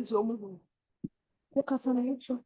nti ɔmo hu wokasa no yɛtwa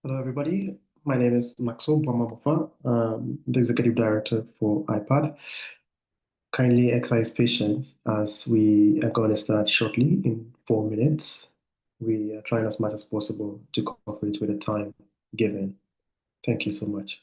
Hello, everybody. My name is Maxo Bwamabofa, the Executive Director for iPad. Kindly exercise patience as we are going to start shortly in 4 minutes. We are trying as much as possible to cooperate with the time given. Thank you so much.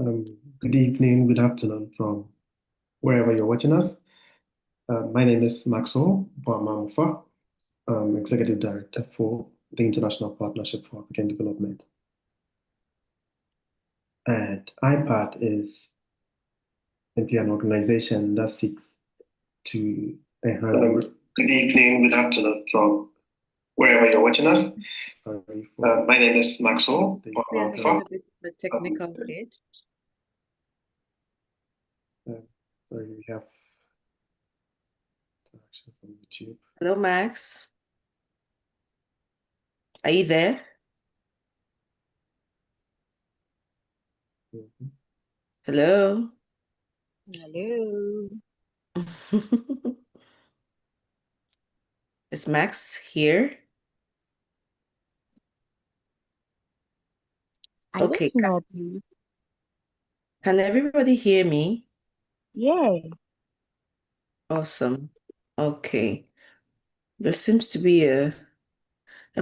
Good evening, good afternoon from wherever you're watching us. My name is Maxwell Boamamufa. I'm Executive Director for the International Partnership for African Development. And IPAD is simply an organization that seeks to enhance. Good evening, good afternoon from wherever you're watching us. My name is Maxwell Boamamufa. A bit of a technical glitch. Sorry, we have interaction from YouTube. Hello, Max. Are you there? Hello. Hello. Is Max here? I Okay. don't know, please. Can everybody hear me? Yeah. Awesome. Okay. There seems to be a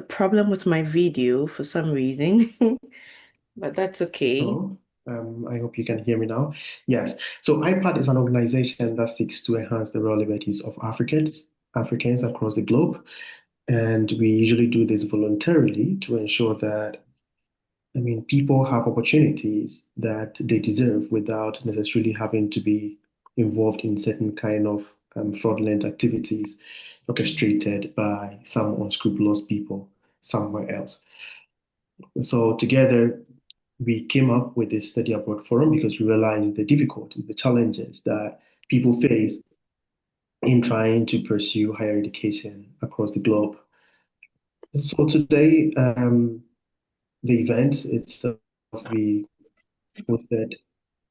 problem with my video for some reason, but that's okay. Hello. I hope you can hear me now. Yes. So IPAD is an organization that seeks to enhance the relevance of Africans across the globe. And we usually do this voluntarily to ensure that, people have opportunities that they deserve without necessarily having to be involved in certain kind of fraudulent activities orchestrated by some unscrupulous people somewhere else. So together, we came up with this study abroad forum because we realized the difficulties, the challenges that people face in trying to pursue higher education across the globe. So today, the event itself we hosted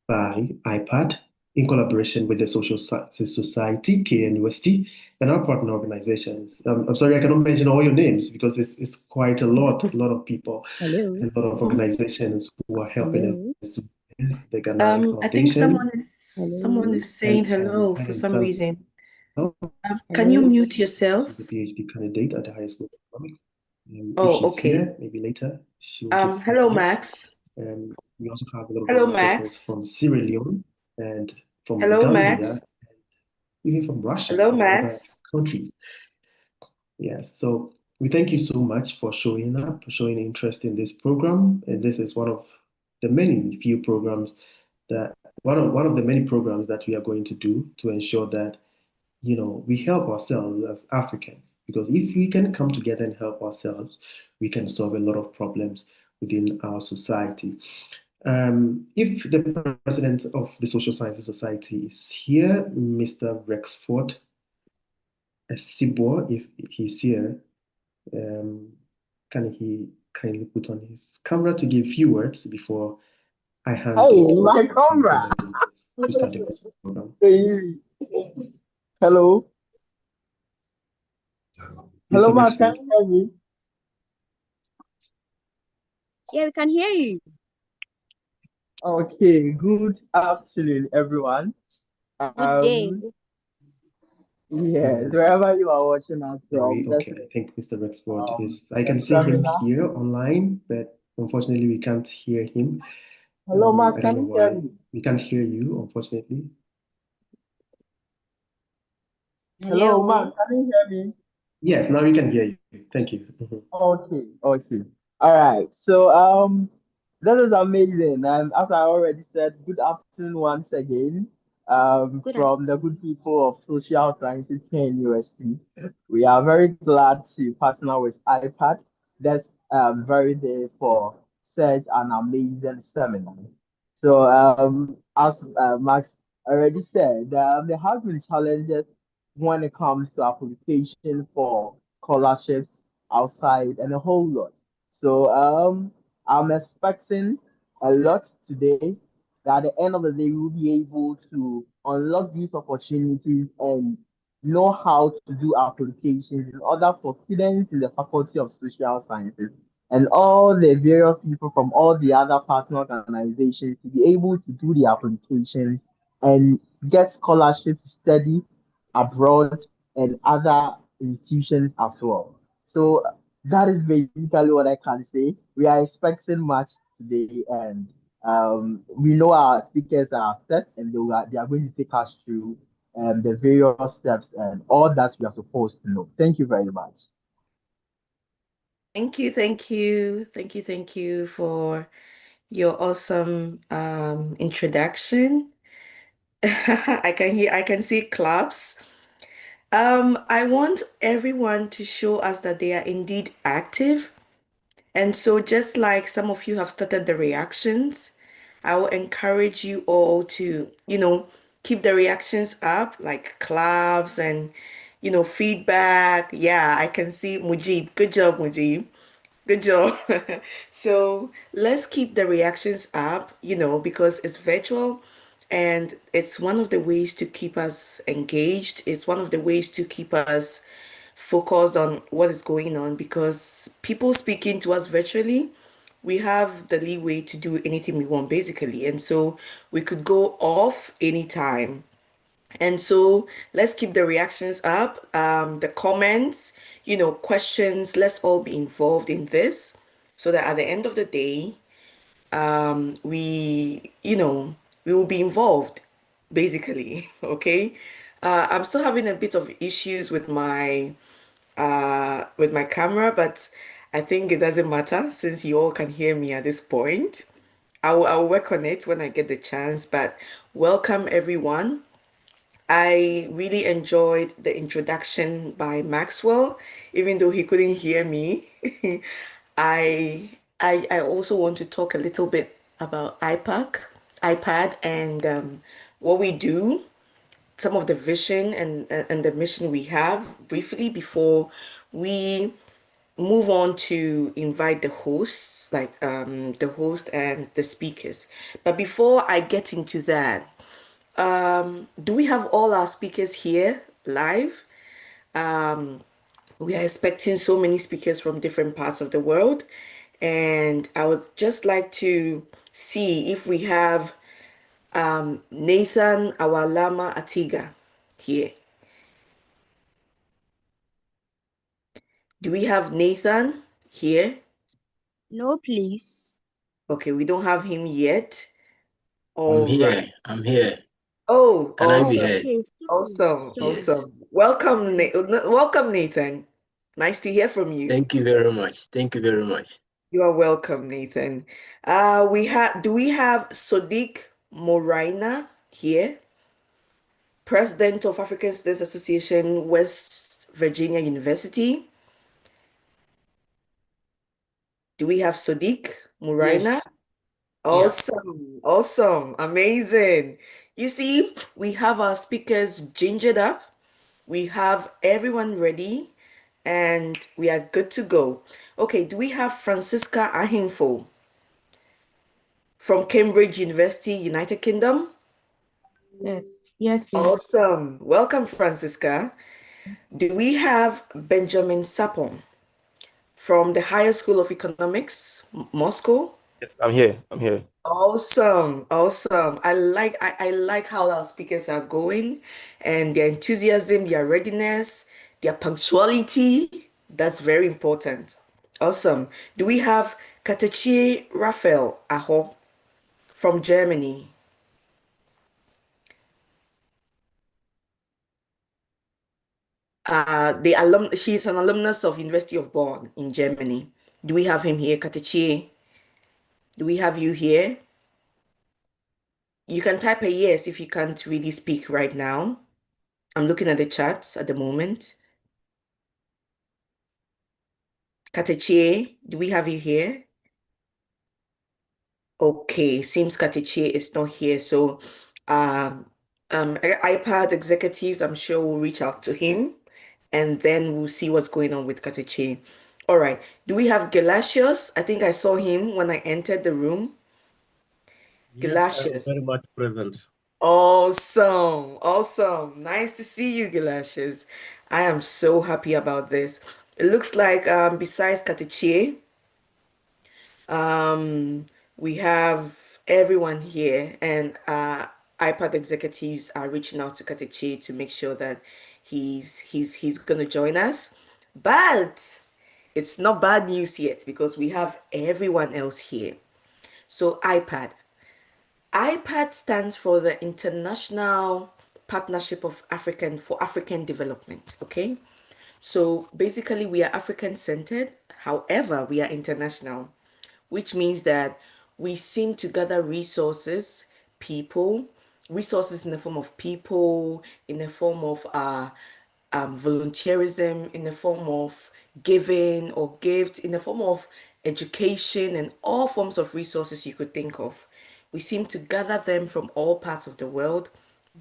by IPAD in collaboration with the Social Sciences Society, KNUST, and our partner organizations. I'm sorry, I cannot mention all your names because it's quite a lot of people, Hello. and a lot of organizations who are helping Hello. us. The Ghana I think Foundation. someone is saying hello for some reason. Can you mute yourself? The PhD candidate at the High School of Economics. Oh, if she's okay. here, maybe later she will take Hello, notes. Max. We also have a lot of Hello, persons Max. from Sierra Leone and from Hello, Gambia, Max. even from Russia Hello, and other Max. countries. Yes, so we thank you so much for showing up, for showing interest in this program. And this is one of the many few programs that one of the many programs that we are going to do to ensure that we help ourselves as Africans. Because if we can come together and help ourselves, we can solve a lot of problems within our society. If the president of the Social Sciences Society is here, Mr. Rexford Sibor, if he's here, can he kindly put on his camera to give few words before I hand Hey, it my to camera. to start the program? Hey. Hello. Hello, Mr. Mark. Can Rexford. you hear me? Yeah, we can hear you. Okay. Good afternoon, everyone. Good day. Yes, wherever you are watching us Sorry, from, okay, I think Mr. Rexford is, I can the see him seminar. here online, but unfortunately we can't hear him. Hello, Mark. I don't Can know you hear why. me? We can't hear you, unfortunately. Hello, Mark. Can you hear me? Yes, now we can hear you. Thank you. Okay, okay. All right. So that is amazing. And as I already said, good afternoon once again. Good From the good people of Social Sciences here in UST. We are very glad to partner with iPad. That's very day for such an amazing seminar. So as Max already said, there have been challenges when it comes to application for scholarships outside and a whole lot. So I'm expecting a lot today. That at the end of the day, we'll be able to unlock these opportunities and know how to do applications in order for students in the Faculty of Social Sciences and all the various people from all the other partner organizations to be able to do the applications and get scholarships to study abroad and other institutions as well. So that is basically what I can say. We are expecting much today, and We know our speakers are set and they are going to take us through the various steps and all that we are supposed to know. Thank you very much. Thank you, thank you, thank you, thank you for your awesome introduction. I can see claps. I want everyone to show us that they are indeed active. And so just like some of you have started the reactions, I will encourage you all to, keep the reactions up, like claps and, feedback. Yeah, I can see Mujib. Good job, Mujib. Good job. So let's keep the reactions up, because it's virtual and it's one of the ways to keep us engaged. It's one of the ways to keep us focused on what is going on because people speaking to us virtually, we have the leeway to do anything we want basically. And so we could go off anytime. And so let's keep the reactions up, the comments, questions. Let's all be involved in this so that at the end of the day, we will be involved basically. Okay. I'm still having a bit of issues with my camera, but I think it doesn't matter since you all can hear me at this point. I'll work on it when I get the chance, but welcome everyone. I really enjoyed the introduction by Maxwell, even though he couldn't hear me. I also want to talk a little bit about iPad, and what we do, some of the vision and the mission we have briefly before we move on to invite the hosts, like the host and the speakers. But before I get into that, do we have all our speakers here live? We are expecting so many speakers from different parts of the world. And I would just like to see if we have Nathan Awalama Atiga here. Do we have Nathan here? No, please. Okay, we don't have him yet. I'm All here. right. I'm here. Oh, Can I be awesome. heard? Okay, Awesome. Yes. Awesome. Welcome, welcome, Nathan. Nice to hear from you. Thank you very much. Thank you very much. You are welcome, Nathan. Do we have Sodiq Moraina here? President of African Studies Association, West Virginia University. Do we have Sodiq Moraina? Yes. Yeah. Awesome, awesome, amazing. You see, we have our speakers gingered up. We have everyone ready and we are good to go. Okay, do we have Francisca Ahimfo from Cambridge University, United Kingdom? Yes, yes, please. Awesome. Welcome, Francisca. Do we have Benjamin Sapon from the Higher School of Economics, Moscow? Yes, I'm here. I'm here. Awesome, awesome. I like how our speakers are going and their enthusiasm, their readiness, their punctuality. That's very important. Awesome. Do we have Katechi Raphael Aho from Germany? She's an alumnus of University of Bonn in Germany. Do we have him here, Katechi? Do we have you here? You can type a yes if you can't really speak right now. I'm looking at the chats at the moment. Katechi, do we have you here? Okay, seems Katechi is not here. So iPad executives, I'm sure will reach out to him and then we'll see what's going on with Katechi. All right. Do we have Galatius? I think I saw him when I entered the room. Yes, I'm Galatius. very much present. Awesome. Awesome. Nice to see you, Galatius. I am so happy about this. It looks like besides Katechi, we have everyone here, and iPad executives are reaching out to Katechi to make sure that he's gonna join us. But it's not bad news yet because we have everyone else here. So iPad, IPAD stands for the International Partnership of African Development. Okay, so basically we are African centered, however we are international, which means that we seem to gather resources in the form of people, in the form of volunteerism, in the form of giving or gifts, in the form of education, and all forms of resources you could think of. We seem to gather them from all parts of the world,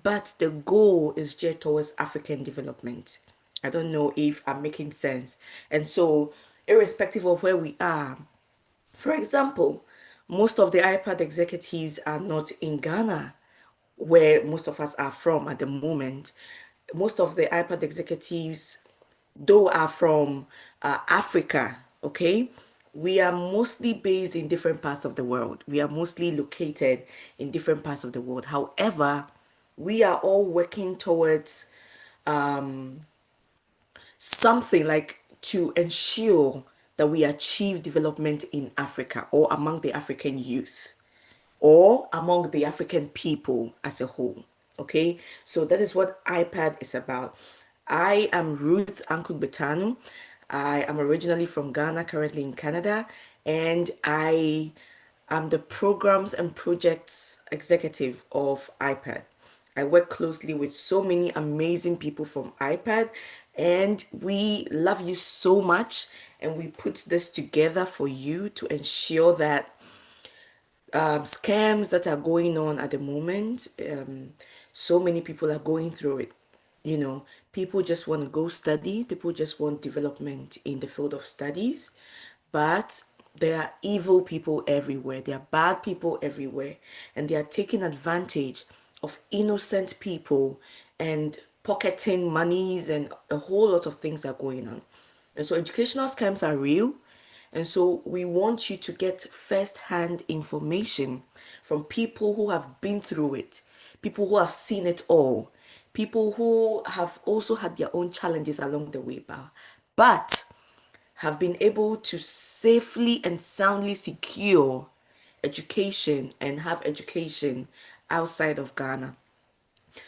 but the goal is geared towards African development. I don't know if I'm making sense. And so, irrespective of where we are, for example, most of the IPAD executives are not in Ghana, where most of us are from at the moment. Most of the IPAD executives, though, are from Africa, okay? We are mostly based in different parts of the world. We are mostly located in different parts of the world. However, we are all working towards something like to ensure that we achieve development in Africa or among the African youth or among the African people as a whole. Okay, so that is what IPAD is about. I am Ruth Ankug-Betanu. I am originally from Ghana, currently in Canada, and I am the programs and projects executive of IPAD. I work closely with so many amazing people from IPAD, and we love you so much. And we put this together for you to ensure that scams that are going on at the moment, so many people are going through it. You know, people just want to go study, people just want development in the field of studies, but there are evil people everywhere, there are bad people everywhere, and they are taking advantage of innocent people and pocketing monies, and a whole lot of things are going on. And so educational scams are real. And so we want you to get first-hand information from people who have been through it, people who have seen it all, people who have also had their own challenges along the way, but have been able to safely and soundly secure education and have education outside of Ghana.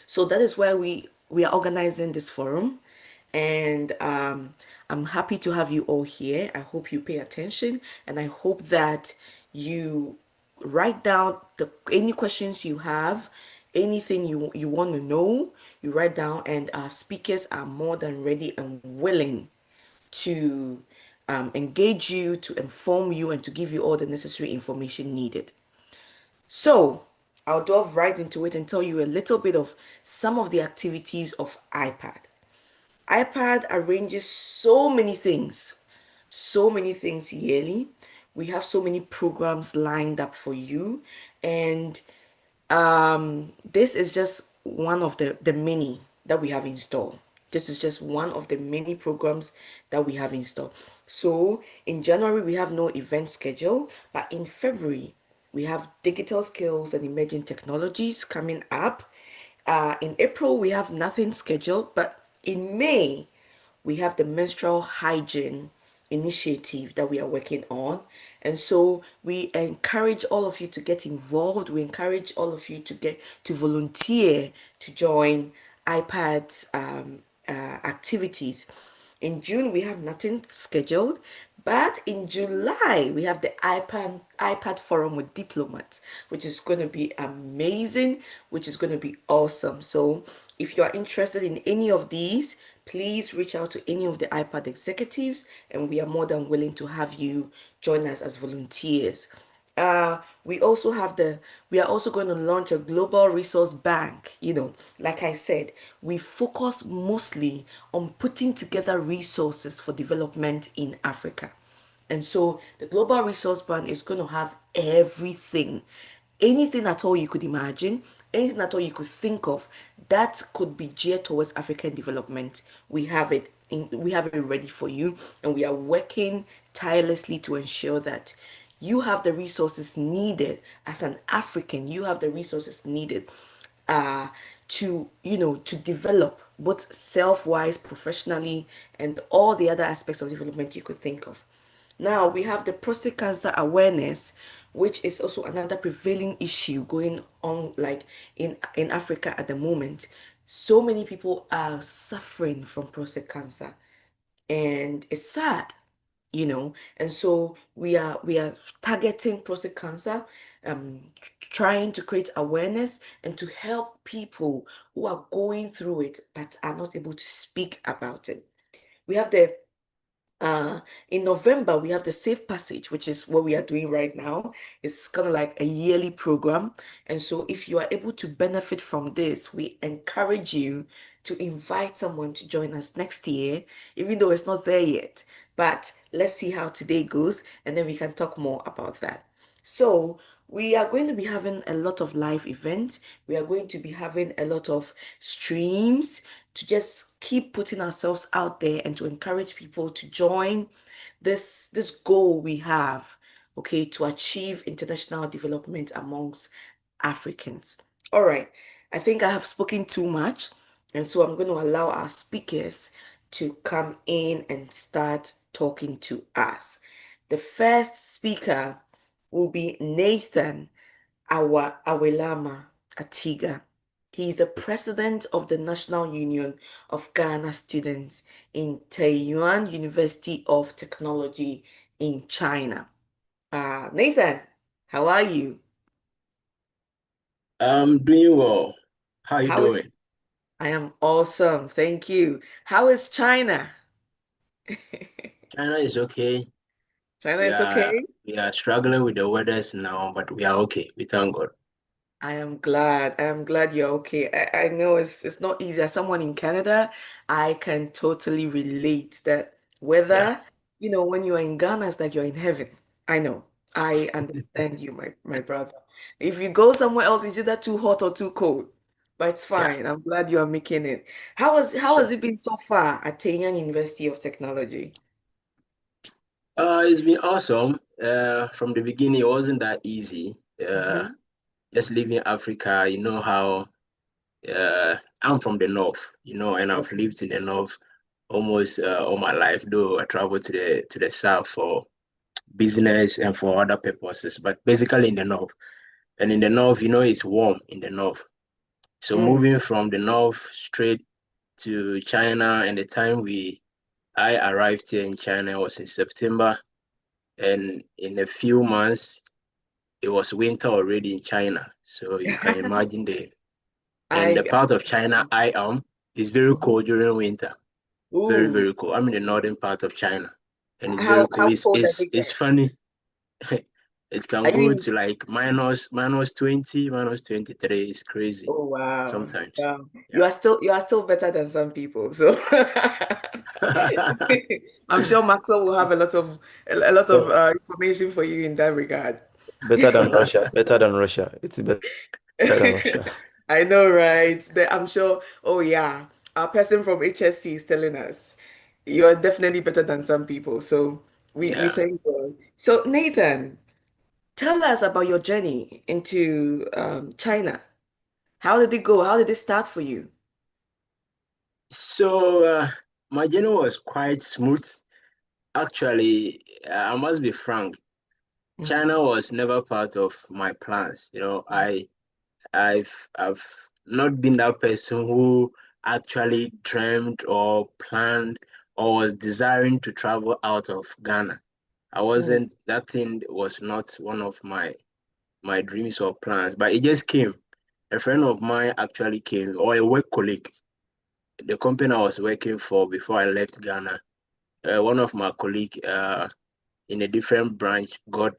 So that is why we are organizing this forum, and I'm happy to have you all here. I hope you pay attention, and I hope that you write down any questions you have, anything you want to know, you write down, and our speakers are more than ready and willing to engage you, to inform you, and to give you all the necessary information needed. So I'll delve right into it and tell you a little bit of some of the activities of IPAD. IPAD arranges so many things yearly. We have so many programs lined up for you, and this is just one of the many that we have in store. This is just one of the many programs that we have in store. So in January, we have no event schedule, but in February, we have digital skills and emerging technologies coming up. In April, we have nothing scheduled, but in May, we have the menstrual hygiene initiative that we are working on. And so we encourage all of you to get involved. We encourage all of you to volunteer to join IPAD's activities. In June, we have nothing scheduled, but in July, we have the IPAD Forum with diplomats, which is going to be amazing, which is going to be awesome. So if you are interested in any of these, please reach out to any of the IPAD executives, and we are more than willing to have you join us as volunteers. We are also going to launch a global resource bank. You know, like I said, we focus mostly on putting together resources for development in Africa. And so the global resource bank is going to have everything, anything at all you could imagine, anything at all you could think of that could be geared towards African development. We have it ready for you, and we are working tirelessly to ensure that you have the resources needed as an African. You have the resources needed to develop both self-wise, professionally, and all the other aspects of development you could think of. Now we have the prostate cancer awareness, which is also another prevailing issue going on like in Africa at the moment. So many people are suffering from prostate cancer, and it's sad, you know. And so we are targeting prostate cancer, trying to create awareness and to help people who are going through it but are not able to speak about it. We have the in November, we have the Safe Passage, which is what we are doing right now. It's kind of like a yearly program. And so, if you are able to benefit from this, we encourage you to invite someone to join us next year, even though it's not there yet. But let's see how today goes, and then we can talk more about that. So, we are going to be having a lot of live events. We are going to be having a lot of streams to just keep putting ourselves out there and to encourage people to join this goal we have, okay, to achieve international development amongst Africans. All right, I think I have spoken too much, and so I'm going to allow our speakers to come in and start talking to us. The first speaker will be Nathan Awelama Atiga. He is the president of the National Union of Ghana Students in Taiyuan University of Technology in China. Nathan, how are you? I'm doing well. How you How is doing? I am awesome, thank you. How is China? China is okay. China We is are okay? we are struggling with the weathers now, but we are okay. We thank God. I am glad. I am glad you're okay. I know it's not easy. As someone in Canada, I can totally relate that Yeah. whether, when you're in Ghana, it's like you're in heaven. I know. I understand you, my brother. If you go somewhere else, it's either too hot or too cold. But it's Yeah. fine. I'm glad you are making it. How has Sure. it been so far at Taiwan University of Technology? It's been awesome. From the beginning, it wasn't that easy. Mm-hmm. Just leaving Africa, you know how I'm from the north, and I've Okay. lived in the north almost all my life, though I traveled to the south for business and for other purposes, but basically in the north. And in the north, it's warm in the north. So Mm. moving from the north straight to China, and the time I arrived here in China was in September, and in a few months it was winter already in China. So you can imagine and the I part of China I am is very cold during winter. Very, Ooh, very cold. I'm in the northern part of China, and it's very how cold. how It's cold does it's it it's get? funny. It Are can you go in? to like minus 20, minus 23. It's crazy Oh wow. sometimes. Wow. Yeah. You are still better than some people. So I'm sure Maxwell will have a lot of Oh, information for you in that regard. better than Russia. Better than Russia. It's better than Russia. I know, right? I'm sure. Oh yeah, our person from HSC is telling us you're definitely better than some people. So we Yeah. thank God. So Nathan, tell us about your journey into China. How did it go? How did it start for you? So my journey was quite smooth. Actually, I must be frank. Mm-hmm. China was never part of my plans. I've not been that person who actually dreamed or planned or was desiring to travel out of Ghana. I Mm-hmm. wasn't, that thing was not one of my dreams or plans, but it just came. A friend of mine actually came, or a work colleague. The company I was working for before I left Ghana, one of my colleagues in a different branch got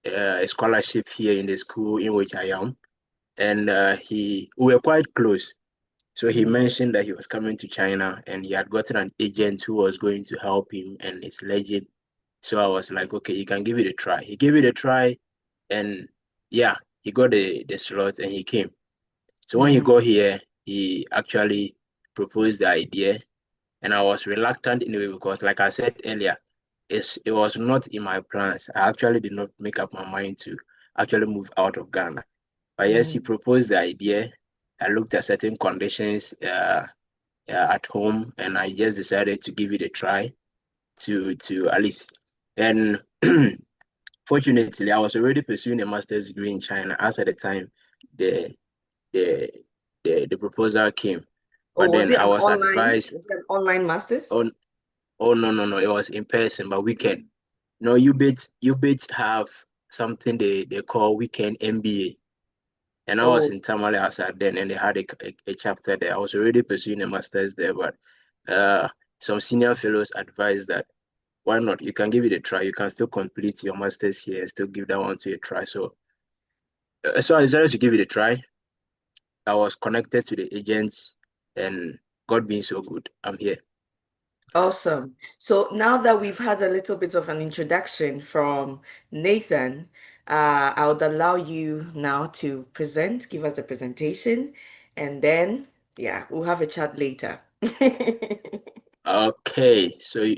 a scholarship here in the school in which I am, and we were quite close. So he Mm-hmm. mentioned that he was coming to China and he had gotten an agent who was going to help him and it's legend. So I was like, okay, you can give it a try. He gave it a try and yeah, he got the slot and he came. So when he Mm-hmm. got here, he actually proposed the idea and I was reluctant in a way because like I said earlier, it was not in my plans. I actually did not make up my mind to actually move out of Ghana. But yes, he Mm-hmm. proposed the idea. I looked at certain conditions at home, and I just decided to give it a try to at least. And fortunately, I was already pursuing a master's degree in China as at the time the the the proposal came. Or But was then it I an was online, advised, like an online master's? oh no, it was in person, but weekend. No, UBIT have something they call weekend MBA. And I was Oh, in Tamale Asad then, and they had a chapter there. I was already pursuing a master's there, but some senior fellows advised that why not? You can give it a try. You can still complete your master's here and still give that one to a try. So I decided to give it a try. I was connected to the agents, and God being so good, I'm here. awesome. So now that we've had a little bit of an introduction from Nathan, I would allow you now to give us a presentation, and then, yeah, we'll have a chat later. Okay, so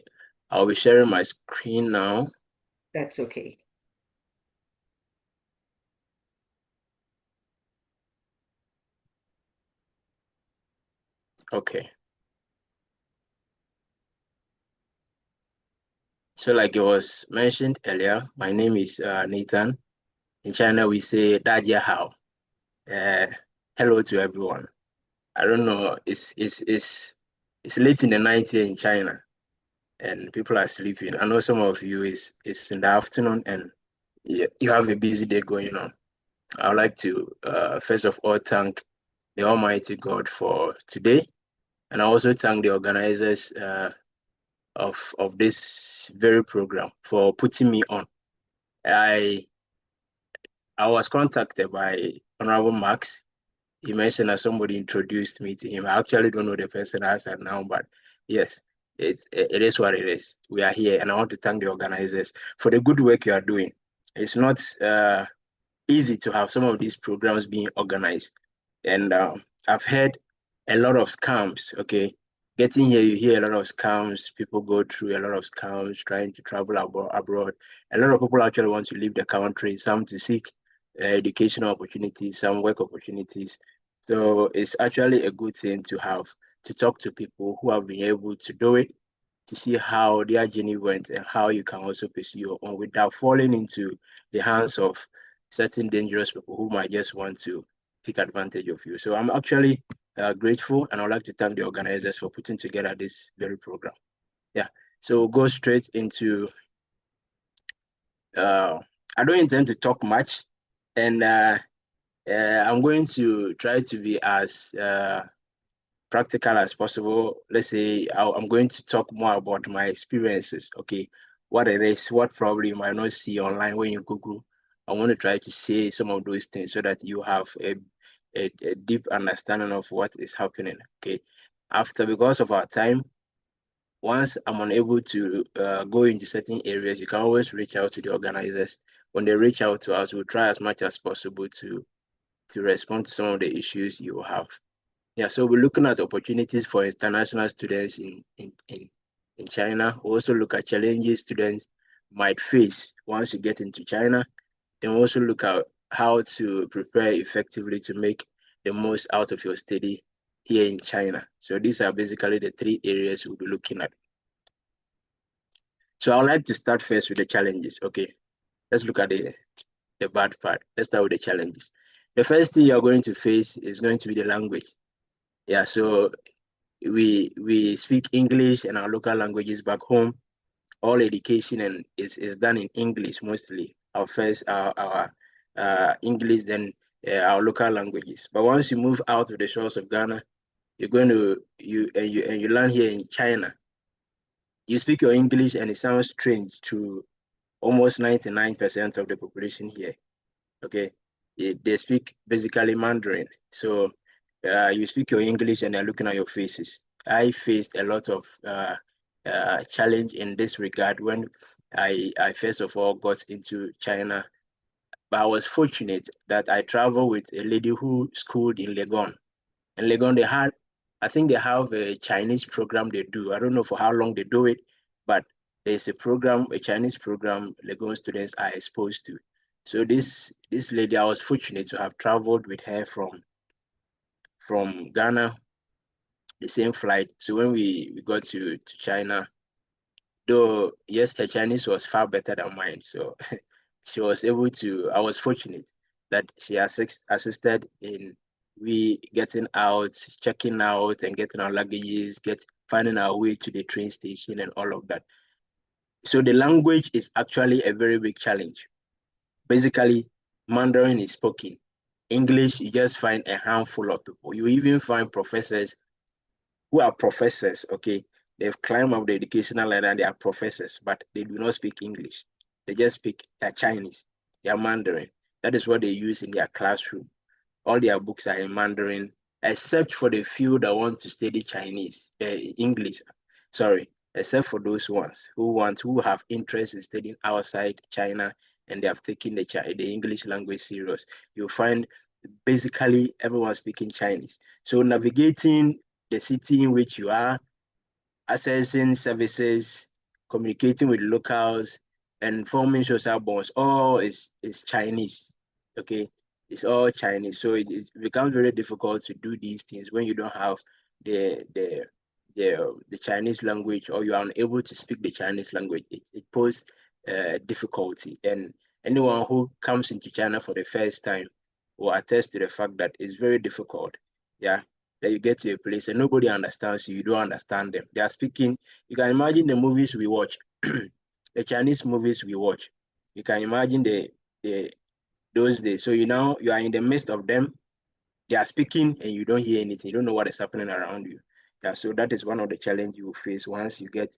I'll be sharing my screen now. That's okay. Okay. So like it was mentioned earlier, my name is Nathan. In China, we say Dajia Hao. Hello to everyone. I don't know, it's late in the night here in China and people are sleeping. I know some of you is in the afternoon and you have a busy day going on. I would like to first of all thank the Almighty God for today, and I also thank the organizers of this very program for putting me on. I was contacted by Honorable Max. He mentioned that somebody introduced me to him. I actually don't know the person as of now, but yes, it is what it is. We are here, and I want to thank the organizers for the good work you are doing. It's not easy to have some of these programs being organized, and I've heard a lot of scams. Okay, getting here, you hear a lot of scams. People go through a lot of scams trying to travel abroad. A lot of people actually want to leave the country. Some to seek educational opportunities, some work opportunities. So it's actually a good thing to have to talk to people who have been able to do it, to see how their journey went and how you can also pursue your own without falling into the hands of certain dangerous people who might just want to take advantage of you. So I'm actually grateful, and I'd like to thank the organizers for putting together this very program. Yeah, so we'll go straight into, I don't intend to talk much, and I'm going to try to be as practical as possible. Let's say I'm going to talk more about my experiences. Okay, what it is, what probably you might not see online when you Google. I want to try to say some of those things so that you have a deep understanding of what is happening. Okay, because of our time, once I'm unable to go into certain areas, you can always reach out to the organizers. When they reach out to us, we'll try as much as possible to respond to some of the issues you have. Yeah, so we're looking at opportunities for international students in China. We also look at challenges students might face once you get into China. Then we also look at how to prepare effectively to make the most out of your study here in China. So these are basically the three areas we'll be looking at. So I would like to start first with the challenges. Okay, let's look at the bad part. Let's start with the challenges. The first thing you're going to face is going to be the language. Yeah, so we speak English and our local languages back home. All education and is done in English mostly. Our English, then our local languages. But once you move out of the shores of Ghana, you're going to you land here in China. You speak your English and it sounds strange to almost 99% of the population here. Okay, they speak basically Mandarin. So you speak your English and they're looking at your faces. I faced a lot of challenge in this regard when I first of all got into China. But I was fortunate that I traveled with a lady who schooled in Legon. In Legon, I think they have a Chinese program they do. I don't know for how long they do it, but there's a Chinese program Legon students are exposed to. So this lady, I was fortunate to have traveled with her from Ghana, the same flight. So when we got to China, though yes, her Chinese was far better than mine. So she was able to, I was fortunate that she assisted in we getting out, checking out and getting our luggages, finding our way to the train station and all of that. So the language is actually a very big challenge. Basically, Mandarin is spoken. English, you just find a handful of people. You even find professors who are professors, okay? They've climbed up the educational ladder and they are professors, but they do not speak English. They just speak their Chinese, their Mandarin. That is what they use in their classroom. All their books are in Mandarin, except for the few that want to study English, sorry, except for those ones who have interest in studying outside China and they have taken the English language serious. You'll find basically everyone speaking Chinese. So navigating the city in which you are, accessing services, communicating with locals, and forming social bonds, all is Chinese, okay? It's all Chinese. So it becomes very difficult to do these things when you don't have the Chinese language or you are unable to speak the Chinese language. It poses difficulty. And anyone who comes into China for the first time will attest to the fact that it's very difficult. Yeah, that you get to a place and nobody understands you, you don't understand them. They are speaking, you can imagine the movies we watch, the Chinese movies we watch. You can imagine those days. So you are in the midst of them, they are speaking and you don't hear anything, you don't know what is happening around you. Yeah, so that is one of the challenges you will face once you get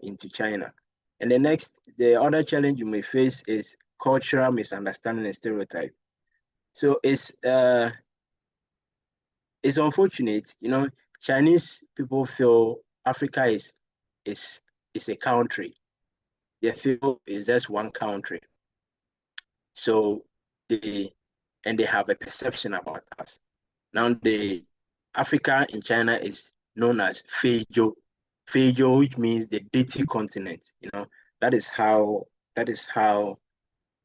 into China. And the other challenge you may face is cultural misunderstanding and stereotype. So it's unfortunate, Chinese people feel Africa is a country. They feel it's just one country. So they have a perception about us. Now the Africa in China is known as Feizhou. Feizhou, which means the dirty continent. That is how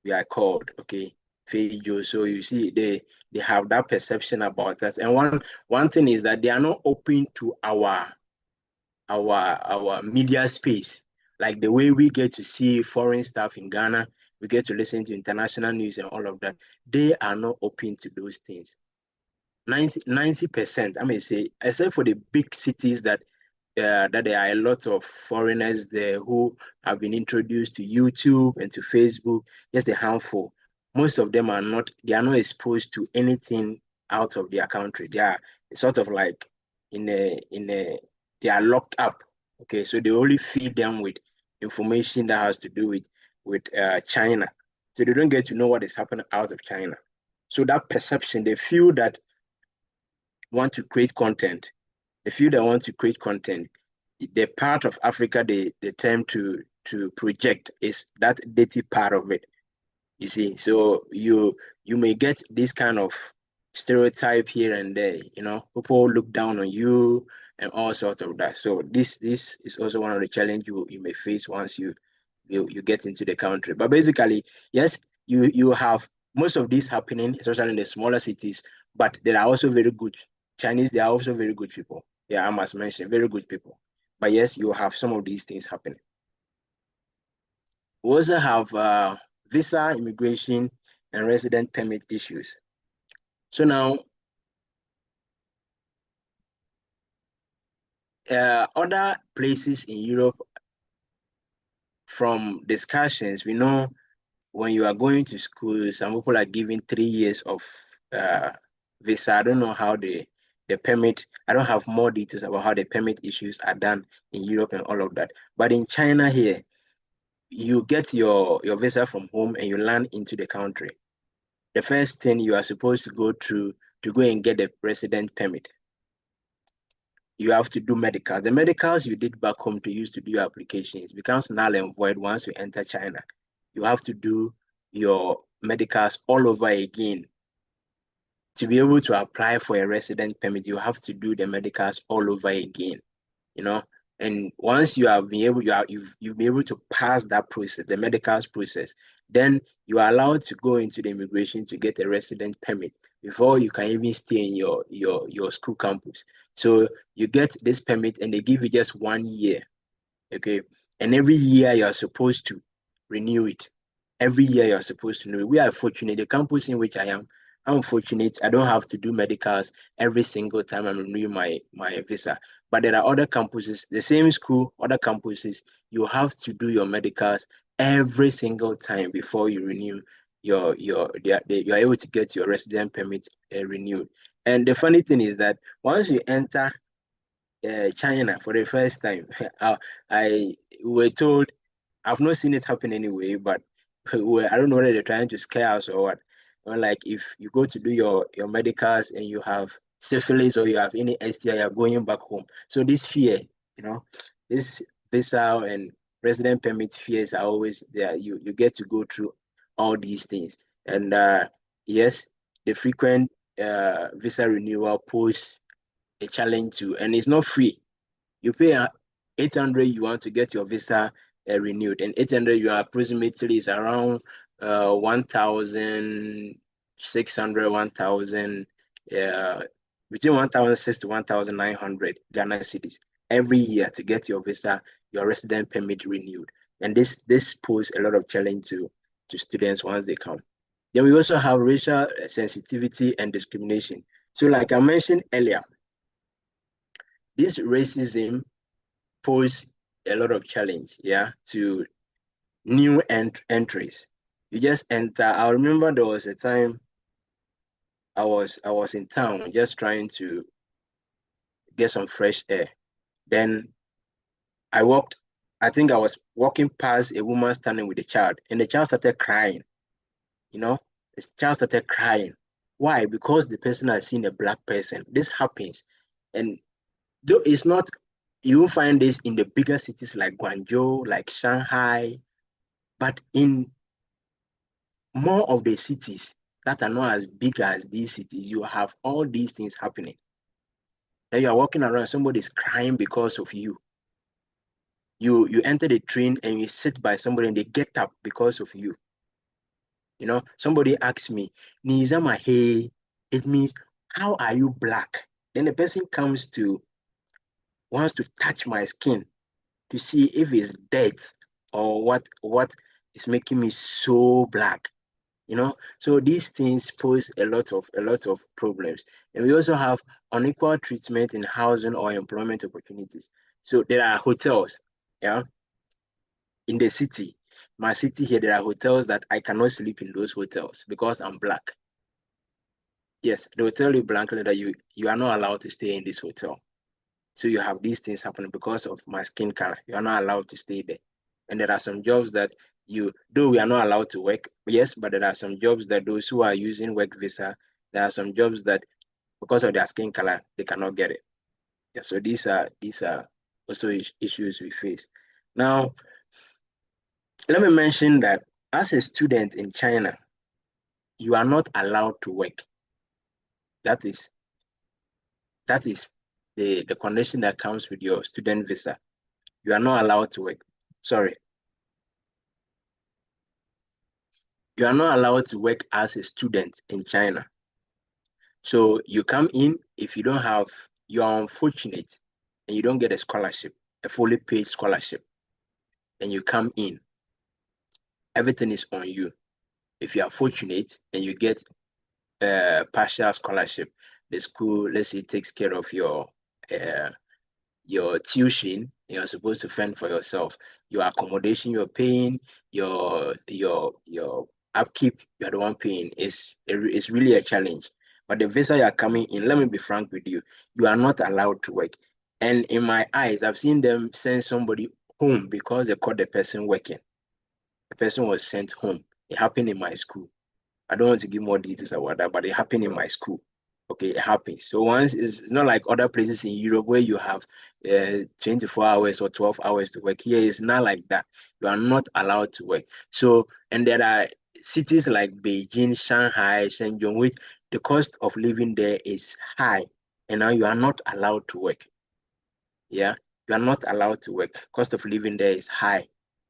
we are called. Okay. Feizhou. So you see, they have that perception about us. And one thing is that they are not open to our media space. Like the way we get to see foreign stuff in Ghana, we get to listen to international news and all of that. They are not open to those things. 90%, I may say, except for the big cities that there are a lot of foreigners there who have been introduced to YouTube and to Facebook, just a handful. Most of them are not exposed to anything out of their country. They are sort of like they are locked up. Okay, so they only feed them with information that has to do with China. So they don't get to know what is happening out of China. So that perception, they feel that want to create content. The few that want to create content, the part of Africa they tend to project is that dirty part of it. You see, so you may get this kind of stereotype here and there. People look down on you and all sorts of that. So this is also one of the challenges you may face once you get into the country. But basically, yes, you have most of this happening, especially in the smaller cities. But there are also very good Chinese. They are also very good people. Yeah, I must mention, very good people. But yes, you have some of these things happening. We also have visa, immigration, and resident permit issues. So now, other places in Europe, from discussions, we know when you are going to school, some people are given 3 years of visa. I don't know how the permit, I don't have more details about how the permit issues are done in Europe and all of that. But in China here, you get your visa from home and you land into the country. The first thing you are supposed to go through to go and get the resident permit, you have to do medicals. The medicals you did back home to use to do your applications becomes null and void once you enter China. You have to do your medicals all over again. To be able to apply for a resident permit, you have to do the medicals all over again. And once you have been able, you've been able to pass that process, the medicals process, then you are allowed to go into the immigration to get a resident permit before you can even stay in your school campus. So you get this permit and they give you just 1 year, okay? And every year you are supposed to renew it. Every year you're supposed to know. We are fortunate. The campus in which I am, I'm fortunate. I don't have to do medicals every single time I'm renewing my visa. But there are other campuses, the same school, other campuses, you have to do your medicals every single time before you renew you're able to get your resident permit renewed. And the funny thing is that once you enter China for the first time, I were told, I've not seen it happen anyway, but I don't know whether they're trying to scare us or what. Or like if you go to do your medicals and you have syphilis or you have any STI, you're going back home. So this fear, this visa and resident permit fears are always there. You get to go through all these things. And yes, the frequent visa renewal poses a challenge too, and it's not free. You pay 800 yuan to get your visa renewed, and 800 yuan approximately is around 1,600, 1,000, between 1,600 to 1,900 Ghana cedis every year to get your visa, your resident permit renewed. And this poses a lot of challenge to students once they come. Then we also have racial sensitivity and discrimination. So like I mentioned earlier, this racism pose a lot of challenge, to new entries. You just enter. I remember there was a time I was in town just trying to get some fresh air. Then I think I was walking past a woman standing with a child, and the child started crying. The child started crying. Why? Because the person has seen a black person. This happens. And though it's not, you will find this in the bigger cities like Guangzhou, like Shanghai, but in more of the cities that are not as big as these cities, you have all these things happening. Then you are walking around, somebody's crying because of you. You enter the train and you sit by somebody and they get up because of you. Somebody asks me, Nizama, hey, it means, how are you black? Then the person wants to touch my skin to see if it's dirt or what is making me so black. So these things pose a lot of problems. And we also have unequal treatment in housing or employment opportunities. So there are hotels, in the city. My city here, there are hotels that I cannot sleep in those hotels because I'm black. Yes, they will tell you blankly that you are not allowed to stay in this hotel. So you have these things happening because of my skin color. You are not allowed to stay there. And there are some jobs that though we are not allowed to work, yes, but there are some jobs that those who are using work visa, there are some jobs that because of their skin color, they cannot get it. Yeah, so these are also issues we face. Now, let me mention that as a student in China, you are not allowed to work. That is the condition that comes with your student visa. You are not allowed to work. Sorry. You are not allowed to work as a student in China. So you come in, if you are unfortunate and you don't get a scholarship, a fully paid scholarship, and you come in, everything is on you. If you are fortunate and you get a partial scholarship, the school, let's say, takes care of your tuition. You're supposed to fend for yourself. Your accommodation you're paying, your upkeep you're the one paying. It's really a challenge. But the visa you're coming in, let me be frank with you, you are not allowed to work. And in my eyes, I've seen them send somebody home because they caught the person working. The person was sent home. It happened in my school. I don't want to give more details about that, but it happened in my school. Okay, it happens. So once it's not like other places in Europe where you have 24 hours or 12 hours to work. Here it's not like that. You are not allowed to work. So, and there are cities like Beijing, Shanghai, Shenzhen, which the cost of living there is high, and now you are not allowed to work. Yeah, you are not allowed to work. Cost of living there is high.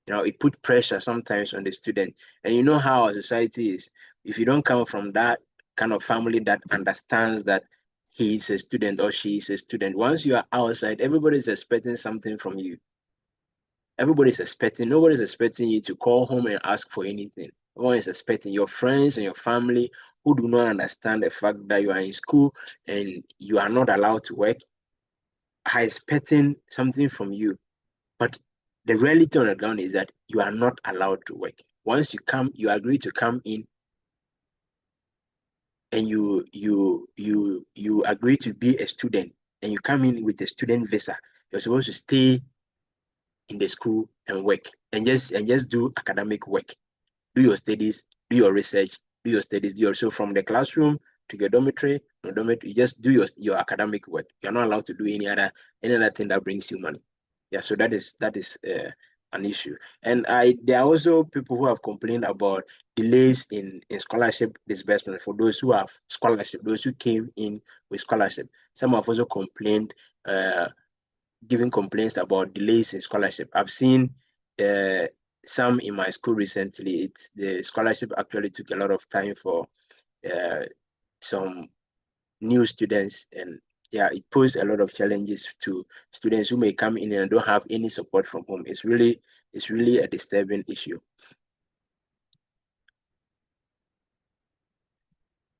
It put pressure sometimes on the student. And you know how our society is. If you don't come from that kind of family that understands that he is a student or she is a student, once you are outside, everybody is expecting something from you. Everybody's expecting, nobody's expecting you to call home and ask for anything. Everyone is expecting your friends and your family who do not understand the fact that you are in school and you are not allowed to work, are expecting something from you. But the reality on the ground is that you are not allowed to work. Once you come, you agree to come in and you agree to be a student and you come in with a student visa, you're supposed to stay in the school and work and just do academic work. Do your studies, do your research, do your studies, so from the classroom to your dormitory, you just do your academic work. You're not allowed to do any other thing that brings you money. Yeah, so that is an issue. And there are also people who have complained about delays in scholarship disbursement for those who have scholarship, those who came in with scholarship. Some have also complained, giving complaints about delays in scholarship. I've seen some in my school recently. The scholarship actually took a lot of time for some new students, and yeah, it posed a lot of challenges to students who may come in and don't have any support from home. It's really a disturbing issue.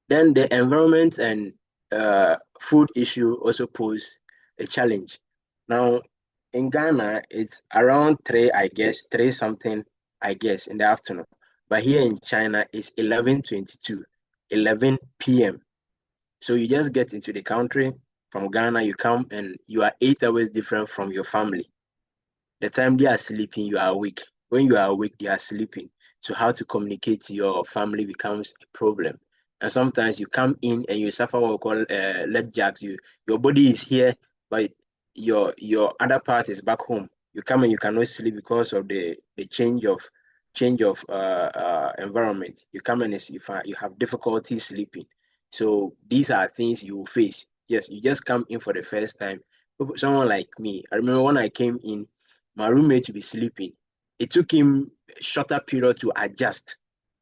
Then the environment and food issue also pose a challenge. Now, in Ghana, it's around 3 something, in the afternoon. But here in China, it's 11:22, 11 p.m. So you just get into the country from Ghana, you come and you are 8 hours different from your family. The time they are sleeping, you are awake. When you are awake, they are sleeping. So how to communicate to your family becomes a problem. And sometimes you come in and you suffer what we call leg jacks. Your body is here, but your other part is back home. You come and you cannot sleep because of the change of environment. You come and you have difficulty sleeping. So these are things you will face. Yes, you just come in for the first time. Someone like me, I remember when I came in, my roommate to be sleeping. It took him a shorter period to adjust,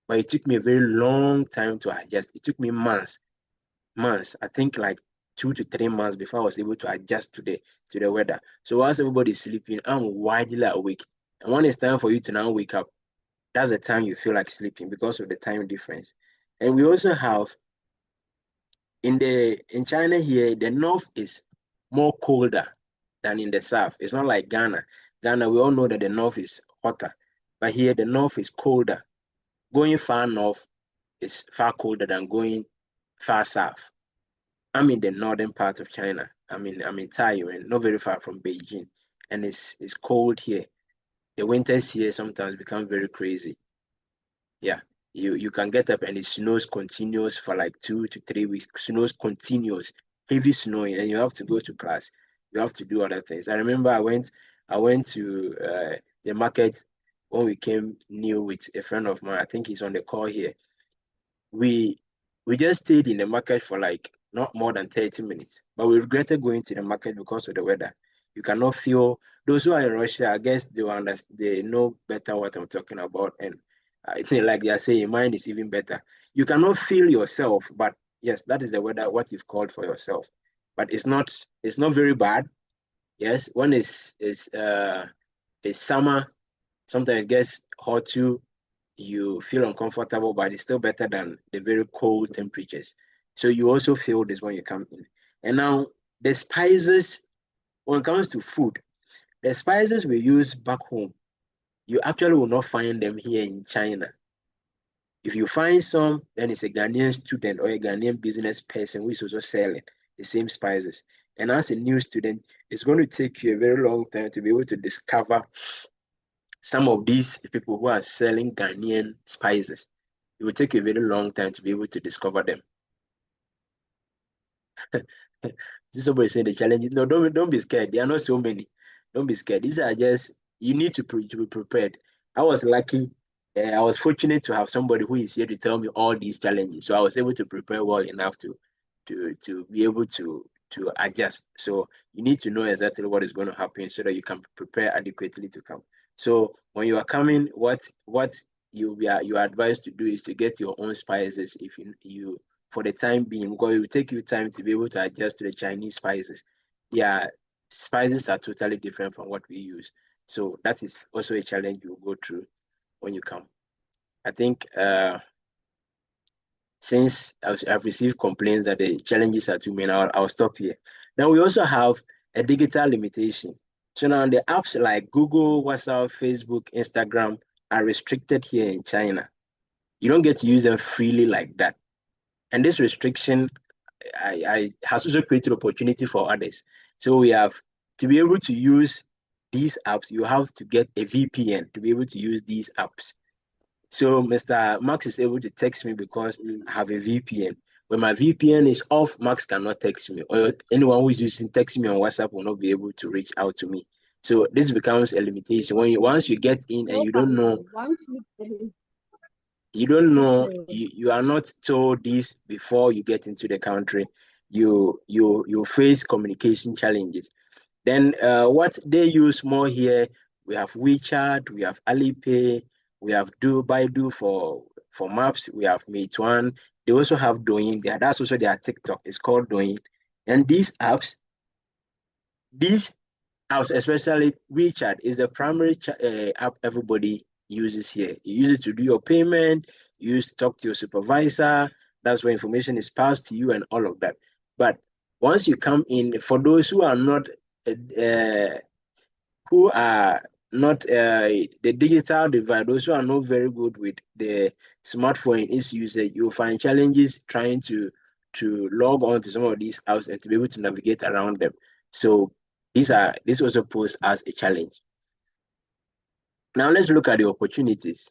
but it took me a very long time to adjust. It took me months. I think like 2 to 3 months before I was able to adjust to the weather. So whilst everybody's sleeping, I'm widely awake. And when it's time for you to now wake up, that's the time you feel like sleeping because of the time difference. And we also have in China here, the north is more colder than in the south. It's not like Ghana. Ghana, we all know that the north is hotter, but here the north is colder. Going far north is far colder than going far south. I'm in the northern part of China. I'm in Taiyuan, not very far from Beijing, and it's cold here. The winters here sometimes become very crazy. Yeah, you can get up and it snows continuous for like 2 to 3 weeks. Snows continuous, heavy snowing, and you have to go to class. You have to do other things. I remember I went to the market when we came new with a friend of mine. I think he's on the call here. We just stayed in the market for like not more than 30 minutes, but we regretted going to the market because of the weather. You cannot feel, those who are in Russia, I guess they know better what I'm talking about. And I think, like they are saying, mine is even better. You cannot feel yourself, but yes, that is the weather, what you've called for yourself. But it's not very bad. Yes, when it's summer, sometimes it gets hot too. You feel uncomfortable, but it's still better than the very cold temperatures. So you also feel this when you come in. And now the spices, when it comes to food, the spices we use back home, you actually will not find them here in China. If you find some, then it's a Ghanaian student or a Ghanaian business person who is also selling the same spices. And as a new student, it's going to take you a very long time to be able to discover some of these people who are selling Ghanaian spices. It will take you a very long time to be able to discover them. Somebody saying the challenge. No, don't be scared. There are not so many. Don't be scared. These are just, you need to be prepared. I was lucky. I was fortunate to have somebody who is here to tell me all these challenges. So I was able to prepare well enough to be able to adjust. So you need to know exactly what is going to happen so that you can prepare adequately to come. So when you are coming, what you are advised to do is to get your own spices if you for the time being, because it will take you time to be able to adjust to the Chinese spices. Their spices are totally different from what we use. So that is also a challenge you will go through when you come. I think since I've received complaints that the challenges are too many, I'll stop here. Now we also have a digital limitation. So now the apps like Google, WhatsApp, Facebook, Instagram are restricted here in China. You don't get to use them freely like that. And this restriction has also created opportunity for others. So we have to be able to use these apps, you have to get a VPN to be able to use these apps. So Mr. Max is able to text me because I have a VPN. When my VPN is off, Max cannot text me, or anyone who is using text me on WhatsApp will not be able to reach out to me. So this becomes a limitation. Once you get in and you don't know, you are not told this before you get into the country, you face communication challenges. Then what they use more here, we have WeChat, we have Alipay, we have Baidu for maps, we have Meituan. They also have Douyin. That's also their TikTok. It's called Douyin. And these apps, especially WeChat, is the primary app everybody uses here. You use it to do your payment, you use it to talk to your supervisor. That's where information is passed to you and all of that. But once you come in, for those who are not the digital divide, those who are not very good with the smartphone in its usage, you'll find challenges trying to log on to some of these apps and to be able to navigate around them. So this also poses as a challenge. Now let's look at the opportunities.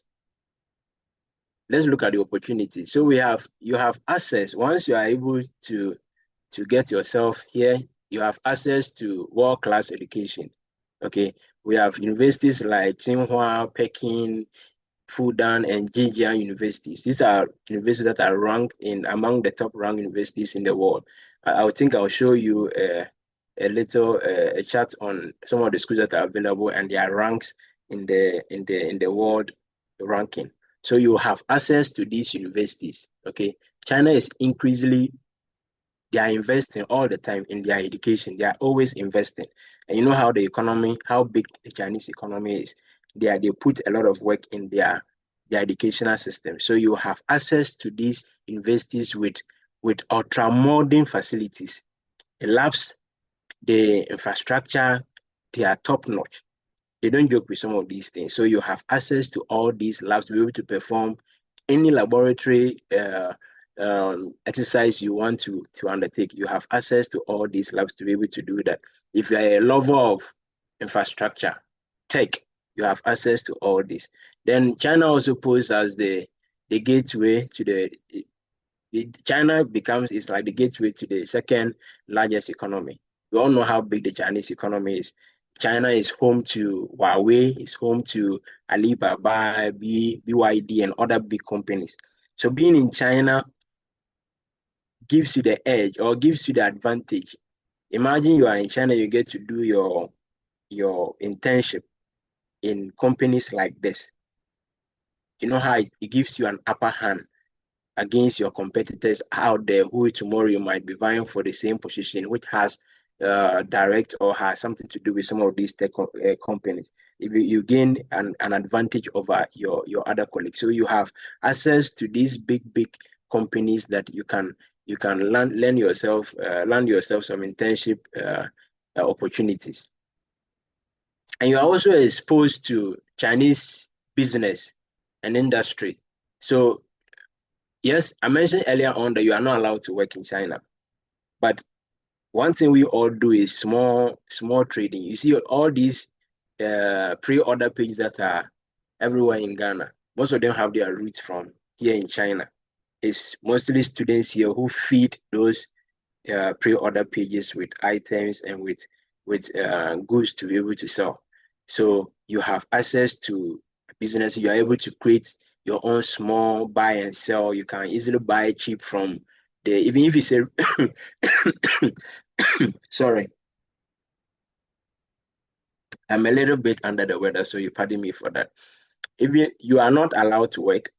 So you have access. Once you are able to get yourself here, you have access to world-class education. Okay, we have universities like Tsinghua, Peking, Fudan, and Zhejiang universities. These are universities that are ranked among the top ranked universities in the world. I think I'll show you a little chart on some of the schools that are available and their ranks in the world ranking. So you have access to these universities. Okay, China is increasingly, they are investing all the time in their education. They are always investing. And you know how how big the Chinese economy is. They put a lot of work in their educational system. So you have access to these universities with ultra modern facilities. The labs, the infrastructure, they are top notch. They don't joke with some of these things. So you have access to all these labs to be able to perform any laboratory exercise you want to undertake. You have access to all these labs to be able to do that. If you're a lover of infrastructure, tech, you have access to all this. Then China also poses as the gateway to China is like the gateway to the second largest economy. We all know how big the Chinese economy is. China is home to Huawei, is home to Alibaba, BYD, and other big companies. So being in China gives you the edge or gives you the advantage. Imagine you are in China, you get to do your internship in companies like this. You know how it gives you an upper hand against your competitors out there who tomorrow you might be vying for the same position, which has direct or has something to do with some of these tech companies. If you gain an advantage over your other colleagues. So you have access to these big companies that you can land yourself some internship opportunities. And you are also exposed to Chinese business and industry. So yes, I mentioned earlier on that you are not allowed to work in China, but one thing we all do is small trading. You see all these pre-order pages that are everywhere in Ghana. Most of them have their roots from here in China. It's mostly students here who feed those pre-order pages with items and with goods to be able to sell. So you have access to business. You are able to create your own small buy and sell. You can easily buy cheap from even if it's a sorry, I'm a little bit under the weather, so you pardon me for that. If you are not allowed to work,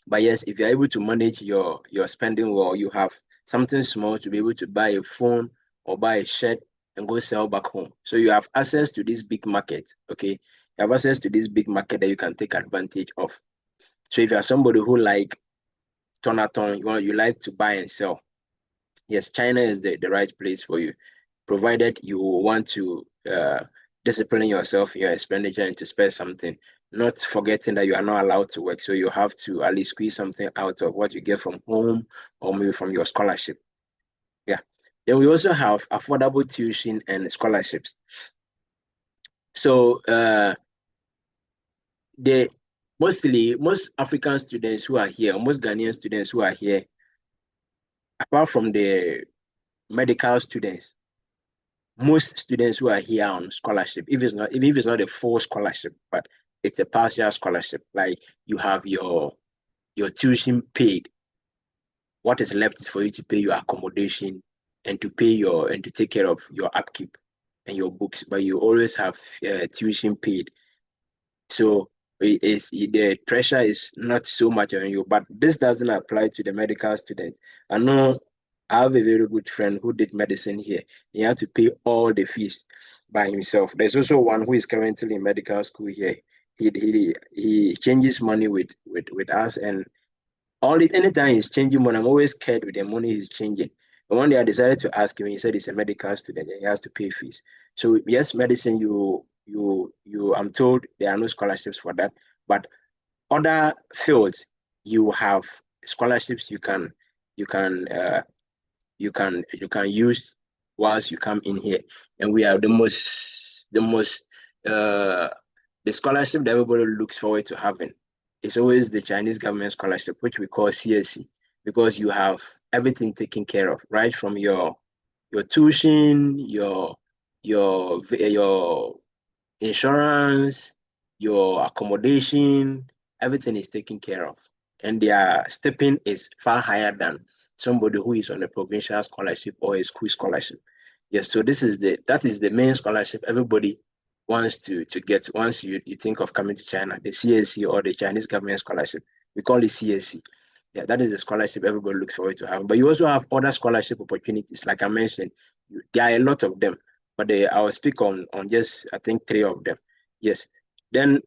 but yes, if you're able to manage your spending well, you have something small to be able to buy a phone or buy a shirt and go sell back home. So you have access to this big market, okay? You have access to this big market that you can take advantage of. So if you are somebody who like ton, you like to buy and sell, yes, China is the right place for you, provided you want to discipline yourself in your expenditure and to spend something, not forgetting that you are not allowed to work. So you have to at least squeeze something out of what you get from home or maybe from your scholarship. Yeah. Then we also have affordable tuition and scholarships. So most African students who are here, most Ghanaian students who are here, apart from the medical students, most students who are here on scholarship, if it's not a full scholarship, but it's a partial scholarship, like you have your tuition paid. What is left is for you to pay your accommodation and to take care of your upkeep and your books, but you always have tuition paid. So the pressure is not so much on you, but this doesn't apply to the medical students. I know I have a very good friend who did medicine here. He had to pay all the fees by himself. There's also one who is currently in medical school here. He changes money with us, and anytime he's changing money, I'm always scared with the money he's changing. But one day I decided to ask him, he said he's a medical student and he has to pay fees. So yes, medicine, I'm told there are no scholarships for that, but other fields you have scholarships you can use whilst you come in here. And we have the scholarship that everybody looks forward to having. It's always the Chinese government scholarship, which we call CSC, because you have everything taken care of, right from your tuition, your insurance, your accommodation, everything is taken care of. And their stipend is far higher than somebody who is on a provincial scholarship or a school scholarship. Yes, so that is the main scholarship everybody wants to get once you think of coming to China, the CSC or the Chinese government scholarship. We call it CSC. Yeah, that is the scholarship everybody looks forward to have. But you also have other scholarship opportunities. Like I mentioned, there are a lot of them, but I will speak on just, I think, 3 of them. Yes. Then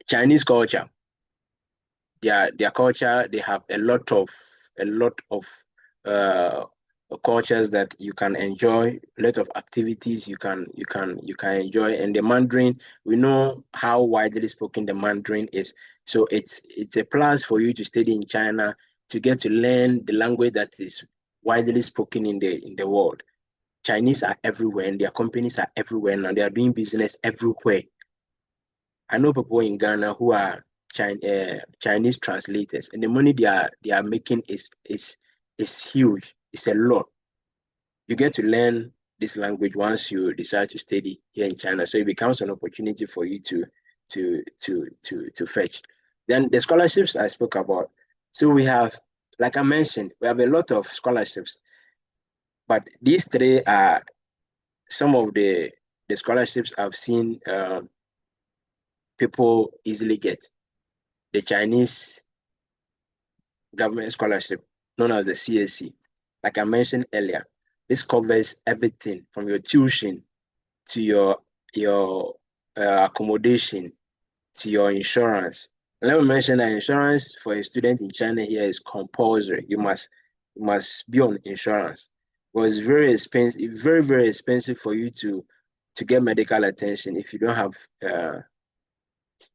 Chinese culture. Their culture, they have a lot of cultures that you can enjoy, a lot of activities you can enjoy. And the Mandarin, we know how widely spoken the Mandarin is. So it's a plus for you to study in China, to get to learn the language that is widely spoken in the world. Chinese are everywhere and their companies are everywhere now. They are doing business everywhere. I know people in Ghana who are Chinese translators, and the money they are making is huge. It's a lot. You get to learn this language once you decide to study here in China, so it becomes an opportunity for you to fetch. Then the scholarships I spoke about. So we have, like I mentioned, we have a lot of scholarships, but these 3 are some of the scholarships I've seen people easily get. The Chinese government scholarship, known as the CSC. Like I mentioned earlier, this covers everything from your tuition to your accommodation to your insurance. And let me mention that insurance for a student in China here is compulsory. You must be on insurance. Because it's very expensive, very, very expensive for you to get medical attention if you don't have.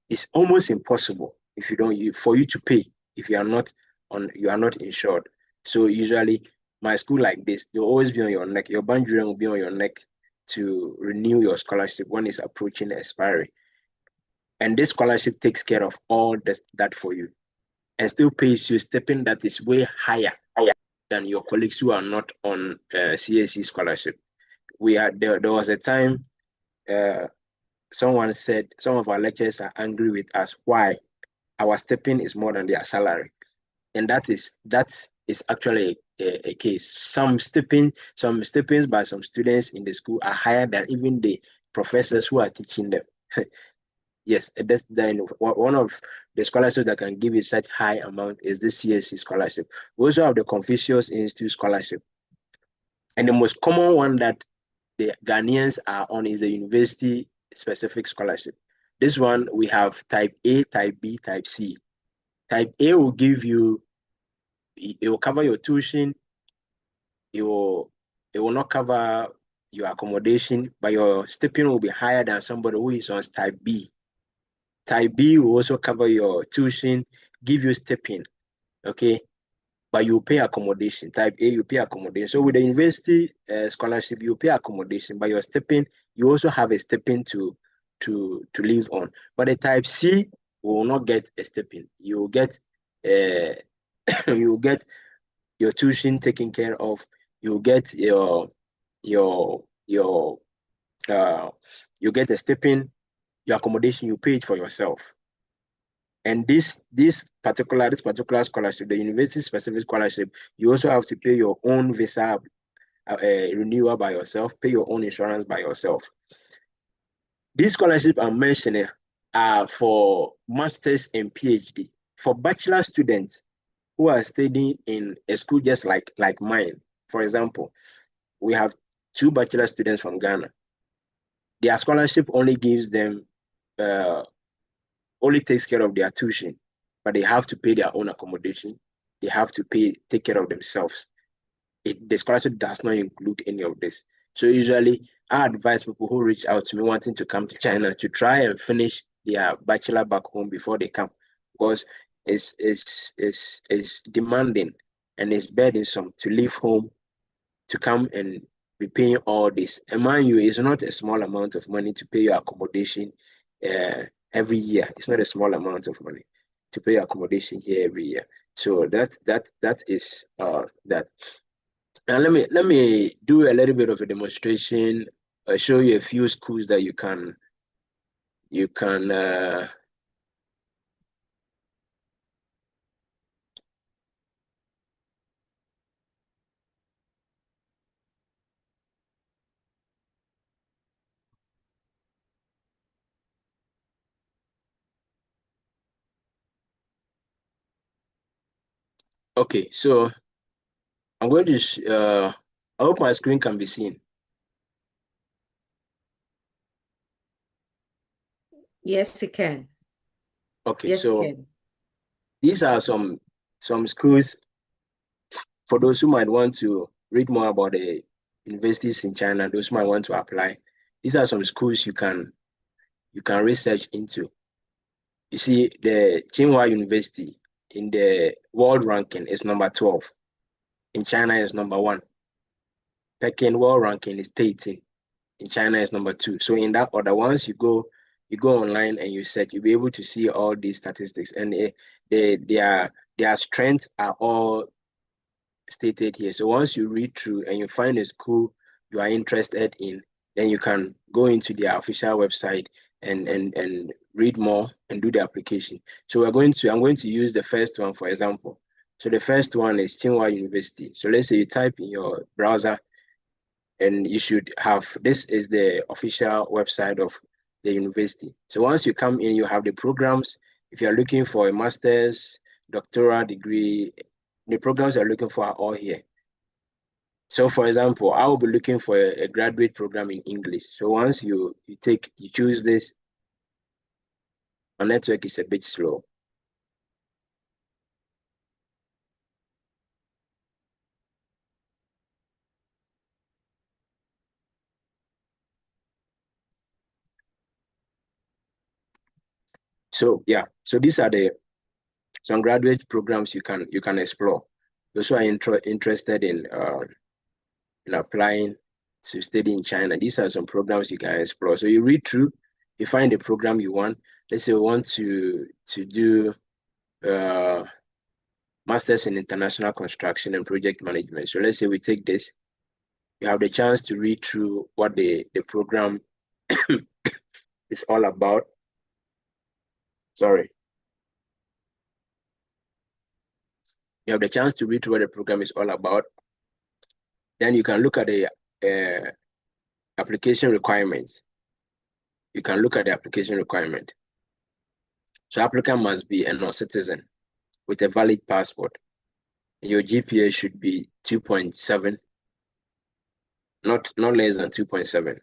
It's almost impossible if you don't for you to pay if you are not insured. So usually my school like this, they'll always be on your neck. Your bandurian will be on your neck to renew your scholarship when it's approaching expiry. And this scholarship takes care of all that for you and still pays you stipend that is way higher than your colleagues who are not on CSC scholarship. There was a time someone said some of our lecturers are angry with us. Why? Our stipend is more than their salary. And that is actually a case. Some stipends by some students in the school are higher than even the professors who are teaching them. Yes, that's then one of the scholarships that can give you such high amount is the CSC scholarship. We also have the Confucius Institute scholarship. And the most common one that the Ghanaians are on is the university specific scholarship. This one we have type A, type B, type C. Type A will give you, it will cover your tuition, it will not cover your accommodation, but your stipend will be higher than somebody who is on type B. Type B will also cover your tuition, give you stipend, okay? But you pay accommodation. Type A, you pay accommodation. So with the university scholarship, you pay accommodation, but your stipend, you also have a stipend to live on. But the type C will not get a stipend. You will get you will get your tuition taken care of. You get you get a stipend, your accommodation, you pay it for yourself. And this particular scholarship, the university specific scholarship, you also have to pay your own visa renewal by yourself, pay your own insurance by yourself. These scholarships I'm mentioning are for masters and PhD. For bachelor students who are studying in a school just like mine, for example, we have 2 bachelor students from Ghana. Their scholarship only gives them only takes care of their tuition, but they have to pay their own accommodation. They have to take care of themselves. The scholarship does not include any of this. So usually I advise people who reach out to me wanting to come to China to try and finish their bachelor back home before they come, because it's demanding and it's burdensome to leave home to come and be paying all this. And mind you, it's not a small amount of money to pay your accommodation every year. It's not a small amount of money to pay accommodation here every year. So that is that. Now let me do a little bit of a demonstration. Show you a few schools that you can okay, so I'm going to I hope my screen can be seen. Yes, it can. Okay, Yes, so Ken. these are some schools for those who might want to read more about the universities in China, those who might want to apply. These are some schools you can research into. You see, the Tsinghua University in the world ranking is number 12. In China is number 1. Peking world ranking is 13. In China is number 2. So in that order, once you go online and you search, you'll be able to see all these statistics, and their strengths are all stated here. So once you read through and you find a school you are interested in, then you can go into their official website and read more and do the application. So I'm going to use the first one, for example. So the first one is Tsinghua University. So let's say you type in your browser, and you should have, this is the official website of the university. So once you come in, you have the programs. If you're looking for a master's, doctoral degree, the programs you're looking for are all here. So for example, I will be looking for a graduate program in English. So once you choose this, my network is a bit slow. So yeah, so these are some graduate programs you can explore. Those who are interested in applying to study in China, these are some programs you can explore. So you read through, you find the program you want. Let's say we want to do Masters in International Construction and Project Management. So let's say we take this, you have the chance to read through what the program is all about. Sorry. You have the chance to read through what the program is all about. Then you can look at the application requirements. You can look at the application requirement. So applicant must be a non-citizen with a valid passport. Your GPA should be 2.7. not less than 2.7.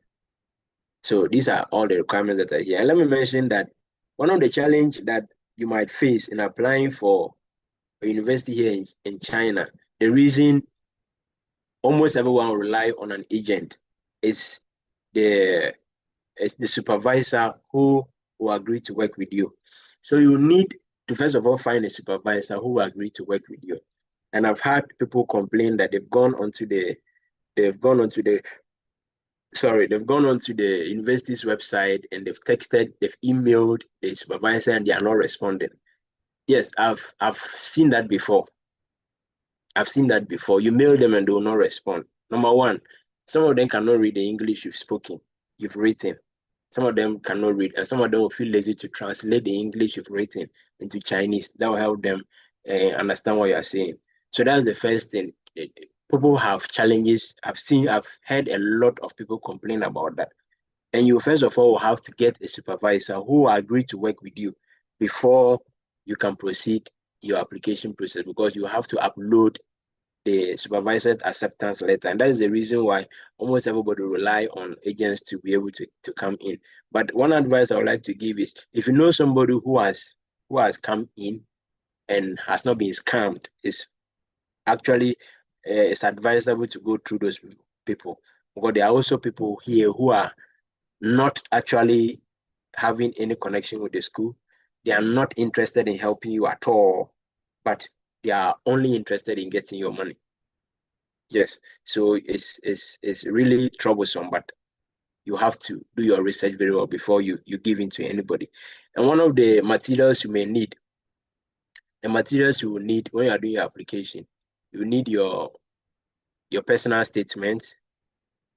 So these are all the requirements that are here. And let me mention that one of the challenges that you might face in applying for a university here in China, the reason almost everyone rely on an agent is the supervisor who will agree to work with you. So you need to first of all find a supervisor who will agree to work with you. And I've had people complain that they've gone onto the university's website and they've texted, they've emailed the supervisor and they are not responding. Yes, I've seen that before. You mail them and they will not respond. Number one, some of them cannot read the English you've written. Some of them cannot read, and some of them will feel lazy to translate the English you've written into Chinese. That will help them understand what you're saying. So that's the first thing. People have challenges. I've heard a lot of people complain about that. And you first of all have to get a supervisor who will agree to work with you before you can proceed your application process, because you have to upload the supervisor's acceptance letter. And that is the reason why almost everybody rely on agents to be able to come in. But one advice I would like to give is, if you know somebody who has come in and has not been scammed, it's actually it's advisable to go through those people, because there are also people here who are not actually having any connection with the school. They are not interested in helping you at all, but they are only interested in getting your money. Yes, so it's really troublesome, but you have to do your research very well before you give in to anybody. And one of the materials you may need, the materials you will need when you are doing your application, you need your personal statement.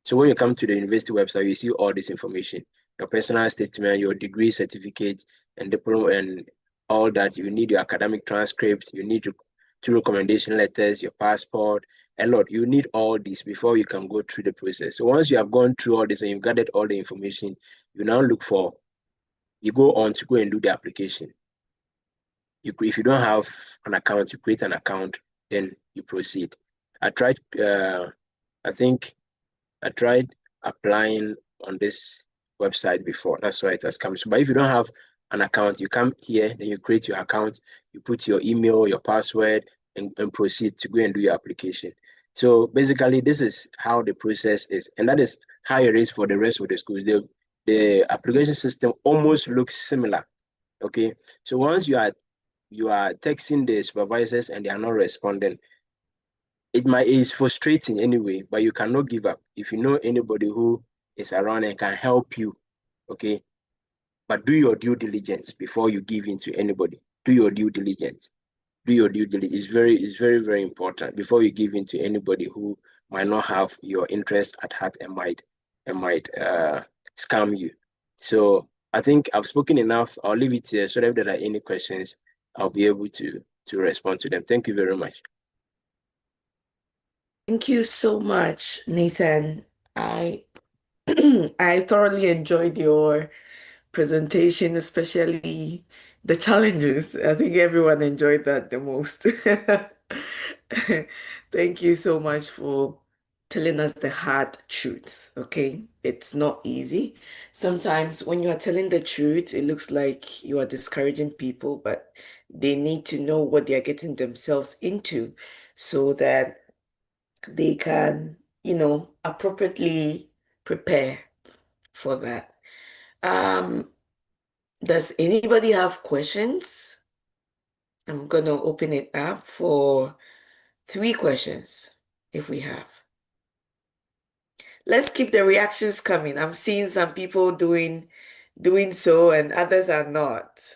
So when you come to the university website, you see all this information: your personal statement, your degree certificate, and diploma, and all that. You need your academic transcript, you need your 2 recommendation letters, your passport, a lot. You need all this before you can go through the process. So once you have gone through all this and you've gathered all the information, you now you go on to go and do the application. If you don't have an account, you create an account, then you proceed. I tried applying on this website before. That's why it has come. So, but if you don't have an account, you come here, then you create your account, you put your email, your password, and proceed to go and do your application. So basically, this is how the process is, and that is how it is for the rest of the schools. The application system almost looks similar. Okay, so once you are texting the supervisors and they are not responding, it's frustrating anyway, but you cannot give up. If you know anybody who is around and can help you, okay, but do your due diligence before you give in to anybody. Do your due diligence. It's very, very important before you give in to anybody who might not have your interest at heart and might scam you. So I think I've spoken enough. I'll leave it here, so that if there are any questions, I'll be able to respond to them. Thank you very much. Thank you so much, Nathan. I I thoroughly enjoyed your presentation, especially the challenges. I think everyone enjoyed that the most. Thank you so much for telling us the hard truth, okay? It's not easy. Sometimes when you are telling the truth, it looks like you are discouraging people, but they need to know what they are getting themselves into so that they can, appropriately prepare for that. Does anybody have questions? I'm going to open it up for 3 questions if we have. Let's keep the reactions coming. I'm seeing some people doing so and others are not.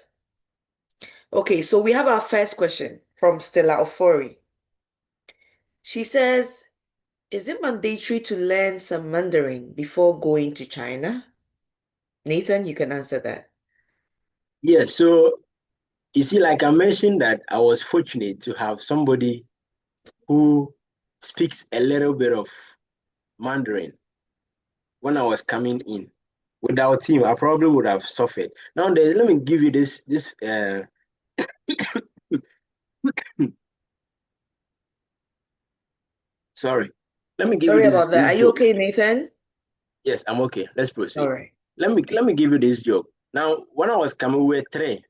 Okay, so we have our first question from Stella Ofori. She says, is it mandatory to learn some Mandarin before going to China? Nathan, you can answer that. Yeah, so you see, like I mentioned, that I was fortunate to have somebody who speaks a little bit of Mandarin when I was coming in. Without him, I probably would have suffered. Now, let me give you this sorry. Let me give Sorry you about that. this Are you joke. okay, Nathan? Yes, I'm okay. Let's All proceed. right. Let me give you this joke. Now, when I was coming, we were three,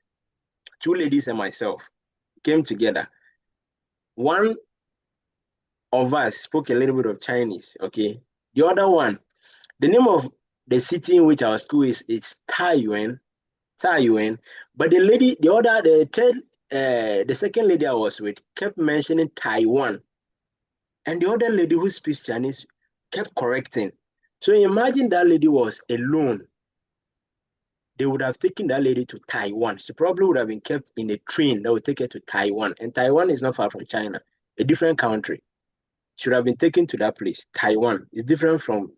two ladies and myself came together. One of us spoke a little bit of Chinese. Okay, the other one, the name of the city in which our school is Taiyuan, Taiyuan. But the second lady I was with kept mentioning Taiwan, and the other lady who speaks Chinese kept correcting. So imagine that lady was alone. They would have taken that lady to Taiwan. She probably would have been kept in a train that would take her to Taiwan. And Taiwan is not far from China, a different country. Should have been taken to that place. Taiwan is different from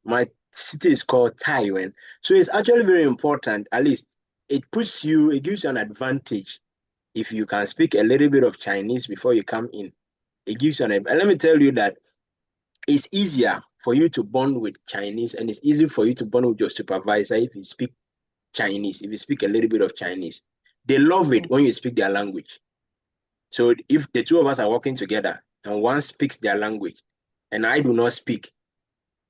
my city is called Taiwan. So it's actually very important. At least it gives you an advantage if you can speak a little bit of Chinese before you come in. It gives you and let me tell you that it's easier for you to bond with Chinese, and it's easy for you to bond with your supervisor if you speak Chinese, if you speak a little bit of Chinese. They love it when you speak their language. So if the two of us are working together and one speaks their language and I do not speak,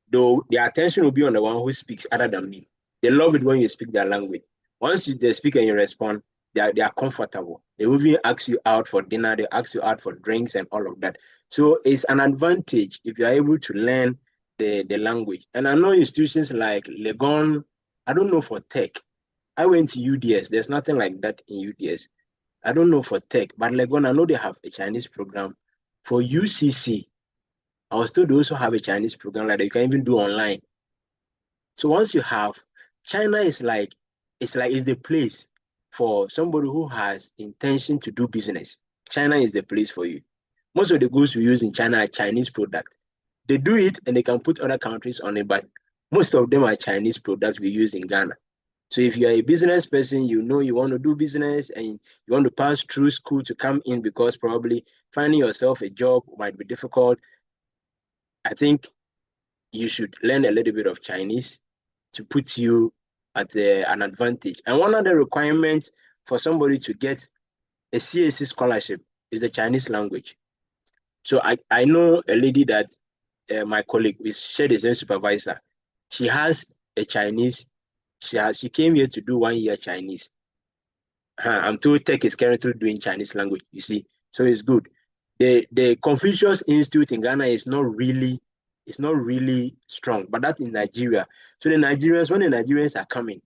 though their attention will be on the one who speaks other than me. They love it when you speak their language. Once they speak and you respond, they are comfortable. They will even ask you out for dinner, they ask you out for drinks and all of that. So it's an advantage if you're able to learn the language. And I know institutions like Legon, I don't know for tech. I went to UDS. There's nothing like that in UDS. I don't know for tech, but Legon, I know they have a Chinese program. For UCC, I was told they also have a Chinese program like that you can even do online. So once you have, China is like, it's the place for somebody who has intention to do business. China is the place for you. Most of the goods we use in China are Chinese products. They do it and they can put other countries on it, but most of them are Chinese products we use in Ghana. So if you're a business person, you know you want to do business and you want to pass through school to come in because probably finding yourself a job might be difficult. I think you should learn a little bit of Chinese to put you at an advantage. And one of the requirements for somebody to get a CAC scholarship is the Chinese language. So I know a lady that my colleague, we shared the same supervisor. She has a Chinese. She came here to do 1 year Chinese. I'm told Tech is currently doing Chinese language. You see, so it's good. The Confucius Institute in Ghana is not really strong, but that's in Nigeria. So when the Nigerians are coming,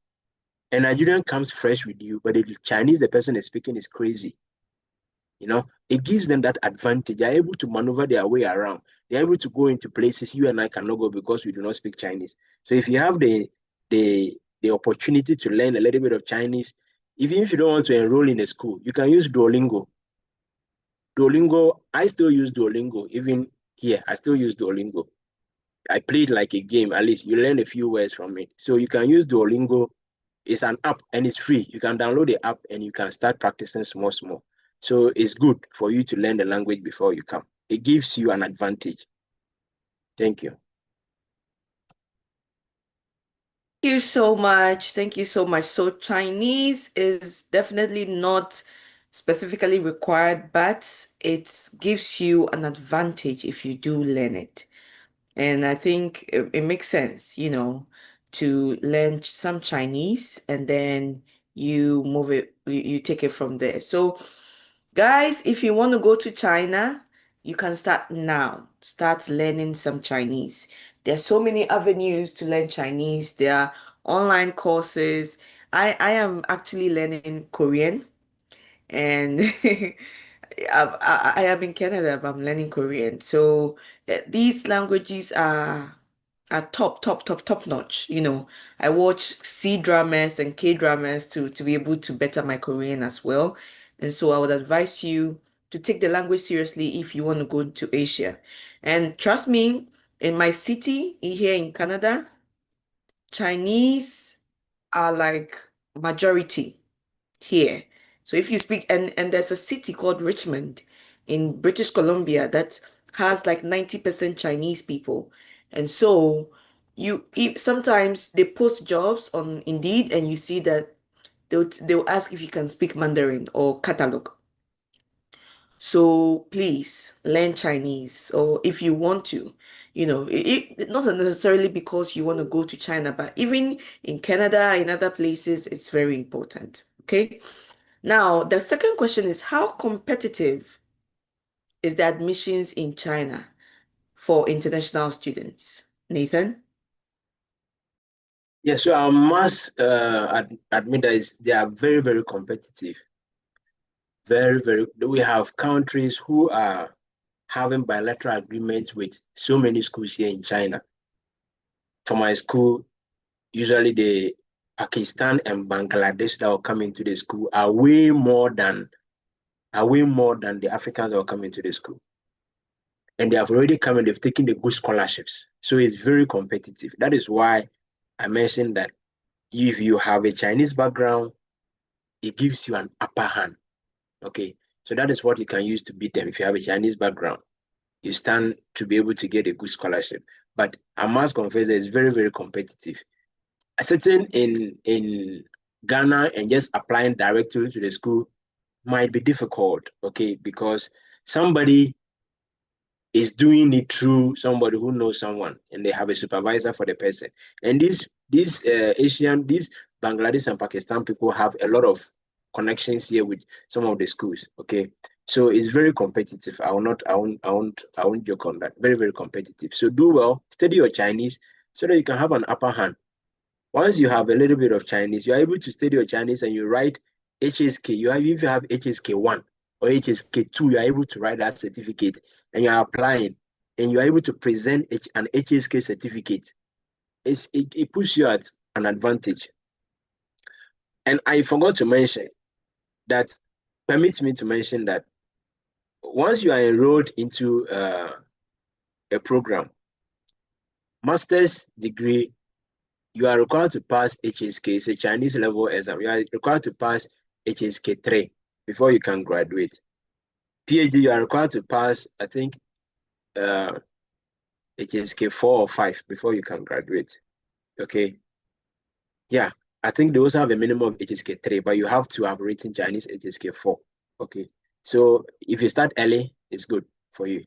a Nigerian comes fresh with you, but the Chinese the person is speaking is crazy. You know, it gives them that advantage. They're able to maneuver their way around. They're able to go into places you and I cannot go because we do not speak Chinese. So if you have the opportunity to learn a little bit of Chinese, even if you don't want to enroll in a school, you can use Duolingo. Duolingo, I still use Duolingo. Even here, I still use Duolingo. I play it like a game. At least you learn a few words from it. So you can use Duolingo. It's an app and it's free. You can download the app and you can start practicing small. So it's good for you to learn the language before you come. It gives you an advantage. Thank you. Thank you so much. Thank you so much. So Chinese is definitely not specifically required, but it gives you an advantage if you do learn it. And I think it makes sense, to learn some Chinese and then you take it from there. So guys, if you want to go to China, you can start now. Start learning some Chinese. There are so many avenues to learn Chinese. There are online courses. I am actually learning Korean and I am in Canada, but I'm learning Korean. So these languages are top notch. I watch C dramas and K dramas to be able to better my Korean as well. And so I would advise you to take the language seriously if you want to go into Asia. And trust me, in my city here in Canada, Chinese are like majority here. So if you speak, and there's a city called Richmond in British Columbia that has like 90% Chinese people. And so sometimes they post jobs on Indeed and you see that they'll ask if you can speak Mandarin or Catalog. So please learn Chinese, or if you want to, not necessarily because you want to go to China, but even in Canada, in other places, it's very important. Okay. Now, the second question is, how competitive is the admissions in China for international students? Nathan? Yeah, so I must admit that they are very, very competitive. Very, very. We have countries who are having bilateral agreements with so many schools here in China. For my school, usually the Pakistan and Bangladesh that will come into the school are way more than the Africans that will come into the school. And they have already come and they've taken the good scholarships. So it's very competitive. That is why I mentioned that if you have a Chinese background, it gives you an upper hand. Okay. So that is what you can use to beat them. If you have a Chinese background, you stand to be able to get a good scholarship. But I must confess that it's very, very competitive. Sitting in Ghana and just applying directly to the school might be difficult, okay, because somebody is doing it through somebody who knows someone and they have a supervisor for the person. And these Bangladesh and Pakistan people have a lot of connections here with some of the schools, okay? So it's very competitive. I won't joke on that. Very, very competitive. So do well, study your Chinese so that you can have an upper hand. Once you have a little bit of Chinese, you're able to study your Chinese and you write HSK. If you have HSK 1 or HSK 2, you're able to write that certificate and you're applying and you're able to present an HSK certificate. It puts you at an advantage. And I forgot to mention that, permits me to mention that once you are enrolled into a program, master's degree, you are required to pass HSK. It's a Chinese level exam. You are required to pass HSK 3 before you can graduate. PhD, you are required to pass, I think, HSK 4 or 5 before you can graduate. Okay. Yeah, I think they also have a minimum of HSK 3, but you have to have written Chinese HSK 4. Okay. So if you start early, it's good for you.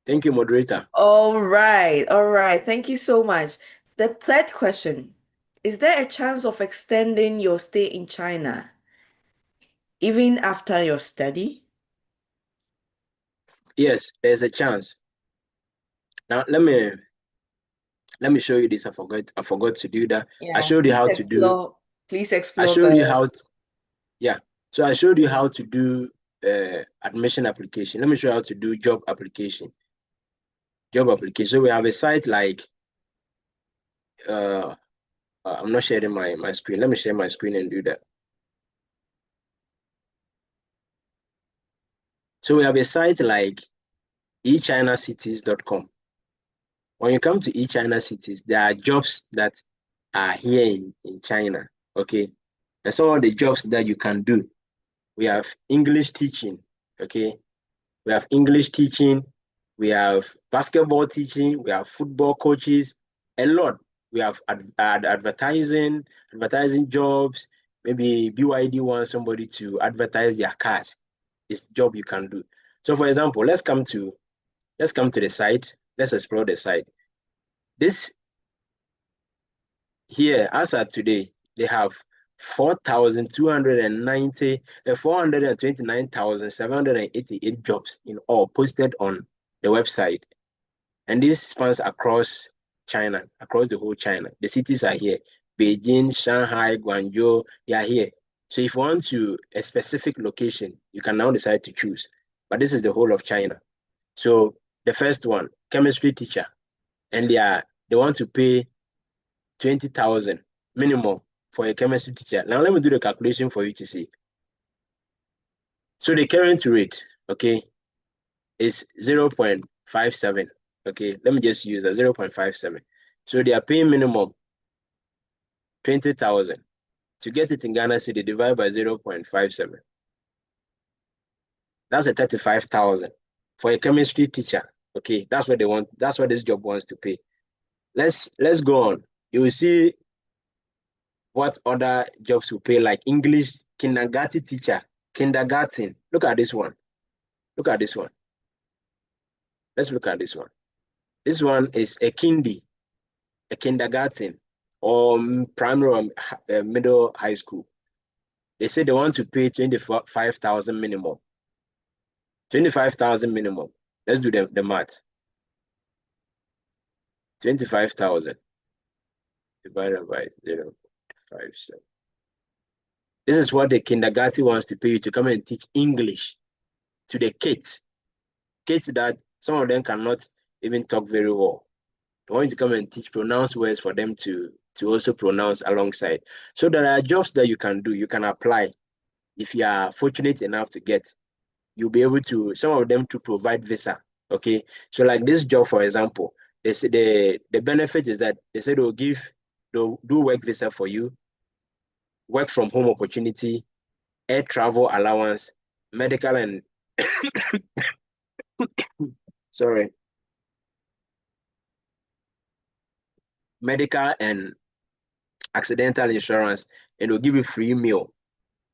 Thank you, moderator. All right. Thank you so much. The third question, is there a chance of extending your stay in China even after your study? Yes, there's a chance. Now let me show you this. I forgot to do that. Yeah, I showed you how to do. Please I explore showed you the. how to, yeah. So I showed you how to do admission application. Let me show you how to do job application. So we have a site like I'm not sharing my screen. Let me share my screen and do that. So we have a site like echinacities.com. When you come to eChinaCities, there are jobs that are here in China, okay? And some of the jobs that you can do, we have English teaching, okay? We have English teaching, we have basketball teaching, we have football coaches, a lot. We have advertising jobs. Maybe BYD wants somebody to advertise their cars. It's a job you can do. So for example, let's come to the site. Let's explore the site. This here, as of today, they have 429,788 jobs in all posted on the website. And this spans across China, across the whole China. The cities are here. Beijing, Shanghai, Guangzhou, they are here. So if you want to a specific location, you can now decide to choose. But this is the whole of China. So the first one, chemistry teacher. And they want to pay 20,000 minimum for a chemistry teacher. Now let me do the calculation for you to see. So the current rate, okay, is 0.57. Okay, let me just use that 0.57. So they are paying minimum 20,000. To get it in Ghana cedi, divide by 0.57. That's a 35,000 for a chemistry teacher. Okay, that's what they want. That's what this job wants to pay. Let's go on. You will see what other jobs will pay, like English kindergarten teacher, kindergarten. Look at this one. Look at this one. Let's look at this one. This one is a kindergarten, or primary or middle high school. They say they want to pay 25,000 minimum. 25,000 minimum. Let's do the math. 25,000 divided by 0.57. This is what the kindergarten wants to pay you to come and teach English to the kids. Kids that some of them cannot even talk very well. They want you to come and teach pronounced words for them to also pronounce alongside. So there are jobs that you can do. You can apply. If you are fortunate enough to get, you'll be able to, some of them to provide visa. Okay. So like this job, for example, they say the benefit is that they say they'll do work visa for you, work from home opportunity, air travel allowance, medical and sorry, medical and accidental insurance, and they'll give you free meal.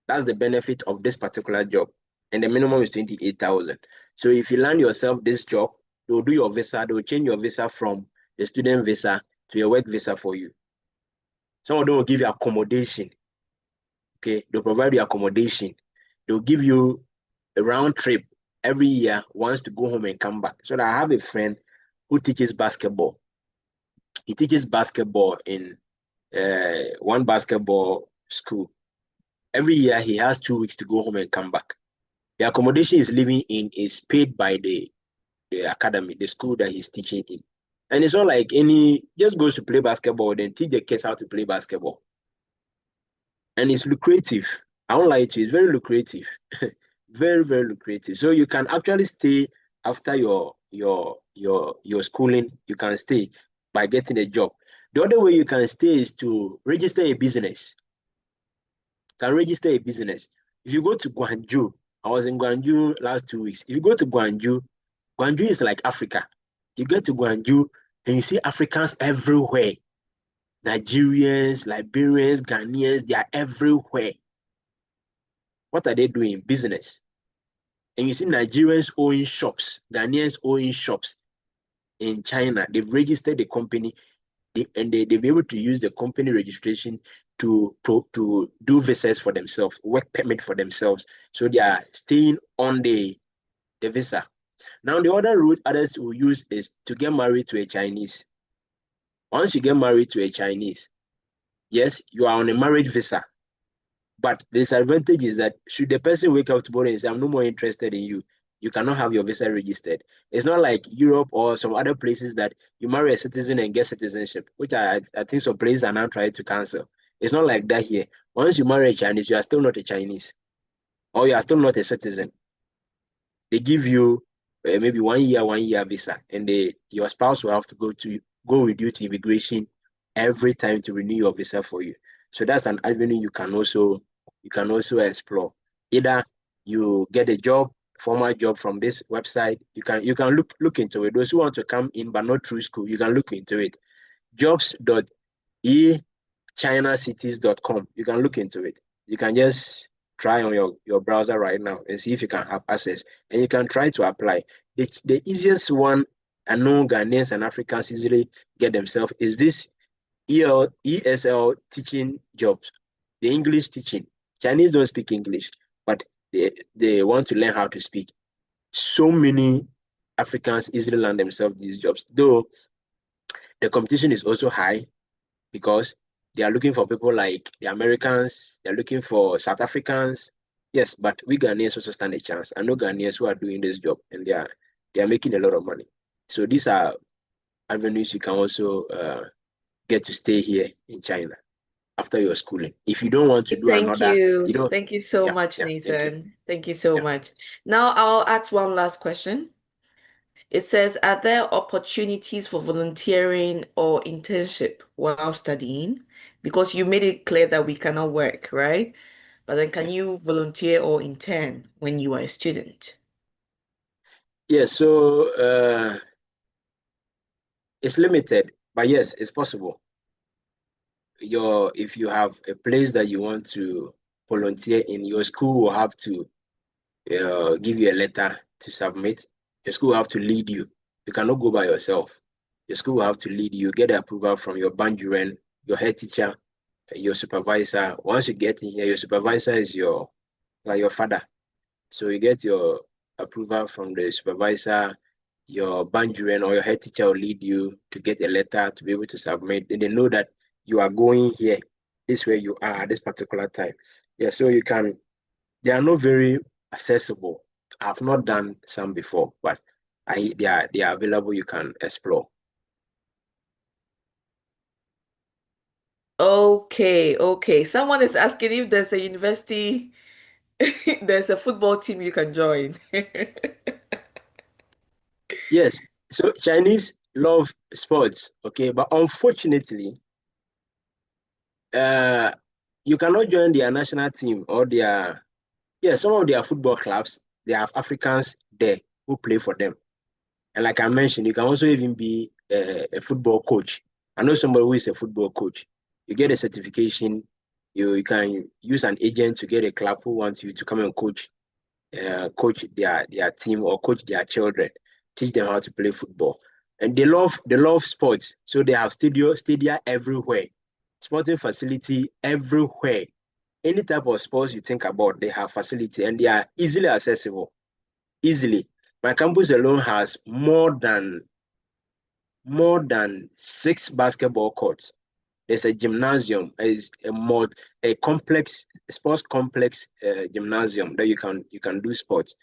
That's the benefit of this particular job. And the minimum is 28,000. So if you land yourself this job, they'll do your visa, they'll change your visa from the student visa to your work visa for you. Some of them will give you accommodation. Okay, they'll provide you accommodation. They'll give you a round trip every year once to go home and come back. So I have a friend who teaches basketball. He teaches basketball in one basketball school. Every year he has 2 weeks to go home and come back. The accommodation he's living in is paid by the academy, the school that he's teaching in. And it's not like just goes to play basketball, then teach the kids how to play basketball. And it's lucrative. I won't lie to you, it's very lucrative. Very, very lucrative. So you can actually stay after your schooling, you can stay by getting a job. The other way you can stay is to register a business. You can register a business. If you go to Gwangju, I was in Gwangju last 2 weeks. If you go to Gwangju, Gwangju is like Africa. You get to Gwangju and you see Africans everywhere. Nigerians, Liberians, Ghanaians, they are everywhere. What are they doing? Business. And you see Nigerians owning shops, Ghanaians owning shops in China. They've registered the company and they'll be able to use the company registration to do visas for themselves, work permit for themselves. So they are staying on the visa. Now, the other route others will use is to get married to a Chinese. Once you get married to a Chinese, yes, you are on a marriage visa. But the disadvantage is that should the person wake up tomorrow and say, I'm no more interested in you, you cannot have your visa registered. It's not like Europe or some other places that you marry a citizen and get citizenship, which I think some places are now trying to cancel. It's not like that here. Once you marry a Chinese, you are still not a Chinese, or you are still not a citizen. They give you maybe 1 year visa, and your spouse will have to go with you to immigration every time to renew your visa for you. So that's an avenue you can also explore. Either you get a job, formal job from this website. You can look into it. Those who want to come in but not through school, you can look into it. Jobs.echinacitys.com. You can look into it. You can just try on your browser right now and see if you can have access, and you can try to apply. The easiest one I know Ghanaians and Africans easily get themselves is this ESL teaching jobs, the English teaching. Chinese don't speak English, but they want to learn how to speak. So many Africans easily land themselves these jobs, though the competition is also high because they are looking for people like the Americans, they're looking for South Africans. Yes, but we Ghanaians also stand a chance. I know Ghanaians who are doing this job and they are making a lot of money. So these are avenues you can also get to stay here in China after your schooling. If you don't want to do another, you don't. Thank you so much, Nathan. Thank you so much. Now I'll ask one last question. It says, are there opportunities for volunteering or internship while studying? Because you made it clear that we cannot work, right? But then can you volunteer or intern when you are a student? Yeah, so it's limited, but yes, it's possible. If you have a place that you want to volunteer in, your school will have to give you a letter to submit. Your school will have to lead you. You cannot go by yourself. Your school will have to lead you, get the approval from your banduren, your head teacher, your supervisor. Once you get in here, your supervisor is your father. So you get your approval from the supervisor, your banduren or your head teacher will lead you to get a letter to be able to submit. And they know that you are going here. This is where you are at this particular time. Yeah, so they are not very accessible. I've not done some before, but they are available. You can explore. Okay. Someone is asking if there's a university, there's a football team you can join. Yes. So Chinese love sports, okay, but unfortunately, you cannot join their national team or some of their football clubs. They have Africans there who play for them. And like I mentioned, you can also even be a football coach. I know somebody who is a football coach. You get a certification. You can use an agent to get a club who wants you to come and coach their team or coach their children, teach them how to play football. And they love sports. So they have stadia everywhere, sporting facility everywhere. Any type of sports you think about, they have facility and they are easily accessible. Easily. My campus alone has more than 6 basketball courts. There's a gymnasium, a complex sports complex gymnasium that you can do sports.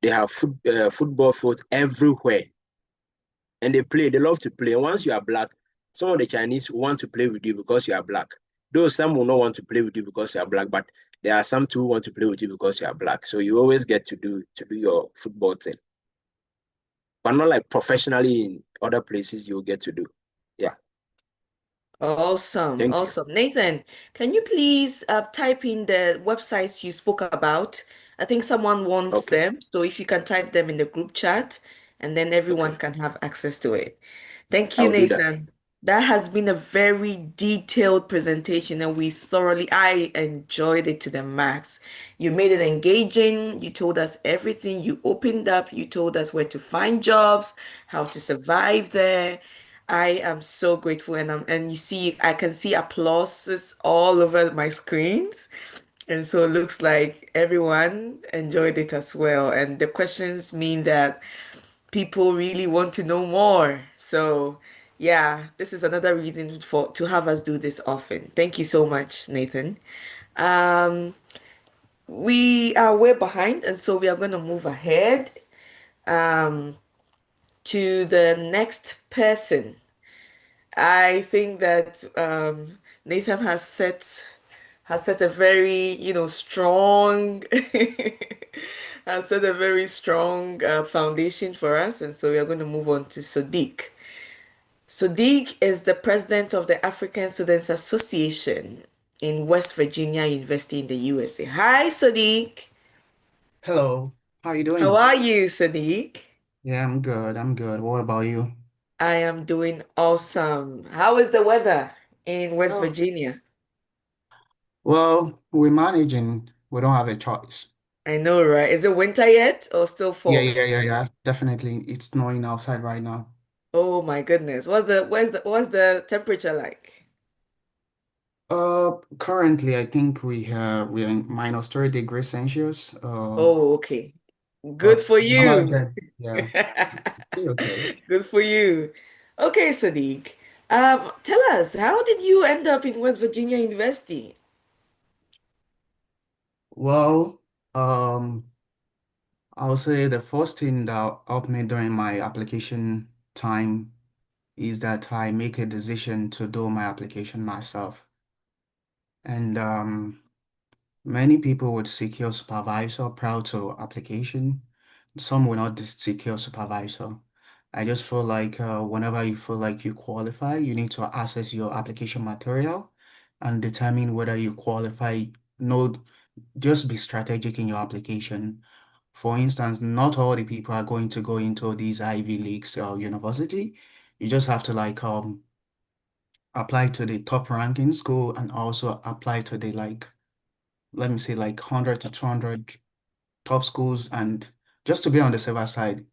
They have football fields everywhere, and they love to play. And once you are black, some of the Chinese want to play with you because you are black. Though some will not want to play with you because you are black, but there are some who want to play with you because you are black. So you always get to do your football thing, but not like professionally in other places you will get to do. Yeah. Awesome. Thank you. Awesome. Nathan, can you please type in the websites you spoke about? I think someone wants Okay. them. So if you can type them in the group chat, and then everyone Okay. can have access to it. Thank I you, will do that. Nathan. That has been a very detailed presentation, and I enjoyed it to the max. You made it engaging. You told us everything. You opened up. You told us where to find jobs, how to survive there. I am so grateful, and you see, I can see applauses all over my screens. And so it looks like everyone enjoyed it as well. And the questions mean that people really want to know more. So yeah, this is another reason for to have us do this often. Thank you so much, Nathan. Um, we are way behind, and so we are going to move ahead um, to the next person. I think that Nathan has set a very, strong has set a very strong foundation for us, and so we are going to move on to Sadiq. Sadiq is the president of the African Students Association in West Virginia University in the USA. Hi, Sadiq. Hello, how you How doing? are you, Sadiq? Yeah, I'm good. I'm good. What about you? I am doing awesome. How is the weather in West Oh, Virginia? well, we're managing. We don't have a choice. I know, right? Is it winter yet or still fall? Yeah. Definitely. It's snowing outside right now. Oh my goodness. What's the temperature like? Currently, I think we're in minus 30 degrees Celsius. Oh, okay. Good But for normal you. again. Yeah, it's still okay. Good for you. Okay, Sadiq. Tell us, how did you end up in West Virginia University? Well, um, I'll say the first thing that helped me during my application time is that I make a decision to do my application myself. And many people would seek your supervisor prior to application. Some will not seek your supervisor. I just feel like whenever you feel like you qualify, you need to access your application material and determine whether you qualify. No, just be strategic in your application. For instance, not all the people are going to go into these Ivy Leagues or university. You just have to apply to the top ranking school and also apply to the let me say 100 to 200 top schools, and just to be on the safer side,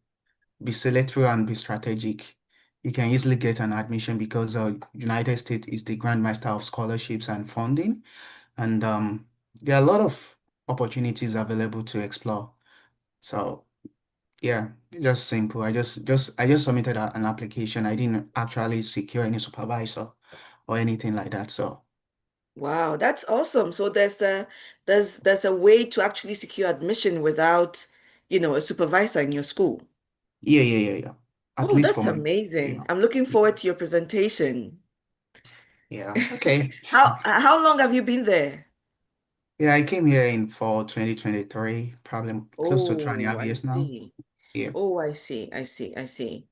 be selective and be strategic. You can easily get an admission because United States is the grandmaster of scholarships and funding, and there are a lot of opportunities available to explore. So yeah, it's just simple. I just submitted an application. I didn't actually secure any supervisor or anything like that. So Wow, that's awesome. So there's a way to actually secure admission without, a supervisor in your school. yeah. At Oh, least for that's my, amazing. yeah, I'm looking forward to your presentation. yeah. Okay. How long have you been there? Yeah, I came here in fall 2023, probably close to 2.5 Oh, I years now. see. Yeah. Oh, I see. I see. I see.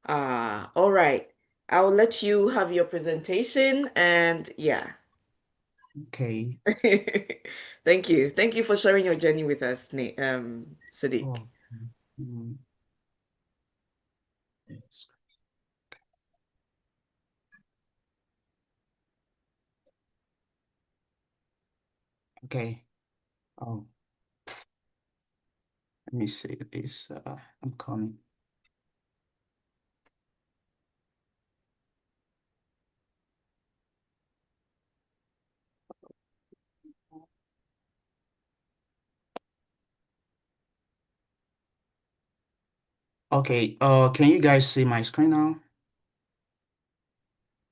All right. I'll let you have your presentation and yeah. Okay. Thank you. Thank you for sharing your journey with us, Sadiq. Oh. mm, yes. Okay. Oh, let me see this. I'm coming. Okay. Can you guys see my screen now?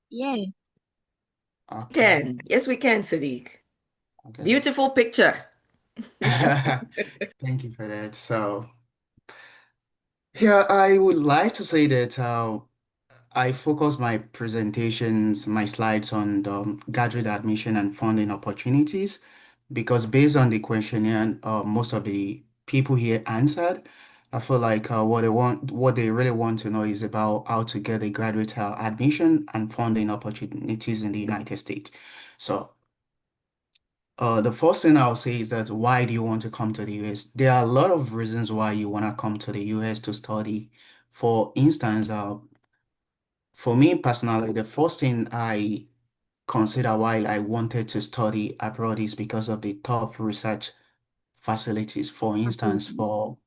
Yeah. Okay. Can. Yes, we can, Sadiq. Okay. Beautiful picture. Thank you for that. So, yeah, I would like to say that I focus my presentations, my slides on the graduate admission and funding opportunities because based on the questionnaire, most of the people here answered. I feel like what they really want to know is about how to get a graduate admission and funding opportunities in the United States. So, the first thing I'll say is that why do you want to come to the US? There are a lot of reasons why you want to come to the US to study. For instance, for me personally, the first thing I consider while I wanted to study abroad is because of the top research facilities. For instance, for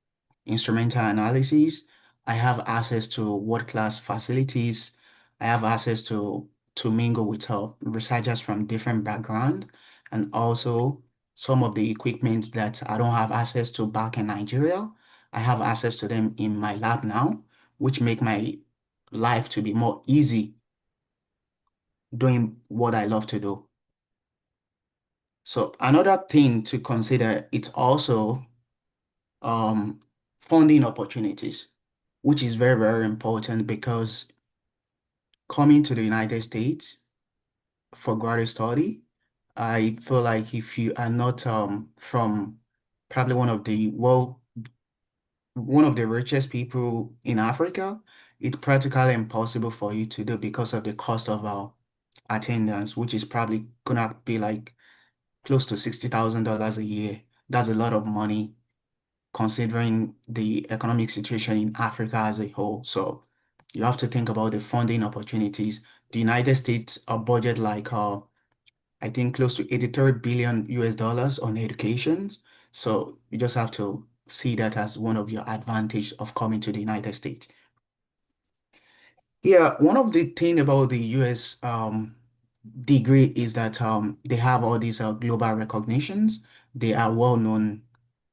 instrumental analysis, I have access to world-class facilities. I have access to mingle with researchers from different background, and also some of the equipment that I don't have access to back in Nigeria. I have access to them in my lab now, which make my life to be more easy doing what I love to do. So another thing to consider, it's also um, funding opportunities, which is very, very important because coming to the United States for graduate study, I feel like if you are not from probably one of the richest people in Africa, it's practically impossible for you to do because of the cost of our attendance, which is probably gonna be like close to $60,000 a year. That's a lot of money considering the economic situation in Africa as a whole. So you have to think about the funding opportunities. The United States a budget like I think close to 83 billion US dollars on education. So you just have to see that as one of your advantage of coming to the United States. Yeah, one of the thing about the US degree is that they have all these global recognitions. They are well known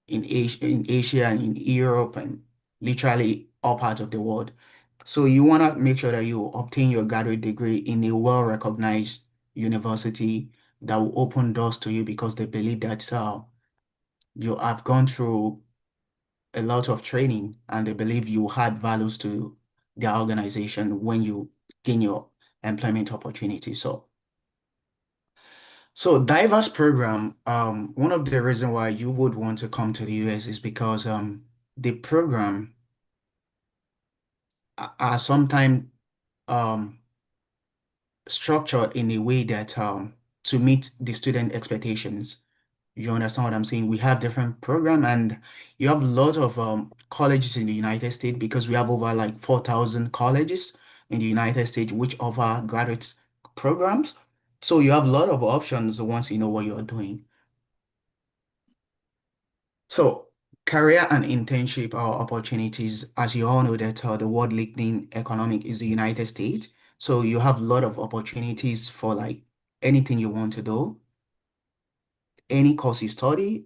in Asia and in Europe and literally all parts of the world. So you want to make sure that you obtain your graduate degree in a well-recognized university that will open doors to you because they believe that you have gone through a lot of training and they believe you add values to their organization when you gain your employment opportunity. So diverse program, one of the reasons why you would want to come to the US is because the program are sometimes um structured in a way that to meet the student expectations. You understand what I'm saying? We have different program and you have a lot of colleges in the United States because we have over like 4,000 colleges in the United States which offer graduate programs. So you have a lot of options once you know what you're doing. So career and internship opportunities, as you all know that the world leading economic is the United States. So you have a lot of opportunities for like anything you want to do, any course you study,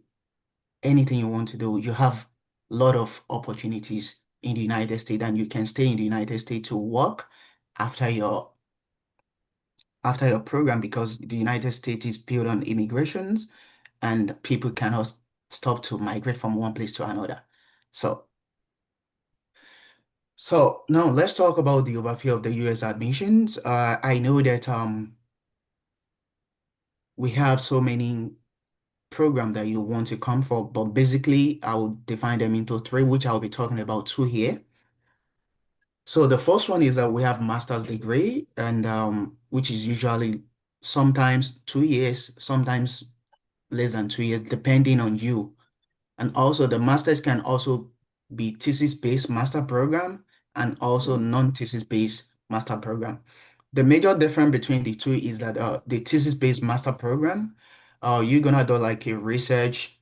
anything you want to do, you have a lot of opportunities in the United States, and you can stay in the United States to work after your program, because the United States is built on immigrations and people cannot stop to migrate from one place to another. So now let's talk about the overview of the US admissions. I know that we have so many programs that you want to come for, but basically I will define them into three, which I'll be talking about two here. So the first one is that we have master's degree, and which is usually sometimes 2 years, sometimes less than 2 years, depending on you. And also the masters can also be thesis-based master program and also non-thesis-based master program. The major difference between the two is that the thesis-based master program, you're gonna do like a research,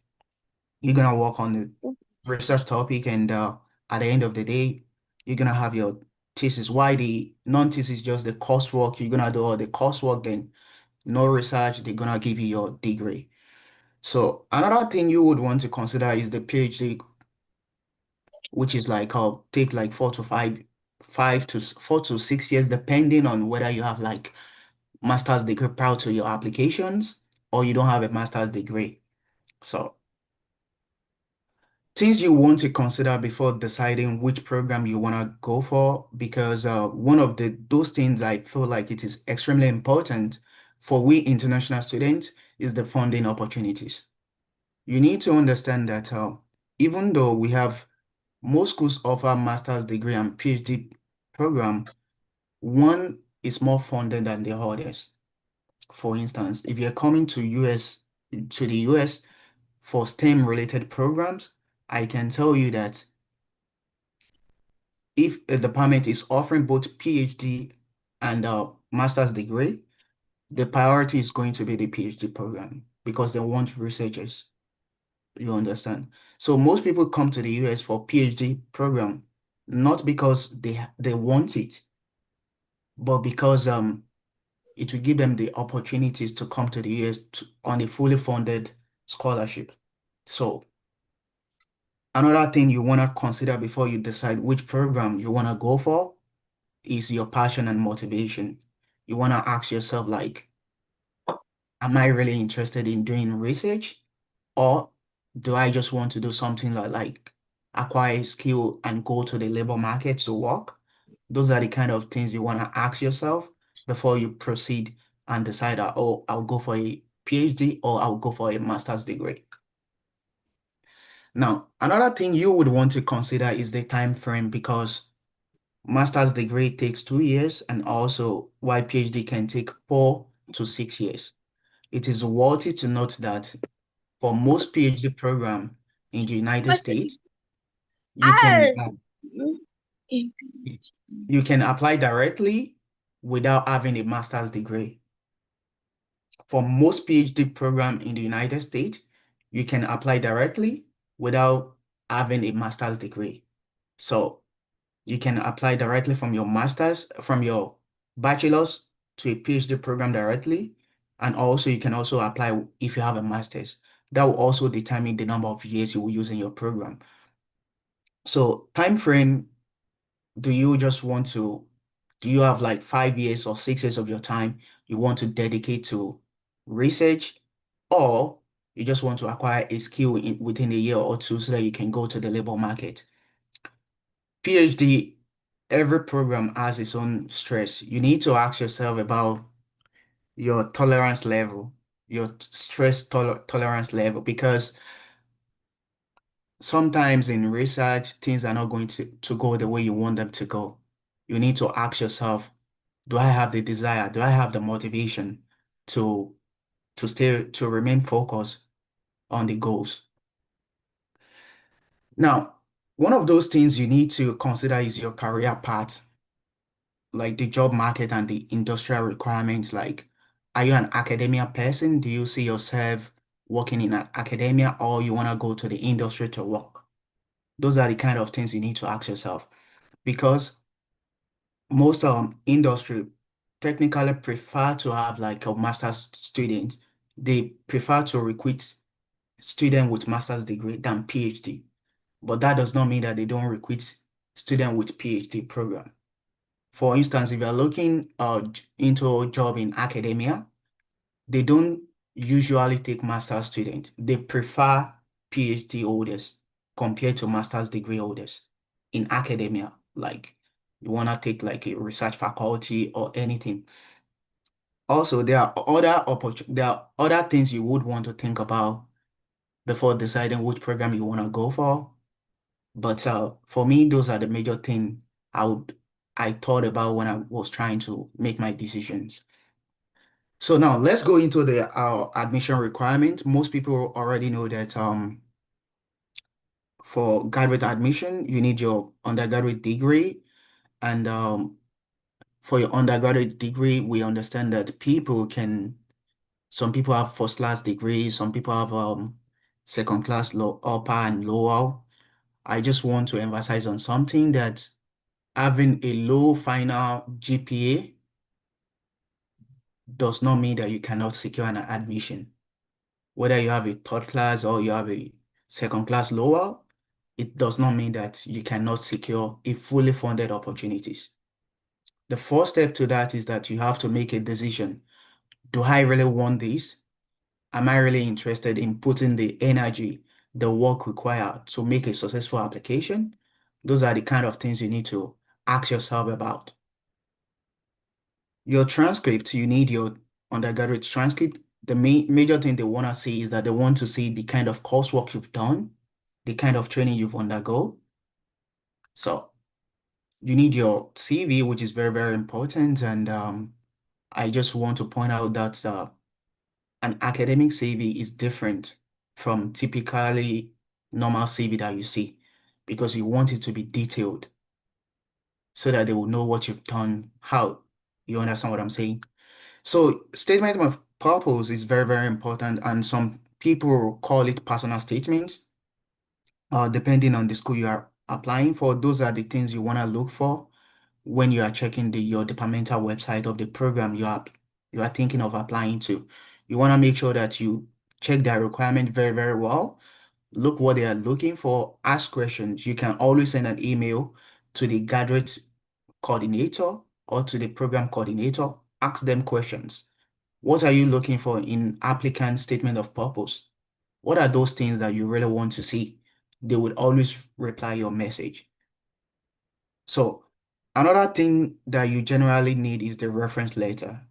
you're gonna work on the research topic, and at the end of the day, you're gonna have your thesis. Why the non-thesis just the coursework, you're gonna do all the coursework, then no research, they're gonna give you your degree. So another thing you would want to consider is the PhD, which is like take like 4 to 6 years, depending on whether you have like master's degree prior to your applications or you don't have a master's degree. So things you want to consider before deciding which program you want to go for, because one of those things I feel like it is extremely important for we international students is the funding opportunities. You need to understand that even though we have most schools offer master's degree and PhD program, one is more funded than the others. For instance, if you're coming to the US for STEM related programs, I can tell you that if a department is offering both PhD and master's degree, the priority is going to be the PhD program because they want researchers. You understand? So most people come to the US for PhD program, not because they want it, but because it will give them the opportunities to come to the US on a fully funded scholarship. So another thing you want to consider before you decide which program you want to go for is your passion and motivation. You want to ask yourself like, am I really interested in doing research? Or do I just want to do something like acquire skill and go to the labor market to work? Those are the kind of things you want to ask yourself before you proceed and decide that, oh, I'll go for a PhD or I'll go for a master's degree. Now, another thing you would want to consider is the time frame, because master's degree takes 2 years, and also while PhD can take 4 to 6 years. It is worthy to note that for most PhD program in the United States, you can apply directly without having a master's degree. For most PhD program in the United States, you can apply directly without having a master's degree. So you can apply directly from your bachelor's to a PhD program directly. And also you can also apply if you have a master's. That will also determine the number of years you will use in your program. So time frame, do you have like 5 years or 6 years of your time you want to dedicate to research, or you just want to acquire a skill within a year or two so that you can go to the labor market? PhD, every program has its own stress. You need to ask yourself about your tolerance level, your stress tolerance level, because sometimes in research, things are not going to go the way you want them to go. You need to ask yourself, do I have the desire? Do I have the motivation to remain focused on the goals? Now, one of those things you need to consider is your career path, like the job market and the industrial requirements. Like, are you an academia person? Do you see yourself working in academia, or you want to go to the industry to work? Those are the kind of things you need to ask yourself, because most industry technically prefer to have like a master's student. They prefer to recruit student with master's degree than PhD. But that does not mean that they don't recruit student with PhD program. For instance, if you're looking into a job in academia, they don't usually take master's students. They prefer PhD holders compared to master's degree holders in academia. Like you want to take like a research faculty or anything. Also, there are other things you would want to think about before deciding which program you want to go for. But for me, those are the major things I thought about when I was trying to make my decisions. So now let's go into the admission requirement. Most people already know that for graduate admission, you need your undergraduate degree. And for your undergraduate degree, we understand that some people have first class degrees, some people have second class, upper and lower. I just want to emphasize on something, that having a low final GPA does not mean that you cannot secure an admission. Whether you have a third class or you have a second class lower, it does not mean that you cannot secure a fully funded opportunities. The first step to that is that you have to make a decision. Do I really want this? Am I really interested in putting the energy, the work required to make a successful application? Those are the kind of things you need to ask yourself about. Your transcript, you need your undergraduate transcript. The major thing they want to see is that they want to see the kind of coursework you've done, the kind of training you've undergone. So you need your CV, which is very, very important. And I just want to point out that an academic CV is different from typically normal CV that you see, because you want it to be detailed so that they will know what you've done, how. You understand what I'm saying? So statement of purpose is very, very important, and some people call it personal statements. Depending on the school you are applying for, those are the things you want to look for when you are checking your departmental website of the program you are thinking of applying to. You want to make sure that you check their requirement very, very well. Look what they are looking for. Ask questions. You can always send an email to the graduate coordinator or to the program coordinator. Ask them questions. What are you looking for in applicant statement of purpose? What are those things that you really want to see? They would always reply your message. So another thing that you generally need is the reference letter.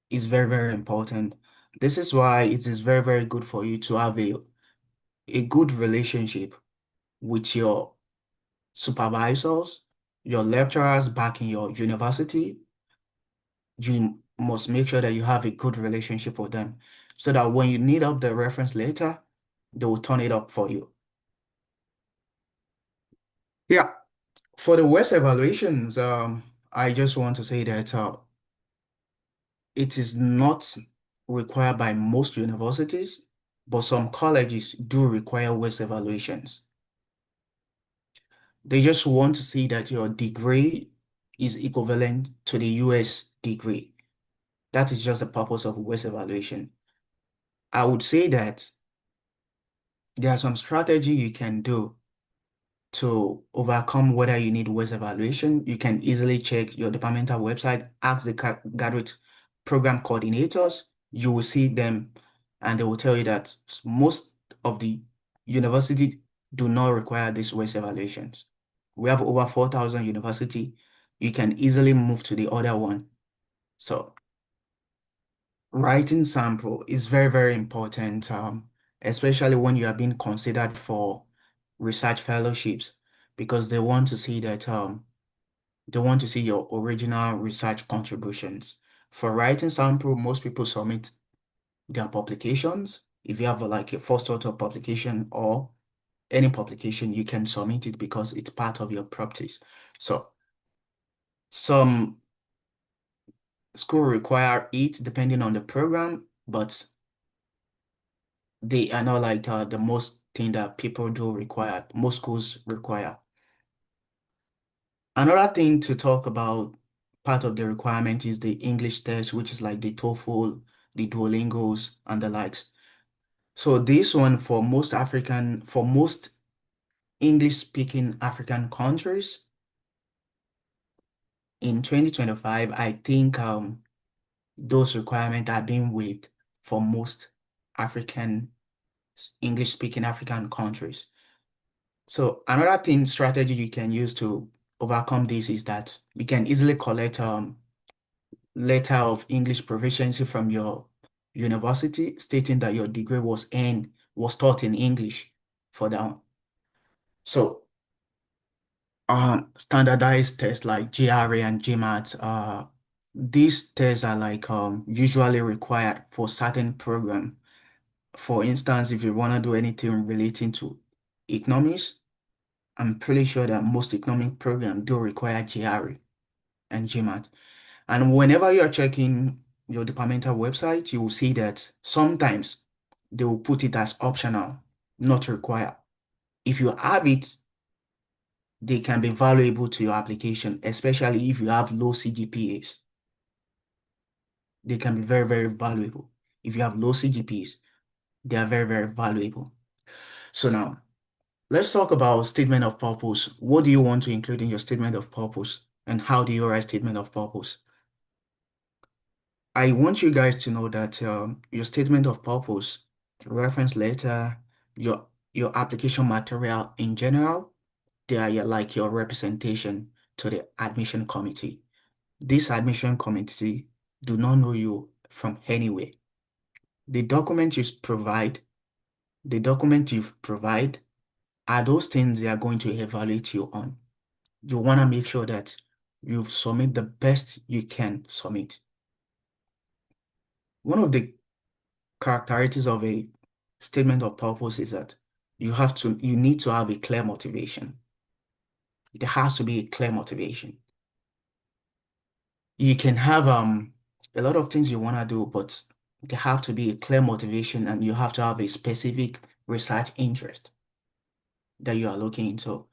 It's very, very important. This is why it is very, very good for you to have a good relationship with your supervisors, your lecturers back in your university. You must make sure that you have a good relationship with them so that when you need up the reference letter, they will turn it up for you. Yeah, for the WES evaluations, I just want to say that it is not required by most universities, but some colleges do require WES evaluations. They just want to see that your degree is equivalent to the US degree. That is just the purpose of WES evaluation. I would say that there are some strategy you can do to overcome whether you need WES evaluation. You can easily check your departmental website, ask the graduate program coordinators. You will see them and they will tell you that most of the universities do not require these WES evaluations. We have over 4,000 university. You can easily move to the other one. So writing sample is very, very important, especially when you are being considered for research fellowships, because they want to see that they want to see your original research contributions. For writing sample, most people submit their publications. If you have like a first author publication or any publication, you can submit it because it's part of your practice. So some school require it depending on the program, but they are not like the most thing that people do require, most schools require. Another thing to talk about, part of the requirement is the English test, which is like the TOEFL, the Duolingos, and the likes. So this one for most English-speaking African countries in 2025, I think those requirements are being waived for most English-speaking African countries. So another strategy you can use to overcome this is that you can easily collect letter of English proficiency from your university stating that your degree was taught in English for that. So standardized tests like GRE and GMAT, these tests are like usually required for certain program. For instance, if you want to do anything relating to economics, I'm pretty sure that most economic programs do require GRE and GMAT. And whenever you're checking your departmental website, you will see that sometimes they will put it as optional, not required. If you have it, they can be valuable to your application, especially if you have low CGPAs. They can be very, very valuable. If you have low CGPAs, they are very, very valuable. So now, let's talk about statement of purpose. What do you want to include in your statement of purpose, and how do you write statement of purpose? I want you guys to know that your statement of purpose, reference letter, your application material in general, they are like your representation to the admission committee. This admission committee do not know you from anywhere. The document you provide are those things they are going to evaluate you on. You want to make sure that you submit the best you can submit. One of the characteristics of a statement of purpose is that you need to have a clear motivation. There has to be a clear motivation. You can have a lot of things you want to do, but there have to be a clear motivation, and you have to have a specific research interest that you are looking into.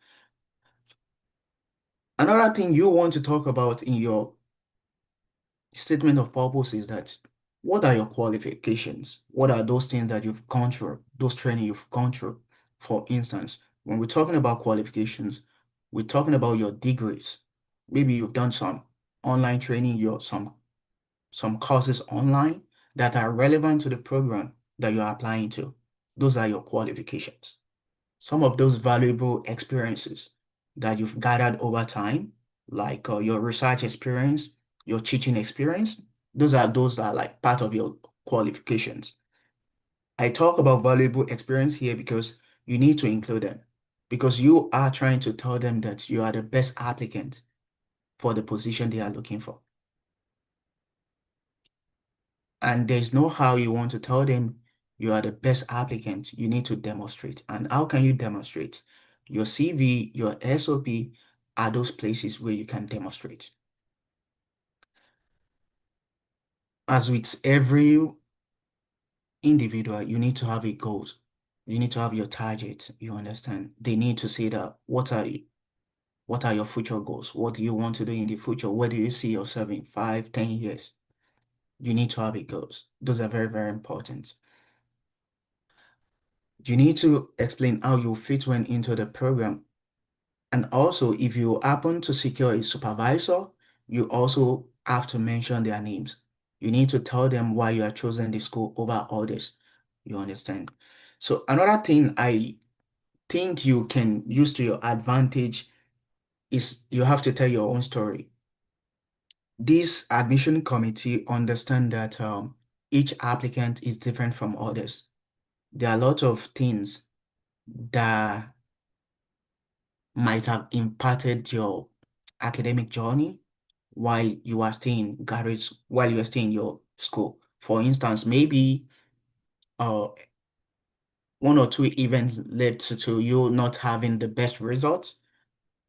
Another thing you want to talk about in your statement of purpose is that what are your qualifications? What are those things that you've gone through, those training you've gone through? For instance, when we're talking about qualifications, we're talking about your degrees. Maybe you've done some online training, some courses online that are relevant to the program that you're applying to. Those are your qualifications. Some of those valuable experiences that you've gathered over time, like your research experience, your teaching experience, those are like part of your qualifications. I talk about valuable experience here because you need to include them, because you are trying to tell them that you are the best applicant for the position they are looking for. And there's no how you want to tell them you are the best applicant. You need to demonstrate. And how can you demonstrate? Your CV, your SOP are those places where you can demonstrate. As with every individual, you need to have a goals. You need to have your target. You understand? They need to say that what are your future goals? What do you want to do in the future? Where do you see yourself in 5, 10 years? You need to have a goals. Those are very, very important. You need to explain how you fit when into the program. And also, if you happen to secure a supervisor, you also have to mention their names. You need to tell them why you are choosing the school over others. You understand? So another thing I think you can use to your advantage is you have to tell your own story. This admission committee understand that each applicant is different from others. There are a lot of things that might have impacted your academic journey while you are staying in your school. For instance, maybe one or two events led to you not having the best results.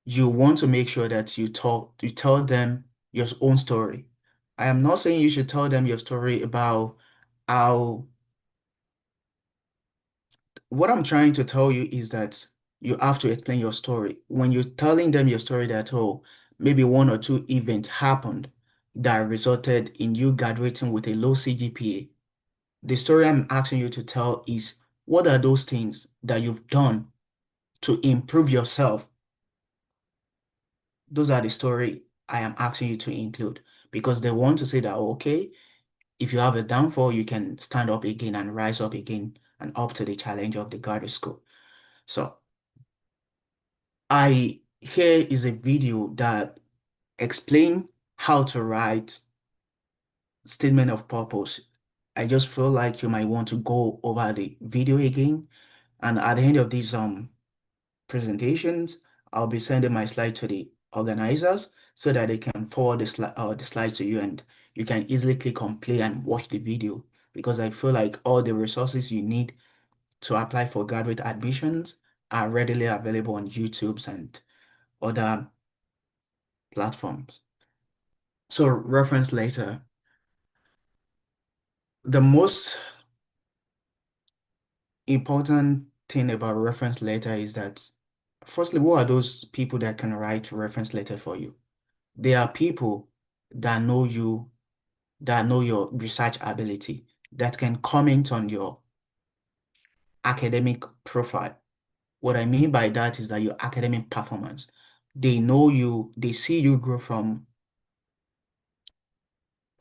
You want to make sure that you tell them your own story. I am not saying you should tell them your story about how what I'm trying to tell you is that you have to explain your story. When you're telling them your story that, oh, maybe one or two events happened that resulted in you graduating with a low CGPA, the story I'm asking you to tell is what are those things that you've done to improve yourself? Those are the story I am asking you to include because they want to say that, okay, if you have a downfall, you can stand up again and rise up again and up to the challenge of the graduate school. So here is a video that explain how to write statement of purpose. I just feel like you might want to go over the video again. And at the end of these presentations, I'll be sending my slide to the organizers so that they can forward the slide to you and you can easily click on play and watch the video because I feel like all the resources you need to apply for graduate admissions are readily available on YouTube and other platforms. So reference letter. The most important thing about reference letter is that, firstly, what are those people that can write reference letter for you? They are people that know you, that know your research ability, that can comment on your academic profile. What I mean by that is that your academic performance. They know you, they see you grow from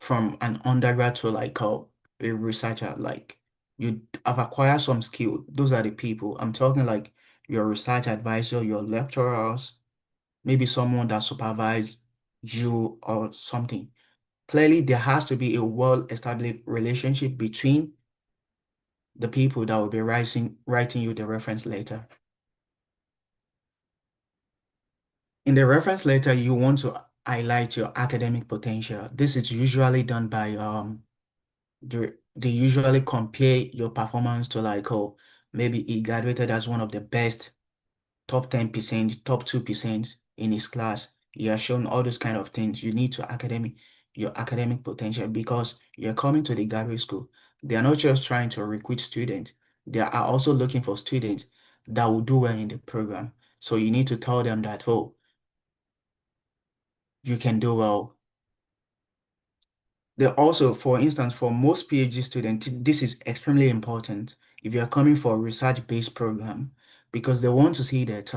an undergrad to like a researcher, like you have acquired some skill. Those are the people. I'm talking like your research advisor, your lecturers, maybe someone that supervise you or something. Clearly, there has to be a well-established relationship between the people that will be writing you the reference letter. In the reference letter, you want to highlight your academic potential. This is usually done by they usually compare your performance to like, oh, maybe he graduated as one of the best, top 10%, top 2% in his class. He has shown all those kind of things. You need your academic potential because you're coming to the graduate school. They are not just trying to recruit students. They are also looking for students that will do well in the program. So you need to tell them that, oh, you can do well. They also, for instance, for most PhD students, this is extremely important if you're coming for a research-based program because they want to see that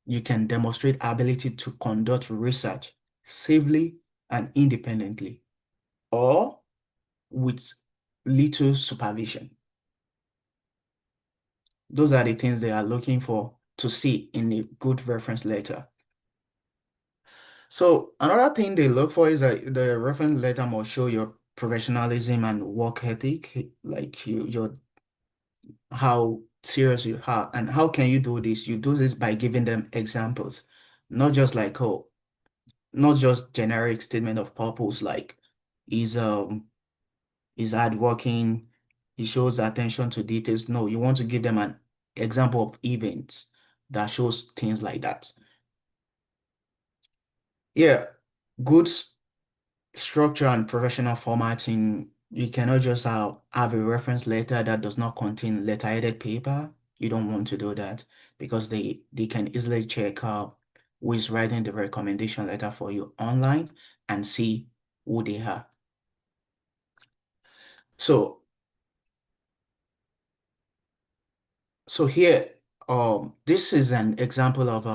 you can demonstrate ability to conduct research safely and independently or with little supervision. Those are the things they are looking for to see in a good reference letter. So another thing they look for is that the reference letter must show your professionalism and work ethic, like your how serious you are. And how can you do this? You do this by giving them examples, not just like, oh, not just generic statement of purpose, like is hardworking, he shows attention to details. No, you want to give them an example of events that shows things like that. Yeah, good structure and professional formatting. You cannot just have a reference letter that does not contain letter-headed paper. You don't want to do that because they can easily check who is writing the recommendation letter for you online and see who they are. So here, this is an example of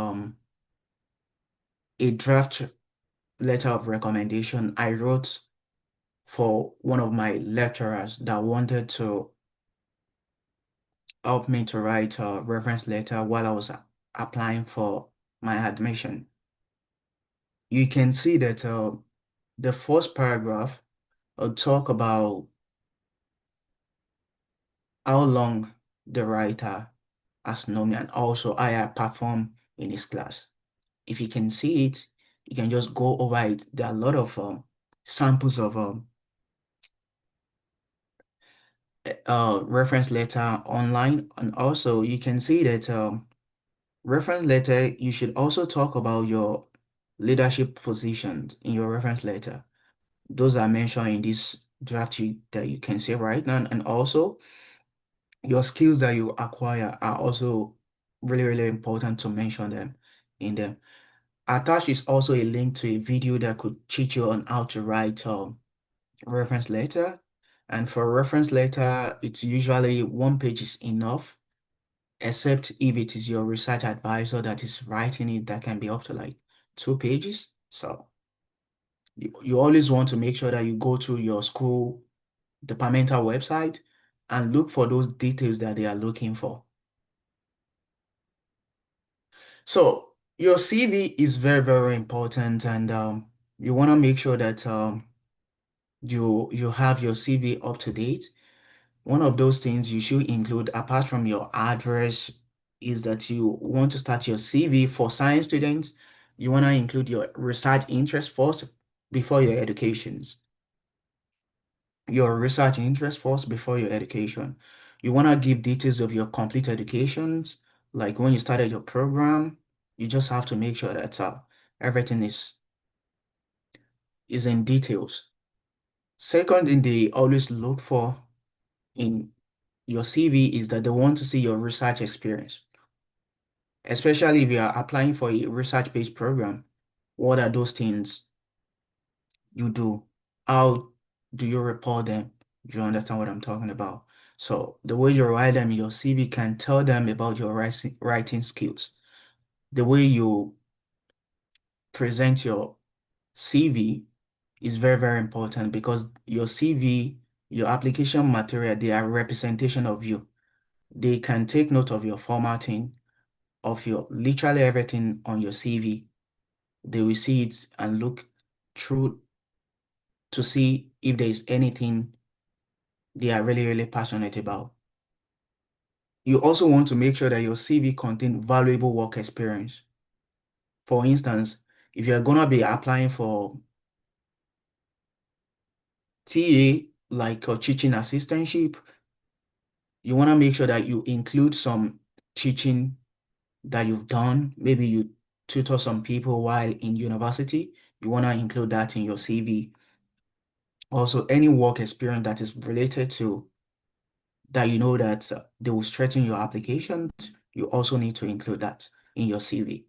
a draft letter of recommendation I wrote for one of my lecturers that wanted to help me to write a reference letter while I was applying for my admission. You can see that the first paragraph talk about how long the writer has known me and also how I perform in his class. If you can see it, you can just go over it. There are a lot of samples of reference letter online, and also you can see that reference letter, you should also talk about your leadership positions in your reference letter. Those are mentioned in this draft that you can see right now. And also, your skills that you acquire are also really, really important to mention them in them. Attached is also a link to a video that could teach you on how to write reference letter. And for reference letter, it's usually 1 page is enough, except if it is your research advisor that is writing it, that can be up to like 2 pages. So you always want to make sure that you go to your school departmental website and look for those details that they are looking for. So your CV is very, very important, and you want to make sure that you have your CV up to date. One of those things you should include, apart from your address, is that you want to start your CV for science students. You want to include your research interest first before your educations. Your research interest first before your education. You want to give details of your complete educations, like when you started your program. You just have to make sure that everything is in details. Second thing they always look for in your CV is that they want to see your research experience, especially if you are applying for a research-based program. What are those things you do? How do you report them? Do you understand what I'm talking about? So the way you write them in your CV can tell them about your writing skills. The way you present your CV is very, very important, because your CV, your application material, they are representation of you. They can take note of your formatting, of your literally everything on your CV. They will see it and look through to see if there is anything they are really, really passionate about. You also want to make sure that your CV contains valuable work experience. For instance, if you're going to be applying for TA, like a teaching assistantship, you want to make sure that you include some teaching that you've done. Maybe you tutor some people while in university. You want to include that in your CV. Also, any work experience that is related to that, you know that they will strengthen your application. You also need to include that in your CV.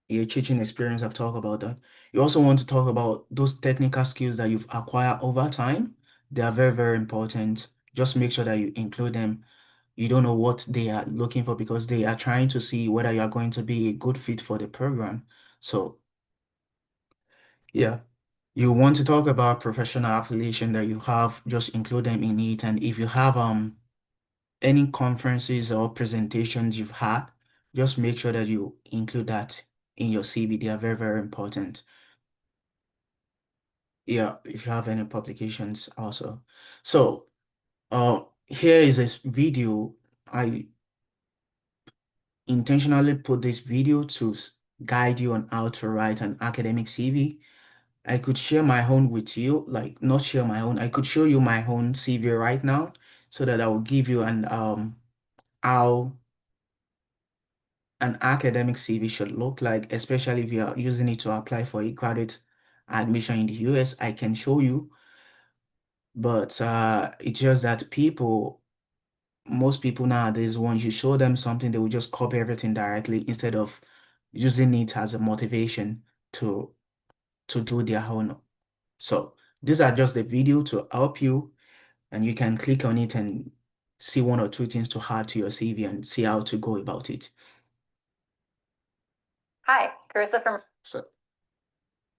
Your teaching experience, I've talked about that. You also want to talk about those technical skills that you've acquired over time. They are very, very important. Just make sure that you include them. You don't know what they are looking for, because they are trying to see whether you are going to be a good fit for the program. So, yeah. You want to talk about professional affiliation that you have, just include them in it. And if you have any conferences or presentations you've had, just make sure that you include that in your CV. They are very, very important. Yeah, if you have any publications also. So, here is this video. I intentionally put this video to guide you on how to write an academic CV. I could share my own with you, like not share my own. I could show you my own CV right now, so that I will give you an how an academic CV should look like, especially if you are using it to apply for a graduate admission in the US. I can show you, but it's just that most people nowadays, once you show them something, they will just copy everything directly instead of using it as a motivation to do their own. So these are just the video to help you, and you can click on it and see 1 or 2 things to add to your CV and see how to go about it. Hi, Carissa from.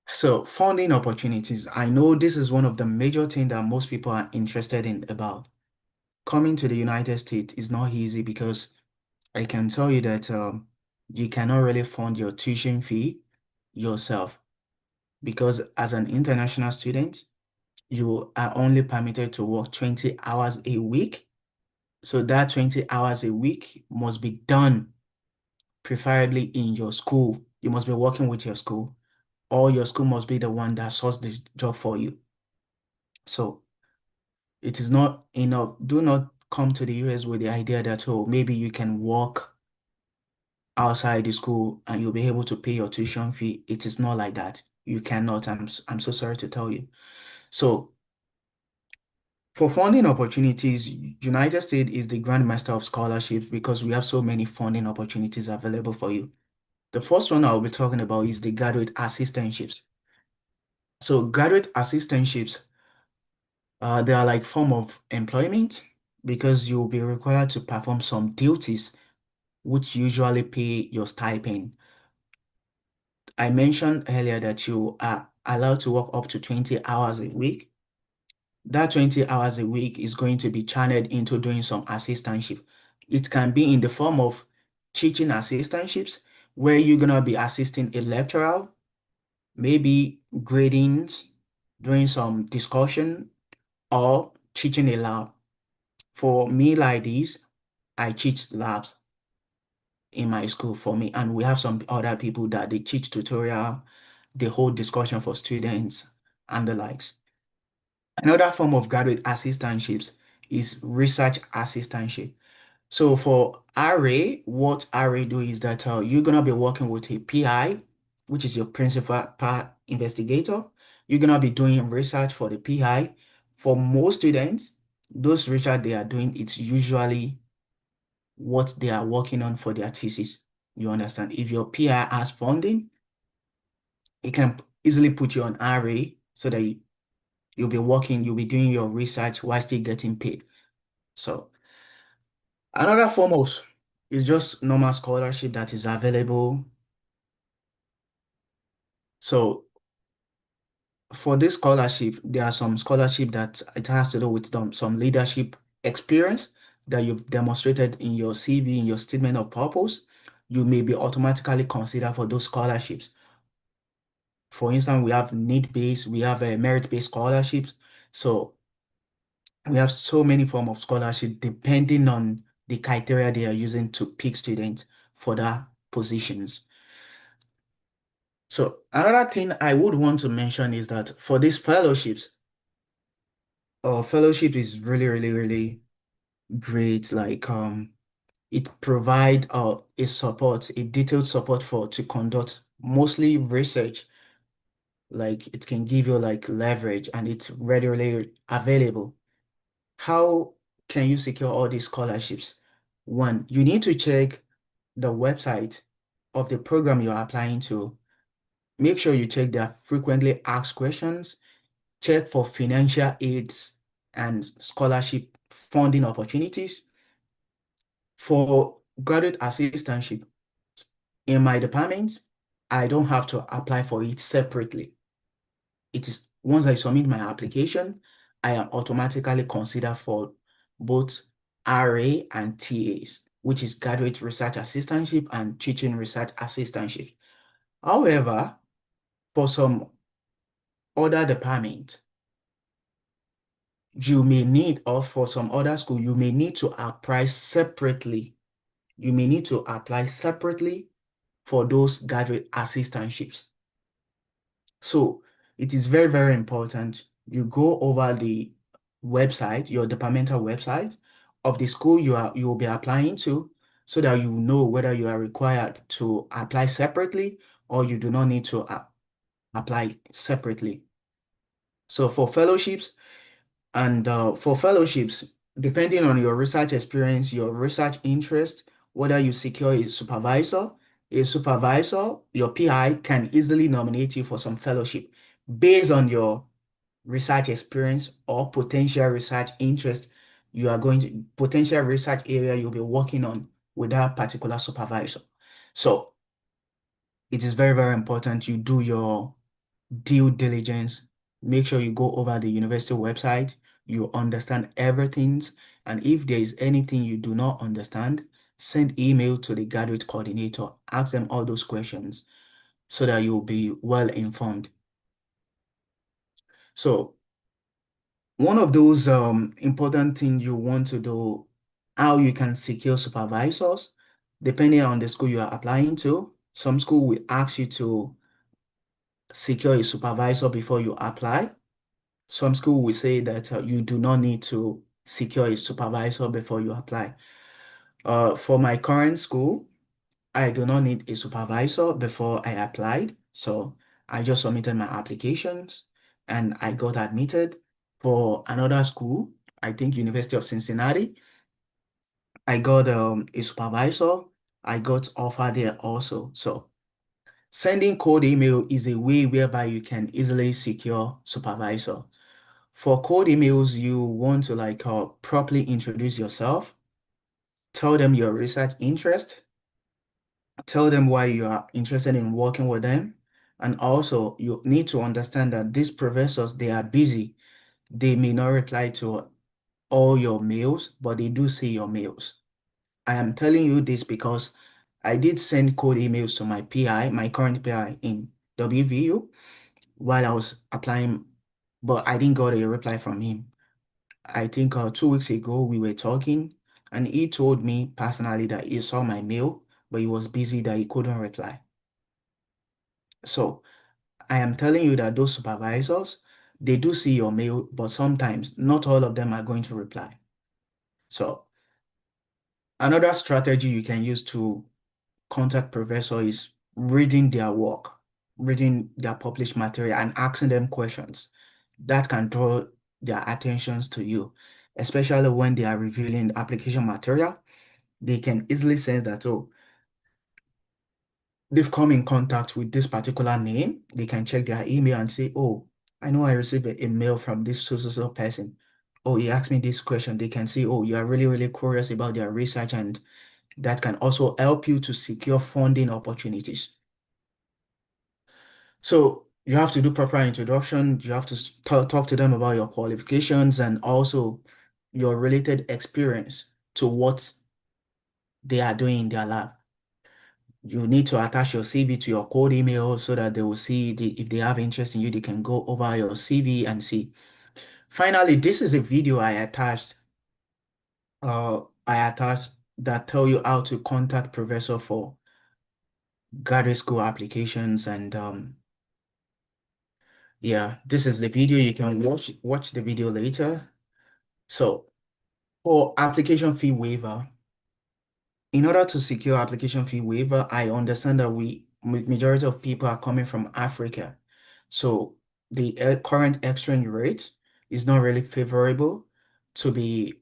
So funding opportunities. I know this is one of the major things that most people are interested in about. Coming to the United States is not easy, because I can tell you that you cannot really fund your tuition fee yourself, because as an international student, you are only permitted to work 20 hours a week. So that 20 hours a week must be done preferably in your school. You must be working with your school, or your school must be the one that sources this job for you. So it is not enough. Do not come to the US with the idea that, oh, maybe you can work outside the school and you'll be able to pay your tuition fee. It is not like that. You cannot. I'm so sorry to tell you. So For funding opportunities, United States is the grandmaster of scholarships because we have so many funding opportunities available for you. The first one I'll be talking about is the graduate assistantships. So graduate assistantships, they are like form of employment because you'll be required to perform some duties which usually pay your stipend. I mentioned earlier that you are allowed to work up to 20 hours a week. That 20 hours a week is going to be channeled into doing some assistantship. It can be in the form of teaching assistantships, where you're going to be assisting a lecturer, maybe gradings, doing some discussion, or teaching a lab. For me, like this, I teach labs in my school for me, and we have some other people that they teach tutorial, they hold discussion for students, and the likes. Another form of graduate assistantships is research assistantship. So for RA, what RA do is that you're gonna be working with a PI, which is your principal investigator. You're gonna be doing research for the PI. For most students, those research they are doing, it's usually what they are working on for their thesis. You understand? If your PI has funding, it can easily put you on RA so that you'll be doing your research while still getting paid. So another form of is just normal scholarship that is available. So for this scholarship, there are some scholarship that it has to do with some leadership experience that you've demonstrated in your CV, in your statement of purpose. You may be automatically considered for those scholarships. For instance, we have need-based, we have merit-based scholarships. So we have so many forms of scholarship depending on the criteria they are using to pick students for their positions. So another thing I would want to mention is that for these fellowships, fellowship is really, really, really great. Like it provide a support, a detailed support for to conduct mostly research. Like it can give you like leverage and it's readily available. How can you secure all these scholarships? One, you need to check the website of the program you're applying to. Make sure you check their frequently asked questions, check for financial aids and scholarship funding opportunities. For graduate assistantship, in my department, I don't have to apply for it separately. It is once I submit my application, I am automatically considered for both RA and TAs, which is graduate research assistantship and teaching research assistantship. However, for some other department, you may need, or for some other school, you may need to apply separately. You may need to apply separately for those graduate assistantships. So it is very, very important you go over the website, your departmental website of the school you will be applying to, so that you know whether you are required to apply separately or you do not need to apply separately. So for fellowships, depending on your research experience, your research interest, whether you secure a supervisor, your PI can easily nominate you for some fellowship based on your research experience or potential research interest potential research area you'll be working on with that particular supervisor. So it is very, very important you do your due diligence. Make sure you go over the university website, you understand everything, and if there is anything you do not understand, send email to the graduate coordinator, ask them all those questions so that you'll be well informed. So one of those important things you want to do, how you can secure supervisors, depending on the school you are applying to. Some school will ask you to secure a supervisor before you apply. Some school will say that you do not need to secure a supervisor before you apply. For my current school, I do not need a supervisor before I applied. So I just submitted my applications and I got admitted. For another school, I think University of Cincinnati. I got a supervisor. I got offer there also. So sending cold email is a way whereby you can easily secure supervisor. For cold emails, you want to like properly introduce yourself, tell them your research interest, tell them why you are interested in working with them. And also you need to understand that these professors, they are busy. They may not reply to all your mails, but they do see your mails. I am telling you this because I did send cold emails to my PI, my current PI in WVU while I was applying, but I didn't get a reply from him. I think 2 weeks ago we were talking and he told me personally that he saw my mail, but he was busy that he couldn't reply. So I am telling you that those supervisors, they do see your mail, but sometimes not all of them are going to reply. So another strategy you can use to contact professor is reading their work, reading their published material and asking them questions that can draw their attentions to you, especially when they are reviewing the application material. They can easily sense that, oh, they've come in contact with this particular name. They can check their email and say, oh, I know I received a mail from this so person. Oh, he asked me this question. They can see, oh, you are really, really curious about their research, and that can also help you to secure funding opportunities. So you have to do proper introduction. You have to talk to them about your qualifications and also your related experience to what they are doing in their lab. You need to attach your CV to your cold email so that they will see if they have interest in you, they can go over your CV and see. Finally, this is a video I attached that tell you how to contact professor for graduate school applications. And yeah, this is the video. You can watch the video later. So for application fee waiver, in order to secure application fee waiver, I understand that majority of people are coming from Africa. So the current exchange rate is not really favorable to be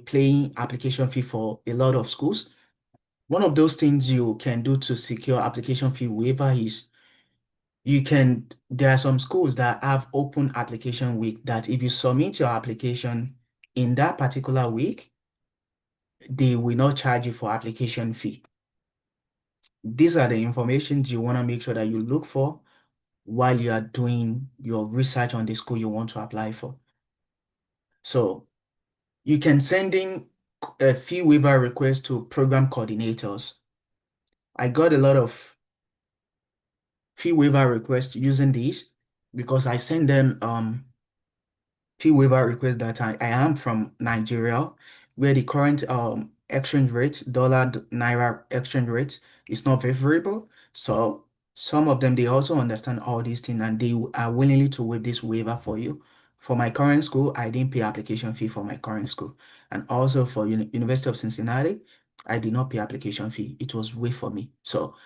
paying application fee for a lot of schools. One of those things you can do to secure application fee waiver is there are some schools that have open application week that if you submit your application in that particular week, they will not charge you for application fee. These are the information you want to make sure that you look for while you are doing your research on the school you want to apply for. So you can send in a fee waiver request to program coordinators. I got a lot of fee waiver requests using these because I send them fee waiver request that I am from Nigeria, where the current exchange rate, dollar-naira exchange rate is not favorable. So some of them, they also understand all these things and they are willingly to waive this waiver for you. For my current school, I didn't pay application fee for my current school. And also for University of Cincinnati, I did not pay application fee. It was waived for me. So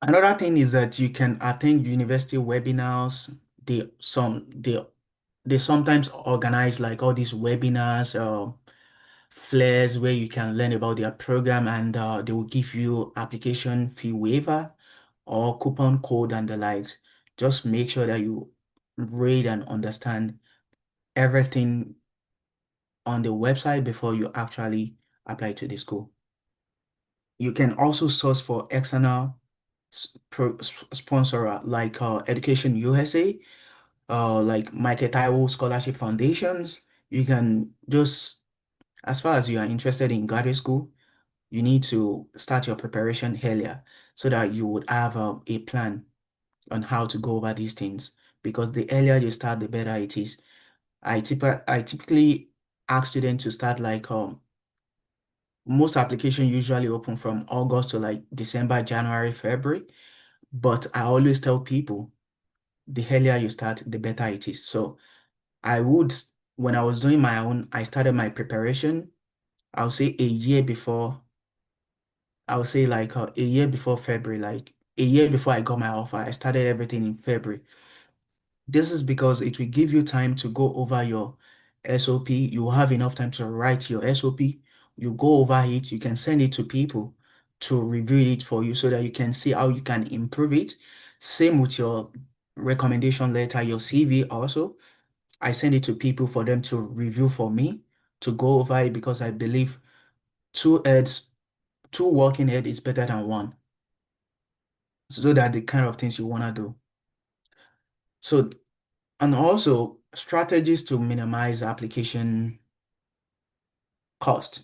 another thing is that you can attend university webinars. They sometimes organize like all these webinars or flares where you can learn about their program, and they will give you application fee waiver or coupon code and the likes. Just make sure that you read and understand everything on the website before you actually apply to the school. You can also source for external sponsor like Education USA, like Michael Taiwo Scholarship Foundations. You can just, as far as you are interested in graduate school, you need to start your preparation earlier so that you would have a plan on how to go over these things. Because the earlier you start, the better it is. I typically ask students to start like most applications usually open from August to like December, January, February. But I always tell people the earlier you start, the better it is. So when I was doing my own, I started my preparation, I would say a year before, I would say like a year before February, like a year before I got my offer. I started everything in February. This is because it will give you time to go over your SOP. You will have enough time to write your SOP. You go over it, you can send it to people to review it for you so that you can see how you can improve it. Same with your recommendation letter, your CV also. I send it to people for them to review for me, to go over it because I believe two heads, two working head is better than one. So that the kind of things you want to do. So, and also strategies to minimize application cost.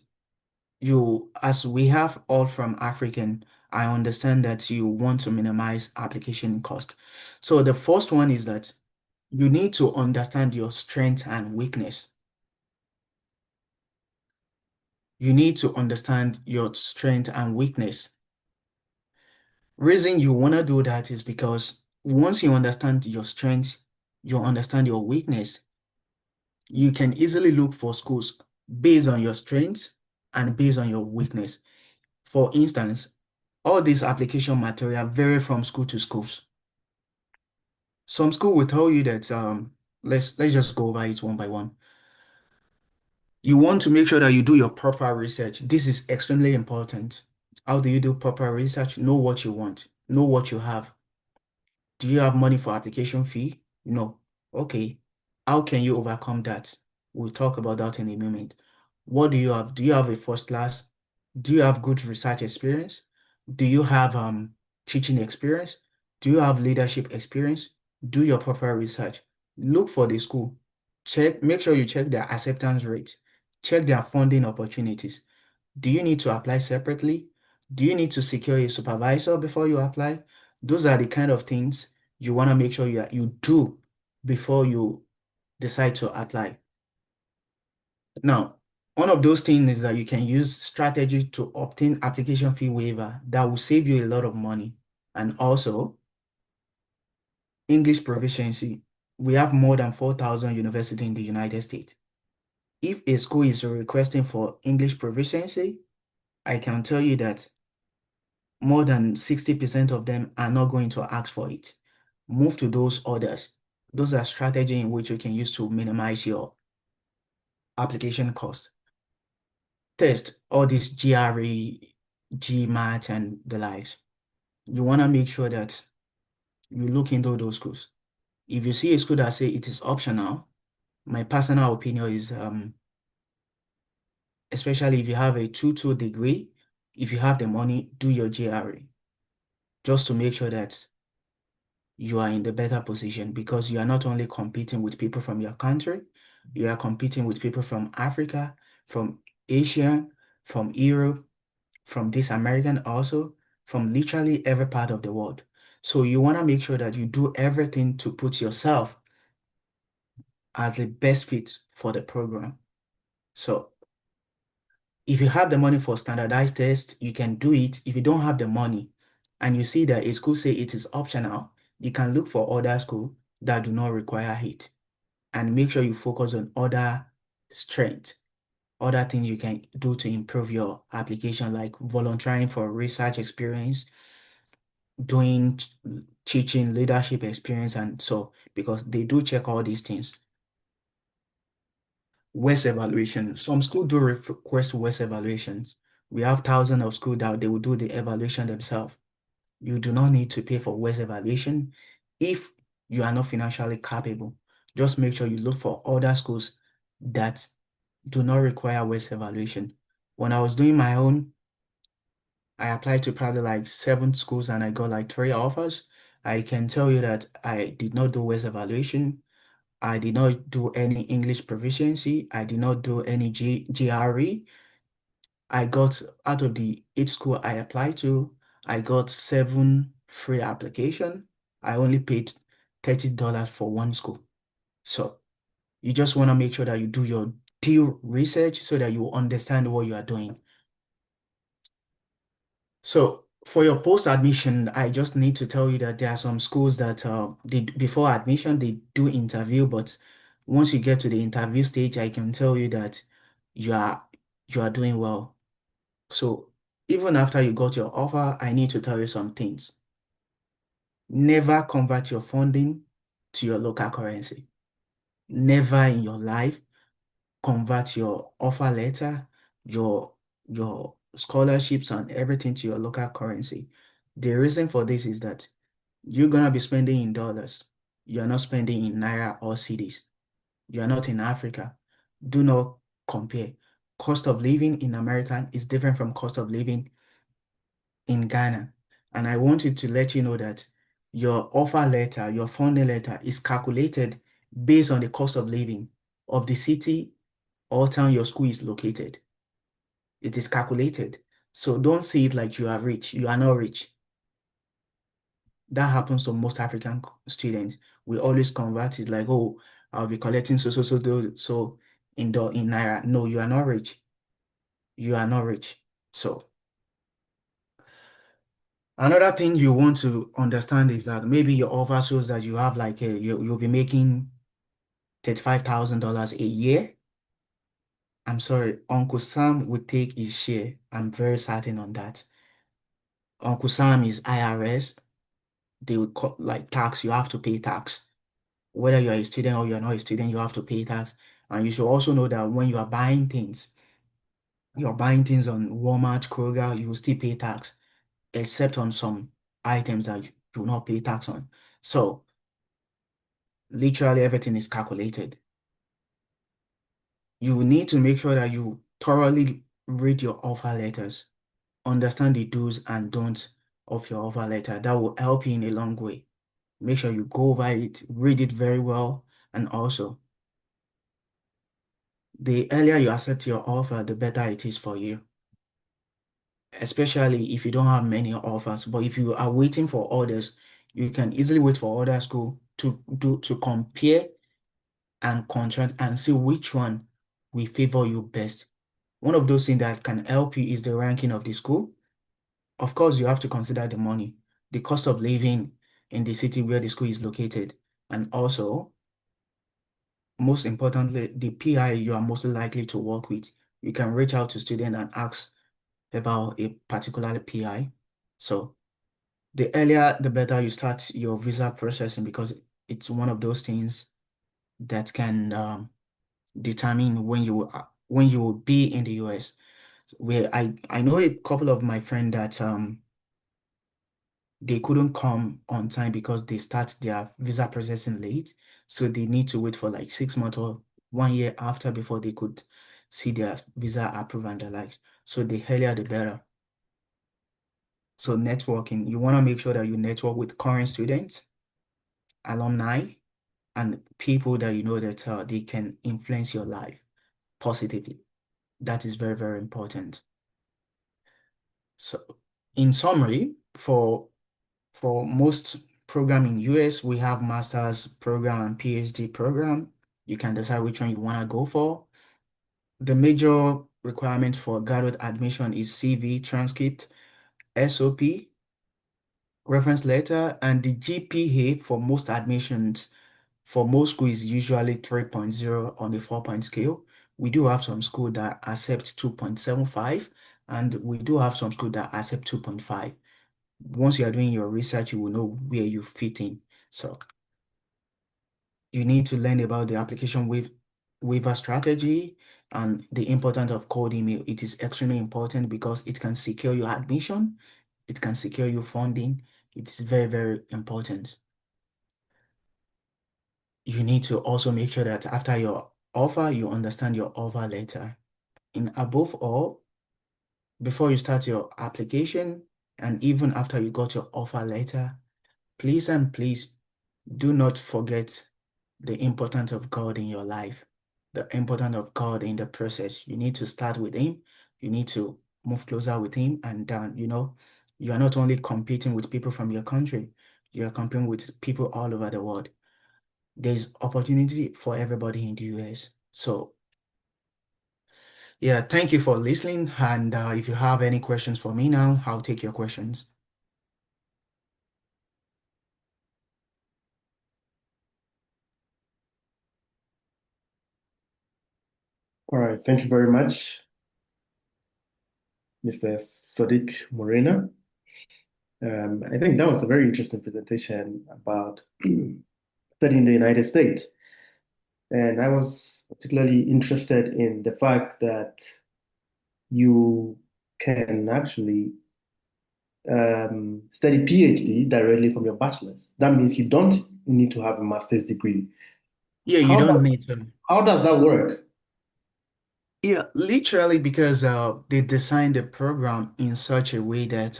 As we have all from African, I understand that you want to minimize application cost. So the first one is that you need to understand your strength and weakness. You need to understand your strength and weakness. Reason you want to do that is because once you understand your strength, you understand your weakness, you can easily look for schools based on your strengths and based on your weakness. For instance, all these application material vary from school to schools. Some school will tell you that let's just go over it one by one. You want to make sure that you do your proper research. This is extremely important. How do you do proper research? Know what you want. Know what you have. Do you have money for application fee? No. Okay. How can you overcome that? We'll talk about that in a moment. What do you have? Do you have a first class? Do you have good research experience? Do you have teaching experience? Do you have leadership experience? Do your proper research. Look for the school. Make sure you check their acceptance rate. Check their funding opportunities. Do you need to apply separately? Do you need to secure a supervisor before you apply? Those are the kind of things you want to make sure you do before you decide to apply. Now, one of those things is that you can use strategy to obtain application fee waiver that will save you a lot of money. And also, English proficiency. We have more than 4,000 universities in the United States. If a school is requesting for English proficiency, I can tell you that more than 60% of them are not going to ask for it. Move to those others. Those are strategies in which you can use to minimize your application cost. Test all these GRE, GMAT, and the likes. You want to make sure that you look into those schools. If you see a school that say it is optional, my personal opinion is, especially if you have a 2-2 degree, if you have the money, do your GRE, just to make sure that you are in the better position, because you are not only competing with people from your country, you are competing with people from Africa, from Asia, from Europe, from this American also, from literally every part of the world. So you want to make sure that you do everything to put yourself as the best fit for the program. So if you have the money for standardized test, you can do it. If you don't have the money and you see that a school say it is optional, you can look for other schools that do not require it, and make sure you focus on other strengths, other things you can do to improve your application, like volunteering for research experience, doing teaching, leadership experience, and so, because they do check all these things. WES evaluation. Some schools do request WES evaluations. We have thousands of schools that they will do the evaluation themselves. You do not need to pay for WES evaluation if you are not financially capable. Just make sure you look for other schools that do not require WES evaluation. When I was doing my own, I applied to probably like 7 schools and I got like 3 offers. I can tell you that I did not do WES evaluation. I did not do any English proficiency. I did not do any GRE. I got, out of the 8 school I applied to, I got 7 free application. I only paid $30 for one school. So you just want to make sure that you do your due research so that you understand what you are doing. So for your post-admission, I just need to tell you that there are some schools that before admission, they do interview, but once you get to the interview stage, I can tell you that you are doing well. So even after you got your offer, I need to tell you some things. Never convert your funding to your local currency. Never in your life convert your offer letter, your scholarships and everything to your local currency. The reason for this is that you're gonna be spending in dollars. You're not spending in naira or cedis. You are not in Africa. Do not compare. Cost of living in America is different from cost of living in Ghana. And I wanted to let you know that your offer letter, your funding letter is calculated based on the cost of living of the city or town your school is located. It is calculated. So don't see it like you are rich. You are not rich. That happens to most African students. We always convert it like, oh, I'll be collecting so in naira. No, you are not rich. You are not rich. So another thing you want to understand is that maybe your offer shows that you have like you'll be making $35,000 a year. I'm sorry, Uncle Sam will take his share. I'm very certain on that. Uncle Sam is IRS. They will like tax. You have to pay tax. Whether you're a student or you're not a student, you have to pay tax. And you should also know that when you are buying things, you're buying things on Walmart, Kroger, you will still pay tax, except on some items that you do not pay tax on. So literally everything is calculated. You need to make sure that you thoroughly read your offer letters, understand the do's and don'ts of your offer letter. That will help you in a long way. Make sure you go over it, read it very well, and also the earlier you accept your offer, the better it is for you, especially if you don't have many offers. But if you are waiting for others, you can easily wait for other school to compare and contrast and see which one will favor you best. One of those things that can help you is the ranking of the school. Of course, you have to consider the money, the cost of living in the city where the school is located, and also, most importantly, the PI you are most likely to work with. You can reach out to students and ask about a particular PI. So the earlier, the better you start your visa processing, because it's one of those things that can determine when you will be in the US. Where I know a couple of my friends that they couldn't come on time because they start their visa processing late. So they need to wait for like 6 months or 1 year after before they could see their visa approved and the like. So the earlier the better. So networking, you want to make sure that you network with current students, alumni, and people that you know that they can influence your life positively. That is very, very important. So in summary, for most program in US, we have master's program and PhD program. You can decide which one you want to go for. The major requirement for graduate admission is CV, transcript, SOP, reference letter, and the GPA for most admissions for most schools is usually 3.0 on the 4-point scale. We do have some schools that accept 2.75, and we do have some schools that accept 2.5. Once you are doing your research, you will know where you fit in. So you need to learn about the application waiver strategy and the importance of cold email. It is extremely important because it can secure your admission, it can secure your funding. It's very, very important. You need to also make sure that after your offer, you understand your offer letter. And above all, before you start your application, and even after you got your offer letter, please and please do not forget the importance of God in your life, the importance of God in the process. You need to start with Him. You need to move closer with Him. And you are not only competing with people from your country, you are competing with people all over the world. There's opportunity for everybody in the US. So, yeah, thank you for listening. And if you have any questions for me now, I'll take your questions. All right, thank you very much, Mr. Sodiq Morena. I think that was a very interesting presentation about study in the United States. And I was particularly interested in the fact that you can actually study PhD directly from your bachelor's. That means you don't need to have a master's degree. Yeah, you How don't does, need to. how does that work? Yeah, literally because they designed the program in such a way that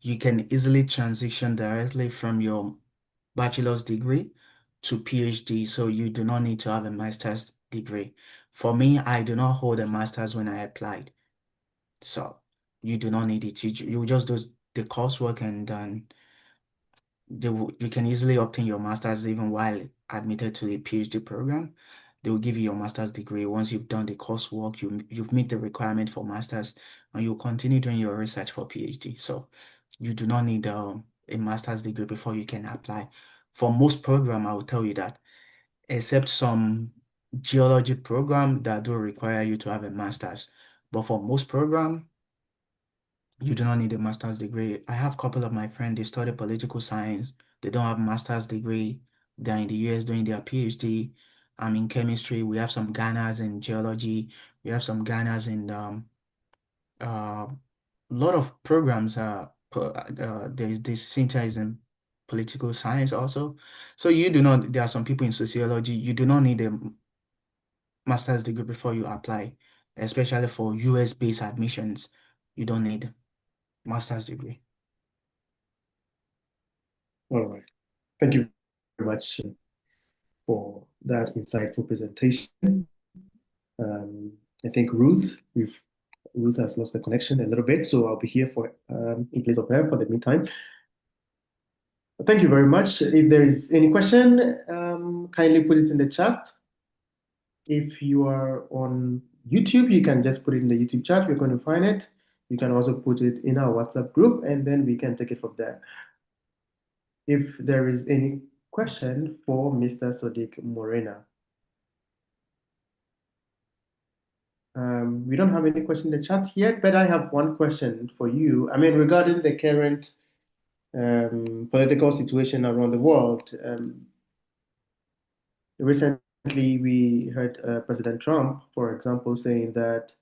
you can easily transition directly from your bachelor's degree to PhD, so you do not need to have a master's degree. For me, I do not hold a master's when I applied, so you do not need it. You just do the coursework and then you can easily obtain your master's even while admitted to a PhD program. They will give you your master's degree once you've done the coursework, you've met the requirement for master's, and you'll continue doing your research for PhD. So you do not need a master's degree before you can apply. For most program, I will tell you that, except some geology program that do require you to have a master's. But for most program, you do not need a master's degree. I have a couple of my friends, they study political science. They don't have master's degree. They're in the US doing their PhD. I'm in chemistry. We have some Ghanas in geology. We have some Ghanas in a lot of programs. There's this center is in political science also. So you do not. There are some people in sociology. You do not need a master's degree before you apply, especially for US based admissions. You don't need master's degree. All right. Thank you very much for that insightful presentation. I think Ruth has lost the connection a little bit, so I'll be here for in place of her for the meantime. Thank you very much. If there is any question, kindly put it in the chat. If you are on YouTube, you can just put it in the YouTube chat. We're going to find it. You can also put it in our WhatsApp group, and then we can take it from there. If there is any question for Mr. Sodiq Morena. We don't have any question in the chat yet, but I have one question for you. I mean, regarding the current political situation around the world. Recently, we heard President Trump, for example, saying that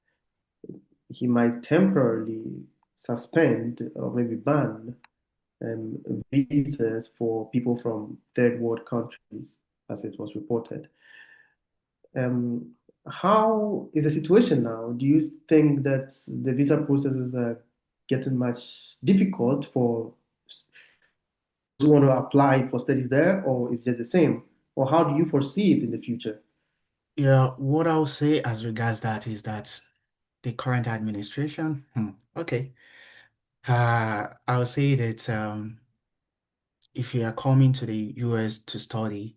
he might temporarily suspend or maybe ban visas for people from third world countries, as it was reported. How is the situation now? Do you think that the visa processes are getting much difficult for who want to apply for studies there, or is just the same? Or how do you foresee it in the future? Yeah, what I'll say as regards that is that the current administration, okay. I'll say that if you are coming to the US to study,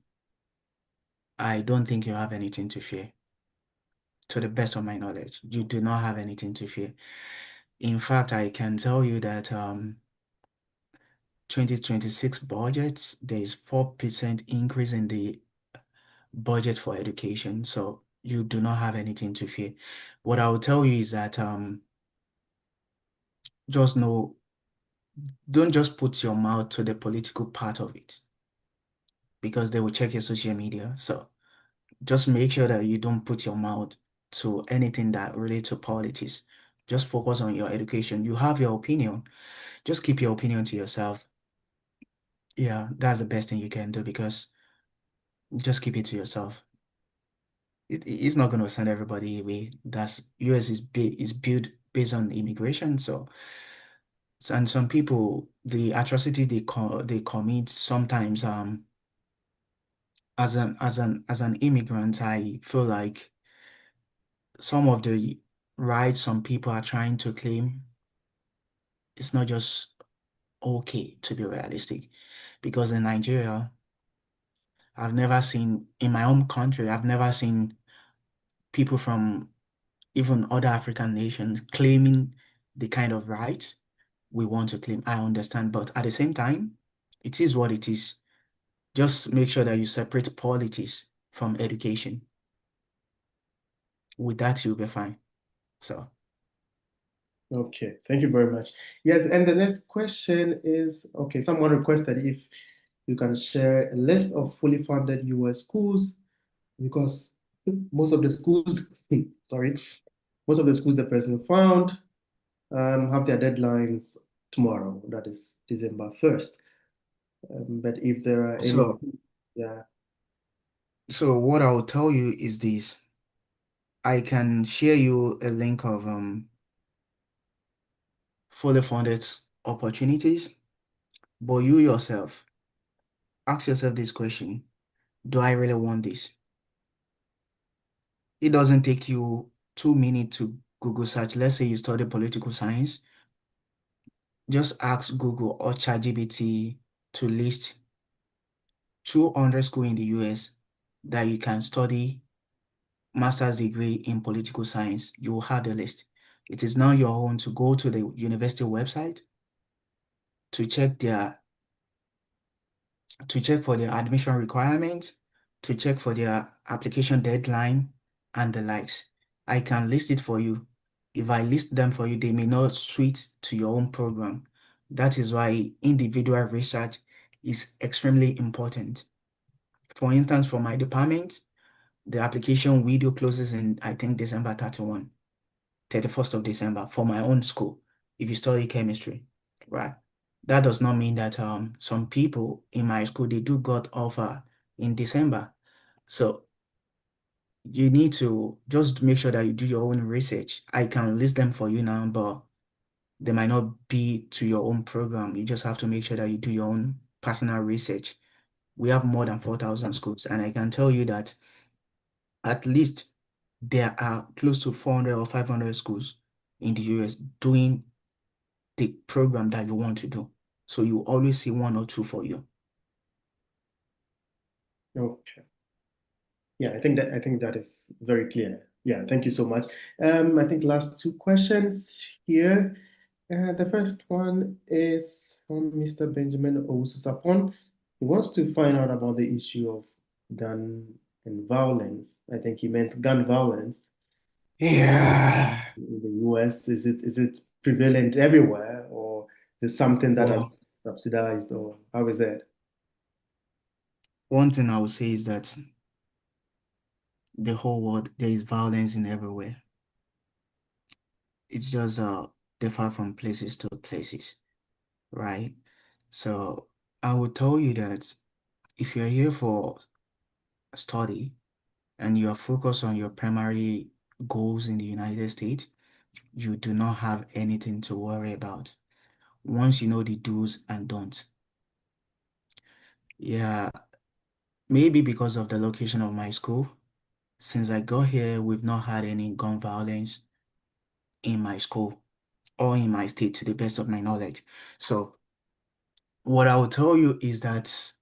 I don't think you have anything to fear. To the best of my knowledge, you do not have anything to fear. In fact, I can tell you that 2026 budget, there is 4% increase in the budget for education. So you do not have anything to fear. What I will tell you is that just know, don't just put your mouth to the political part of it because they will check your social media. So just make sure that you don't put your mouth to anything that relates to politics. Just focus on your education. You have your opinion. Just keep your opinion to yourself. Yeah, that's the best thing you can do because just keep it to yourself. It's not going to send everybody away. That's US is built based on immigration. And some people, the atrocity they commit sometimes as an immigrant, I feel like some of the rights some people are trying to claim, it's not just okay, to be realistic. Because in Nigeria, in my own country, I've never seen people from even other African nations claiming the kind of rights we want to claim. I understand, but at the same time, it is what it is. Just make sure that you separate politics from education. With that, you'll be fine. So, Okay, thank you very much. Yes, and the next question is, okay, someone requested if you can share a list of fully funded US schools, because most of the schools, sorry, most of the schools the person found have their deadlines tomorrow, that is December 1st. But if there are any, So, yeah, so what I'll tell you is this. I can share you a link of fully funded opportunities, but you yourself ask yourself this question: do I really want this? It doesn't take you 2 minutes to Google search. Let's say you study political science, just ask Google or ChatGPT to list 200 schools in the US that you can study master's degree in political science. You will have the list. It is now your own to go to the university website to check for their admission requirements, to check for their application deadline and the likes. I can list it for you. If I list them for you, they may not suit to your own program. That is why individual research is extremely important. For instance, for my department, the application window closes in, I think, December 31st of December for my own school, if you study chemistry, right? That does not mean that some people in my school, they do got offer in December. So you need to just make sure that you do your own research. I can list them for you now, but they might not be to your own program. You just have to make sure that you do your own personal research. We have more than 4,000 schools, and I can tell you that at least there are close to 400 or 500 schools in the US doing the program that you want to do. So you always see one or two for you. okay. Yeah, I think that is very clear. Yeah, thank you so much. I think last two questions here. The first one is from Mr. Benjamin Owusu-Sapon. He wants to find out about the issue of gun and violence. I think he meant gun violence Yeah. in the US. Is it prevalent everywhere, or is something that Well, has subsidized, or how is it? one thing I would say is that the whole world, there is violence in everywhere. It's just differ from places to places, right? So I would tell you that if you're here for study and you are focused on your primary goals in the United States, you do not have anything to worry about once you know the do's and don'ts. Yeah, maybe because of the location of my school. Since I got here, we've not had any gun violence in my school or in my state, to the best of my knowledge. So what I will tell you is that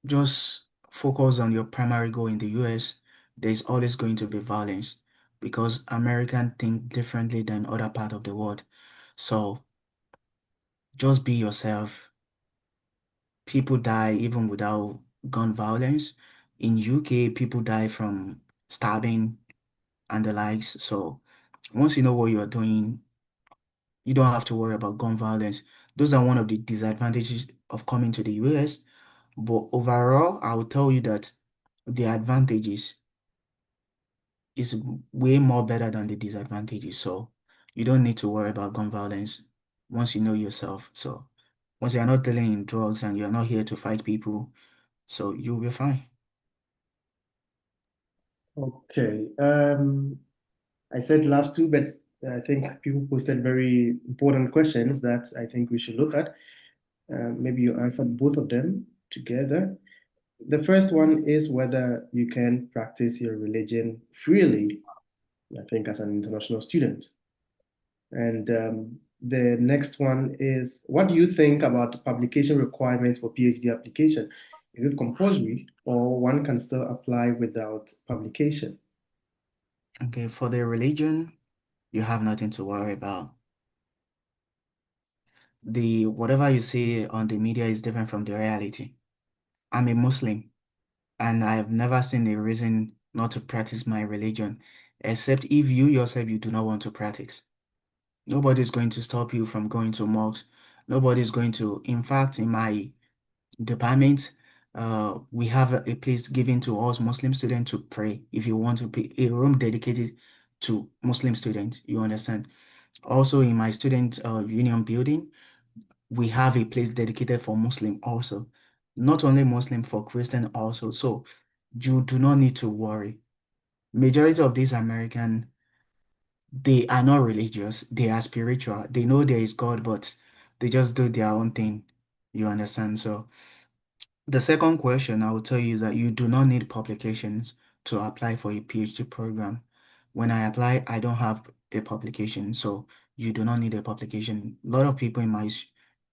just focus on your primary goal in the US. There's always going to be violence because Americans think differently than other part of the world. So just be yourself. People die even without gun violence. In UK, people die from stabbing and the likes. So once you know what you are doing, you don't have to worry about gun violence. Those are one of the disadvantages of coming to the US. But overall, I will tell you that the advantages is way more better than the disadvantages. So you don't need to worry about gun violence once you know yourself. So once you're not dealing in drugs and you're not here to fight people, so you'll be fine. Okay. I said last two, but I think people posted very important questions that I think we should look at. Maybe you answered both of them together. The first one is whether you can practice your religion freely, I think, as an international student. And the next one is, what do you think about the publication requirement for PhD application? Is it compulsory, or one can still apply without publication? Okay, for the religion, you have nothing to worry about. The whatever you see on the media is different from the reality. I'm a Muslim, and I have never seen a reason not to practice my religion, except if you yourself you do not want to practice. Nobody's going to stop you from going to mosques. Nobody's going to, in fact, department, we have a place given to us Muslim students to pray. If you want to pay a room dedicated to Muslim students, you understand. Also, in my student union building, we have a place dedicated for Muslim also. Not only Muslim, for Christian also. So you do not need to worry. Majority of these American, they are not religious, they are spiritual. They know there is God, but they just do their own thing. You understand? So the second question I will tell you is that you do not need publications to apply for a PhD program. When I apply, I don't have a publication, so you do not need a publication. A lot of people in my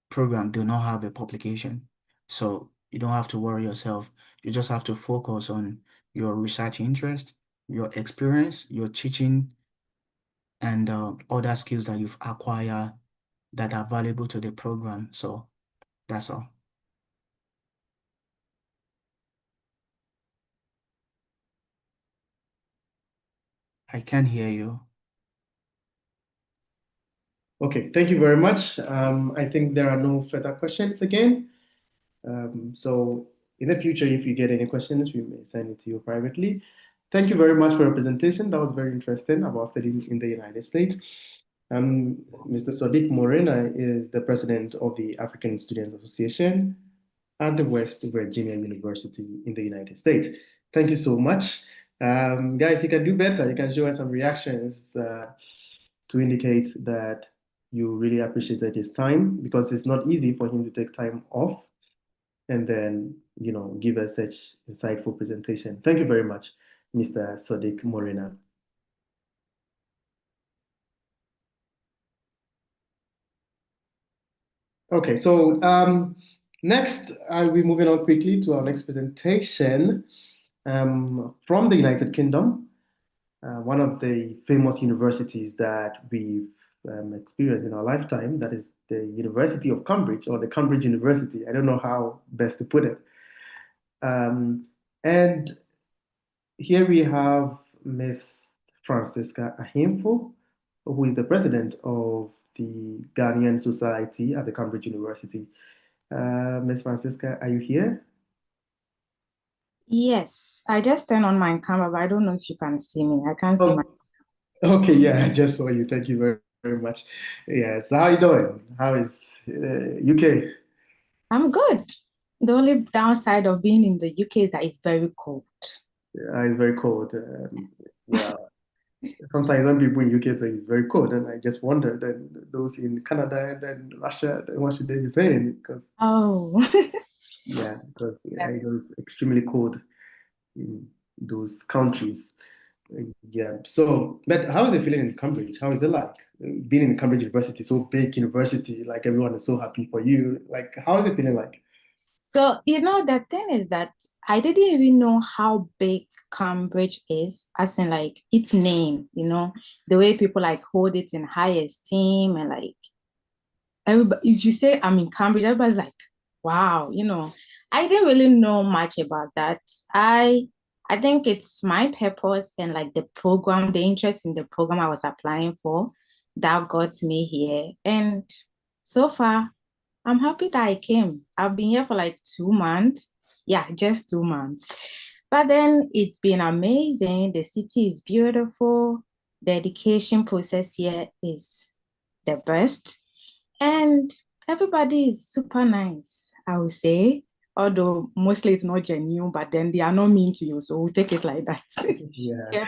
program do not have a publication, so you don't have to worry yourself. You just have to focus on your research interest, your experience, your teaching, and other skills that you've acquired that are valuable to the program. So that's all. I can hear you. Okay, thank you very much. I think there are no further questions again. So in the future, if you get any questions, we may send it to you privately. Thank you very much for your presentation. That was very interesting about studying in the United States. Mr. Sodiq Morena is the president of the African Students Association at the West Virginia University in the United States. Thank you so much. Guys, you can do better. You can show us some reactions to indicate that you really appreciated his time, because it's not easy for him to take time off and then, give us such insightful presentation. Thank you very much, Mr. Sodiq Morena. Okay, so next, I'll be moving on quickly to our next presentation from the United Kingdom, one of the famous universities that we've experienced in our lifetime, that is the University of Cambridge, or the Cambridge University. I don't know how best to put it. And here we have Miss Francisca Ahimfo, who is the president of the Ghanaian Society at the Cambridge University. Miss Francisca, are you here? Yes, I just turned on my camera, but I don't know if you can see me. I can't see Oh, myself. okay, yeah, I just saw you. Thank you very, very much. Yeah, so how you doing? How is UK? I'm good. The only downside of being in the UK is that it's very cold. It's very cold. Well, sometimes when people in UK say it's very cold, and I just wonder, then those in Canada and then Russia, then what should they be saying? Because Oh, because it was extremely cold in those countries. Yeah. So, but how is it feeling in Cambridge? How is it like being in Cambridge University, so big university, like everyone is so happy for you? Like, how is it feeling like? so the thing is that I didn't even know how big Cambridge is, as in like its name, the way people like hold it in high esteem, and like everybody, if you say I'm in Cambridge, everybody's like, wow, I didn't really know much about that. I think it's my purpose and like the program, the interest in the program I was applying for, that got me here. And so far, I'm happy that I came. I've been here for like 2 months. Yeah, just 2 months. But then it's been amazing. The city is beautiful. The education process here is the best. And everybody is super nice, I would say. Although mostly it's not genuine, but then they are not mean to you. So we'll take it like that. Yeah,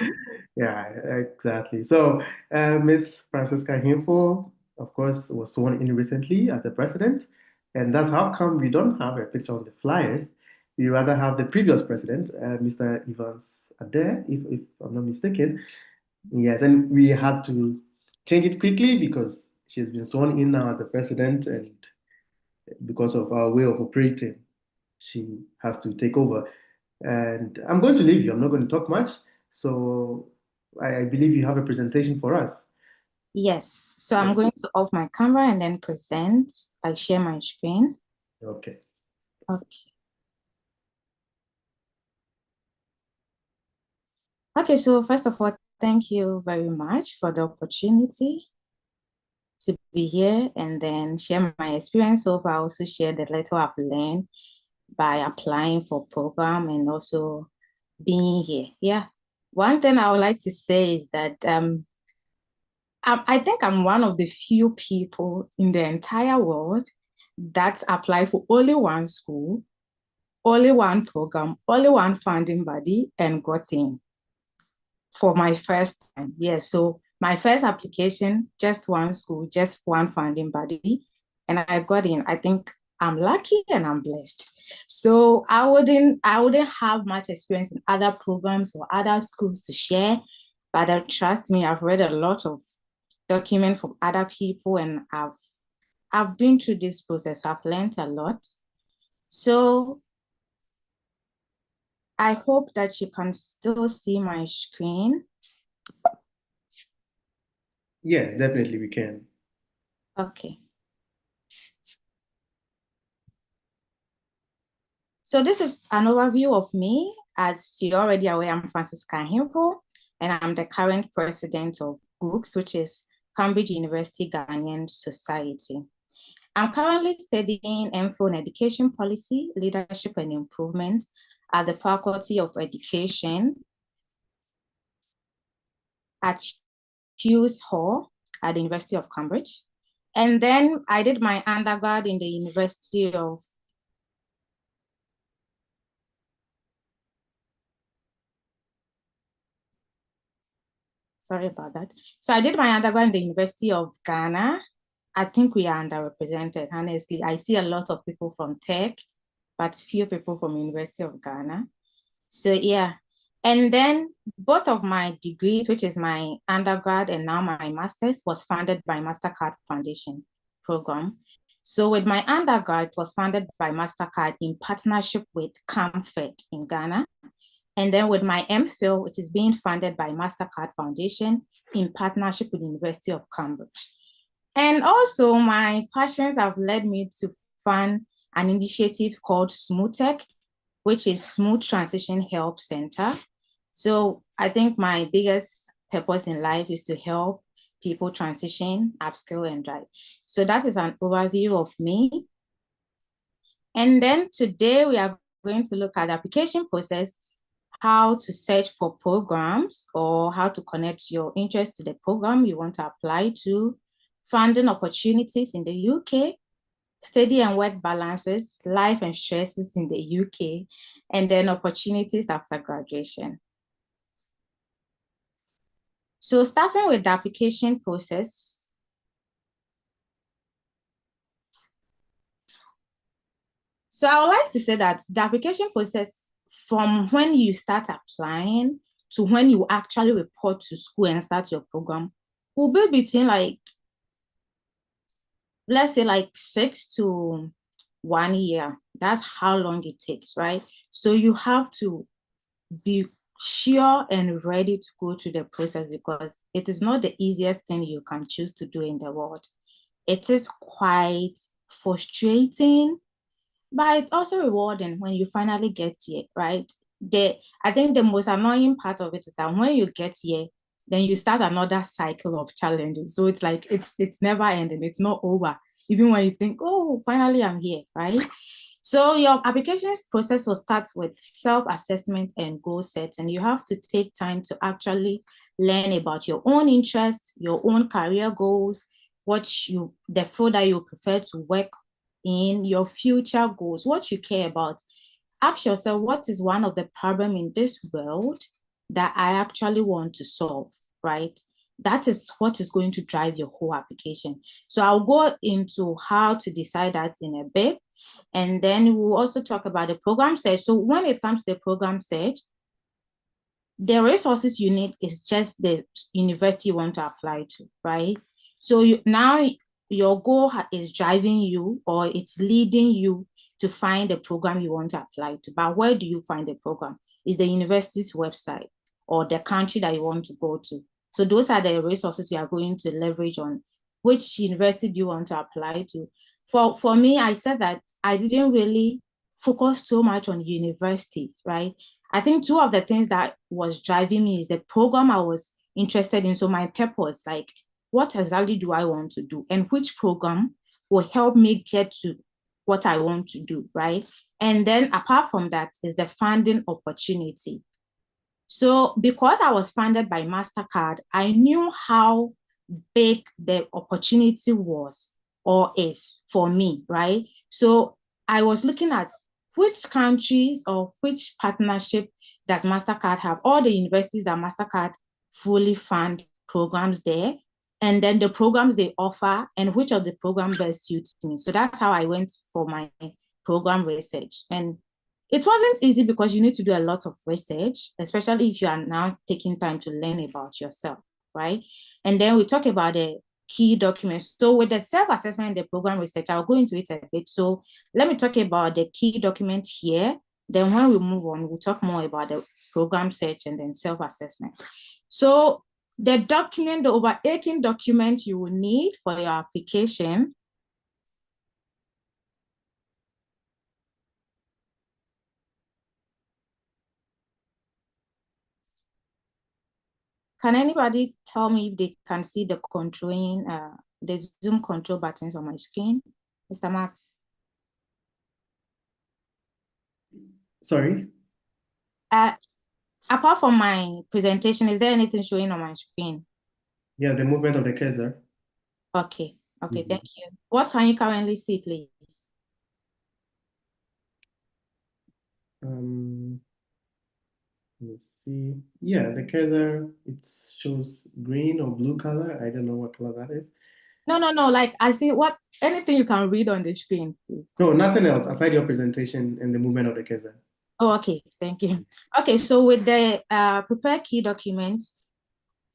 yeah, exactly. So, Miss Francisca Hinfo, of course, was sworn in recently as the president, and that's how come we don't have a picture on the flyers. We rather have the previous president, Mr. Evans Adair, if I'm not mistaken. Yes, and we had to change it quickly because she's been sworn in now as the president, and because of our way of operating, she has to take over. And I'm going to leave you. I'm not going to talk much. So I believe you have a presentation for us. Yes. So I'm going to off my camera and then present, like share my screen. Okay. Okay. Okay, so first of all, thank you very much for the opportunity to be here and then share my experience. So far, I also share the little I've learned by applying for program and also being here. Yeah. One thing I would like to say is that I think I'm one of the few people in the entire world that apply for only one school, only one program, only one funding body, and got in for my first time. Yeah, so my first application, just one school, just one funding body, and I got in. I think I'm lucky and I'm blessed. So I wouldn't have much experience in other programs or other schools to share, but trust me, I've read a lot of documents from other people, and I've been through this process, so I've learned a lot. So I hope that you can still see my screen. Yeah, definitely we can. Okay. So this is an overview of me. As you're already aware, I'm Francisca Ahimfo, and I'm the current president of GUGS, which is Cambridge University Ghanaian Society. I'm currently studying MPhil in Education Policy, Leadership and Improvement at the Faculty of Education at Hughes Hall at the University of Cambridge. And then I did my undergrad in the University of Sorry about that. So I did my undergrad in the University of Ghana. I think we are underrepresented, honestly. I see a lot of people from tech, but few people from University of Ghana. So yeah. And then both of my degrees, which is my undergrad and now my master's, was funded by MasterCard Foundation program. So with my undergrad, it was funded by MasterCard in partnership with CAMFED in Ghana. And then with my MPhil, it is being funded by MasterCard Foundation in partnership with the University of Cambridge. And also my passions have led me to fund an initiative called SmoothTech, which is Smooth Transition Help Center. So I think my biggest purpose in life is to help people transition, upskill, and drive. So that is an overview of me. And then today we are going to look at the application process, how to search for programs or how to connect your interest to the program you want to apply to, funding opportunities in the UK, study and work balances, life and stresses in the UK, and then opportunities after graduation. So starting with the application process. So I would like to say that the application process from when you start applying to when you actually report to school and start your program will be between let's say 6 to 1 year. That's how long it takes, right? So you have to be sure and ready to go through the process because it is not the easiest thing you can choose to do in the world. It is quite frustrating, but it's also rewarding when you finally get here, right? I think the most annoying part of it is that when you get here, then you start another cycle of challenges. So it's like it's never ending, it's not over. Even when you think, oh, finally I'm here, right? So your application process will start with self-assessment and goal set, and you have to take time to actually learn about your own interests, your own career goals, the field that you prefer to work in, your future goals, what you care about. Ask yourself, what is one of the problems in this world that I actually want to solve, right? That is what is going to drive your whole application. So I'll go into how to decide that in a bit. And then we'll also talk about the program search. So when it comes to the program search, the resources you need is just the university you want to apply to, right? So now your goal is driving you or it's leading you to find the program you want to apply to. But where do you find the program? Is the university's website or the country that you want to go to. So those are the resources you are going to leverage on. Which university do you want to apply to? For me, I said that I didn't really focus so much on university, right? I think two of the things that was driving me is the program I was interested in. So my purpose, what exactly do I want to do? And which program will help me get to what I want to do, right? And then apart from that is the funding opportunity. So because I was funded by MasterCard, I knew how big the opportunity was or is for me, right? So I was looking at which countries or which partnership does MasterCard have, all the universities that MasterCard fully fund programs there, and then the programs they offer and which of the program best suits me. So that's how I went for my program research. And it wasn't easy because you need to do a lot of research, especially if you are now taking time to learn about yourself, right? And then we talk about the key documents. So with the self-assessment and the program research, I'll go into it a bit. So let me talk about the key documents here. Then when we move on, we'll talk more about the program search and then self-assessment. So the document, the overarching document you will need for your application. Can anybody tell me if they can see the controlling, the Zoom control buttons on my screen? Mr. Max? Sorry? Apart from my presentation, is there anything showing on my screen? Yeah, the movement of the cursor. Okay, thank you. What can you currently see, please? Let's see. Yeah, the cursor, it shows green or blue color. I don't know what color that is. No, like I see anything you can read on the screen, please. No, nothing else aside your presentation and the movement of the cursor. Oh, okay, thank you. Okay, so with the prepare key documents,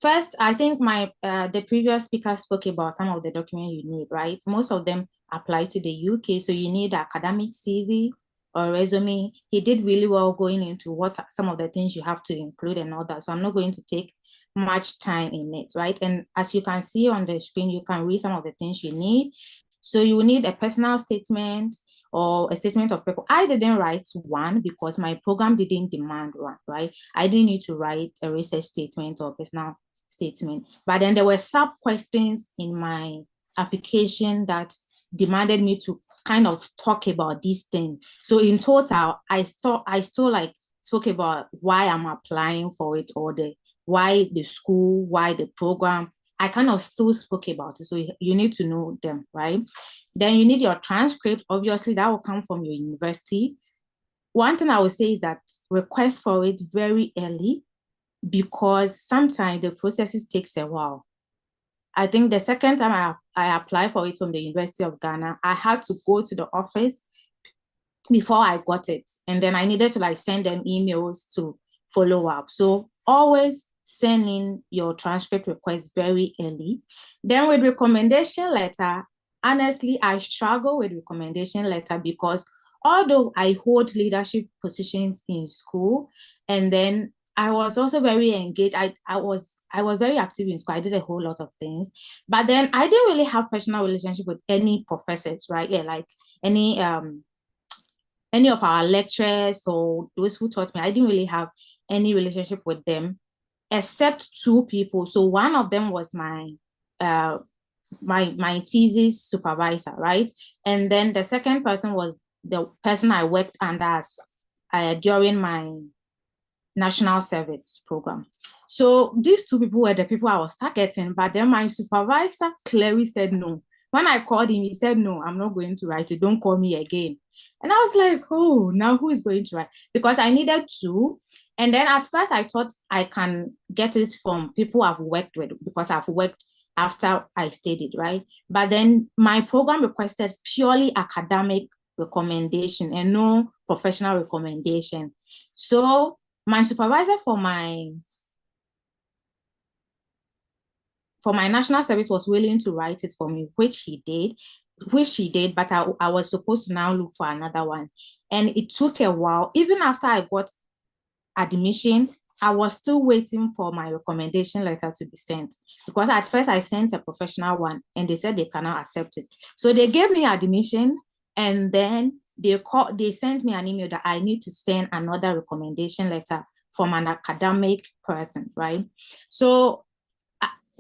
first, I think the previous speaker spoke about some of the documents you need, right? Most of them apply to the UK, so you need academic CV or resume. He did really well going into what some of the things you have to include and all that, so I'm not going to take much time in it, right? And as you can see on the screen, you can read some of the things you need. So you will need a personal statement or a statement of purpose. I didn't write one because my program didn't demand one, right? I didn't need to write a research statement or personal statement. But then there were sub questions in my application that demanded me to kind of talk about these things. So in total, I still like spoke about why I'm applying for it, or why the school, why the program. I kind of still spoke about it. So you need to know them, right? Then you need your transcript. Obviously, that will come from your university. One thing I would say is that request for it very early, because sometimes the processes takes a while. I think the second time I applied for it from the University of Ghana, I had to go to the office before I got it. And then I needed to send them emails to follow up. So always send in your transcript request very early. Then with recommendation letter, honestly, I struggle with recommendation letter because although I hold leadership positions in school, and then I was also very engaged. I was very active in school. I did a whole lot of things, but then I didn't really have personal relationship with any professors, right? Yeah, like any of our lecturers or those who taught me. I didn't really have any relationship with them, except two people. So one of them was my thesis supervisor, right? And then the second person was the person I worked under during my national service program. So these two people were the people I was targeting, but then my supervisor clearly said no. When I called him, he said, no, I'm not going to write it. Don't call me again. And I was like, oh, now who is going to write? Because I needed to. And then at first I thought I can get it from people I've worked with, because I've worked after I studied, right? But then my program requested purely academic recommendation and no professional recommendation. So my supervisor for my national service was willing to write it for me, which she did, but I was supposed to now look for another one. And it took a while. Even after I got admission, I was still waiting for my recommendation letter to be sent, because at first I sent a professional one and they said they cannot accept it. So they gave me admission, and then they sent me an email that I need to send another recommendation letter from an academic person, right? So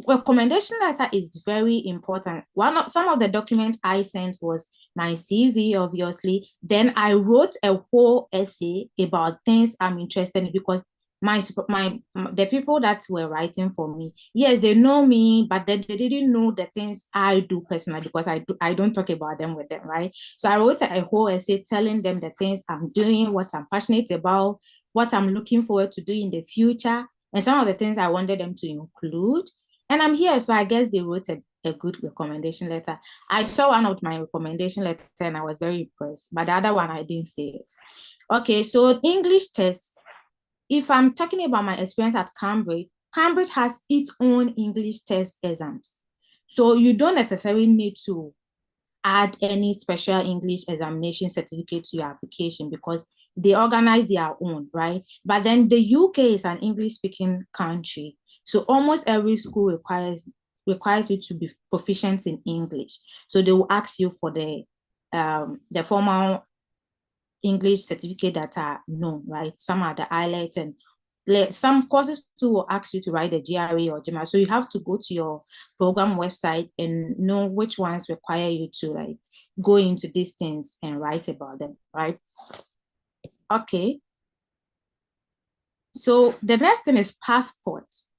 recommendation letter is very important. Some of the documents I sent was my CV, obviously. Then I wrote a whole essay about things I'm interested in, because the people that were writing for me, yes, they know me, but they didn't know the things I do personally, because I don't talk about them with them, right? So I wrote a whole essay telling them the things I'm doing, what I'm passionate about, what I'm looking forward to do in the future, and some of the things I wanted them to include. And I'm here, so I guess they wrote a good recommendation letter. I saw one of my recommendation letter and I was very impressed, but the other one, I didn't see it. Okay, so English test. If I'm talking about my experience at Cambridge, Cambridge has its own English test exams. So you don't necessarily need to add any special English examination certificate to your application, because they organize their own, right? But then the UK is an English-speaking country. So almost every school requires you to be proficient in English. So they will ask you for the formal English certificate that are known, right? Some are the IELTS, and some courses too will ask you to write the GRE or GMAT. So you have to go to your program website and know which ones require you to like go into these things and write about them, right? Okay. So the next thing is passports.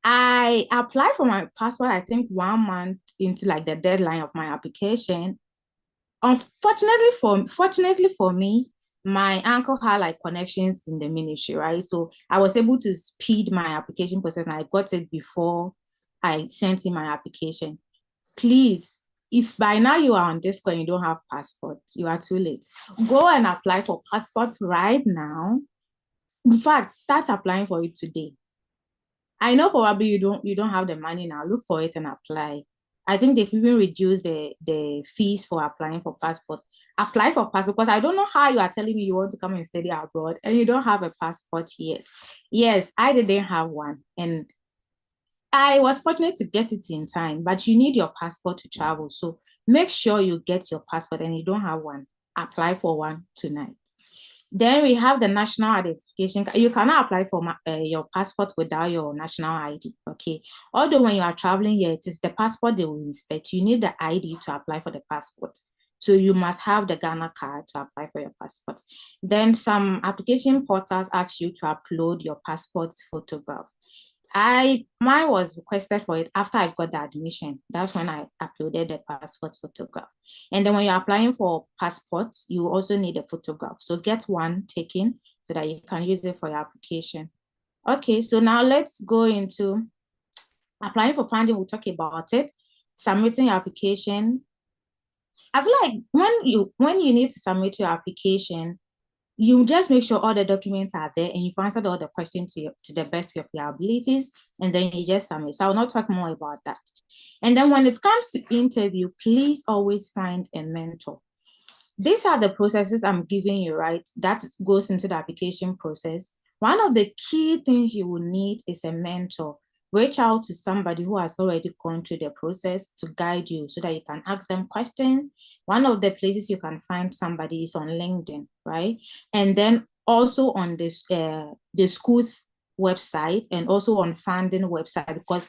I applied for my passport, I think 1 month into like the deadline of my application. Fortunately for me, my uncle had like connections in the ministry, right? So I was able to speed my application process, and I got it before I sent in my application. Please, if by now you are on Discord and you don't have passport, you are too late. Go and apply for passports right now. In fact, start applying for it today. I know probably you don't have the money now. Look for it and apply. I think they've even reduced the fees for applying for passport. Apply for passport, because I don't know how you are telling me you want to come and study abroad and you don't have a passport yet. Yes, I didn't have one, and I was fortunate to get it in time, but you need your passport to travel. So make sure you get your passport, and you don't have one, apply for one tonight. Then we have the national identification. You cannot apply for your passport without your national ID, okay? Although when you are traveling here, it is the passport they will inspect. You need the ID to apply for the passport. So you must have the Ghana card to apply for your passport. Then some application portals ask you to upload your passport photograph. Mine was requested for it after I got the admission. That's when I uploaded the passport photograph. And then when you're applying for passports, you also need a photograph. So get one taken so that you can use it for your application. Okay, so now let's go into applying for funding. We'll talk about it. Submitting your application. I feel like when you need to submit your application, you just make sure all the documents are there and you've answered all the questions to the best of your abilities, and then you just submit. So I will not talk more about that. And then when it comes to interview, please always find a mentor. These are the processes I'm giving you, right? That goes into the application process. One of the key things you will need is a mentor. Reach out to somebody who has already gone through the process to guide you so that you can ask them questions. One of the places you can find somebody is on LinkedIn, right? And then also on this the school's website, and also on funding website, because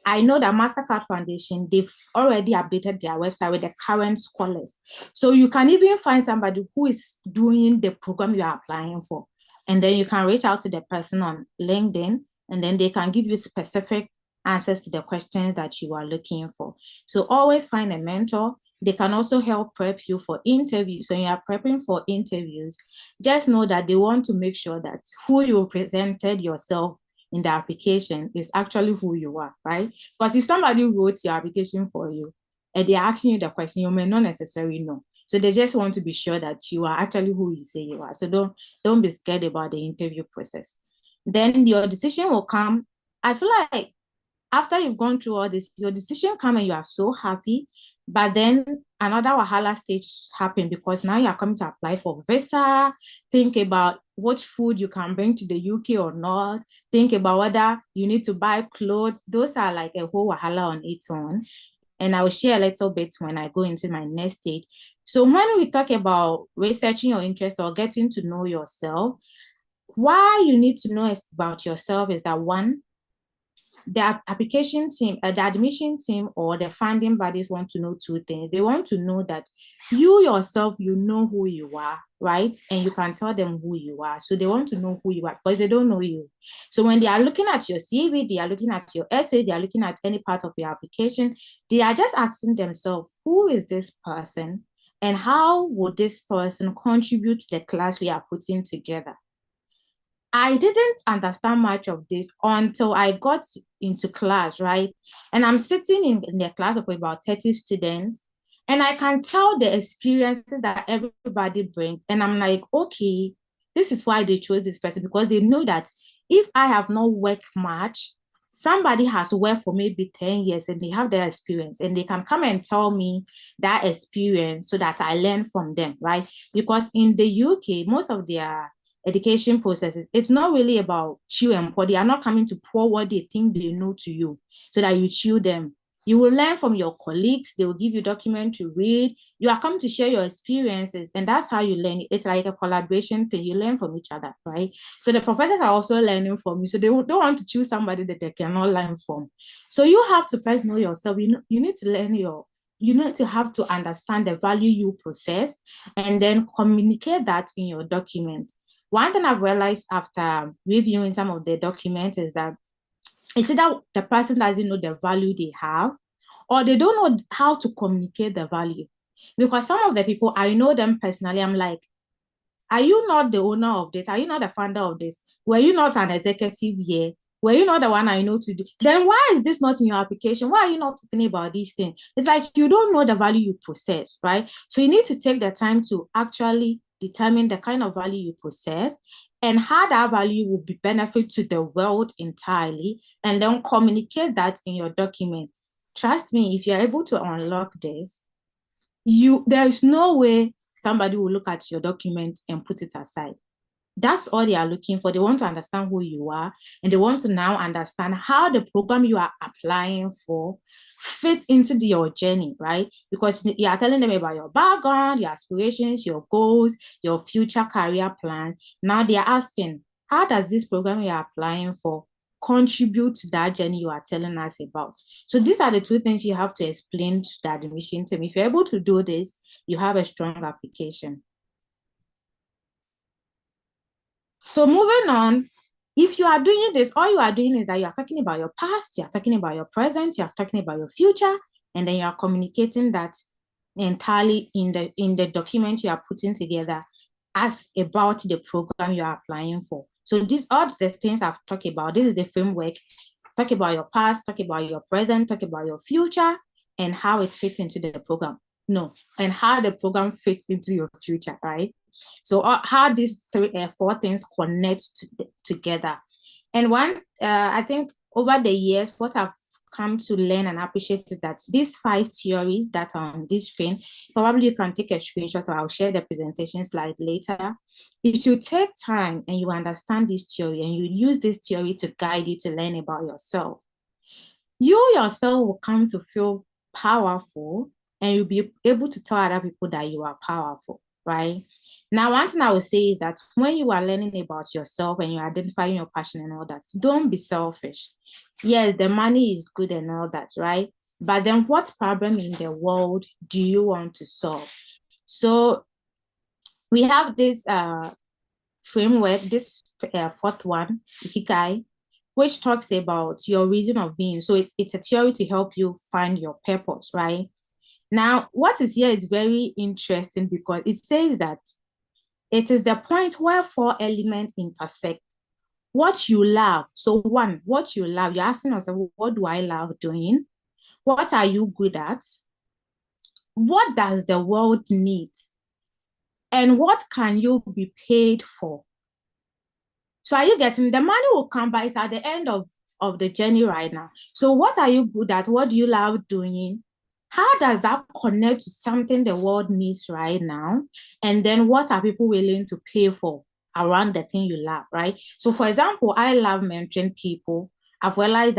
I know that MasterCard Foundation, they've already updated their website with the current scholars. So you can even find somebody who is doing the program you are applying for. And then you can reach out to the person on LinkedIn, and then they can give you specific answers to the questions that you are looking for. So always find a mentor. They can also help prep you for interviews. So when you are prepping for interviews, just know that they want to make sure that who you presented yourself in the application is actually who you are, right? Because if somebody wrote your application for you and they're asking you the question, you may not necessarily know. So they just want to be sure that you are actually who you say you are. So don't be scared about the interview process. Then your decision will come. I feel like after you've gone through all this, your decision come and you are so happy, but then another wahala stage happened, because now you are coming to apply for visa. Think about what food you can bring to the UK or not. Think about whether you need to buy clothes. Those are like a whole wahala on its own. And I will share a little bit when I go into my next stage. So when we talk about researching your interest or getting to know yourself, why you need to know about yourself is that, one, the application team, the admission team or the funding bodies want to know two things. They want to know that you yourself, you know who you are, right? And you can tell them who you are. So they want to know who you are because they don't know you. So when they are looking at your CV, they are looking at your essay, they are looking at any part of your application, they are just asking themselves, who is this person? And how would this person contribute to the class we are putting together? I didn't understand much of this until I got into class, right? And I'm sitting in the class of about 30 students, and I can tell the experiences that everybody brings. And I'm like, okay, this is why they chose this person, because they know that if I have not worked much, somebody has worked for maybe 10 years and they have their experience and they can come and tell me that experience so that I learn from them, right? Because in the UK, most of their education processes, it's not really about chew and pour. They are not coming to pour what they think they know to you so that you chew them. You will learn from your colleagues. They will give you documents to read. You are coming to share your experiences, and that's how you learn. It's like a collaboration thing. You learn from each other, right? So the professors are also learning from you. So they don't want to choose somebody that they cannot learn from. So you have to first know yourself. You need to learn you need to have to understand the value you possess and then communicate that in your document. One thing I've realized after reviewing some of the documents is that it's either the person doesn't know the value they have or they don't know how to communicate the value. Because some of the people, I know them personally, I'm like, are you not the owner of this? Are you not the founder of this? Were you not an executive here? Were you not the one I know to do? Then why is this not in your application? Why are you not talking about these things? It's like you don't know the value you possess, right? So you need to take the time to actually determine the kind of value you possess and how that value will be benefit to the world entirely, and then communicate that in your document. Trust me, if you're able to unlock this, there is no way somebody will look at your document and put it aside. That's all they are looking for. They want to understand who you are, and they want to now understand how the program you are applying for fits into your journey, right? Because you are telling them about your background, your aspirations, your goals, your future career plan. Now they are asking, how does this program you are applying for contribute to that journey you are telling us about? So these are the two things you have to explain to the admission team. If you're able to do this, you have a strong application. So moving on, if you are doing this, all you are doing is that you are talking about your past, you are talking about your present, you are talking about your future, and then you are communicating that entirely in the document you are putting together as about the program you are applying for. So these are the things I've talked about. This is the framework. Talk about your past, talk about your present, talk about your future, and how it fits into the program. No, and how the program fits into your future, right? So how these four things connect together. And one, I think over the years, what I've come to learn and appreciate is that these 5 theories that are on this screen, probably you can take a screenshot or I'll share the presentation slide later. If you take time and you understand this theory and you use this theory to guide you to learn about yourself, you yourself will come to feel powerful and you'll be able to tell other people that you are powerful, right? Now, one thing I would say is that when you are learning about yourself and you're identifying your passion and all that, don't be selfish. Yes, the money is good and all that, right? But then what problem in the world do you want to solve? So we have this framework, this fourth one, Ikigai, which talks about your reason of being. So it's a theory to help you find your purpose, right? Now, what is here is very interesting because it says that it is the point where 4 elements intersect. What you love. So 1, what you love. You're asking yourself, what do I love doing? What are you good at? What does the world need? And what can you be paid for? So are you getting, the money will come, but it's at the end of the journey right now. So what are you good at? What do you love doing? How does that connect to something the world needs right now? And then what are people willing to pay for around the thing you love, right? So for example, I love mentoring people. I've realized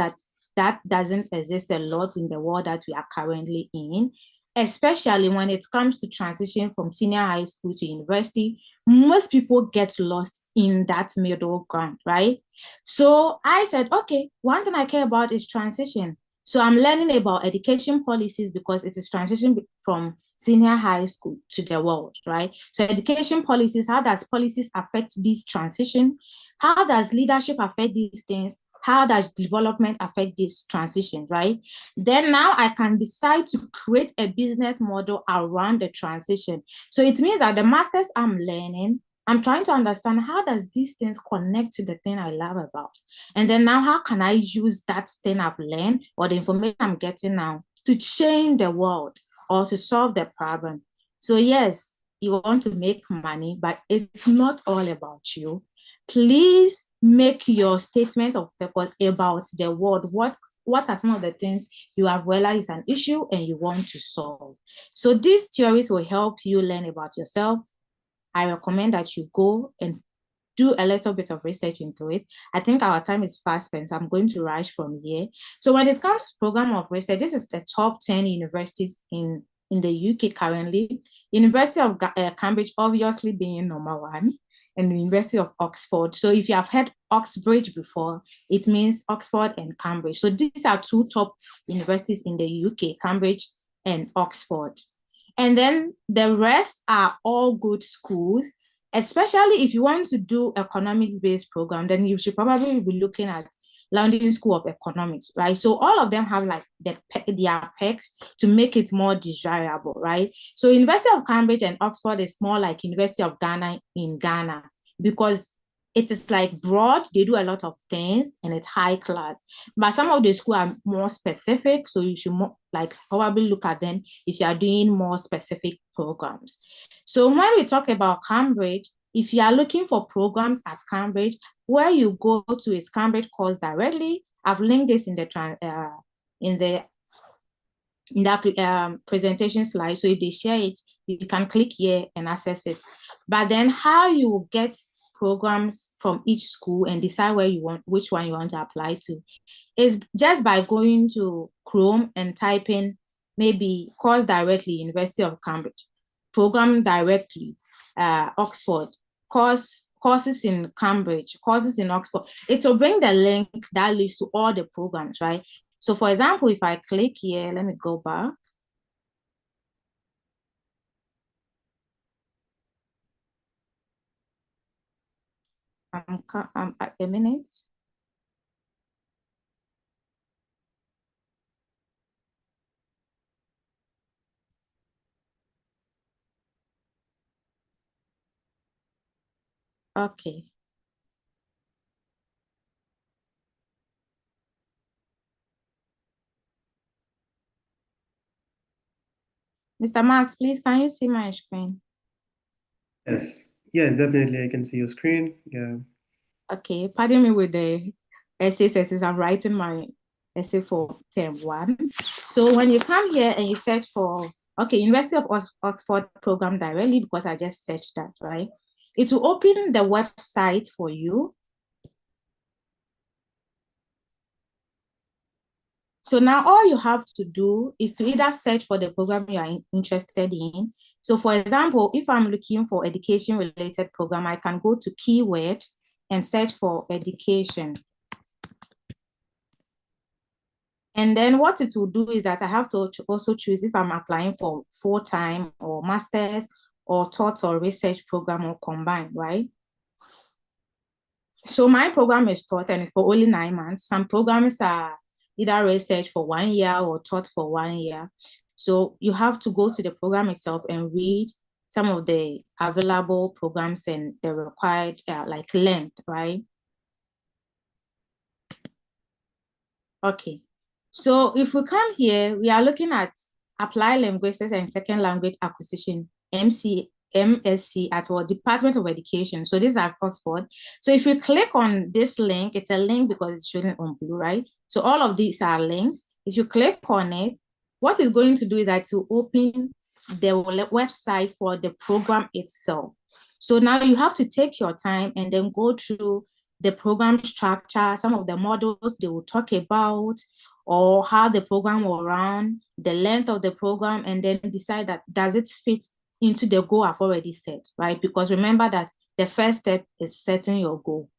that doesn't exist a lot in the world that we are currently in. especially when it comes to transition from senior high school to university, most people get lost in that middle ground, right? So I said, okay, one thing I care about is transition. So I'm learning about education policies because it is transition from senior high school to the world, right? So education policies, how does policies affect this transition? How does leadership affect these things? How does development affect this transition, right? Then now I can decide to create a business model around the transition. So it means that the masters I'm learning, I'm trying to understand how does these things connect to the thing I love about? And then now how can I use that thing I've learned or the information I'm getting now to change the world or to solve the problem? So yes, you want to make money, but it's not all about you. Please make your statement of purpose about the world. What are some of the things you have realized is an issue and you want to solve? So these theories will help you learn about yourself. I recommend that you go and do a little bit of research into it. I think our time is fast spent, so I'm going to rush from here. So when it comes to program of research, this is the top 10 universities in the UK currently. University of Cambridge obviously being number one, and the University of Oxford. So if you have heard Oxbridge before, it means Oxford and Cambridge. So these are two top universities in the UK, Cambridge and Oxford. And then the rest are all good schools, especially if you want to do economics-based program, then you should probably be looking at London School of Economics, right? So all of them have like their perks to make it more desirable, right? So University of Cambridge and Oxford is more like University of Ghana in Ghana because it is like broad, they do a lot of things and it's high class. But some of the schools are more specific, so you should like probably look at them if you are doing more specific programs. So when we talk about Cambridge, if you are looking for programs at Cambridge, where you go to is Cambridge course directly. I've linked this in the presentation slide. So if they share it, you can click here and access it. But then how you will get programs from each school and decide which one you want to apply to is just by going to Chrome and typing maybe course directly, University of Cambridge, program directly, Oxford, courses in Cambridge, courses in Oxford. It will bring the link that leads to all the programs, right? So for example, if I click here, let me go back. I'm at a minute. Okay. Mr. Max, please, can you see my screen? Yes, definitely. I can see your screen. Yeah. Okay, pardon me with the essays. I'm writing my essay for term 1. So when you come here and you search for, okay, University of Oxford program directly, because I just searched that, right? It will open the website for you. So now all you have to do is to either search for the program you are interested in. So for example, if I'm looking for education related program, I can go to keyword and search for education. And then what it will do is that I have to also choose if I'm applying for full-time or master's or taught or research program or combined, right? So my program is taught and it's for only 9 months. Some programs are either research for 1 year or taught for 1 year. So you have to go to the program itself and read some of the available programs and the required like length, right? Okay. So if we come here, we are looking at Applied Linguistics and Second Language Acquisition, MSc at our Department of Education. So this is at Oxford. So if you click on this link, it's a link because it's showing on blue, right? So all of these are links. If you click on it, what it's going to do is that to open the website for the program itself. So now you have to take your time and then go through the program structure, some of the models they will talk about, or how the program will run, the length of the program, and then decide that does it fit into the goal I've already set, right? Because remember that the first step is setting your goal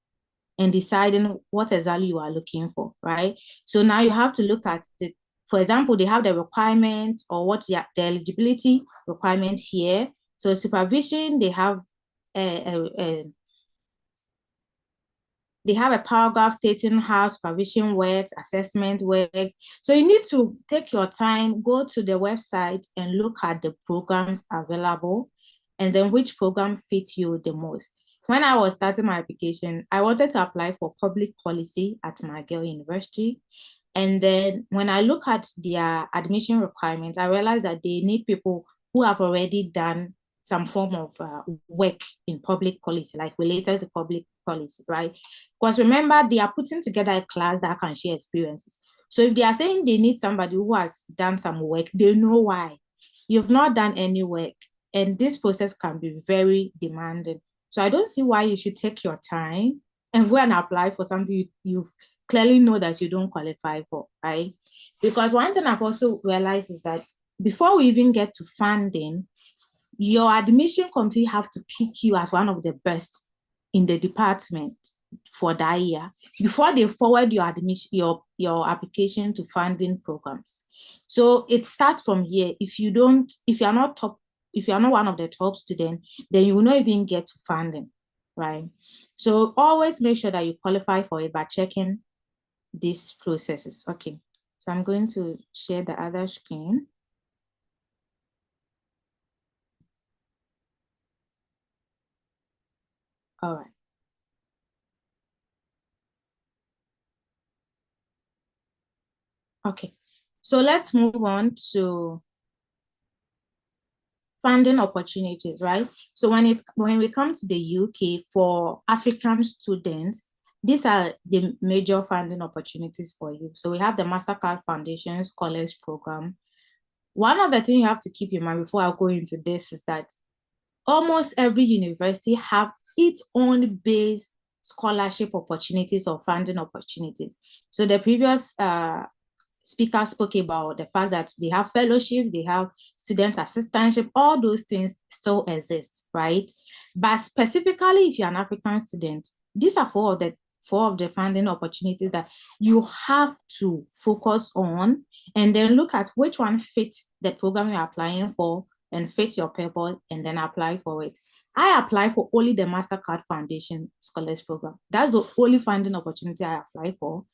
and deciding what exactly you are looking for, right? So now you have to look at it. For example, they have the requirement or what's the eligibility requirement here. So supervision, they have a paragraph stating how supervision works, assessment works. So you need to take your time, go to the website and look at the programs available and then which program fits you the most. When I was starting my application, I wanted to apply for public policy at McGill University. And then when I look at their admission requirements, I realized that they need people who have already done some form of work in public policy, like related to public policy, right? Because remember, they are putting together a class that can share experiences. So if they are saying they need somebody who has done some work, they know why. You've not done any work, and this process can be very demanding. So I don't see why you should take your time and go and apply for something you clearly know that you don't qualify for, right? Because one thing I've also realized is that before we even get to funding, your admission committee have to pick you as one of the best in the department for that year before they forward your admission, your application to funding programs. So it starts from here. If you're not one of the top students, then you will not even get to funding, right? So always make sure that you qualify for it by checking these processes. Okay, so I'm going to share the other screen. All right. Okay, so let's move on to funding opportunities, right? So when we come to the UK for African students, these are the major funding opportunities for you. So we have the Mastercard Foundation Scholars Program. One of the things you have to keep in mind before I go into this is that almost every university have its own base scholarship opportunities or funding opportunities. So the previous speaker spoke about the fact that they have fellowship, they have student assistantship, all those things still exist, right? But specifically, if you're an African student, these are four of the funding opportunities that you have to focus on and then look at which one fits the program you're applying for and fit your purpose and then apply for it. I apply for only the Mastercard Foundation Scholars Program. That's the only funding opportunity I apply for.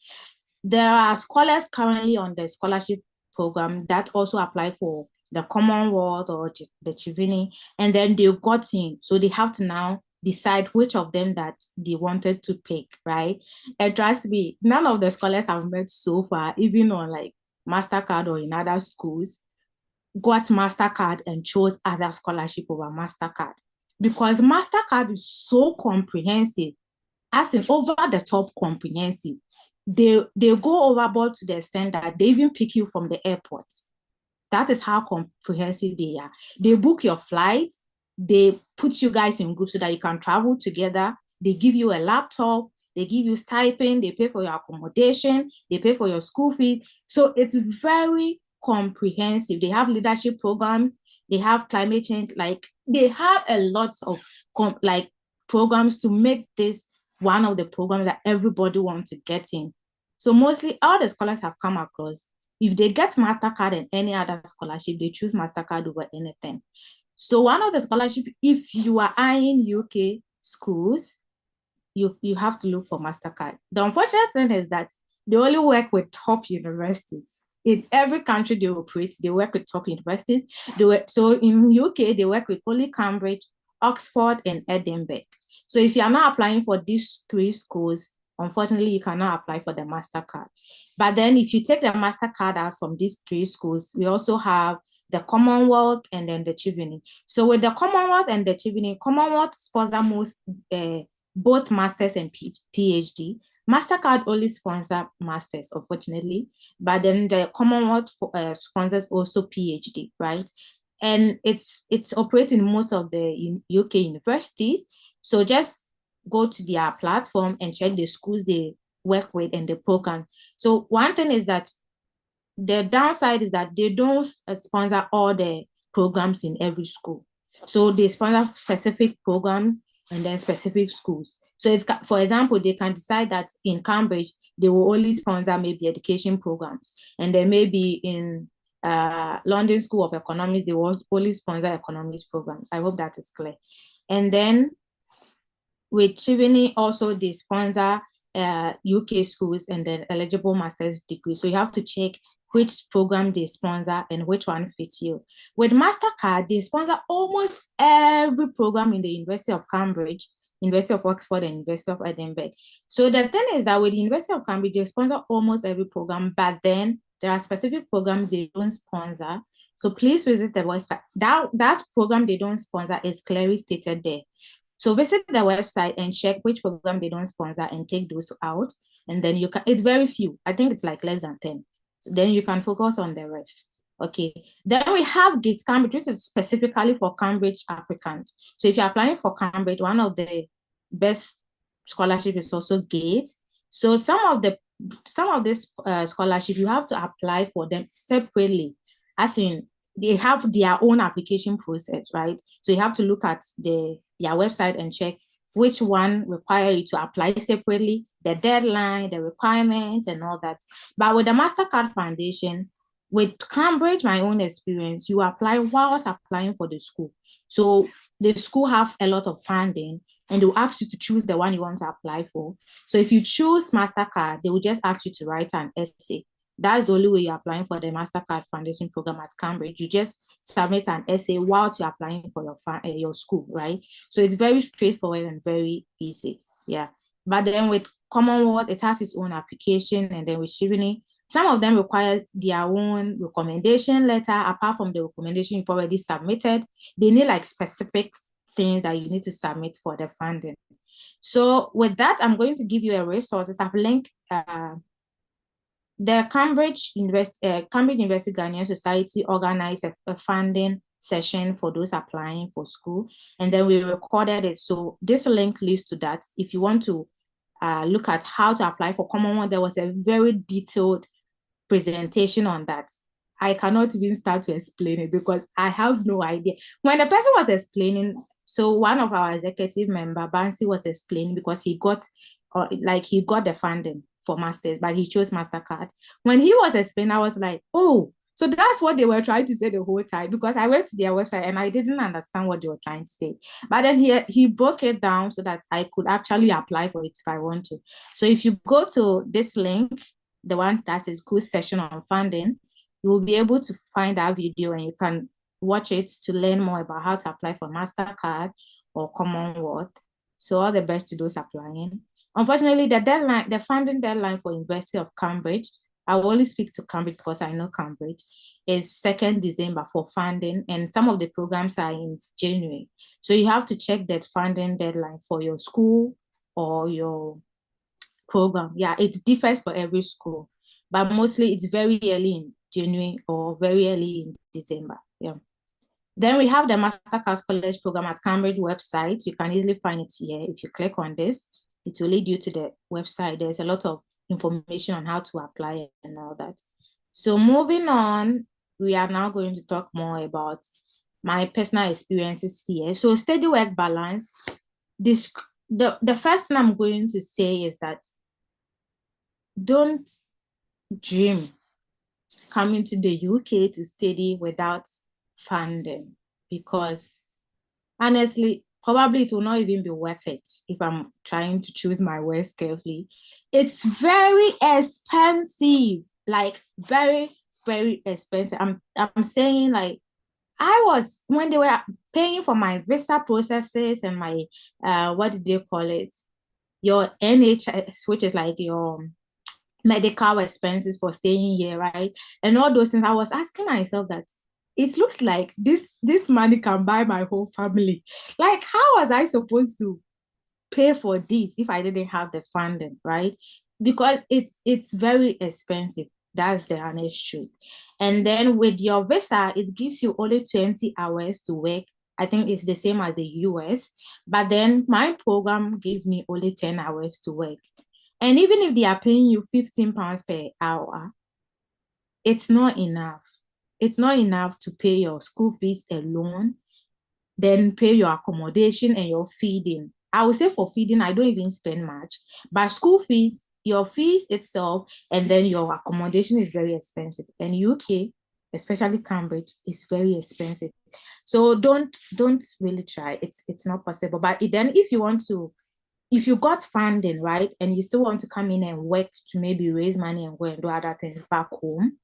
There are scholars currently on the scholarship program that also apply for the Commonwealth or the Chivini, and then they got in. So they have to now decide which of them that they wanted to pick, right? And trust me, none of the scholars I've met so far, even on like Mastercard or in other schools, got Mastercard and chose other scholarship over Mastercard. Because Mastercard is so comprehensive, as in over the top comprehensive. They go overboard to the extent that they even pick you from the airport. That is how comprehensive they are. They book your flight, they put you guys in groups so that you can travel together. They give you a laptop, they give you stipend, they pay for your accommodation, they pay for your school fees. So it's very comprehensive. They have leadership programs, they have climate change, like they have a lot of programs to make this one of the programs that everybody wants to get in. So mostly all the scholars have come across, if they get Mastercard and any other scholarship, they choose Mastercard over anything. So one of the scholarships, if you are eyeing UK schools, you have to look for Mastercard. The unfortunate thing is that they only work with top universities. In every country they operate, they work with top universities. So in UK, they work with only Cambridge, Oxford, and Edinburgh. So if you are not applying for these three schools, unfortunately, you cannot apply for the Mastercard. But then if you take the Mastercard out from these three schools, we also have the Commonwealth and then the Chivini. So with the Commonwealth and the Chivini, Commonwealth sponsor both Masters and PhD. Mastercard only sponsor Masters, unfortunately, but then the Commonwealth sponsors also PhD, right? And it's operating in most of the UK universities. So just go to their platform and check the schools they work with and the program. So one thing is that the downside is that they don't sponsor all the programs in every school. So they sponsor specific programs and then specific schools. So it's, for example, they can decide that in Cambridge, they will only sponsor maybe education programs. And then maybe in London School of Economics, they will only sponsor economics programs. I hope that is clear. And then with Triveni, also they sponsor UK schools and then eligible master's degree. So you have to check which program they sponsor and which one fits you. With MasterCard, they sponsor almost every program in the University of Cambridge, University of Oxford, and University of Edinburgh. So the thing is that with the University of Cambridge, they sponsor almost every program, but then there are specific programs they don't sponsor. So please visit the website. That program they don't sponsor is clearly stated there. So visit the website and check which program they don't sponsor and take those out. And then you can, it's very few. I think it's like less than 10. So then you can focus on the rest. Okay. Then we have GATE Cambridge, which is specifically for Cambridge applicants. So if you're applying for Cambridge, one of the best scholarship is also GATE. So some of this scholarship, you have to apply for them separately, as in they have their own application process, right? So you have to look at their website and check which one require you to apply separately, the deadline, the requirements, and all that. But with the MasterCard Foundation, with Cambridge, my own experience, you apply whilst applying for the school. So the school have a lot of funding, and they'll ask you to choose the one you want to apply for. So if you choose MasterCard, they will just ask you to write an essay. That's the only way you're applying for the MasterCard Foundation program at Cambridge. You just submit an essay whilst you're applying for your school, right? So it's very straightforward and very easy. Yeah. But then with Commonwealth, it has its own application. And then with Triveni, some of them require their own recommendation letter. Apart from the recommendation you've already submitted, they need like specific things that you need to submit for the funding. So with that, I'm going to give you a resources. I've linked the Cambridge University Ghanaian Society organized a funding session for those applying for school, and then we recorded it. So this link leads to that. If you want to look at how to apply for Commonwealth, there was a very detailed presentation on that. I cannot even start to explain it because I have no idea. When the person was explaining, so one of our executive member, Bansi, was explaining because he got the funding for masters, but he chose MasterCard. When he was explaining, I was like, oh, so that's what they were trying to say the whole time, because I went to their website and I didn't understand what they were trying to say. But then he broke it down so that I could actually apply for it if I want to. So if you go to this link, the one that says Cool Session on Funding, you will be able to find that video and you can watch it to learn more about how to apply for MasterCard or Commonwealth. So all the best to those applying. Unfortunately, the funding deadline for University of Cambridge, I will only speak to Cambridge because I know Cambridge, is 2nd December for funding, and some of the programs are in January. So you have to check that funding deadline for your school or your program. Yeah, it differs for every school, but mostly it's very early in January or very early in December. Yeah. Then we have the MasterCard College program at Cambridge website. You can easily find it here. If you click on this, it will lead you to the website. There's a lot of information on how to apply and all that. So moving on, we are now going to talk more about my personal experiences here. So study work balance. The first thing I'm going to say is that don't dream coming to the UK to study without funding, because honestly, probably it will not even be worth it if I'm trying to choose my words carefully. It's very expensive, like very, very expensive. I'm saying, like, when they were paying for my visa processes and my, what did they call it? Your NHS, which is like your medical expenses for staying here, right? And all those things, I was asking myself that it looks like this money can buy my whole family. Like, how was I supposed to pay for this if I didn't have the funding, right? Because it's very expensive. That's the honest truth. And then with your visa, it gives you only 20 hours to work. I think it's the same as the US, but then my program gave me only 10 hours to work. And even if they are paying you £15 per hour, it's not enough. It's not enough to pay your school fees alone, then pay your accommodation and your feeding. I would say for feeding, I don't even spend much, but school fees, your fees itself, and then your accommodation is very expensive. And UK, especially Cambridge, is very expensive. So don't really try. It's not possible. But then if you got funding, right, and you still want to come in and work to maybe raise money and go and do other things back home,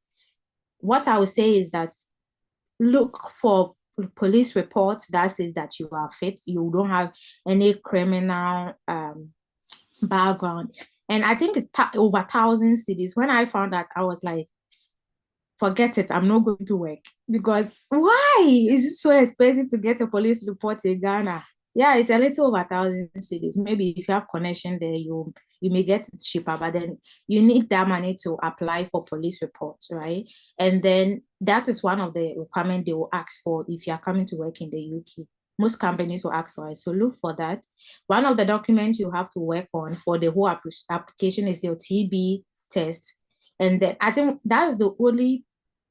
what I would say is that look for police reports that says that you are fit, you don't have any criminal background. And I think it's over 1,000 cedis. When I found that, I was like, forget it, I'm not going to work. Because why is it so expensive to get a police report in Ghana? Yeah, it's a little over 1,000 cedis. Maybe if you have connection there, you may get it cheaper, but then you need that money to apply for police reports, right? And then that is one of the requirements they will ask for if you are coming to work in the UK. Most companies will ask for it, so look for that. One of the documents you have to work on for the whole application is your TB test. And then I think that's the only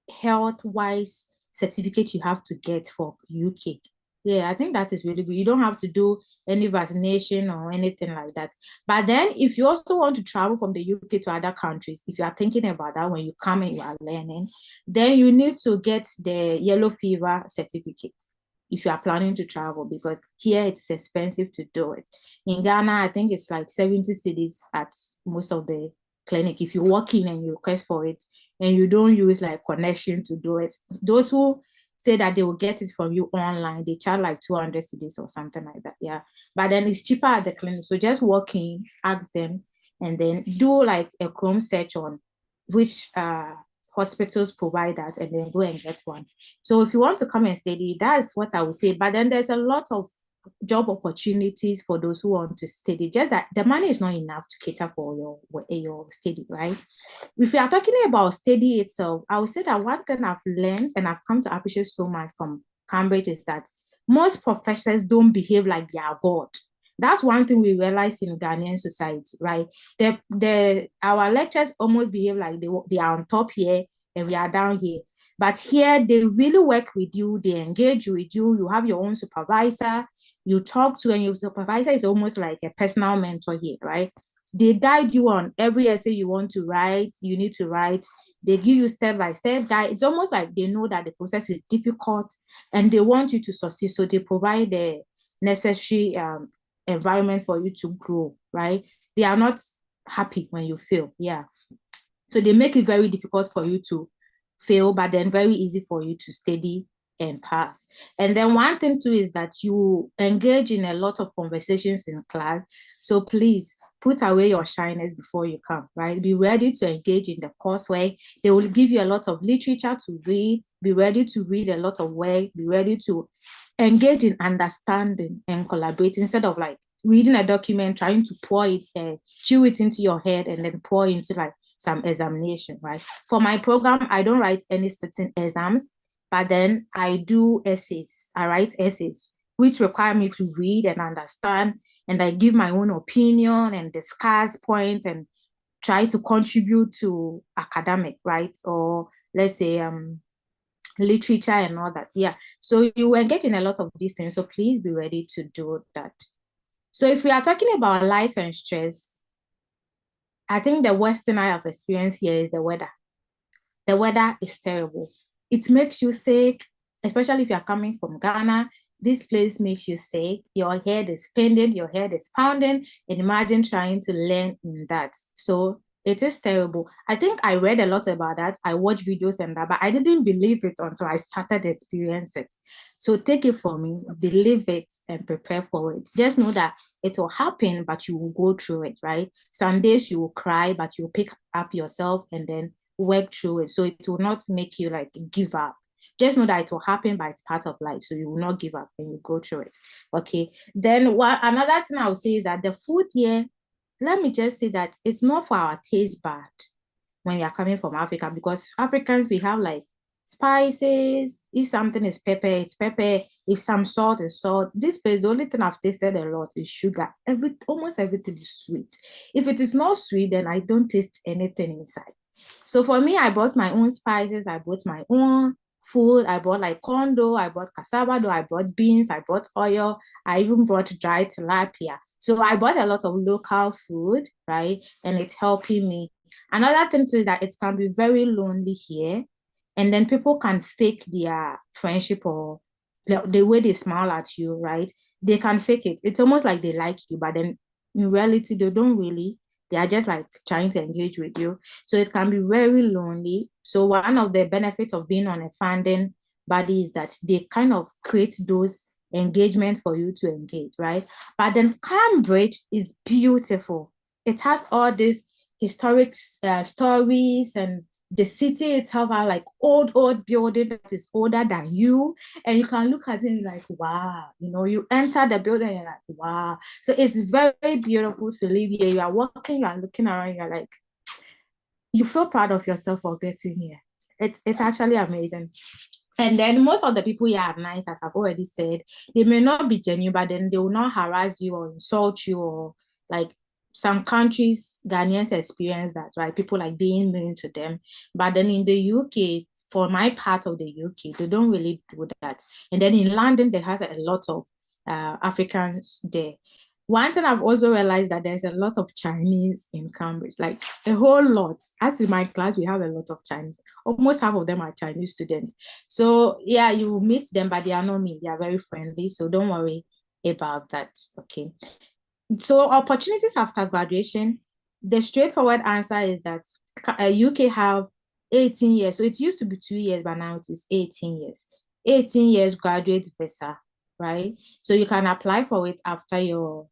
health-wise certificate you have to get for UK. Yeah, I think that is really good. You don't have to do any vaccination or anything like that. But then if you also want to travel from the UK to other countries, if you are thinking about that when you come and you are learning, then you need to get the yellow fever certificate if you are planning to travel, because here it's expensive to do it. In Ghana, I think it's like 70 cedis at most of the clinic. If you walk in and you request for it and you don't use like connection to do it, those who say that they will get it from you online, they charge like 200 cedis or something like that. Yeah, but then it's cheaper at the clinic. So just walk in, ask them, and then do like a Chrome search on which hospitals provide that, and then go and get one. So if you want to come and study, that's what I would say. But then there's a lot of job opportunities for those who want to study. Just that the money is not enough to cater for your study, right? If we are talking about study itself, I would say that one thing I've learned and I've come to appreciate so much from Cambridge is that most professors don't behave like they are God. That's one thing we realize in Ghanaian society, right? Our lectures almost behave like they are on top here and we are down here. But here, they really work with you, they engage with you, you have your own supervisor, you talk to, and your supervisor is almost like a personal mentor here, right? They guide you on every essay you want to write, you need to write. They give you step-by-step guide. It's almost like they know that the process is difficult and they want you to succeed. So they provide the necessary environment for you to grow, right? They are not happy when you fail, yeah. So they make it very difficult for you to fail, but then very easy for you to study and pass. And then one thing too is that you engage in a lot of conversations in class. So please put away your shyness before you come, right? Be ready to engage in the coursework. They will give you a lot of literature to read. Be ready to read a lot of work. Be ready to engage in understanding and collaborating instead of like reading a document, trying to pour it, chew it into your head and then pour into like some examination, right? For my program, I don't write any certain exams, but then I do essays. I write essays, which require me to read and understand, and I give my own opinion and discuss points and try to contribute to academic, right? Or let's say literature and all that. Yeah. So you engage in a lot of these things. So please be ready to do that. So if we are talking about life and stress, I think the worst thing I have experienced here is the weather. The weather is terrible. It makes you sick, especially if you're coming from Ghana. This place makes you sick. Your head is spinning, your head is pounding, and imagine trying to learn in that. So it is terrible. I think I read a lot about that. I watched videos and that, but I didn't believe it until I started to experience it. So take it from me, believe it and prepare for it. Just know that it will happen, but you will go through it, right? Some days you will cry, but you'll pick up yourself and then work through it. So it will not make you like give up. Just know that it will happen, but it's part of life. So you will not give up and you go through it. Okay. Then another thing I would say is that the food here, let me just say that it's not for our taste bud when we are coming from Africa, because Africans, we have like spices. If something is pepper, it's pepper. If some salt is salt. This place, the only thing I've tasted a lot is sugar. Almost everything is sweet. If it is not sweet, then I don't taste anything inside. So for me, I bought my own spices, I bought my own food, I bought like condo, I bought cassava dough, I bought beans, I bought oil, I even bought dried tilapia. So I bought a lot of local food, right? And it's helping me. Another thing too is that it can be very lonely here. And then people can fake their friendship or the way they smile at you, right? They can fake it. It's almost like they like you, but then in reality, they don't really. They are just like trying to engage with you. So it can be very lonely. So one of the benefits of being on a funding body is that they kind of create those engagement for you to engage, right? But then Cambridge is beautiful. It has all these historic stories, and the city itself are like old building that is older than you, and you can look at it and like, wow, you enter the building and you're like, wow. So it's very beautiful to live here. You are walking, you are looking around, you're like, you feel proud of yourself for getting here. It's actually amazing. And then most of the people here are nice, as I've already said. They may not be genuine, but then they will not harass you or insult you, or like some countries, Ghanaians experience that, right? People like being mean to them. But then in the UK, for my part of the UK, they don't really do that. And then in London, there has a lot of Africans there. One thing I've also realized that there's a lot of Chinese in Cambridge, like a whole lot. As in my class, we have a lot of Chinese. Almost half of them are Chinese students. So yeah, you will meet them, but they are not mean. They are very friendly. So don't worry about that. Okay. So opportunities after graduation, the straightforward answer is that UK have 18 years. So it used to be 2 years, but now it is 18 years. 18 years graduate visa, right? So you can apply for it after your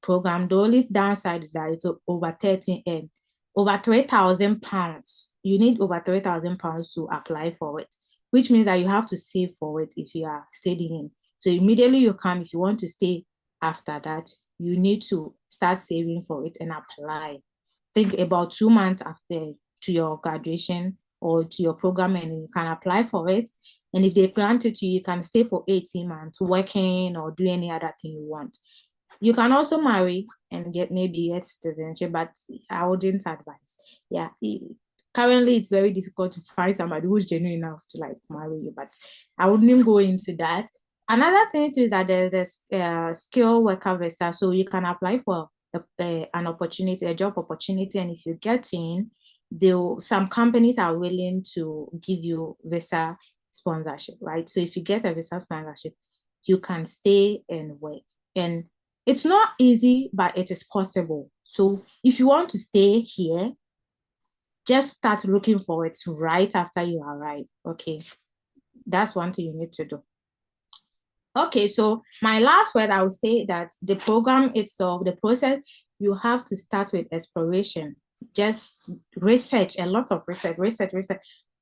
program. The only downside is that it's over 13 over £3,000. You need over £3,000 to apply for it, which means that you have to save for it if you are studying. So immediately you come, if you want to stay after that, you need to start saving for it and apply. Think about 2 months after to your graduation or to your program, and you can apply for it. And if they grant it to you, you can stay for 18 months working or do any other thing you want. You can also marry and get citizenship, but I wouldn't advise. Yeah, currently it's very difficult to find somebody who's genuine enough to like marry you, but I wouldn't go into that. Another thing too is that there's this skill worker visa, so you can apply for an opportunity, a job opportunity, and if you get in, some companies are willing to give you visa sponsorship, right? So if you get a visa sponsorship, you can stay and work. And it's not easy, but it is possible. So if you want to stay here, just start looking for it right after you arrive. Okay, that's one thing you need to do. Okay, so my last word, I would say that the program itself, the process, you have to start with exploration. Just research, a lot of research.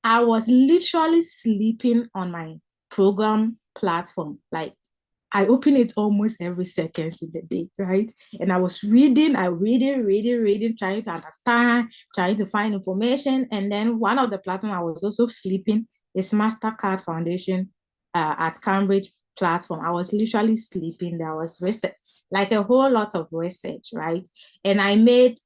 I was literally sleeping on my program platform. Like, I open it almost every second in the day, right? And I was reading, trying to understand, trying to find information. And then one of the platforms I was also sleeping is MasterCard Foundation at Cambridge platform. I was literally sleeping. There was research, like a whole lot of research, right? And I made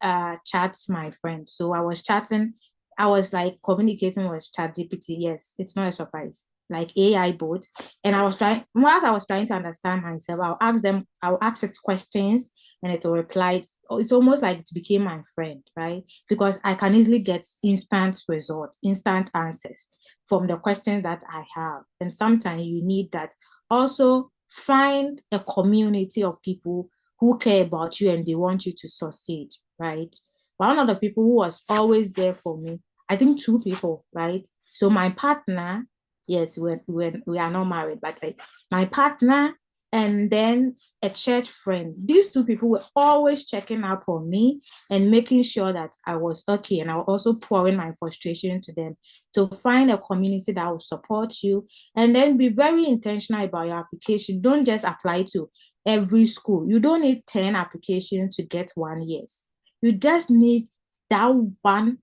chats my friend. So I was chatting, I was like communicating with ChatGPT. Yes, it's not a surprise, like AI bot. And whilst I was trying to understand myself, I'll ask it questions and it will reply. It's almost like it became my friend, right? Because I can easily get instant results, instant answers from the questions that I have. And sometimes you need that. Also, find a community of people who care about you and they want you to succeed, right? One of the people who was always there for me, I think 2 people, right? So my partner, yes, we are not married, but like my partner and then a church friend. These 2 people were always checking up on me and making sure that I was okay. And I was also pouring my frustration to them. To find a community that will support you, and then be very intentional about your application. Don't just apply to every school. You don't need 10 applications to get 1 yes. You just need that one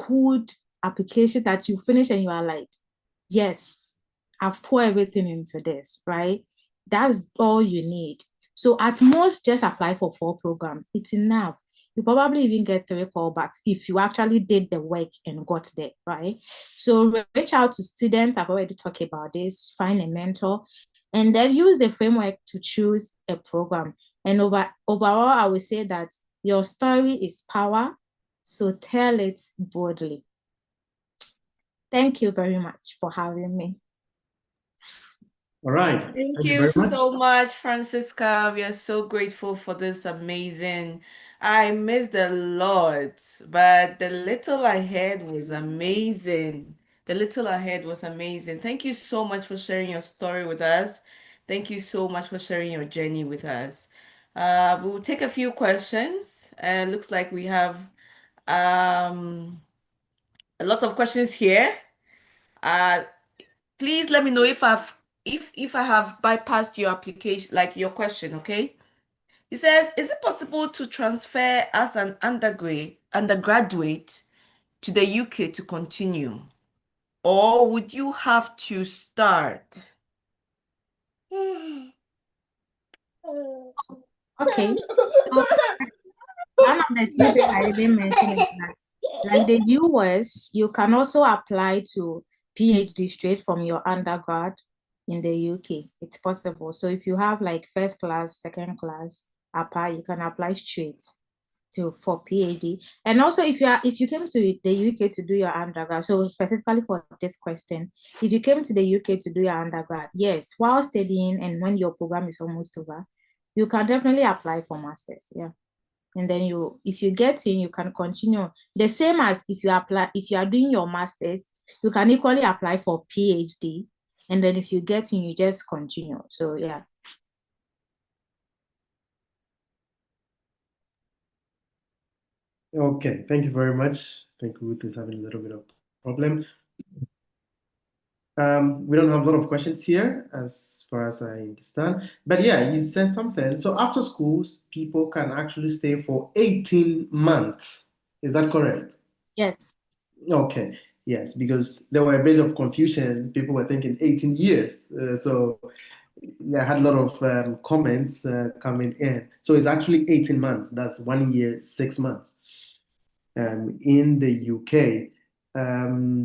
good application that you finish and you are like, yes, I've poured everything into this, right? That's all you need. So at most, just apply for 4 programs. It's enough. You probably even get 3 callbacks if you actually did the work and got there, right? So reach out to students. I've already talked about this. Find a mentor, and then use the framework to choose a program. And overall, I would say that your story is power, so tell it boldly. Thank you very much for having me. All right. Thank Thank you you very much. so much, Francisca. We are so grateful for this amazing. I missed a lot, but the little I had was amazing. The little I had was amazing. Thank you so much for sharing your story with us. Thank you so much for sharing your journey with us. We'll take a few questions, and looks like we have um, a lot of questions here. Please let me know if I have bypassed your application, like your question, okay? It says, is it possible to transfer as an undergraduate to the UK to continue? Or would you have to start? Okay. So one of the few things I didn't mention is that, like the US, you can also apply to PhD straight from your undergrad in the UK. It's possible. So if you have like first class, second class, you can apply straight for PhD. And also if you came to the UK to do your undergrad, so specifically for this question, if you came to the UK to do your undergrad, yes, while studying and when your program is almost over, you can definitely apply for masters. Yeah. And then if you get in, you can continue. The same as if you are doing your masters, you can equally apply for PhD. And then if you get in, you just continue. So yeah. Okay, thank you very much. I think Ruth is having a little bit of problem. We don't have a lot of questions here as far as I understand. But yeah, you said something. So after schools, people can actually stay for 18 months. Is that correct? Yes. Okay, yes, because there were a bit of confusion. People were thinking 18 years. So yeah, I had a lot of comments coming in. So it's actually 18 months. That's 1 year, 6 months in the UK.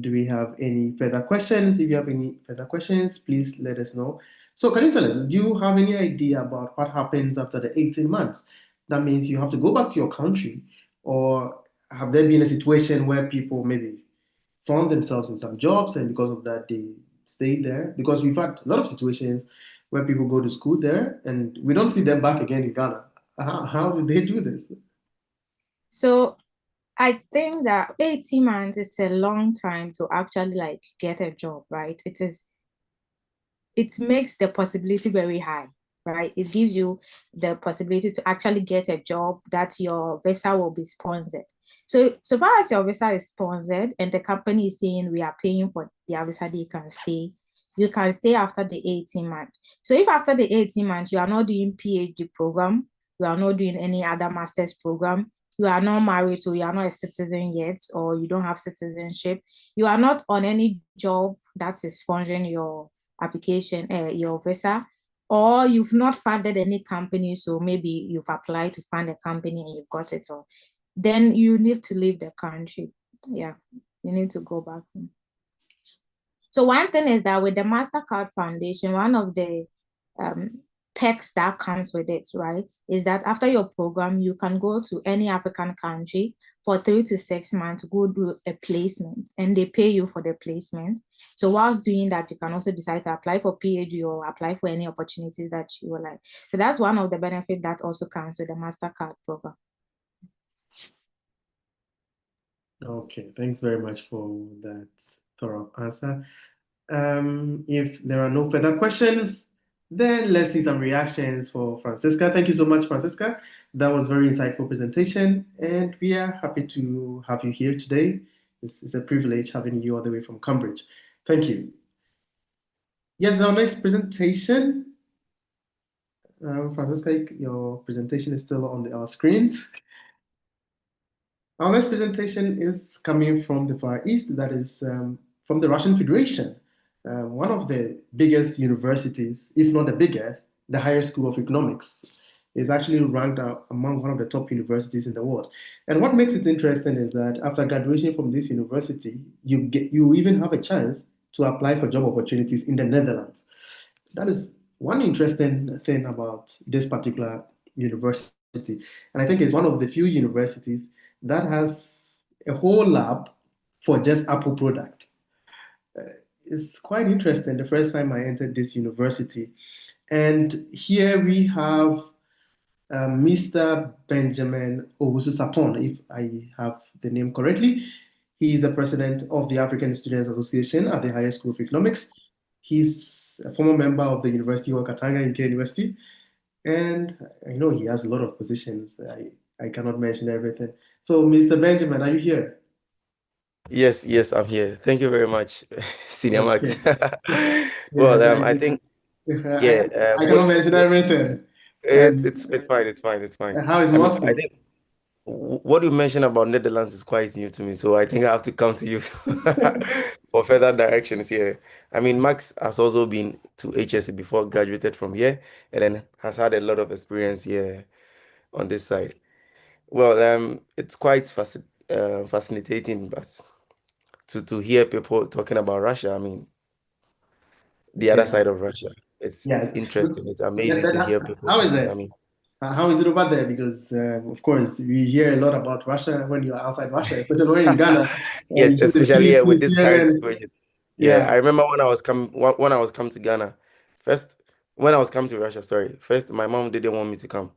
Do we have any further questions? If you have any further questions, please let us know. So can you tell us, do you have any idea about what happens after the 18 months? That means you have to go back to your country, or have there been a situation where people maybe found themselves in some jobs and because of that they stayed there? Because we've had a lot of situations where people go to school there and we don't see them back again in Ghana. How did they do this? So I think that 18 months is a long time to actually like get a job, right? It makes the possibility very high, right? It gives you the possibility to actually get a job that your visa will be sponsored. So far as your visa is sponsored and the company is saying we are paying for their visa, you can stay after the 18 months. So if after the 18 months, you are not doing PhD program, you are not doing any other master's program, you are not married, so you are not a citizen yet, or you don't have citizenship, you are not on any job that is sponsoring your application, your visa, or you've not funded any company, so maybe you've applied to fund a company and you've got it all, then you need to leave the country. Yeah, you need to go back home. So one thing is that with the MasterCard Foundation, one of the perks that comes with it, right, is that after your program, you can go to any African country for 3 to 6 months, go do a placement, and they pay you for the placement. So whilst doing that, you can also decide to apply for PhD or apply for any opportunities that you would like. So that's one of the benefits that also comes with the MasterCard program. Okay, thanks very much for that thorough answer. If there are no further questions, then let's see some reactions for Francisca. Thank you so much, Francisca. That was a very insightful presentation, and we are happy to have you here today. It's a privilege having you all the way from Cambridge. Thank you. Yes, our next presentation. Francisca, your presentation is still on our screens. Our next presentation is coming from the Far East, that is from the Russian Federation, one of the biggest universities, if not the biggest, the Higher School of Economics is actually ranked among one of the top universities in the world. And what makes it interesting is that after graduation from this university, you even have a chance to apply for job opportunities in the Netherlands. That is one interesting thing about this particular university. And I think it's one of the few universities that has a whole lab for just Apple product. It's quite interesting the first time I entered this university. And here we have Mr. Benjamin Owusu Sapon, if I have the name correctly. He is the president of the African Students Association at the Higher School of Economics. He's a former member of the University of Katanga in K University, and I know he has a lot of positions. I cannot mention everything. So, Mr. Benjamin, are you here? Yes, yes, I'm here. Thank you very much, Senior Max. Okay. Well, Yes, I think, I yeah, cannot mention everything. it's fine, it's fine, it's fine. How is I mean, I Moscow? think what you mentioned about Netherlands is quite new to me, so I think I have to come to you for further directions here. I mean, Max has also been to HSC before, graduated from here, and then has had a lot of experience here on this side. Well, it's quite fascinating, but to hear people talking about Russia, I mean, the other Yeah, side of Russia, it's yes. interesting. It's amazing to hear people How is talking. I it? mean, How is it over there? Because, of course, we hear a lot about Russia when you're outside Russia, especially when in Ghana. You yes, see the especially with TVC, this current CNN. situation. Yeah, I Yeah. remember when I was coming to Ghana. First, when I was coming to Russia, sorry. First, my mom didn't want me to come,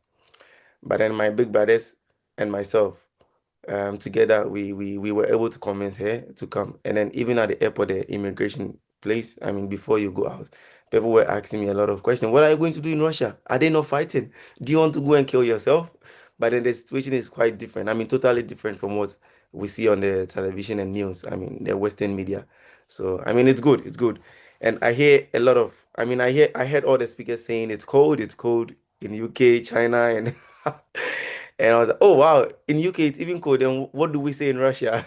but then my big brothers and myself, together we were able to convince her to come. And then even at the airport, the immigration place, I mean, before you go out, people were asking me a lot of questions. What are you going to do in Russia? Are they not fighting? Do you want to go and kill yourself? But then the situation is quite different. I mean, totally different from what we see on the television and news. I mean, the Western media. So I mean, it's good. It's good. And I hear a lot of. I mean, I heard all the speakers saying it's cold. It's cold in UK, China, and and I was like, oh wow, in UK it's even cold. Then what do we say in Russia?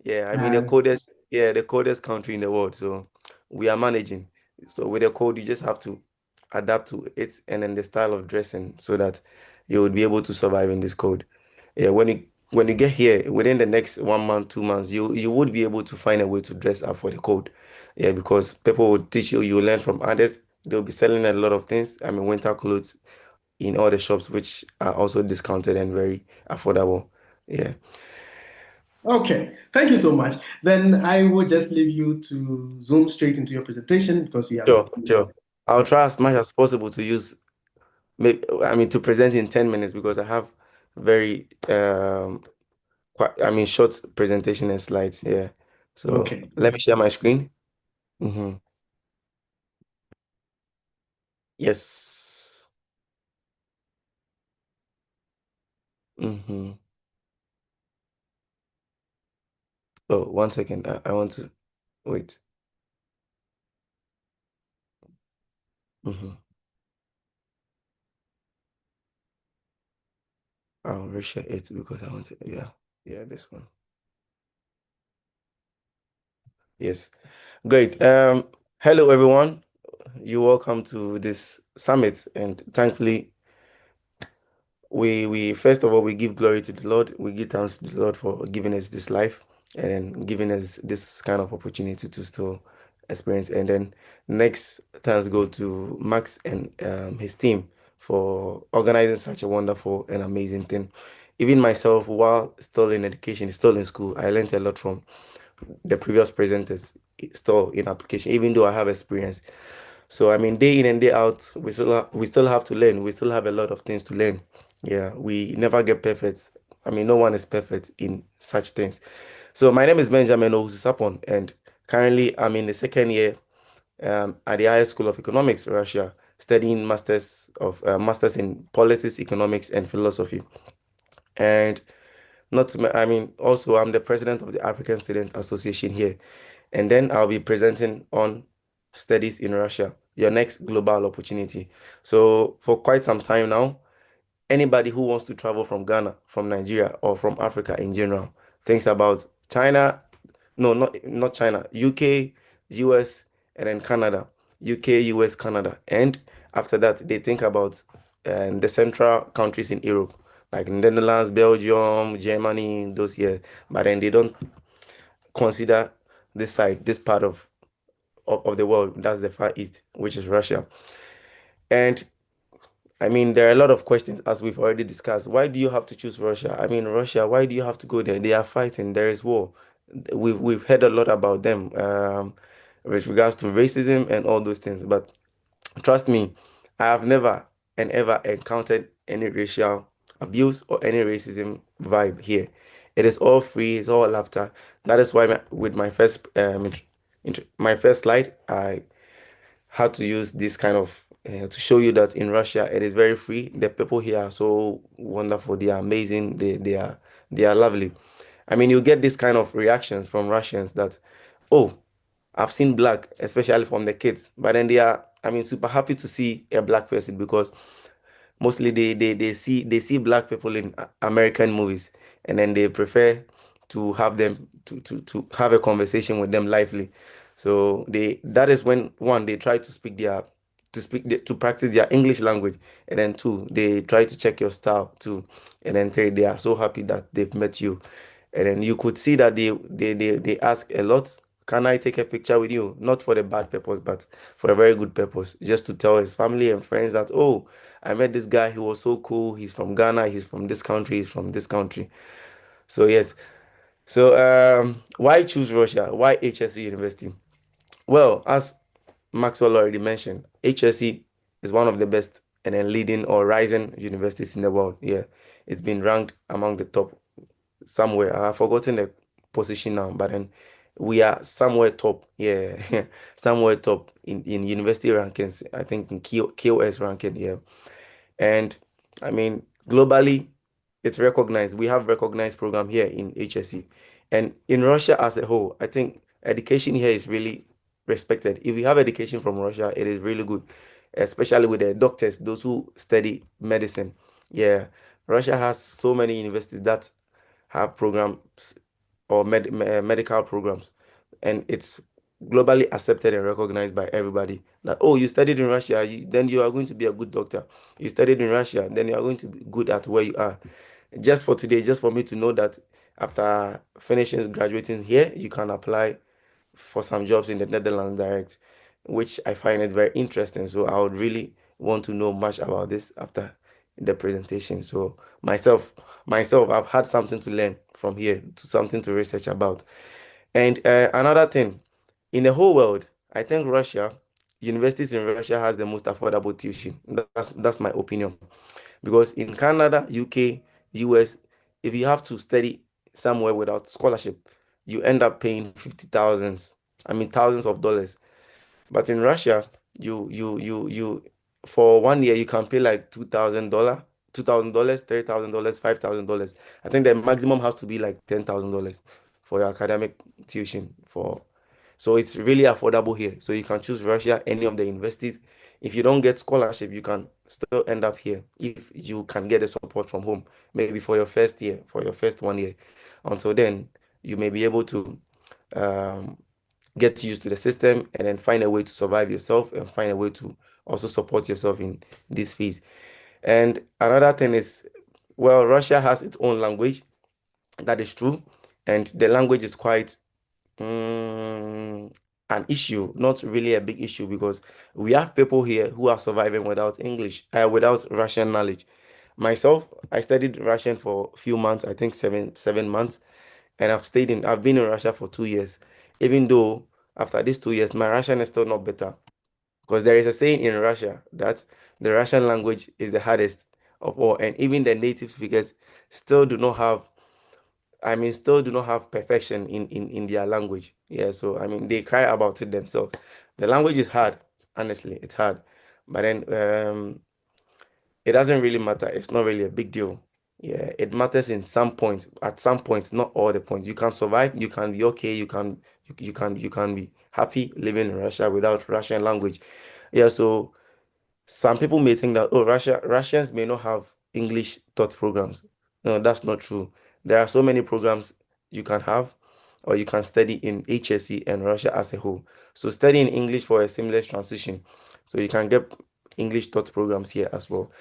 Yeah, I mean Uh, the coldest country in the world. So we are managing. So with the cold, you just have to adapt to it and then the style of dressing so that you would be able to survive in this cold. Yeah, when you get here within the next 1 month, 2 months, you would be able to find a way to dress up for the cold. Yeah, because people will teach you, you learn from others. They'll be selling a lot of things. I mean, winter clothes in all the shops, which are also discounted and very affordable. Yeah. okay. Thank you so much. Then I will just leave you to zoom straight into your presentation because we have. Sure, sure. I'll try as much as possible to use, I mean, to present in 10 minutes because I have very, I mean, short presentation and slides. Yeah. So Okay. let me share my screen. Yes. Mm-hmm. Oh, 1 second. I want to wait. Mm-hmm. I'll reshare it because I want to, yeah. Yeah, this one. Yes. Great. Hello everyone. You're welcome to this summit, and thankfully we first of all we give glory to the Lord. We give thanks to the Lord for giving us this life and then giving us this kind of opportunity to still experience. And then next thanks go to Max and his team for organizing such a wonderful and amazing thing. Even myself, while still in education, still in school, I learned a lot from the previous presenters still in application, even though I have experience. So I mean, day in and day out, we still have to learn. We still have a lot of things to learn. Yeah, we never get perfect. I mean, no one is perfect in such things. So my name is Benjamin Owusu-Sapon, and currently I'm in the second year at the Higher School of Economics, Russia, studying masters in politics, economics, and philosophy. And not to, I mean, also I'm the president of the African Student Association here. And then I'll be presenting on studies in Russia, your next global opportunity. So for quite some time now, anybody who wants to travel from Ghana, from Nigeria, or from Africa in general thinks about China, no, not China, UK, US, and then Canada, UK, US, Canada. And after that, they think about and the central countries in Europe, like Netherlands, Belgium, Germany, those here. But then they don't consider this side, this part of the world. That's the Far East, which is Russia. And I mean, there are a lot of questions as we've already discussed. Why do you have to choose Russia? I mean, Russia, why do you have to go there? They are fighting, there is war. We've heard a lot about them with regards to racism and all those things. But trust me, I have never and ever encountered any racial abuse or any racism vibe here. It is all free, it's all laughter. That is why with my first my first slide, I had to use this kind of to show you that in Russia it is very free. The people here are so wonderful. They are amazing. They are lovely. I mean, you get this kind of reactions from Russians that, oh, I've seen black, especially from the kids, but then they are, I mean, super happy to see a black person because mostly they see black people in American movies, and then they prefer to have them to have a conversation with them lively. So that is when one, they try to to practice their English language, and then two, they try to check your style too, and then three, they are so happy that they've met you. And then you could see that they ask a lot. Can I take a picture with you? Not for the bad purpose, but for a very good purpose, just to tell his family and friends that, oh, I met this guy. He was so cool. He's from Ghana. He's from this country. He's from this country. So yes. So why choose Russia? Why HSC University? Well, as Maxwell already mentioned, HSC is one of the best and then leading or rising universities in the world. Yeah, it's been ranked among the top somewhere. I've forgotten the position now, but then we are somewhere top. Yeah, somewhere top in university rankings. I think in KOS ranking. Yeah. And I mean, globally, it's recognized. We have recognized program here in HSC. And in Russia as a whole, I think education here is really respected. If you have education from Russia, it is really good, especially with the doctors, those who study medicine. Yeah, Russia has so many universities that have programs or medical programs, and it's globally accepted and recognized by everybody that, oh, you studied in Russia, then you are going to be a good doctor. You studied in Russia, then you are going to be good at where you are. Just for today, just for me to know that after finishing graduating here, you can apply for some jobs in the Netherlands direct, which I find it very interesting. So I would really want to know much about this after the presentation. So myself, I've had something to learn from here, to something to research about. And another thing, in the whole world, I think universities in Russia has the most affordable tuition. That's my opinion. Because in Canada, UK, US, if you have to study somewhere without scholarship, you end up paying 50,000s, I mean thousands of dollars. But in Russia, you for 1 year you can pay like $2,000, $3,000, $5,000. I think the maximum has to be like $10,000 for your academic tuition for. So it's really affordable here. So you can choose Russia, any of the universities. If you don't get scholarship, you can still end up here if you can get the support from home, maybe for your first year, for your first 1 year. Until then, you may be able to um, get used to the system and then find a way to survive yourself and find a way to also support yourself in this phase. And another thing is, well, Russia has its own language. That is true. And the language is quite an issue, not really a big issue, because we have people here who are surviving without without Russian knowledge. Myself, I studied Russian for a few months, I think 7 months, and I've been in Russia for 2 years. Even though after these 2 years, my Russian is still not better, because there is a saying in Russia that the Russian language is the hardest of all, and even the native speakers still do not have still do not have perfection in their language. Yeah, so I mean, they cry about it themselves. The language is hard, honestly, it's hard. But then it doesn't really matter. It's not really a big deal. Yeah, it matters in some points. At some points, not all the points. You can survive, you can be okay, you can be happy living in Russia without Russian language. Yeah, so some people may think that, oh, Russians may not have English taught programs. No, that's not true. There are so many programs you can have or you can study in HSC and Russia as a whole. So studying English for a seamless transition. So you can get English taught programs here as well.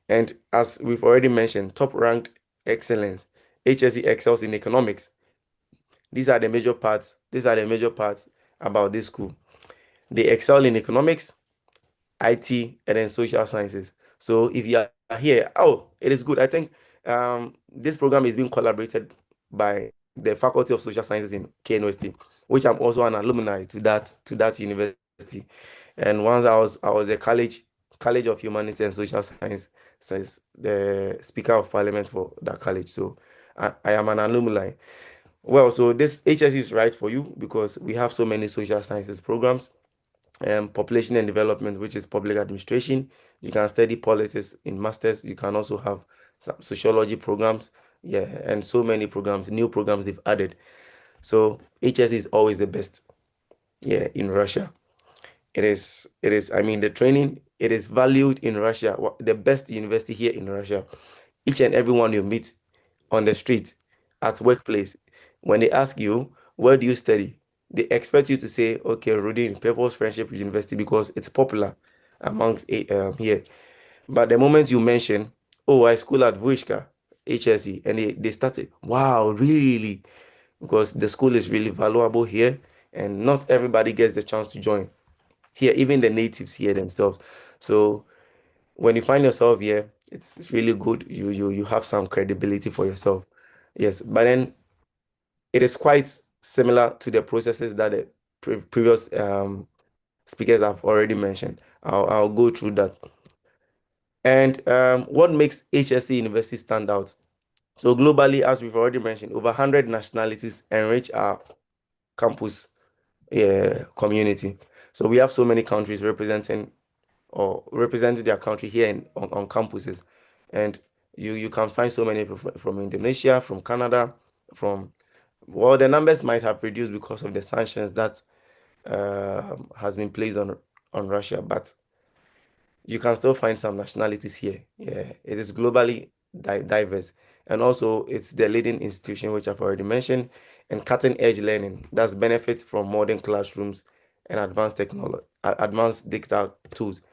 And as we've already mentioned, top ranked excellence, HSE excels in economics. These are the major parts. These are the major parts about this school. They excel in economics, IT, and then social sciences. So if you are here, oh, it is good. I think this program is being collaborated by the Faculty of Social Sciences in KNUST, which I'm also an alumni to that university. And once I was a College of Humanities and Social Science, since the Speaker of Parliament for that college. So I am an alumni. Well, so this HSE is right for you because we have so many social sciences programs, population and development, which is public administration. You can study politics in masters. You can also have some sociology programs, yeah, and so many programs, new programs they've added. So HSE is always the best, yeah, in Russia. It is, I mean, the training, it is valued in Russia, the best university here in Russia. Each and everyone you meet on the street, at workplace, when they ask you, where do you study? They expect you to say, okay, Rudin, People's Friendship University, because it's popular amongst here. But the moment you mention, oh, I school at Vuishka, HSE, and they started, wow, really? Because the school is really valuable here, and not everybody gets the chance to join here, even the natives here themselves. So when you find yourself here, it's really good. You have some credibility for yourself. Yes, but then it is quite similar to the processes that the previous speakers have already mentioned. I'll go through that. And what makes HSE University stand out? So globally, as we've already mentioned, over 100 nationalities enrich our campus community. So we have so many countries representing their country here on campuses. And you can find so many people from Indonesia, from Canada, from, well, the numbers might have reduced because of the sanctions that has been placed on Russia, but you can still find some nationalities here. Yeah, it is globally diverse. And also, it's the leading institution, which I've already mentioned, and cutting edge learning that's benefits from modern classrooms and advanced technology, advanced digital tools.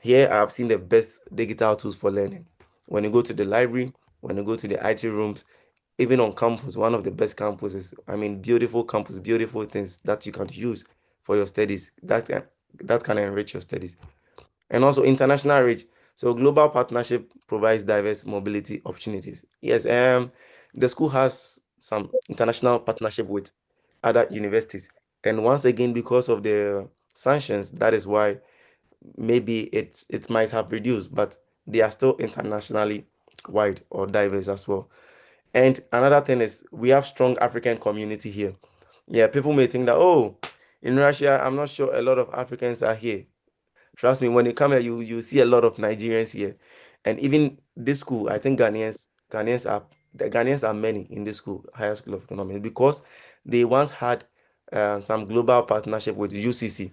Here, I've seen the best digital tools for learning. When you go to the library, when you go to the IT rooms, even on campus, one of the best campuses. I mean, beautiful campus, beautiful things that you can use for your studies. That can enrich your studies. And also international reach. So global partnership provides diverse mobility opportunities. Yes, the school has some international partnership with other universities. And once again, because of the sanctions, that is why maybe it might have reduced, but they are still internationally wide or diverse as well. And another thing is we have strong African community here. Yeah, people may think that, oh, in Russia, I'm not sure a lot of Africans are here. Trust me, when you come here, you see a lot of Nigerians here. And even this school, I think Ghanaians are many in this school, Higher School of Economics, because they once had some global partnership with UCC.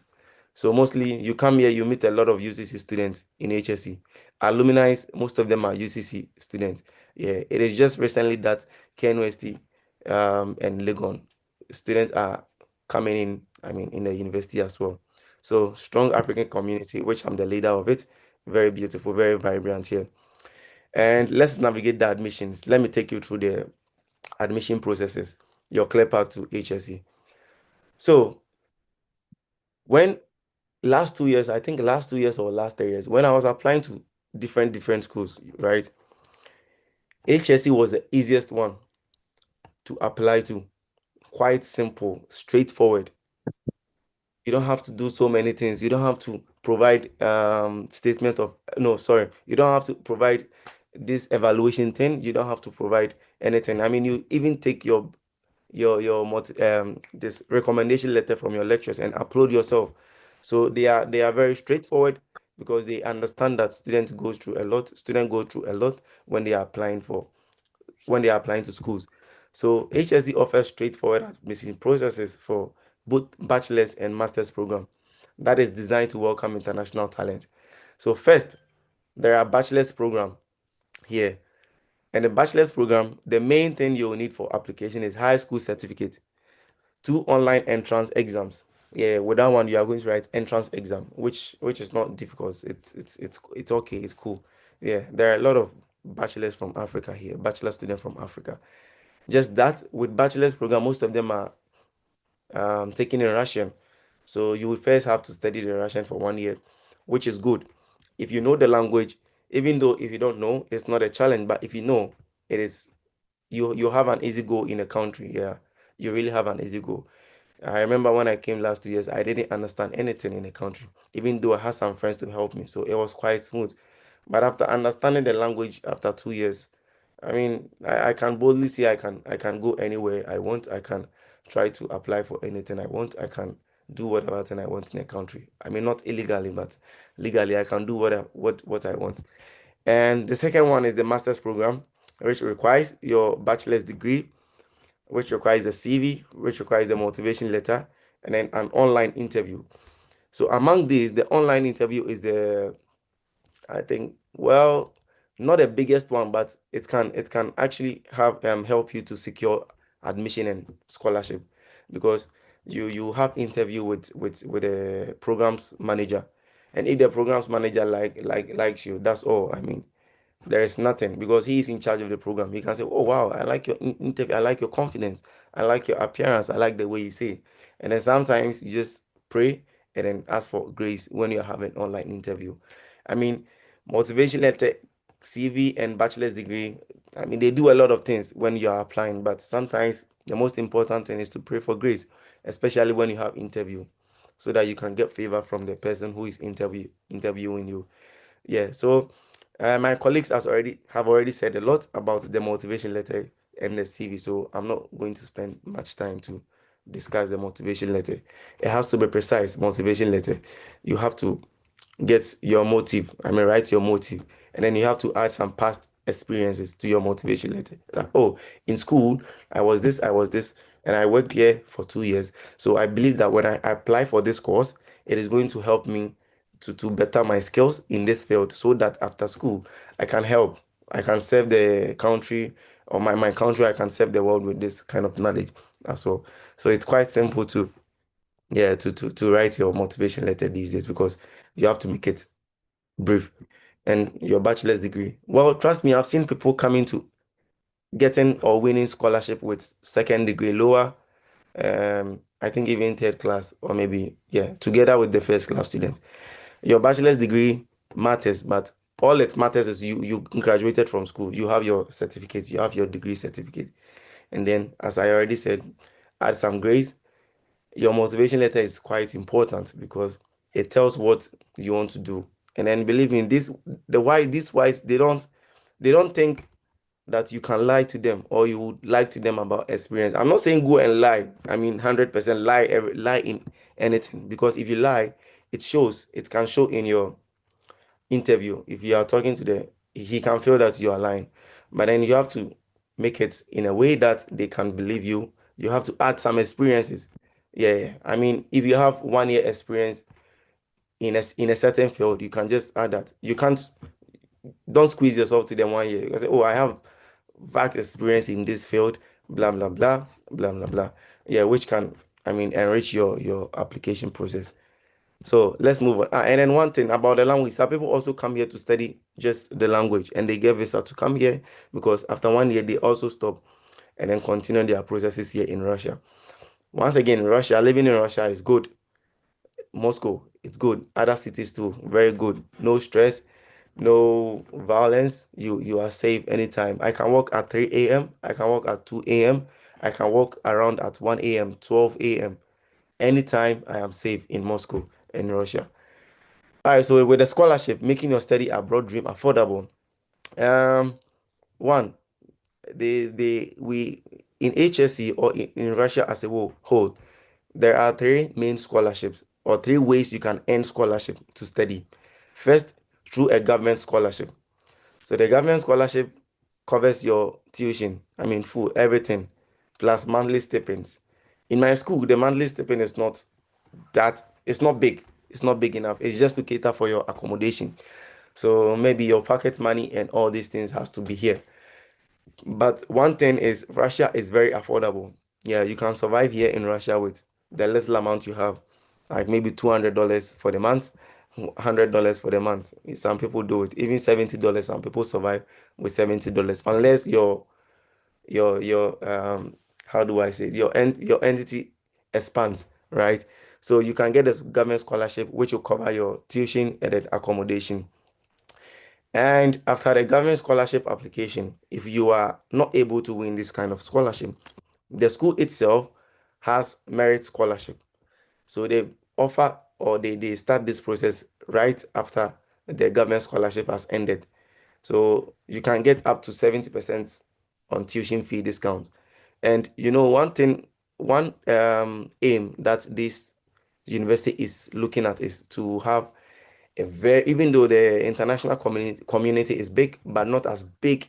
So mostly you come here, you meet a lot of UCC students in HSE. Alumni, most of them are UCC students. Yeah, it is just recently that KNUST and Legon students are coming in, I mean, in the university as well. So strong African community, which I'm the leader of it. Very beautiful, very vibrant here. And let's navigate the admissions. Let me take you through the admission processes, your clear path to HSE. So when last 2 years, I think last 2 years or last 3 years, when I was applying to different schools, right? HSE was the easiest one to apply to. Quite simple, straightforward. You don't have to do so many things. You don't have to provide statement of no, sorry. You don't have to provide this evaluation thing. You don't have to provide anything. I mean, you even take this recommendation letter from your lectures and upload yourself. So they are very straightforward because they understand that students go through a lot when they are applying to schools. So HSE offers straightforward admission processes for both bachelor's and master's program that is designed to welcome international talent. So first, there are bachelor's program here. And the bachelor's program, the main thing you will need for application is high school certificate, 2 online entrance exams, Yeah, with that one, you are going to write entrance exam, which is not difficult. It's okay. It's cool. Yeah, there are a lot of bachelors from Africa here, bachelor students from Africa. Just that with bachelor's program, most of them are taking in Russian. So you will first have to study the Russian for 1 year, which is good. If you know the language, even though if you don't know, it's not a challenge, but if you know, it is you have an easy go in a country. Yeah, you really have an easy go. I remember when I came last 2 years, I didn't understand anything in the country, even though I had some friends to help me. So it was quite smooth. But after understanding the language after 2 years, I mean, I can boldly say I can go anywhere I want. I can try to apply for anything I want. I can do whatever thing I want in a country. I mean, not illegally, but legally, I can do what I want. And the second one is the master's program, which requires your bachelor's degree, which requires the CV, which requires the motivation letter, and then an online interview. So among these, the online interview is I think, well, not the biggest one, but it can actually have help you to secure admission and scholarship, because you have interview with a programs manager, and if the programs manager likes you, that's all. I mean, there is nothing, because he is in charge of the program. He can say, "Oh wow, I like your interview. I like your confidence. I like your appearance. I like the way you say." And then sometimes you just pray and then ask for grace when you're having online interview. I mean, motivation letter, CV, and bachelor's degree. I mean, they do a lot of things when you are applying, but sometimes the most important thing is to pray for grace, especially when you have interview, so that you can get favor from the person who is interviewing you. Yeah, so my colleagues have already said a lot about the motivation letter and the CV, so I'm not going to spend much time to discuss the motivation letter. It has to be precise, motivation letter. You have to get your motive. I mean, write your motive, and then you have to add some past experiences to your motivation letter. Like, oh, in school, I was this, and I worked here for 2 years. So I believe that when I apply for this course, it is going to help me to better my skills in this field, so that after school, I can help. I can serve the country, or my country, I can serve the world with this kind of knowledge as well. So it's quite simple to, yeah, to write your motivation letter these days, because you have to make it brief. And your bachelor's degree, well, trust me, I've seen people coming to getting or winning scholarship with second degree lower, I think even third class, or maybe, yeah, together with the first class student. Your bachelor's degree matters, but all it matters is you graduated from school, you have your certificate, you have your degree certificate. And then, as I already said, add some grades. Your motivation letter is quite important, because it tells what you want to do. And then believe me, these whites, they don't think that you can lie to them, or you would lie to them about experience. I'm not saying go and lie. I mean, 100% lie in anything, because if you lie, it can show in your interview. If you are talking to he can feel that you are lying. But then you have to make it in a way that they can believe you. You have to add some experiences. Yeah, yeah. I mean, if you have 1 year experience in a certain field, you can just add that. You can't Don't squeeze yourself to them 1 year. You can say, "Oh, I have vast experience in this field, blah blah blah, blah blah blah." Yeah, which can, I mean, enrich your application process. So let's move on. And then one thing about the language, some people also come here to study just the language, and they get visa to come here, because after 1 year they also stop and then continue their processes here in Russia. Once again, living in Russia is good. Moscow, it's good. Other cities too, very good. No stress, no violence. You are safe anytime. I can walk at 3 a.m. I can walk at 2 a.m. I can walk around at 1 a.m., 12 a.m. Anytime I am safe in Moscow, in Russia. All right, so with the scholarship, making your study abroad dream affordable. One, we in HSC, or in Russia as a whole, there are three main scholarships, or three ways you can earn scholarship to study. First, through a government scholarship. So the government scholarship covers your tuition, I mean, food, everything, plus monthly stipends. In my school, the monthly stipend is not it's not big. It's not big enough. It's just to cater for your accommodation. So maybe your pocket money and all these things has to be here. But one thing is, Russia is very affordable. Yeah, you can survive here in Russia with the little amount you have. like maybe $200 for the month, $100 for the month. Some people do it, even $70. Some people survive with $70, unless your how do I say it? Your entity expands, right? So you can get this government scholarship which will cover your tuition and then accommodation. And after the government scholarship application, if you are not able to win this kind of scholarship, the school itself has merit scholarship. So they offer, or they start this process right after the government scholarship has ended. So you can get up to 70% on tuition fee discount. And one thing, one aim that this university is looking at is to have a very, even though the international community is big, but not as big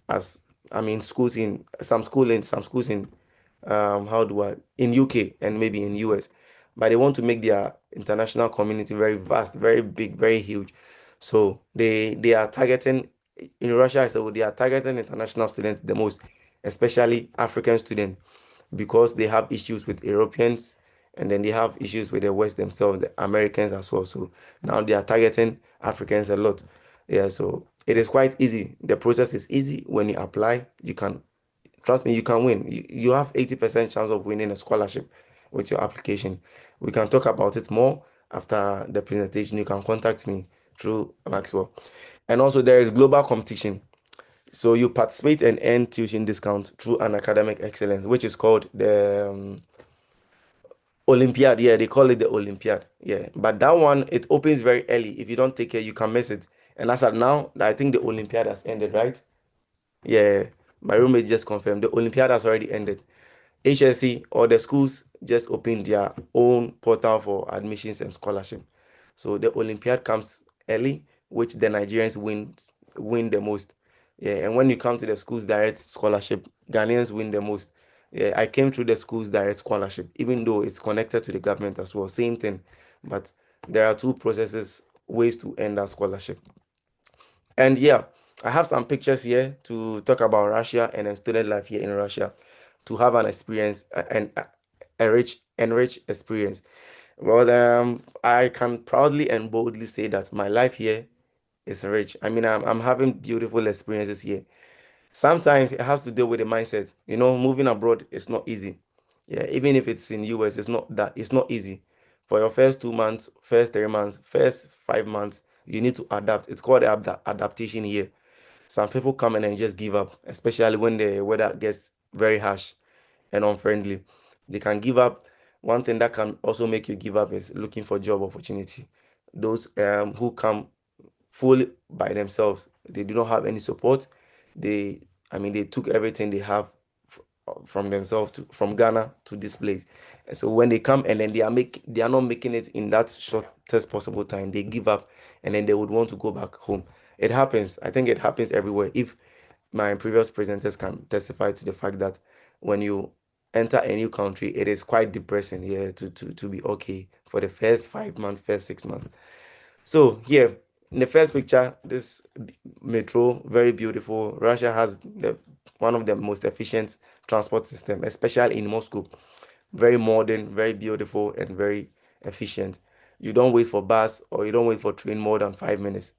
as, I mean, some schools in how do I in UK and maybe in US, but they want to make their international community very vast, very big, very huge. So they are targeting, in Russia, so they are targeting international students the most, especially African students, because they have issues with Europeans, and then they have issues with the West themselves, the Americans as well. So now they are targeting Africans a lot. Yeah, so it is quite easy. The process is easy. When you apply, you can, trust me, you can win. You have 80% chance of winning a scholarship with your application. We can talk about it more after the presentation. You can contact me through Maxwell. And also there is global competition. So you participate and earn tuition discount through an academic excellence, which is called the Olympiad. Yeah, they call it the Olympiad. Yeah, but that one, it opens very early. If you don't take care, you can miss it. And as of now, I think the Olympiad has ended, right? Yeah, my roommate just confirmed the Olympiad has already ended. HSC or the schools just opened their own portal for admissions and scholarship. So the Olympiad comes early, which the Nigerians win the most. Yeah, and when you come to the schools direct scholarship, Ghanaians win the most. Yeah, I came through the schools direct scholarship, even though it's connected to the government as well, same thing. But there are two processes, ways to end that scholarship. And yeah, I have some pictures here to talk about Russia and then student life here in Russia, to have an experience and a rich enriched experience. Well, I can proudly and boldly say that my life here is rich. I mean, I'm having beautiful experiences here. Sometimes it has to deal with the mindset. Moving abroad is not easy. Yeah, even if it's in US, it's not easy. For your first 2 months, first 3 months, first 5 months, you need to adapt. It's called adaptation here. Some people come in and just give up, especially when the weather gets very harsh and unfriendly. They can give up. One thing that can also make you give up is looking for job opportunity. Those who come fully by themselves, they do not have any support. They, I mean, they took everything they have from themselves from Ghana to this place. And so when they come and then they are not making it in that shortest possible time, they give up and then they would want to go back home. It happens. I think it happens everywhere. If my previous presenters can testify to the fact that when you enter a new country, it is quite depressing here to be okay for the first 5 months, first 6 months. So here in the first picture, this metro, very beautiful. Russia has one of the most efficient transport system, especially in Moscow. Very modern, very beautiful, and very efficient. You don't wait for bus or you don't wait for train more than 5 minutes.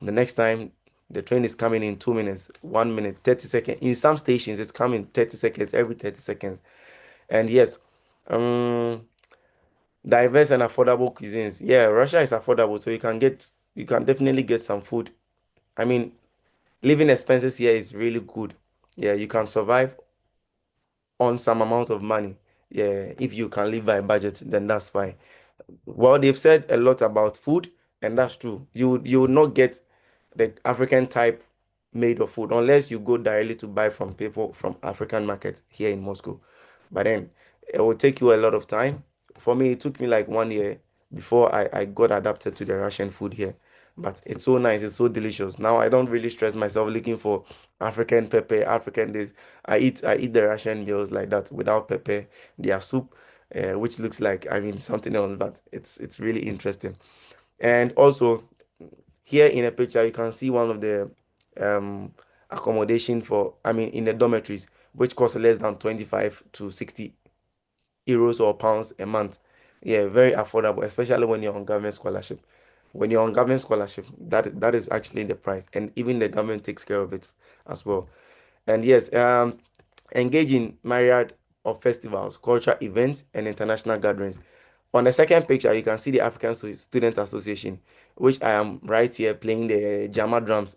The next time the train is coming in 2 minutes, 1 minute, 30 seconds. In some stations, it's coming 30 seconds, every 30 seconds. And yes, um, diverse and affordable cuisines. Yeah, Russia is affordable, so you can definitely get some food. I mean, living expenses here is really good. Yeah, you can survive on some amount of money. Yeah, if you can live by budget, then that's fine. Well, they've said a lot about food, and that's true. You will not get the African type made of food unless you go directly to buy from people from African markets here in Moscow. But then it will take you a lot of time. For me, it took me like 1 year before I got adapted to the Russian food here. But it's so nice, it's so delicious. Now I don't really stress myself looking for African pepper, African this. I eat the Russian meals like that without pepper, their soup, which looks like, I mean, something else, but it's really interesting. And also here in a picture, you can see one of the um, accommodation for, I mean, in the dormitories, which cost less than 25 to 60 euros or pounds a month. Yeah, very affordable, especially when you're on government scholarship. When you're on government scholarship, that is actually the price, and even the government takes care of it as well. And yes, engage in myriad of festivals, cultural events, and international gatherings. On the second picture, you can see the African Student Association, which I am right here playing the Jama drums.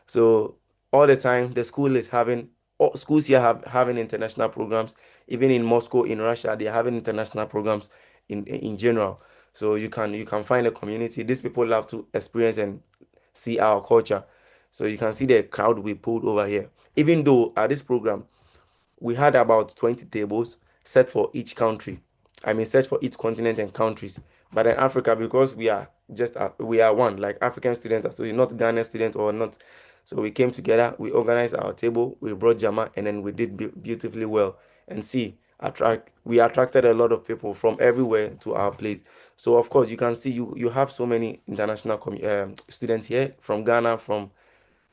So all the time, the school is having, all schools here have having international programs. Even in Moscow, in Russia, they're having international programs in general. So you can find a community. These people love to experience and see our culture. So you can see the crowd we pulled over here. Even though at this program, we had about 20 tables set for each country. I mean, set for each continent and countries. But in Africa, because we are one, like African students, so you're not Ghanaian student or not. So we came together, we organized our table, we brought Jama, and then we did beautifully well. And see, we attracted a lot of people from everywhere to our place. So of course, you can see you have so many international students here from Ghana, from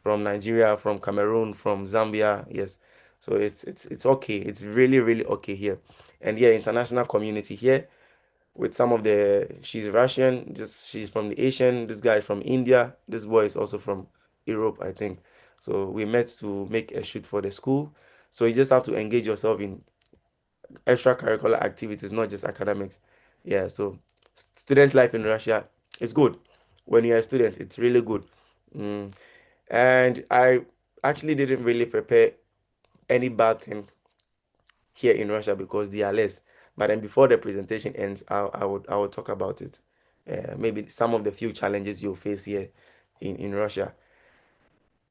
Nigeria, from Cameroon, from Zambia. Yes. So it's okay. It's really, really okay here. And yeah, international community here with some of she's Russian, just she's from the Asian, this guy is from India, this boy is also from Europe, I think. So we met to make a shoot for the school. So you just have to engage yourself in extracurricular activities, not just academics. Yeah, so student life in Russia is good. When you're a student, it's really good. Mm. And I actually didn't really prepare any bad thing here in Russia because they are less. But then before the presentation ends, I will talk about it. Maybe some of the few challenges you'll face here in Russia.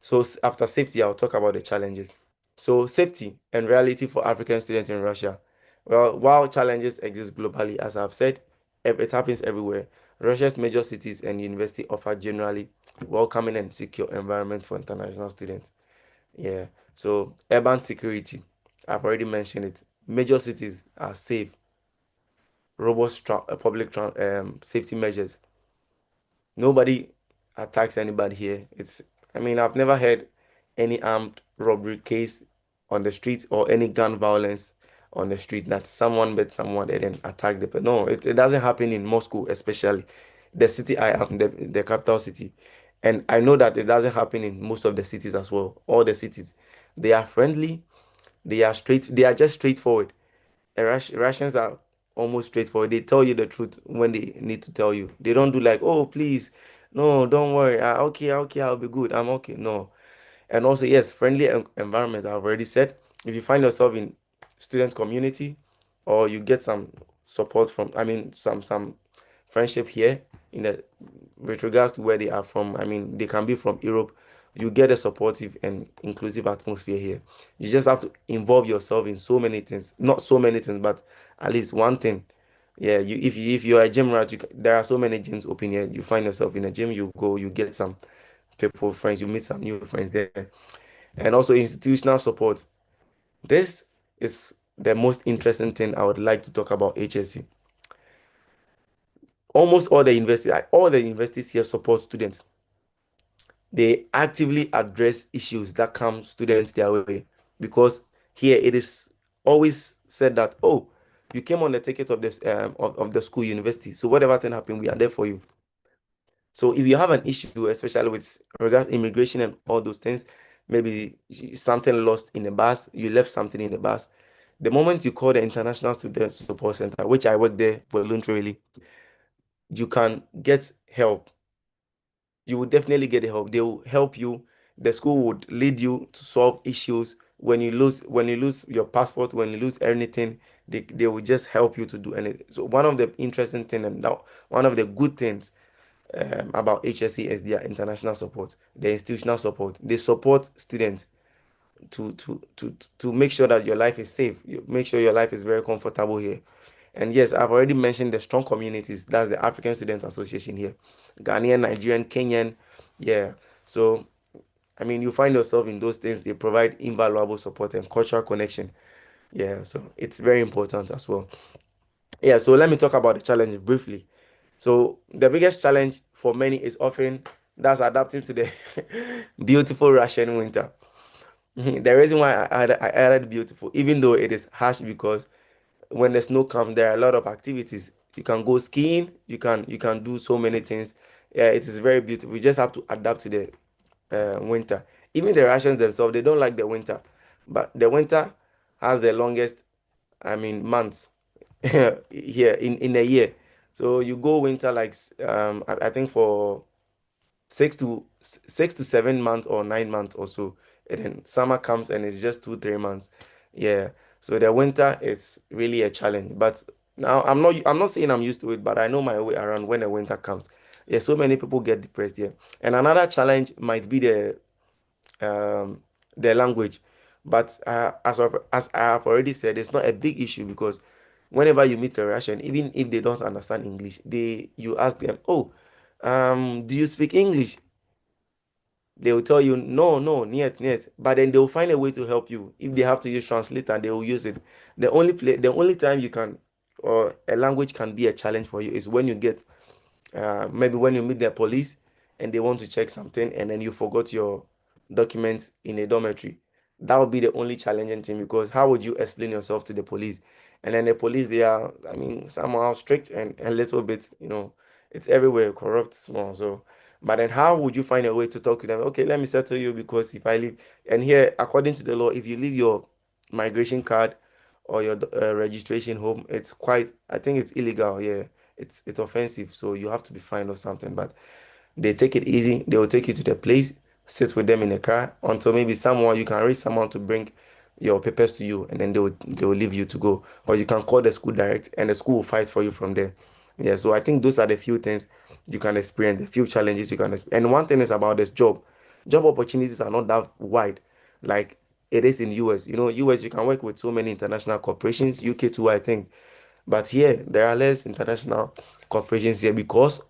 So after safety, I'll talk about the challenges. So safety and reality for African students in Russia. Well, while challenges exist globally, as I've said, it happens everywhere. Russia's major cities and university offer generally welcoming and secure environment for international students. Yeah. So urban security, I've already mentioned it. Major cities are safe, robust safety measures. Nobody attacks anybody here. I mean, I've never heard any armed robbery case on the street or any gun violence on the street that someone met someone and then attacked the person. No, it doesn't happen in Moscow, especially the city I am, the capital city. And I know that it doesn't happen in most of the cities as well. All the cities, they are friendly, they are just straightforward. Russians are almost straightforward. They tell you the truth when they need to tell you. They don't do like, oh, please, no, don't worry. Okay, okay, I'll be good. I'm okay. No. And also, yes, friendly environment. I've already said. If you find yourself in student community, or you get some support from, I mean, some friendship here in the with regards to where they are from. I mean, they can be from Europe. You get a supportive and inclusive atmosphere here. You just have to involve yourself in so many things. Not so many things, but at least one thing. Yeah, if you're a gym rat, there are so many gyms open here. You find yourself in a gym, you go, you get some people friends, you meet some new friends there. And also institutional support. This is the most interesting thing I would like to talk about HSC. Almost all the universities here support students. They actively address issues that come students their way because here it is always said that, oh, you came on the ticket of this of the school university, so whatever thing happen, we are there for you. So if you have an issue, especially with regards immigration and all those things, maybe something lost in the bus, you left something in the bus, the moment you call the International Student Support Center, which I work there voluntarily, you can get help. You will definitely get help. They will help you. The school would lead you to solve issues. When you lose your passport, when you lose anything, they will just help you to do anything. So one of the interesting thing and now one of the good things about HSC is their international support, the institutional support. They support students to make sure that your life is safe. You make sure your life is very comfortable here. And yes, I've already mentioned the strong communities. That's the African Student Association here. Ghanaian, Nigerian, Kenyan. Yeah. So, I mean, you find yourself in those things. They provide invaluable support and cultural connection. Yeah. So it's very important as well. Yeah. So let me talk about the challenge briefly. So the biggest challenge for many is often that's adapting to the beautiful Russian winter. The reason why I added beautiful, even though it is harsh, because when the snow comes, there are a lot of activities You can go skiing. You can do so many things. Yeah, it is very beautiful. You just have to adapt to the winter. Even the Russians themselves, they don't like the winter, but the winter has the longest, I mean, months here in a year. So you go winter like I think for 6 to 7 months or 9 months or so, and then summer comes and it's just 2 3 months. Yeah. So the winter is really a challenge. But now I'm not saying I'm used to it, but I know my way around when the winter comes. Yeah, so many people get depressed here. And another challenge might be um the language. But as I have already said, it's not a big issue because whenever you meet a Russian, even if they don't understand English, you ask them, oh, do you speak English? They will tell you no, no, niet. But then they will find a way to help you. If they have to use translator, they will use it. The only time you can, or a language can be a challenge for you is when you get maybe when you meet the police and they want to check something and then you forgot your documents in a dormitory. That would be the only challenging thing because how would you explain yourself to the police? And then the police, they are, I mean, somehow strict and a little bit, it's everywhere, corrupt, small. So, but then how would you find a way to talk to them? Okay, let me settle you because if I leave, and here, according to the law, if you leave your migration card or your registration home, it's quite, I think it's illegal. Yeah, it's offensive, so you have to be fined or something. But they take it easy. They will take you to the place, sit with them in the car until maybe someone you can reach someone to bring your papers to you, and then they will leave you to go. Or you can call the school direct, and the school will fight for you from there. Yeah, so I think those are the few things you can experience, the few challenges you can experience. And one thing is about this job. Job opportunities are not that wide like it is in US. US you can work with so many international corporations, UK too, I think. But here, there are less international corporations here because,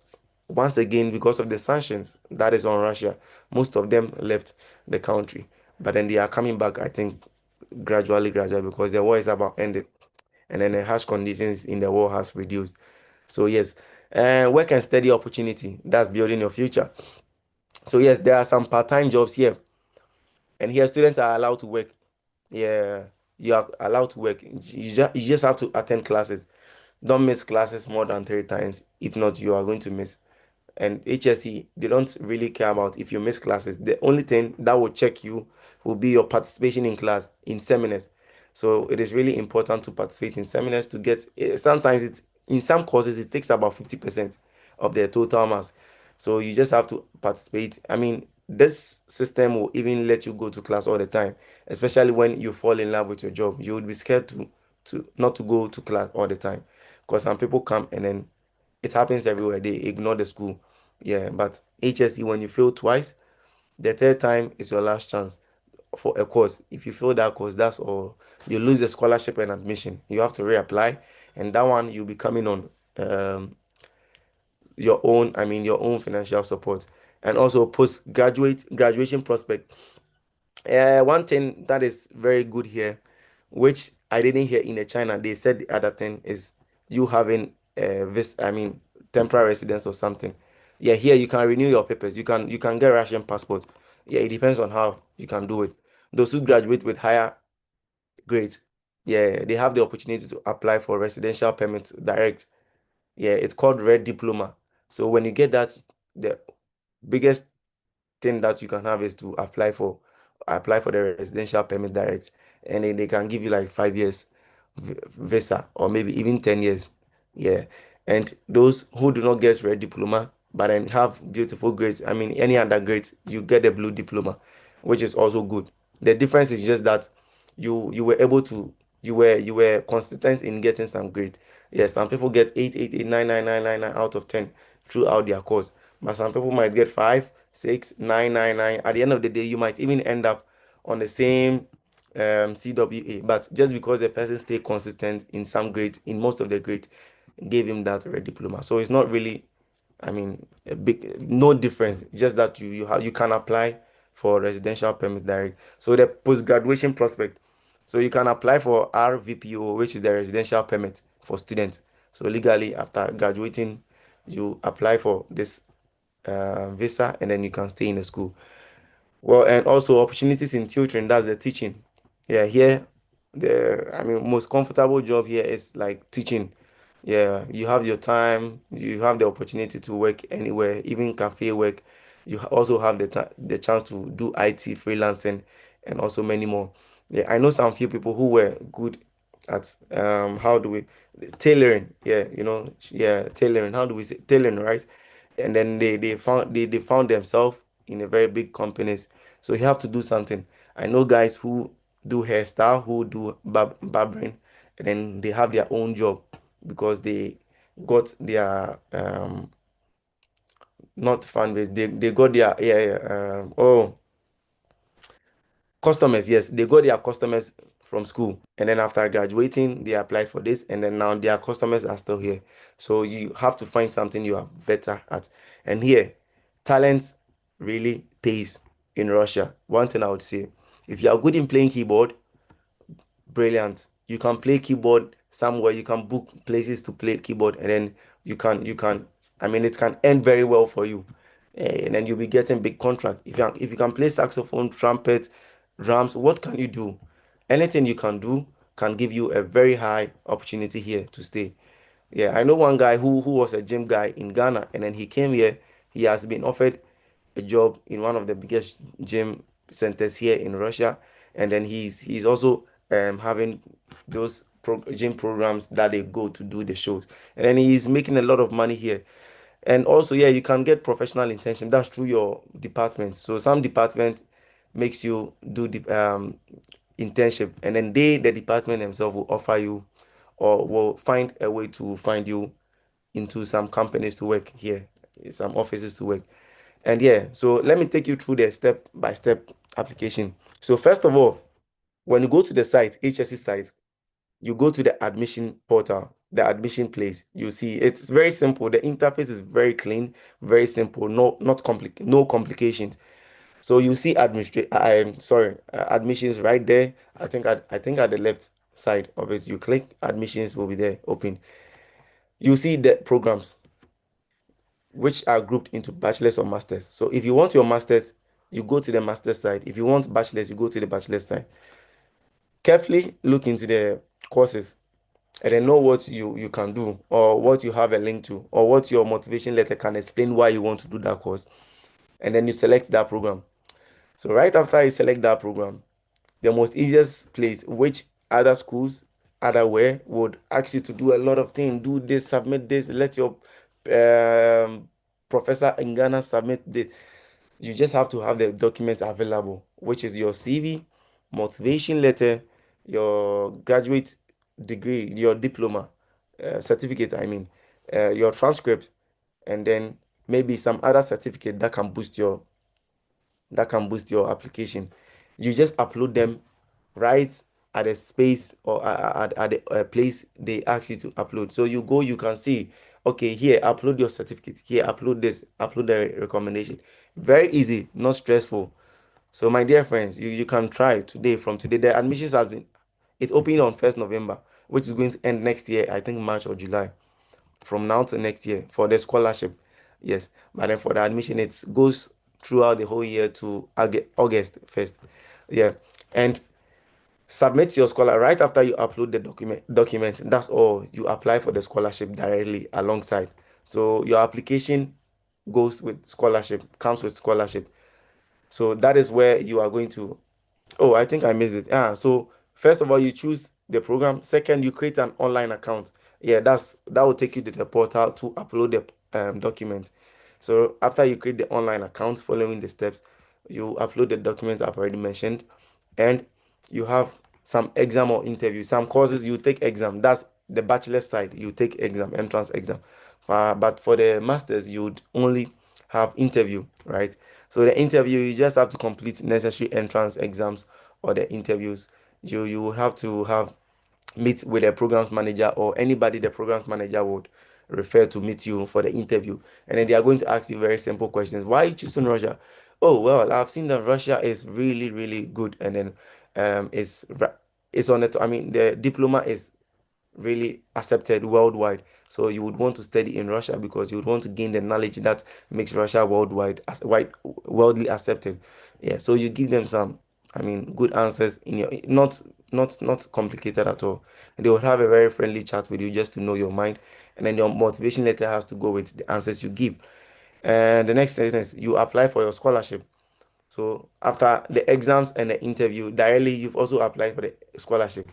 once again, because of the sanctions that is on Russia, most of them left the country. But then they are coming back, I think, gradually, because the war is about ended. And then the harsh conditions in the war has reduced. So, yes, work and study opportunity, that's building your future. So, yes, there are some part-time jobs here. And here, students are allowed to work. Yeah, you are allowed to work. You just have to attend classes. Don't miss classes more than 3 times. If not, you are going to miss. And HSE, they don't really care about if you miss classes. The only thing that will check you will be your participation in class, in seminars. So it is really important to participate in seminars to get, sometimes it's, in some courses, it takes about 50% of their total mass. So you just have to participate. I mean, this system will even let you go to class all the time, especially when you fall in love with your job. You would be scared to not to go to class all the time because some people come and then it happens everywhere. They ignore the school. Yeah, but HSE, when you fail twice, the third time is your last chance for a course. If you fail that course, that's all. You lose the scholarship and admission. You have to reapply, and that one you'll be coming on your own financial support, and also postgraduate graduation prospect. One thing that is very good here, which I didn't hear in the China, they said the other thing is you having temporary residence or something. Yeah, here you can renew your papers. You can get Russian passport. Yeah, it depends on how you can do it. Those who graduate with higher grades, yeah, they have the opportunity to apply for residential permit direct. Yeah, it's called red diploma. So when you get that, the biggest thing that you can have is to apply for the residential permit direct, and then they can give you like 5 years visa or maybe even 10 years. Yeah, and those who do not get red diploma but then have beautiful grades, I mean any other grades, you get the blue diploma, which is also good. The difference is just that you were able to you were consistent in getting some grades. Yes, some people get 8, 9 out of 10 throughout their course, but some people might get 5, 6, 9. At the end of the day, you might even end up on the same CWA, but just because the person stay consistent in some grades, in most of the grades, gave him that red diploma. So it's not really, I mean, a big no difference. Just that you can apply for residential permit direct. So the post graduation prospect. So you can apply for RVPO, which is the residential permit for students. So legally, after graduating, you apply for this visa, and then you can stay in the school. Well, and also opportunities in tutoring, that's the teaching. Yeah, here, most comfortable job here is like teaching. Yeah, you have your time, you have the opportunity to work anywhere, even cafe work. You also have the chance to do IT freelancing and also many more. Yeah, I know some few people who were good at how do we tailoring. Yeah, yeah, tailoring. How do we say tailoring, right? And then they found themselves in a very big companies. So you have to do something. I know guys who do hairstyle, who do barbering, and then they have their own job because they got their not fan base, they got their customers. Yes, they got their customers from school, and then after graduating they applied for this, and then now their customers are still here. So you have to find something you are better at. And here, talent really pays in Russia. One thing I would say, if you are good in playing keyboard, brilliant. You can play keyboard somewhere. You can book places to play keyboard, and then you can. I mean, it can end very well for you, and then you'll be getting big contract. If you can play saxophone, trumpet, drums, what can you do? Anything you can do can give you a very high opportunity here to stay. Yeah, I know one guy who was a gym guy in Ghana, and then he came here. He has been offered a job in one of the biggest gym centers here in Russia, and then he's also having those gym programs that they go to do the shows, and then he's making a lot of money here. And also, yeah, you can get professional internship. That's through your department. So some department makes you do the internship, and then the department themselves will offer you or will find a way to find you into some companies to work here, some offices to work. And yeah, so let me take you through the step by step application. So first of all, when you go to the site, HSC site, you go to the admission portal, the admission place. You see it's very simple. The interface is very clean, very simple, no complications. So you see admissions right there. I think at the left side of it, you click admissions will be there open. You see the programs which are grouped into bachelor's or master's. So if you want your master's, you go to the master's side. If you want bachelor's, you go to the bachelor's side. Carefully look into the courses and then know what you can do, or what you have a link to, or what your motivation letter can explain why you want to do that course. And then you select that program. So right after you select that program, the most easiest place, which other schools other way would ask you to do a lot of things, do this, submit this, let your professor in Ghana submit this. You just have to have the document available, which is your CV, motivation letter, your graduate degree, your diploma, certificate, I mean, your transcript, and then maybe some other certificate that can boost your application. You just upload them right at a space or at a place they ask you to upload. So you go, you can see, okay, here, upload your certificate. Here, upload this, upload the recommendation. Very easy, not stressful. So my dear friends, you can try today. From today, the admissions have been, it's opening on 1st November, which is going to end next year, I think March or July, from now to next year for the scholarship. Yes, but then for the admission, it goes throughout the whole year to August 1st. Yeah, and submit your scholar right after you upload the document. That's all. You apply for the scholarship directly alongside. So your application comes with scholarship. So that is where you are going to. Oh, I think I missed it. So first of all, you choose the program. Second, you create an online account. Yeah, that will take you to the portal to upload the document. So after you create the online account, following the steps, you upload the documents I've already mentioned, and you have some exam or interview. Some courses you take exam. That's the bachelor side. You take exam, entrance exam. But for the masters, you would only have interview, right? So the interview, you just have to complete necessary entrance exams or the interviews. You will have to have meet with the programs manager or anybody the programs manager would refer to meet you for the interview. And then they are going to ask you very simple questions. Why are you choosing Russia? Oh, well, I've seen that Russia is really, really good. And then it's on it. I mean, the diploma is really accepted worldwide. So you would want to study in Russia because you would want to gain the knowledge that makes Russia worldly accepted. Yeah. So you give them some, I mean, good answers in your not not complicated at all. They would have a very friendly chat with you just to know your mind, and then your motivation letter has to go with the answers you give. And the next thing is you apply for your scholarship. So after the exams and the interview, directly you've also applied for the scholarship.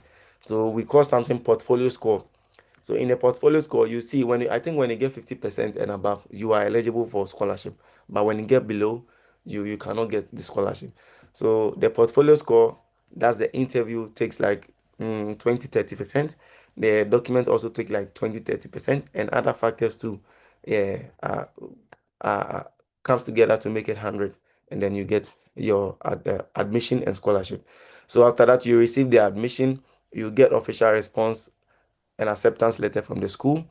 So we call something portfolio score. So in the portfolio score, you see I think when you get 50% and above, you are eligible for scholarship. But when you get below, you cannot get the scholarship. So the portfolio score, that's the interview, takes like 20, 30%. The document also take like 20, 30%, and other factors too. Yeah, uh, comes together to make it 100, and then you get your admission and scholarship. So after that, you receive the admission, you get official response, an acceptance letter from the school,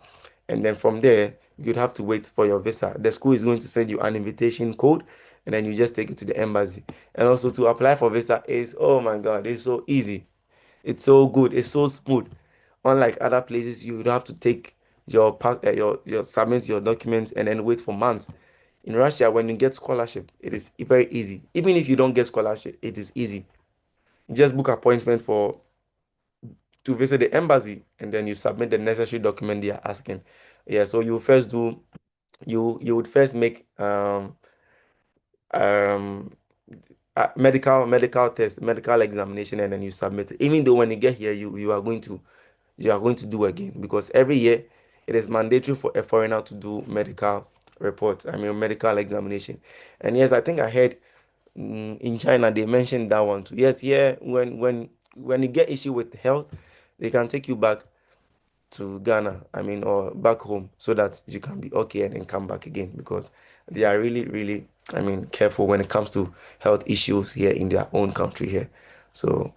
and then from there you'd have to wait for your visa. The school is going to send you an invitation code, and then you just take it to the embassy. And also to apply for visa is, oh my god, it's so easy, it's so good, it's so smooth. Unlike other places, you would have to take your submit your documents and then wait for months. In Russia, when you get scholarship, it is very easy. Even if you don't get scholarship, it is easy. You just book appointment to visit the embassy, and then you submit the necessary document they are asking. Yeah, so you would first make um medical test, medical examination, and then you submit it. Even though when you get here, you are going to do again, because every year it is mandatory for a foreigner to do medical reports, I mean medical examination. And yes, I think I heard in China they mentioned that one too. Yes, yeah, when you get issue with health, they can take you back to Ghana, I mean, or back home, so that you can be okay and then come back again, because they are really, really, I mean, careful when it comes to health issues here in their own country here. So,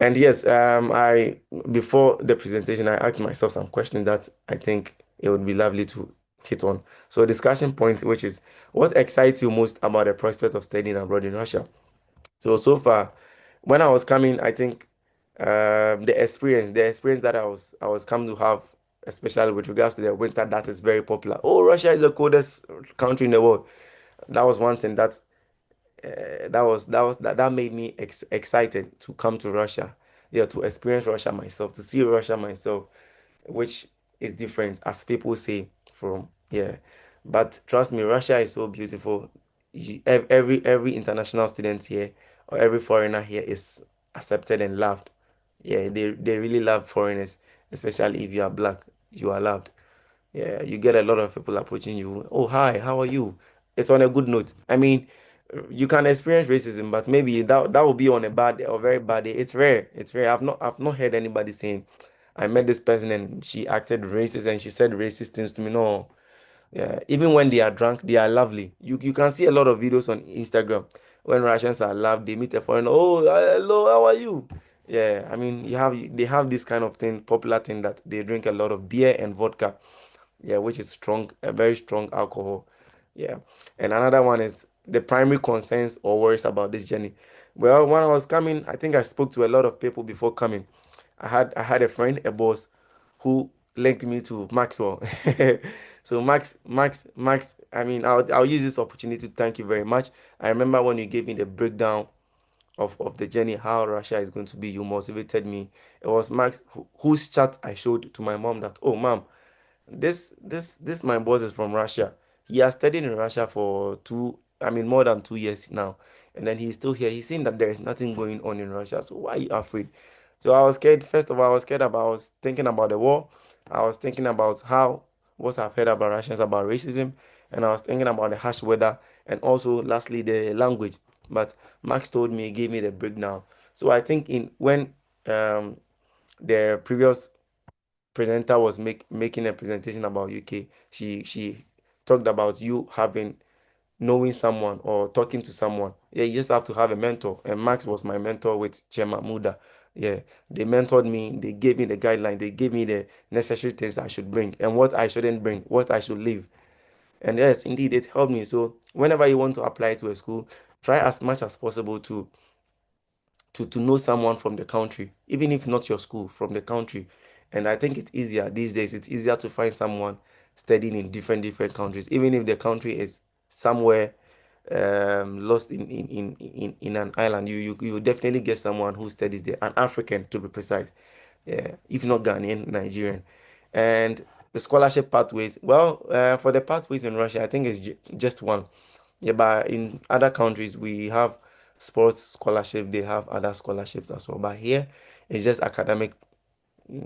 and yes, I before the presentation, I asked myself some questions that I think it would be lovely to hit on. So, discussion point, which is, what excites you most about the prospect of studying abroad in Russia? So far, when I was coming, I think the experience that I was coming to have, especially with regards to the winter, that is very popular. Oh, Russia is the coldest country in the world. That was one thing that made me excited to come to Russia. Yeah, to experience Russia myself, to see Russia myself, which is different, as people say, from yeah. But trust me, Russia is so beautiful. Every international student here, or every foreigner here, is accepted and loved. Yeah, they really love foreigners, especially if you are black, you are loved. Yeah, you get a lot of people approaching you. Oh, hi, how are you? It's on a good note. I mean, you can experience racism, but maybe that will be on a bad or very bad day. It's rare. It's rare. I've not heard anybody saying, I met this person and she acted racist and she said racist things to me. No. Yeah, even when they are drunk, they are lovely. You can see a lot of videos on Instagram when Russians are loved, they meet a foreigner. Oh, hello, how are you? Yeah, I mean, they have this kind of thing, popular thing, that they drink a lot of beer and vodka. Yeah, which is strong, a very strong alcohol. Yeah, and another one is the primary concerns or worries about this journey. Well, when I was coming, I think I spoke to a lot of people before coming. I had a friend, a boss, who linked me to Maxwell. So Max. I mean, I'll use this opportunity to thank you very much. I remember when you gave me the breakdown of the journey, how Russia is going to be. You motivated me. It was Max whose chat I showed to my mom that, oh, mom, this my boss is from Russia. He has studied in Russia for I mean, more than 2 years now. And then he's still here. He's saying that there is nothing going on in Russia. So why are you afraid? So I was scared. First of all, I was thinking about the war. I was thinking about what I've heard about Russians, about racism. And I was thinking about the harsh weather. And also, lastly, the language. But Max told me, gave me the breakdown. So I think when um, the previous presenter was making a presentation about UK, she talked about you having knowing someone or talking to someone. Yeah, you just have to have a mentor. And Max was my mentor with Chema Muda. Yeah, they mentored me, they gave me the guideline, they gave me the necessary things I should bring and what I shouldn't bring, what I should leave. And yes, indeed, it helped me. So whenever you want to apply to a school, try as much as possible to know someone from the country, even if not your school, from the country. And I think it's easier these days. It's easier to find someone studying in different countries, even if the country is somewhere lost in an island, you definitely get someone who studies there, an African to be precise, yeah, if not Ghanaian, Nigerian. And the scholarship pathways, well, for the pathways in Russia, I think it's just one. Yeah, but in other countries, we have sports scholarship, they have other scholarships as well. But here, it's just academic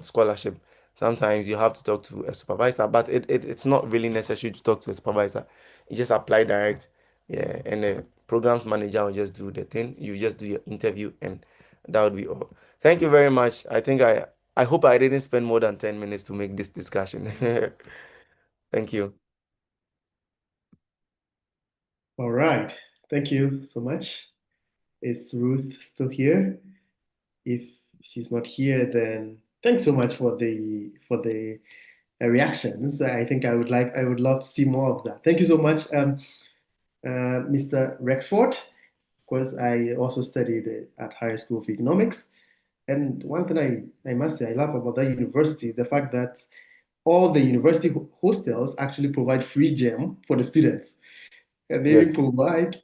scholarship. Sometimes you have to talk to a supervisor, but it's not really necessary to talk to a supervisor. You just apply direct, yeah, and the programs manager will just do the thing. You just do your interview, and that would be all. Thank you very much. I hope I didn't spend more than 10 minutes to make this discussion. Thank you. All right. Thank you so much. Is Ruth still here? If she's not here, then thanks so much for the reactions. I think I would love to see more of that. Thank you so much, Mr. Rexford. Of course, I also studied at Higher School of Economics. And one thing I must say I love about that university is the fact that all the university hostels actually provide free gym for the students. And they even Yes, provide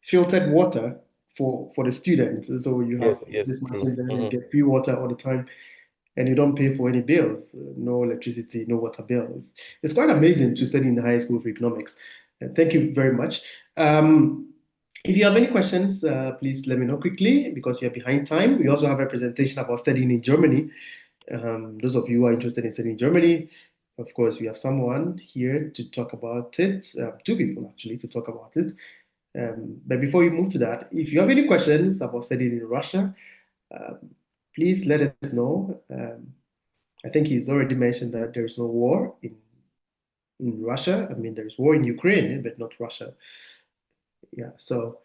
filtered water for the students. So you have yes, this true. machine there, you get free water all the time, and you don't pay for any bills, no electricity, no water bills. It's quite amazing to study in the High School of Economics. Thank you very much. If you have any questions, please let me know quickly because you're behind time. We also have a presentation about studying in Germany. Those of you who are interested in studying in Germany, of course, we have someone here to talk about it, two people actually to talk about it. But before we move to that, if you have any questions about studying in Russia, um, please let us know. I think he's already mentioned that there's no war in Russia. I mean, there's war in Ukraine, but not Russia. Yeah, so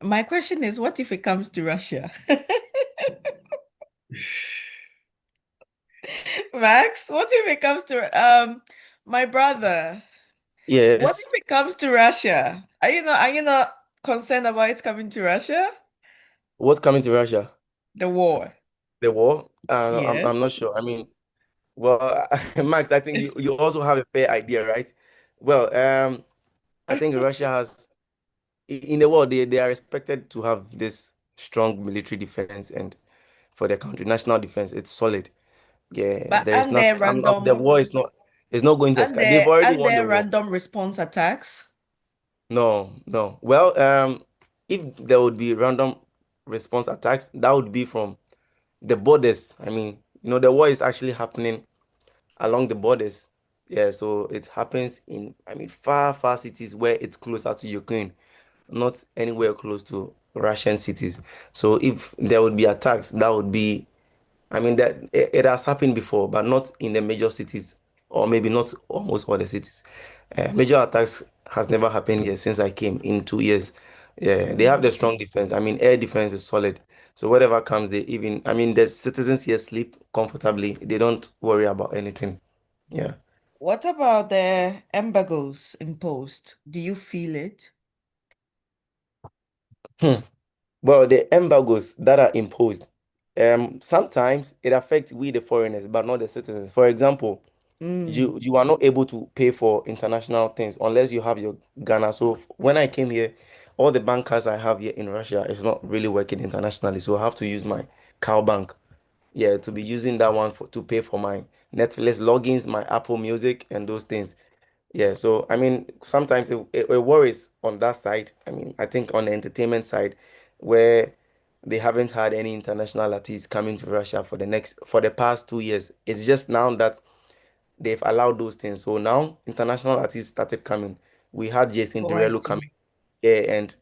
My question is, what if it comes to Russia? Max, what if it comes to my brother? What Yes. if it comes to Russia? Are you not concerned about it coming to Russia? What's coming to Russia? The war. The war? I'm Yes. not sure. I mean, well, Max, I think you also have a fair idea, right? Well, I think Russia has in the world they are expected to have this strong military defense and for their country, national defense, it's solid. Yeah, But there is not the war is not going to escalate. They've already and won the there war. random response attacks? No, no. Well, if there would be random response attacks, that would be from the borders. I mean, the war is actually happening along the borders. Yeah, so it happens in, I mean, far, far cities where it's closer to Ukraine, not anywhere close to Russian cities. So if there would be attacks, that would be, I mean, that it has happened before, but not in the major cities, or maybe not almost all the cities. Major attacks has never happened here since I came in 2 years. Yeah, they have the strong defense. I mean, air defense is solid. So whatever comes, I mean, the citizens here sleep comfortably. They don't worry about anything. Yeah. What about the embargoes imposed? Do you feel it? Hmm. Well, the embargoes that are imposed, sometimes it affects we the foreigners, but not the citizens. For example, Mm. you are not able to pay for international things unless you have your Ghana. So when I came here, all the bank cards I have here in Russia is not really working internationally. So I have to use my Cow Bank. Yeah, to be using that one to pay for my Netflix logins, my Apple Music, and those things. Yeah, so I mean, sometimes it worries on that side. I mean, I think on the entertainment side, where they haven't had any international artists coming to Russia for the past 2 years. It's just now that they've allowed those things. So now international artists started coming. We had Jason Oh, I Derulo see. coming, yeah, and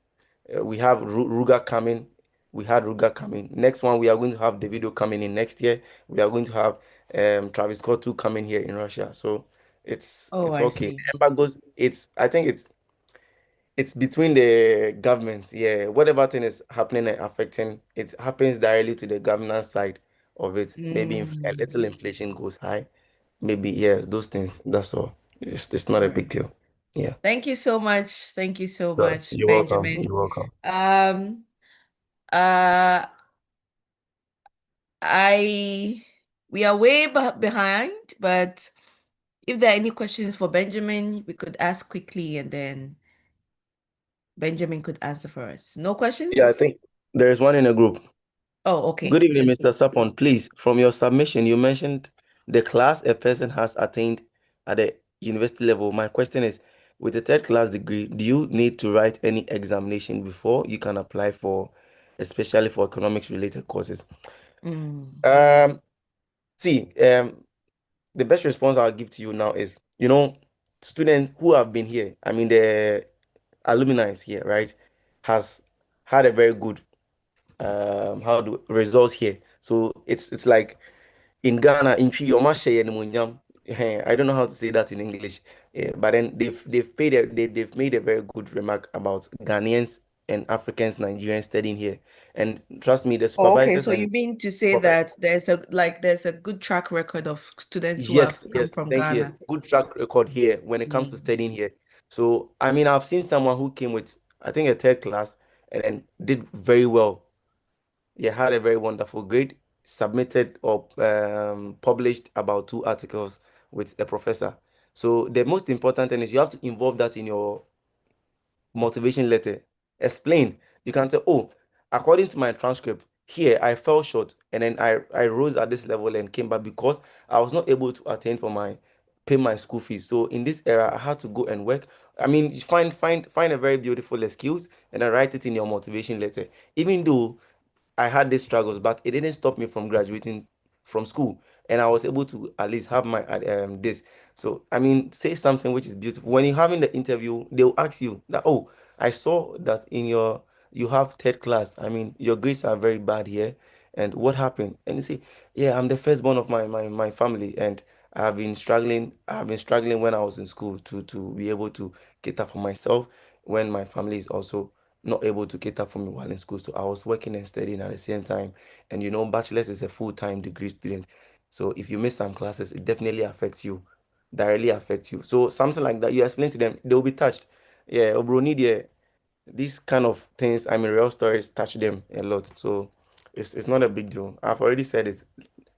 we have Ruga coming. We had Ruga coming. Next one, we are going to have Davido coming in next year. We are going to have Travis Scott too coming here in Russia. So Oh, it's I okay. see. The embargoes, I think it's between the governments. Yeah, whatever thing is happening and affecting, it happens directly to the governance side of it. Maybe a Mm. little inflation goes high. Maybe, yeah, those things. That's all. It's not a Right. big deal. Yeah. Thank you so much. Thank you so So much, you're welcome. Benjamin. You're welcome. Um, uh, we are way behind, but if there are any questions for Benjamin, we could ask quickly and then Benjamin could answer for us. No Yeah, I questions? think there is one in a group. Oh, okay. Good evening, Okay. Mr. Sapon. Please, from your submission, you mentioned the class a person has attained at the university level. My question is, with a third class degree, do you need to write any examination before you can apply for, especially for economics related courses? Mm. See, the best response I'll give to you now is, students who have been here, I mean, the alumni is here, right, has had a very good how do results here. So it's like in Ghana, in Twi, Oma Sheye Animuonyam. I don't know how to say that in English. Yeah, but then they've made a very good remark about Ghanaians and Africans, Nigerians studying here. And trust me, the Oh, okay. supervisors So you and mean to say professors. that there's a good track record of students who have Yes, come yes, from thank you. Ghana? Yes, good track record here when it comes to Mm. studying here. So I mean, I've seen someone who came with, I think, a third class and then did very well. Yeah, had a very wonderful grade, submitted or published about 2 articles with a professor. So the most important thing is you have to involve that in your motivation letter. Explain. You can say, oh, according to my transcript, here I fell short and then I rose at this level and came back because I was not able to attend for my pay my school fees. So in this era, I had to go and work. I mean, find a very beautiful excuse and then write it in your motivation letter. Even though I had these struggles, but it didn't stop me from graduating from school, and I was able to at least have my this. So I mean, say something which is beautiful. When you're having the interview, they'll ask you that, oh, I saw that in your you have third class. I mean, your grades are very bad here, and what happened? And you say, yeah, I'm the firstborn of my family, and I've been struggling. I've been struggling when I was in school to be able to cater for myself when my family is also not able to cater for me while in school. So I was working and studying at the same time. And bachelor's is a full-time degree student. So if you miss some classes, it definitely affects you, directly affects you. So something like that, you explain to them, they'll be touched. Yeah, Obroni, yeah, these kind of things, I mean, real stories touch them a lot. So it's not a big deal. I've already said it.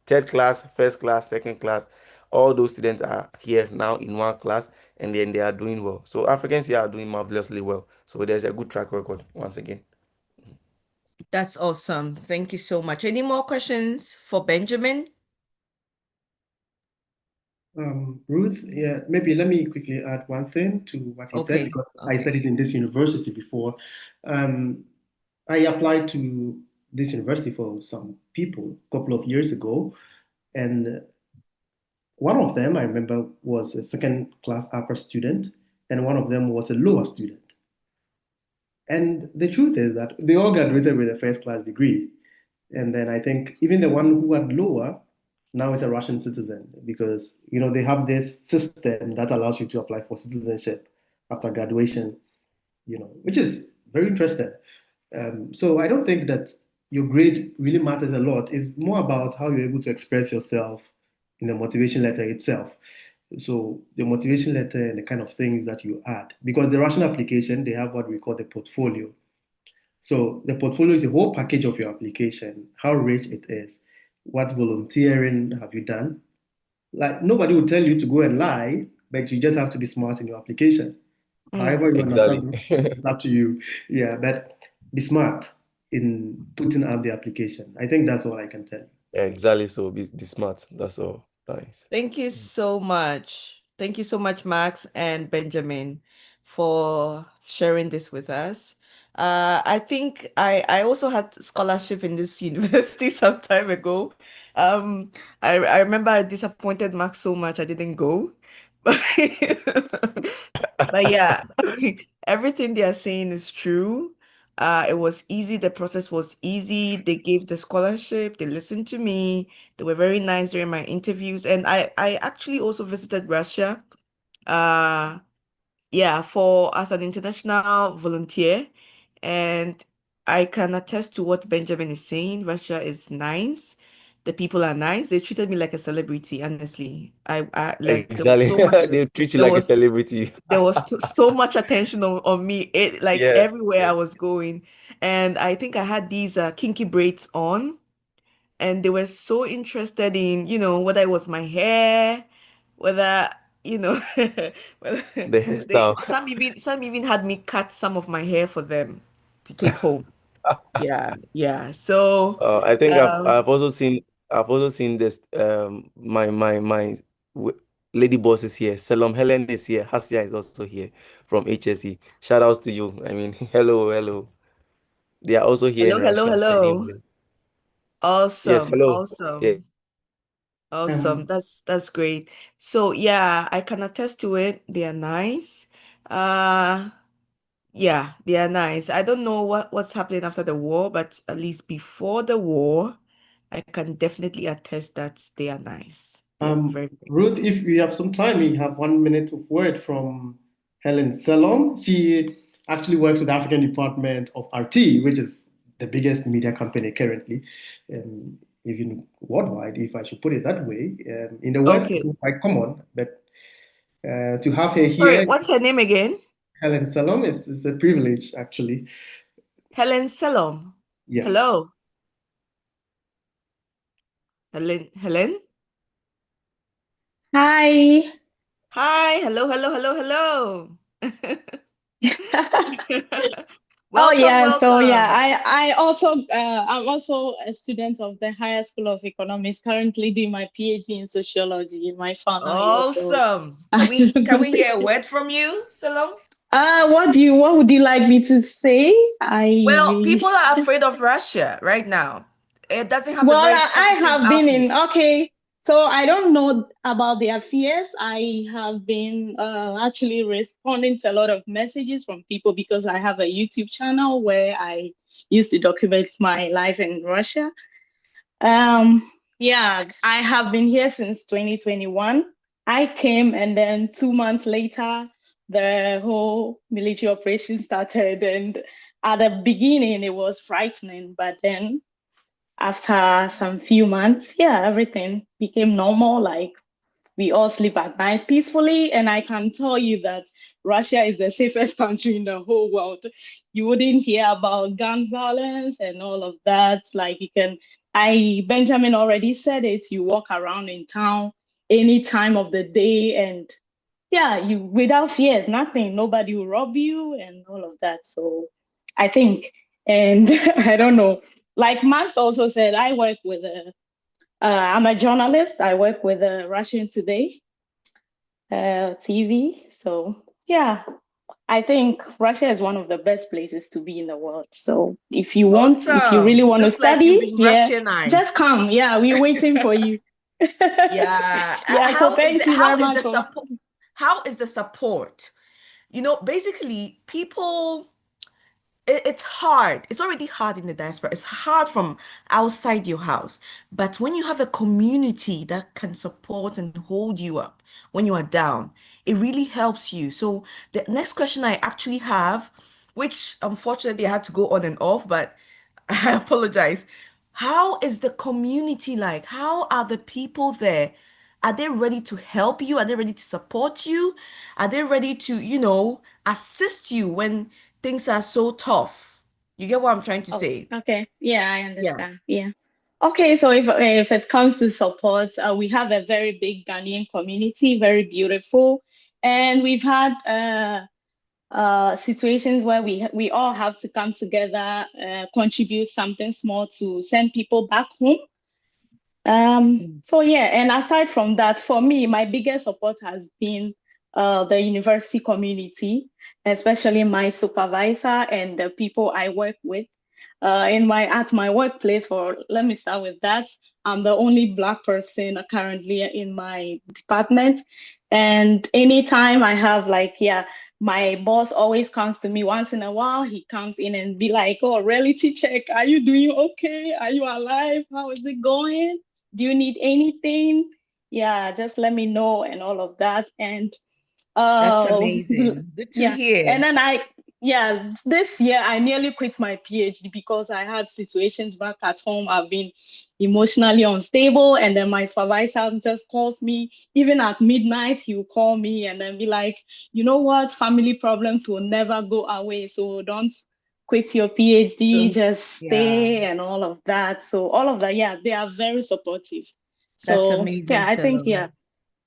Third class, first class, second class, all those students are here now in one class and then they are doing well. So Africans here are doing marvelously well. So there's a good track record once again. That's awesome. Thank you so much. Any more questions for Benjamin? Ruth, yeah, maybe let me quickly add one thing to what you said Okay. because I Okay. studied in this university before. I applied to this university for some people a couple of years ago, and one of them I remember was a second class upper student, and one of them was a lower student. And the truth is that they all graduated with a first class degree. And then I think even the one who had lower now is a Russian citizen because they have this system that allows you to apply for citizenship after graduation, which is very interesting. So I don't think that your grade really matters a lot. It's more about how you're able to express yourself in the motivation letter itself. So the motivation letter and the kind of things that you add, because the Russian application, they have what we call the portfolio. So the portfolio is a whole package of your application, how rich it is, what volunteering have you done. Like nobody will tell you to go and lie, but you just have to be smart in your application. Mm. However you Exactly. understand it's up to you. Yeah, but be smart in putting up the application. I think that's all I can tell you. Exactly. So be smart. That's all. Nice. Thank you so much. Thank you so much, Max and Benjamin, for sharing this with us. I think I also had scholarship in this university some time ago. Um, I remember I disappointed Max so much I didn't go. But yeah, everything they are saying is true. It was easy. The process was easy. They gave the scholarship. They listened to me. They were very nice during my interviews. And I actually also visited Russia. Uh, yeah, for as an international volunteer. And I can attest to what Benjamin is saying. Russia is nice. The people are nice. They treated me like a celebrity, honestly. I like there was Exactly. so much They treat you there like a was celebrity. so much attention on me. It like Yes, everywhere I yes. was going. And I think I had these kinky braids on and they were so interested in, whether it was my hair, whether you know, well, The hairstyle. some even had me cut some of my hair for them to take home. Yeah, yeah. So, I think um, I've also seen this my lady boss is here. Salom Helen is here. Hasia is also here from HSE. Shout outs to you. I mean, hello. They are also here in hello, hello, Russia studying hello. with us. Yes, Awesome, hello. Yeah. awesome, awesome. Um, That's great. So yeah, I can attest to it. They are nice. Uh, yeah, they are nice. I don't know what's happening after the war, but at least before the war, I can definitely attest that they are nice. They are very, very Ruth, nice. if we have some time, we have 1 minute of word from Helen Salom. She actually works with the African Department of RT, which is the biggest media company currently, even worldwide, if I should put it that way. In the West, Okay. it's quite common, but to have her Sorry, here, what's her name again? Helen Salom, is a privilege, actually. Helen Salom. Yeah. Hello. Helen? Hi. Hi. Hello. Oh Welcome, yeah, so yeah, welcome. I'm also a student of the Higher School of Economics, currently doing my PhD in sociology in my final year. So Awesome. Can we hear a word from you, Salom? what would you like me to say? Well, I people are afraid of Russia right now. It doesn't have a Well, very I positive have been outlook. in, okay. So I don't know about their fears. I have been actually responding to a lot of messages from people because I have a YouTube channel where I used to document my life in Russia. Yeah, I have been here since 2021. I came and then 2 months later, the whole military operation started. And at the beginning, it was frightening, but then after some few months, yeah, everything became normal. Like we all sleep at night peacefully. And I can tell you that Russia is the safest country in the whole world. You wouldn't hear about gun violence and all of that. Like Benjamin already said it, you walk around in town any time of the day and yeah, you without fear, nothing, nobody will rob you and all of that. So I think, and I don't know, like Max also said, I'm a journalist. I work with Russian Today TV. So yeah, I think Russia is one of the best places to be in the world. So if you really Awesome. want to Looks like you've study, been yeah, just Russianized. come. Yeah, we're waiting for you. Yeah. Yeah, so thank you very How is much the for. support? How is the support? Basically, people it's hard. It's already hard in the diaspora. It's hard from outside your house. But when you have a community that can support and hold you up when you are down, it really helps you. So the next question I actually have, which unfortunately I had to go on and off, but I apologize. How is the community like? How are the people there? Are they ready to help you? Are they ready to support you? Are they ready to, assist you when things are so tough? You get what I'm trying to Oh, say? okay. Yeah, I Yeah. understand. Yeah. Okay, so if it comes to support, we have a very big Ghanaian community, very beautiful, and we've had situations where we all have to come together, contribute something small to send people back home. Mm. So yeah, and aside from that, for me, my biggest support has been the university community, especially my supervisor and the people I work with. At my workplace, let me start with that. I'm the only Black person currently in my department. And anytime I have yeah, my boss always comes to me once in a while. He comes in and be like, "Oh, reality check. Are you doing okay? Are you alive? How is it going? Do you need anything? Yeah, just let me know," and all of that. And That's uh, amazing. Good to yeah, and hear. then this year I nearly quit my PhD because I had situations back at home. I've been emotionally unstable, and then my supervisor just calls me, even at midnight, he will call me and then be like, "You know what? Family problems will never go away, so don't quit your PhD, Don't, just yeah, stay," and all of that. So all of that, yeah, they are very supportive. that's So amazing, yeah, I think, yeah, Salome.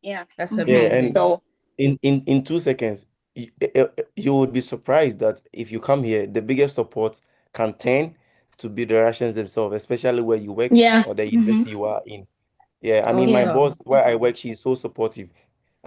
Yeah. That's Mhm. Yeah, and amazing. So in 2 seconds, you would be surprised that if you come here, the biggest support can turn to be the Russians themselves, especially where you work yeah. or the Mhm. university you are in. Yeah, I mean, my Yeah. Awesome. boss where I work, she's so supportive.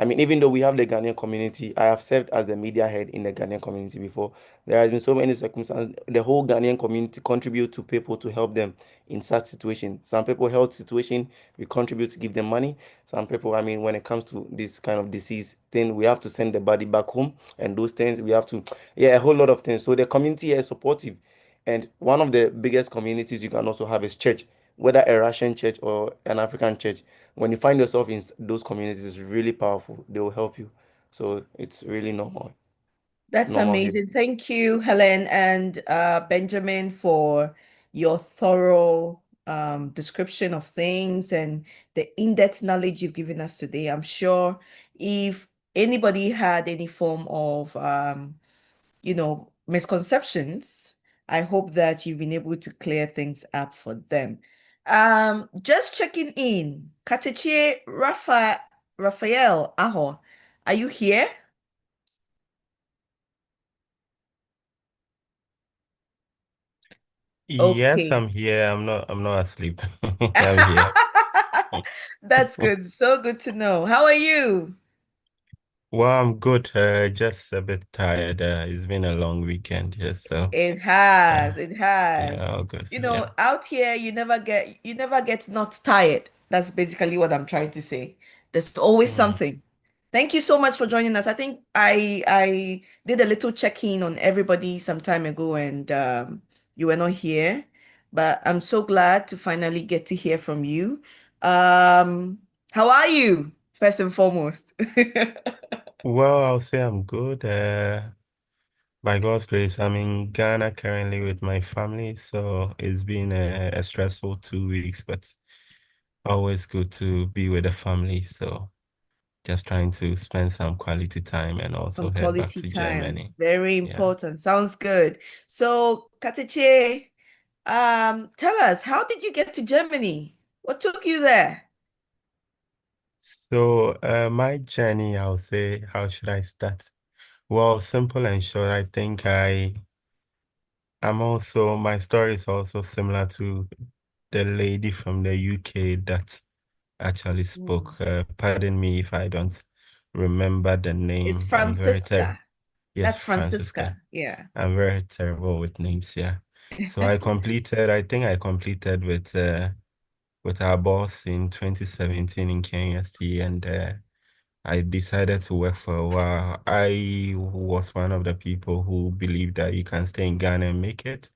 I mean, even though we have the Ghanaian community, I have served as the media head in the Ghanaian community before. There has been so many circumstances. The whole Ghanaian community contribute to people to help them in such situation. Some people health situation, we contribute to give them money. Some people, I mean, when it comes to this kind of disease thing, we have to send the body back home, and those things we have to, yeah, a whole lot of things. So the community here is supportive, and one of the biggest communities you can also have is church, whether a Russian church or an African church. When you find yourself in those communities, it's really powerful. They will help you. So it's really That's normal here. amazing. Thank you, Helen and Benjamin, for your thorough description of things and the in-depth knowledge you've given us today. I'm sure if anybody had any form of misconceptions, I hope that you've been able to clear things up for them. Just checking in. Kateche Raphael Aho, are you here? Yes, Okay. I'm here. I'm not asleep. I'm here. That's good. So good to know. How are you? Well, I'm good. Just a bit tired. It's been a long weekend, yes, so It has, uh, it has. yeah, all good. Yeah. Out here you never get not tired. That's basically what I'm trying to say. There's always Mm. something. Thank you so much for joining us. I think I did a little check-in on everybody some time ago and you were not here, but I'm so glad to finally get to hear from you. How are you, first and foremost? Well, I'll say I'm good. By God's grace, I'm in Ghana currently with my family, so it's been a stressful 2 weeks, but always good to be with the family. So just trying to spend some quality time and also Some head back quality to time. Germany. Very Yeah. important. Sounds good. So, Kateche, tell us, how did you get to Germany? What took you there? So, my journey, I'll say, how should I start? Well, simple and short, I think my story is also similar to the lady from the UK that actually Mm. spoke. Pardon me if I don't remember the It's name. I'm very terrible. Francisca. Yes, That's Francisca. Francisca. Yeah. I'm very terrible with names, yeah. So I think I completed with our boss in 2017 in KNST, and I decided to work for a while. I was one of the people who believed that you can stay in Ghana and make it.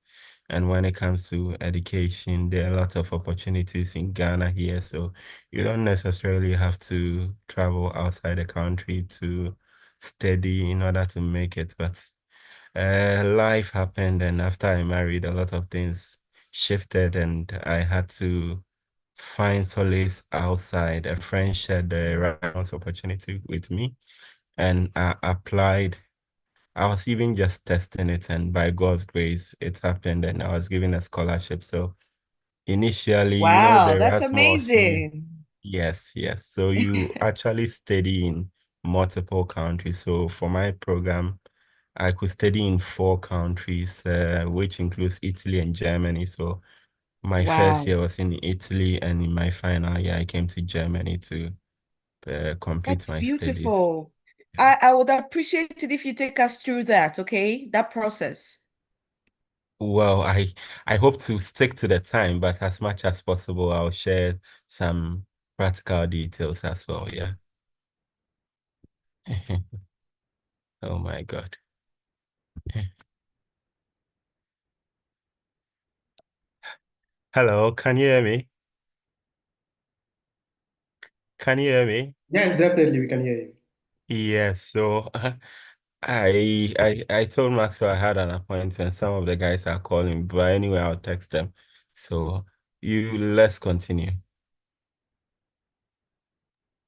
And when it comes to education, there are lots of opportunities in Ghana here. So you don't necessarily have to travel outside the country to study in order to make it. But life happened, and after I married, a lot of things shifted, and I had to find solace outside. A friend shared the Erasmus opportunity with me, and I applied. I was even just testing it, and by God's grace, it happened, and I was given a scholarship. So initially, the Wow, that's Erasmus, amazing. yes, yes. So you actually study in multiple countries. So for my program, I could study in 4 countries, which includes Italy and Germany. So my first Wow, year was in Italy, and in my final year, I came to Germany to complete that's my studies. beautiful. I would appreciate it if you take us through that, okay? That process. Well, I hope to stick to the time, but as much as possible, I'll share some practical details as well. Yeah. Oh my God. Hello, can you hear me? Can you hear me? Yes, definitely we can hear you. Yes, so I told Maxwell I had an appointment. Some of the guys are calling, but anyway, I'll text them. So let's continue.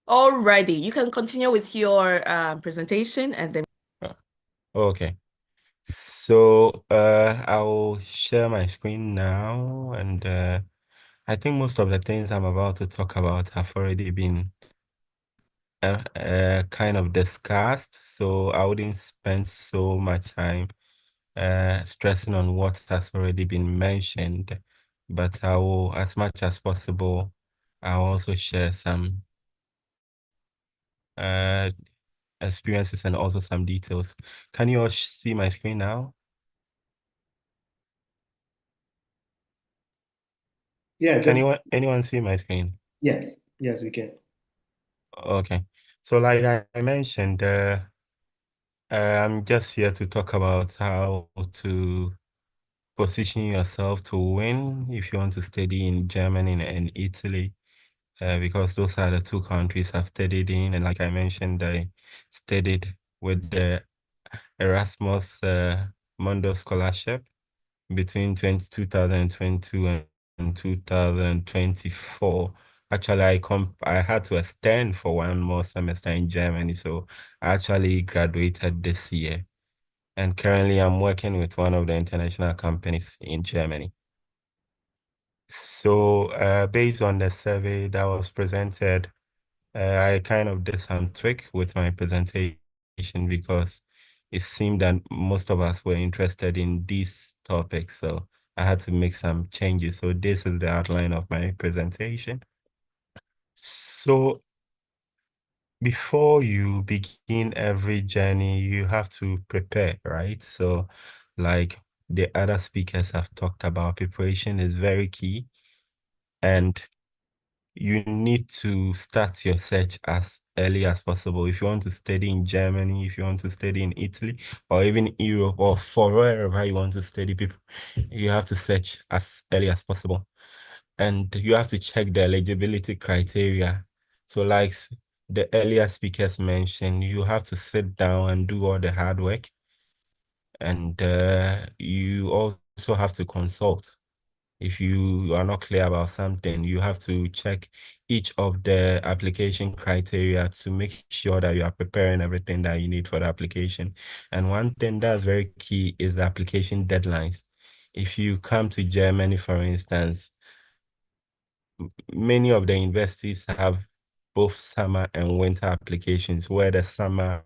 Alrighty, you can continue with your presentation and then. Uh, Okay. So I'll share my screen now, and I think most of the things I'm about to talk about have already been kind of discussed, so I wouldn't spend so much time stressing on what has already been mentioned, but I will, as much as possible, I'll also share some uh, experiences and also some details. Can you all see my screen now? Yeah, Can just anyone see my screen? yes, yes, we can. Okay. So like I mentioned, I'm just here to talk about how to position yourself to win if you want to study in Germany and Italy, because those are the two countries I've studied in. And like I mentioned, I studied with the Erasmus Mundo Scholarship between 2022 and 2024. Actually, I had to extend for one more semester in Germany, so I actually graduated this year. And currently, I'm working with one of the international companies in Germany. So, based on the survey that was presented, I kind of did some trick with my presentation because it seemed that most of us were interested in these topics. So I had to make some changes. So this is the outline of my presentation. So before you begin every journey, you have to prepare, right? So like the other speakers have talked about, preparation is very key. And you need to start your search as early as possible. If you want to study in Germany, if you want to study in Italy, or even Europe, or for wherever you want to study, people, you have to search as early as possible. And you have to check the eligibility criteria. So like the earlier speakers mentioned, you have to sit down and do all the hard work. And you also have to consult. If you are not clear about something, you have to check each of the application criteria to make sure that you are preparing everything that you need for the application. And one thing that's very key is the application deadlines. If you come to Germany, for instance, many of the universities have both summer and winter applications, where the summer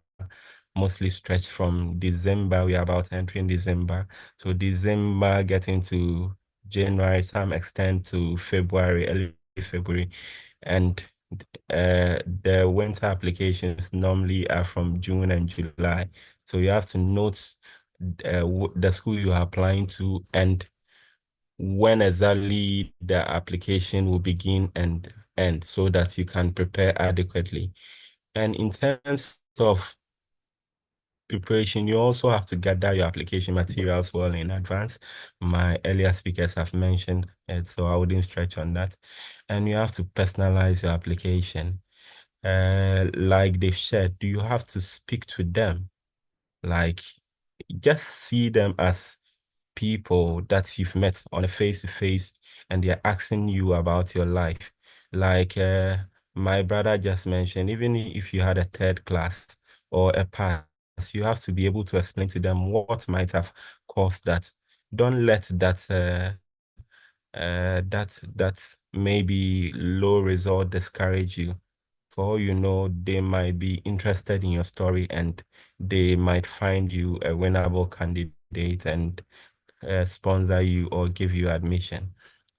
mostly stretch from December. We are about entering December. So December getting to January, some extend to February, early February. And the winter applications normally are from June and July. So you have to note the school you are applying to and when exactly the application will begin and end so that you can prepare adequately. And in terms of preparation, you also have to gather your application materials well in advance. My earlier speakers have mentioned it, so I wouldn't stretch on that. And you have to personalize your application. Like they've shared, do you have to speak to them? Like, just see them as people that you've met on a face-to-face and they're asking you about your life. Like my brother just mentioned, even if you had a third class or a pass, you have to be able to explain to them what might have caused that. Don't let that maybe low result discourage you. For all you know, they might be interested in your story and they might find you a winnable candidate and sponsor you or give you admission.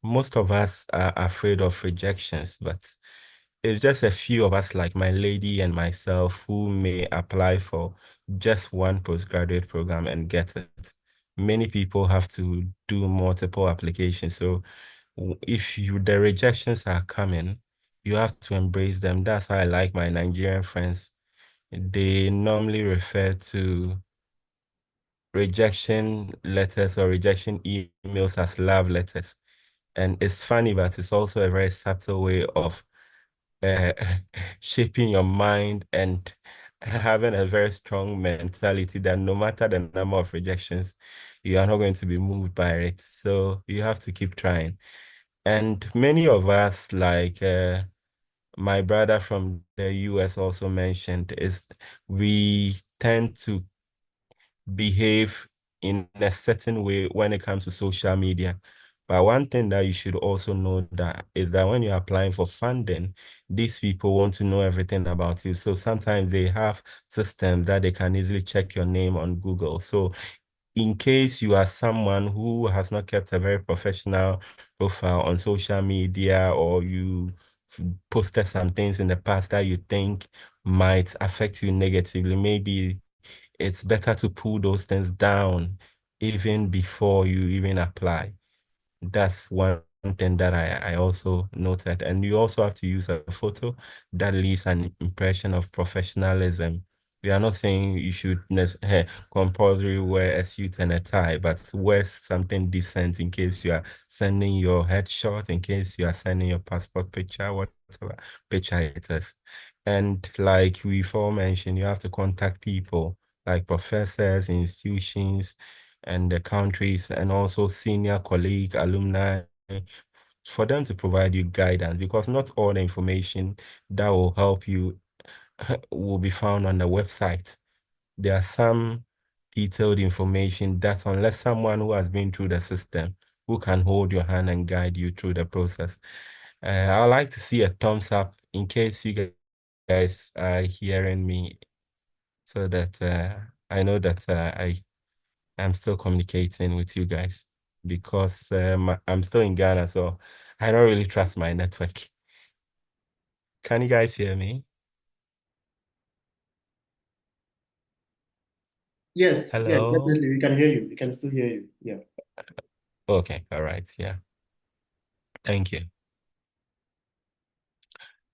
Most of us are afraid of rejections, but it's just a few of us, like my lady and myself, who may apply for just one postgraduate program and get it. Many people have to do multiple applications. So if the rejections are coming, you have to embrace them. That's why I like my Nigerian friends. They normally refer to rejection letters or rejection emails as love letters. And it's funny, but it's also a very subtle way of uh, shaping your mind and having a very strong mentality that no matter the number of rejections, you are not going to be moved by it. So you have to keep trying. And many of us, like my brother from the US also mentioned, is we tend to behave in a certain way when it comes to social media. But one thing that you should also know that is that when you're applying for funding, these people want to know everything about you. So sometimes they have systems that they can easily check your name on Google. So in case you are someone who has not kept a very professional profile on social media, or you posted some things in the past that you think might affect you negatively, maybe it's better to pull those things down even before you even apply. That's one thing that I also noted. And you also have to use a photo that leaves an impression of professionalism. We are not saying you should compulsory wear a suit and a tie, but wear something decent in case you are sending your headshot, in case you are sending your passport picture, whatever picture it is. And like we've all mentioned, you have to contact people like professors, institutions, and the countries, and also senior colleague, alumni, for them to provide you guidance, because not all the information that will help you will be found on the website. There are some detailed information that, unless someone who has been through the system, who can hold your hand and guide you through the process. I'd like to see a thumbs up in case you guys are hearing me, so that I know that I'm still communicating with you guys, because I'm still in Ghana, so I don't really trust my network. Can you guys hear me? Yes, yeah, Hello? definitely. We can hear you. We can still hear you. Yeah. Okay, all right, yeah. Thank you.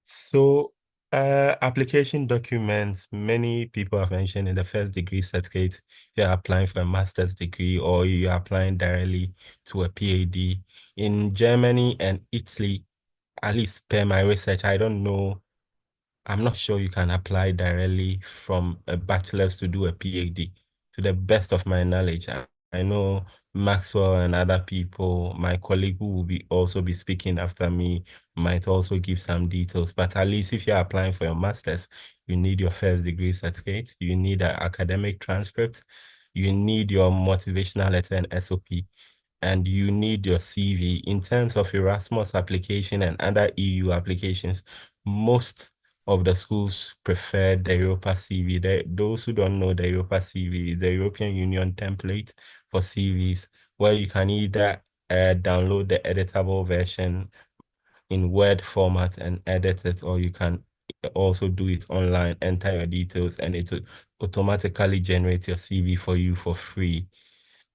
So, application documents, many people have mentioned in the first degree certificate, you're applying for a master's degree or you're applying directly to a PhD. In Germany and Italy, at least per my research, I don't know, I'm not sure you can apply directly from a bachelor's to do a PhD, to the best of my knowledge. I know Maxwell and other people, my colleague who will be also be speaking after me, might also give some details. But at least if you're applying for your master's, you need your first degree certificate, you need an academic transcript, you need your motivational letter and SOP, and you need your CV. In terms of Erasmus application and other EU applications, most of the schools prefer the Europa CV. Those who don't know, the Europa CV is the European Union template for CVs, where you can either download the editable version in Word format and edit it, or you can also do it online, enter your details, and it will automatically generate your CV for you for free.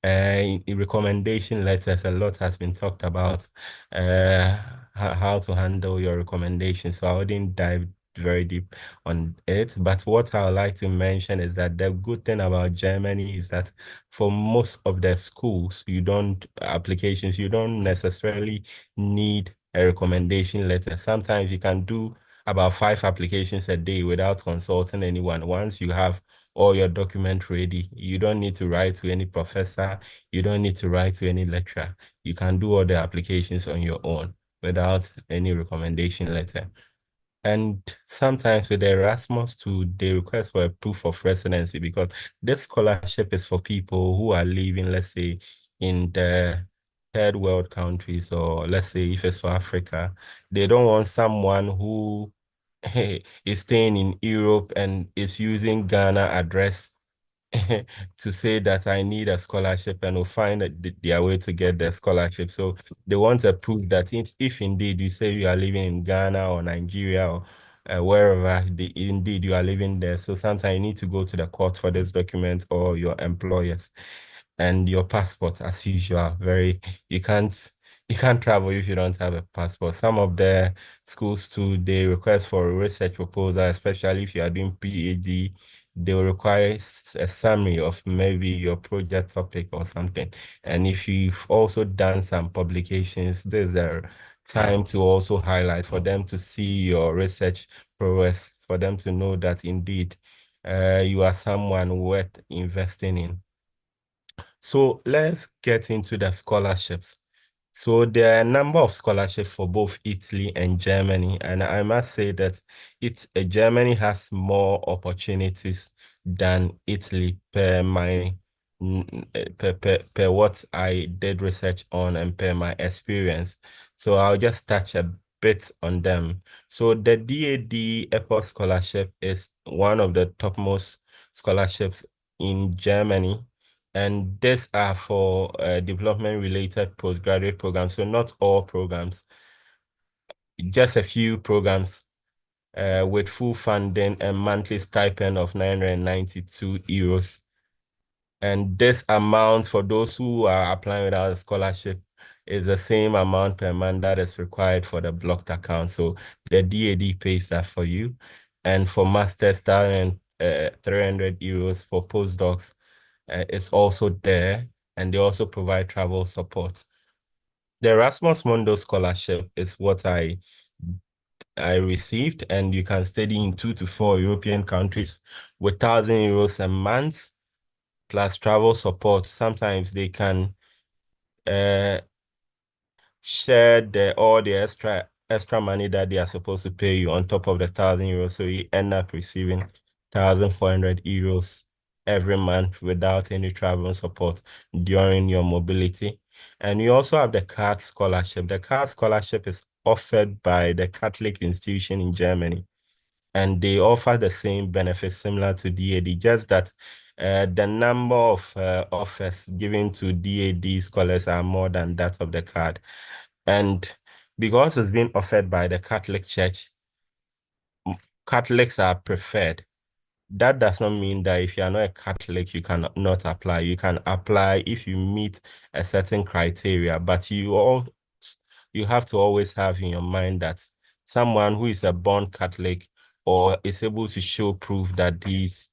In recommendation letters, a lot has been talked about how to handle your recommendations. So I wouldn't dive very deep on it. But what I would like to mention is that the good thing about Germany is that for most of the schools, you don't necessarily need a recommendation letter. Sometimes you can do about 5 applications a day without consulting anyone. Once you have all your document ready, you don't need to write to any professor, you don't need to write to any lecturer. You can do all the applications on your own without any recommendation letter. And sometimes with the Erasmus too, they request for a proof of residency, because this scholarship is for people who are living, let's say, in the third world countries, or let's say if it's for Africa, they don't want someone who is staying in Europe and is using Ghana address to say that I need a scholarship, and will find their way to get the scholarship. So they want to prove that if indeed you say you are living in Ghana or Nigeria or wherever, indeed you are living there. So sometimes you need to go to the court for this document, or your employers, and your passport as usual. You can't travel if you don't have a passport. Some of the schools too, they request for a research proposal, especially if you are doing PhD. They will require a summary of maybe your project topic or something. And if you've also done some publications, there's a time to also highlight for them to see your research progress, for them to know that indeed you are someone worth investing in. So let's get into the scholarships. So there are a number of scholarships for both Italy and Germany, and I must say that Germany has more opportunities than Italy per my per what I did research on and per my experience. So I'll just touch a bit on them. So the DAD EPOS scholarship is one of the topmost scholarships in Germany. And these are for development-related postgraduate programs. So not all programs, just a few programs with full funding and monthly stipend of 992 euros. And this amount for those who are applying without a scholarship is the same amount per month that is required for the blocked account. So the DAD pays that for you. And for master's, 300 euros for postdocs, it's also there. And they also provide travel support. The Erasmus Mundus scholarship is what I received, and you can study in 2 to 4 European countries with 1,000 euros a month plus travel support. Sometimes they can share all the extra money that they are supposed to pay you on top of the 1,000 euros. So you end up receiving 1,400 euros every month without any travel support during your mobility. And you also have the CARD scholarship. The CARD scholarship is offered by the Catholic institution in Germany, and they offer the same benefits similar to DAD, just that the number of offers given to DAD scholars are more than that of the CARD. And because it's being offered by the Catholic Church, Catholics are preferred. That does not mean that if you are not a Catholic, you cannot not apply. You can apply if you meet a certain criteria, but you have to always have in your mind that someone who is a born Catholic or is able to show proof that he's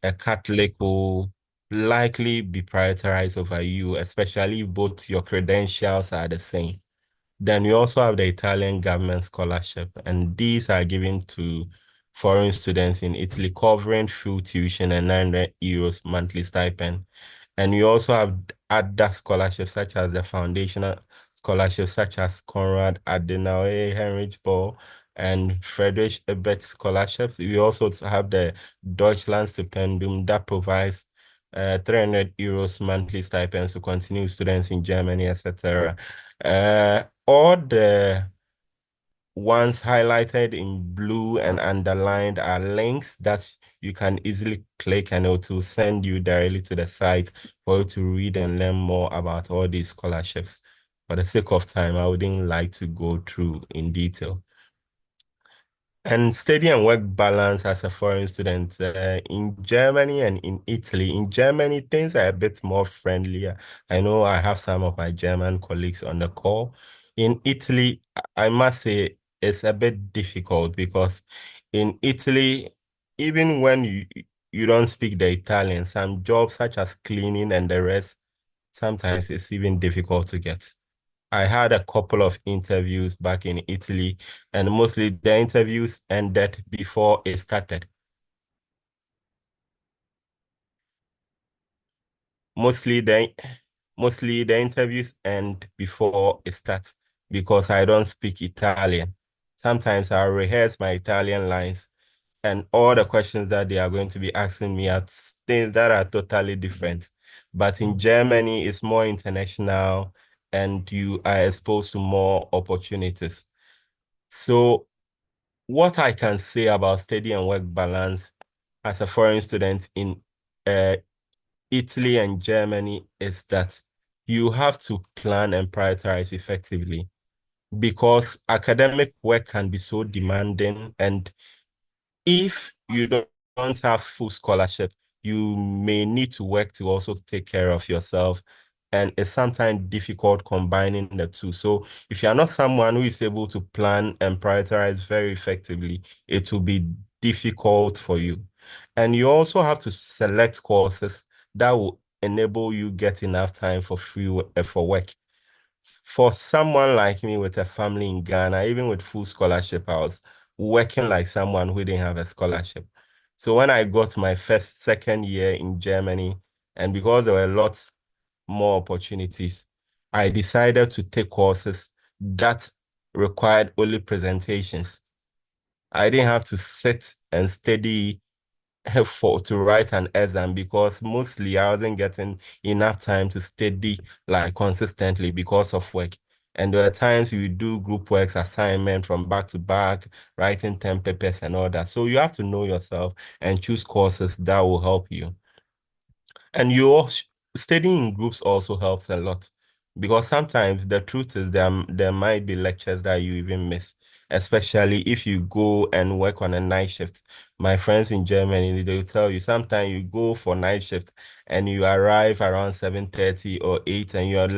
a Catholic will likely be prioritized over you, especially if both your credentials are the same. Then we also have the Italian government scholarship, and these are given to foreign students in Italy, covering full tuition and 900 euros monthly stipend. And we also have other scholarships, such as the foundational scholarships, such as Konrad Adenauer, Heinrich Böll, and Friedrich Ebert scholarships. We also have the Deutschland Stipendium that provides 300 euros monthly stipends to continue students in Germany, etc. All the ones highlighted in blue and underlined are links that you can easily click, and it will send you directly to the site for you to read and learn more about all these scholarships. For the sake of time, I wouldn't like to go through in detail. And study and work balance as a foreign student in Germany and in Italy. In Germany, things are a bit more friendlier. I know I have some of my German colleagues on the call. In Italy, I must say it's a bit difficult because in Italy, even when you don't speak the Italian, some jobs such as cleaning and the rest, sometimes it's even difficult to get. I had a couple of interviews back in Italy, and mostly the interviews ended before it started. Mostly the interviews end before it starts because I don't speak Italian. Sometimes I rehearse my Italian lines, and all the questions that they are going to be asking me are things that are totally different. But in Germany, it's more international, and you are exposed to more opportunities. So what I can say about study and work balance as a foreign student in Italy and Germany is that you have to plan and prioritize effectively, because academic work can be so demanding, and if you don't have full scholarship, you may need to work to also take care of yourself. And it's sometimes difficult combining the two. So if you're not someone who is able to plan and prioritize very effectively, it will be difficult for you. And you also have to select courses that will enable you get enough time for for work. For someone like me with a family in Ghana, even with full scholarship, I was working like someone who didn't have a scholarship. So when I got my second year in Germany, and because there were lots more opportunities, I decided to take courses that required only presentations. I didn't have to sit and study for to write an exam because mostly I wasn't getting enough time to study like consistently because of work. And there are times you do group works, assignment from back to back, writing 10 papers and all that. So you have to know yourself and choose courses that will help you. And studying in groups also helps a lot because sometimes the truth is there might be lectures that you even miss, especially if you go and work on a night shift. My friends in Germany, they will tell you sometimes you go for night shift and you arrive around 7:30 or 8 and your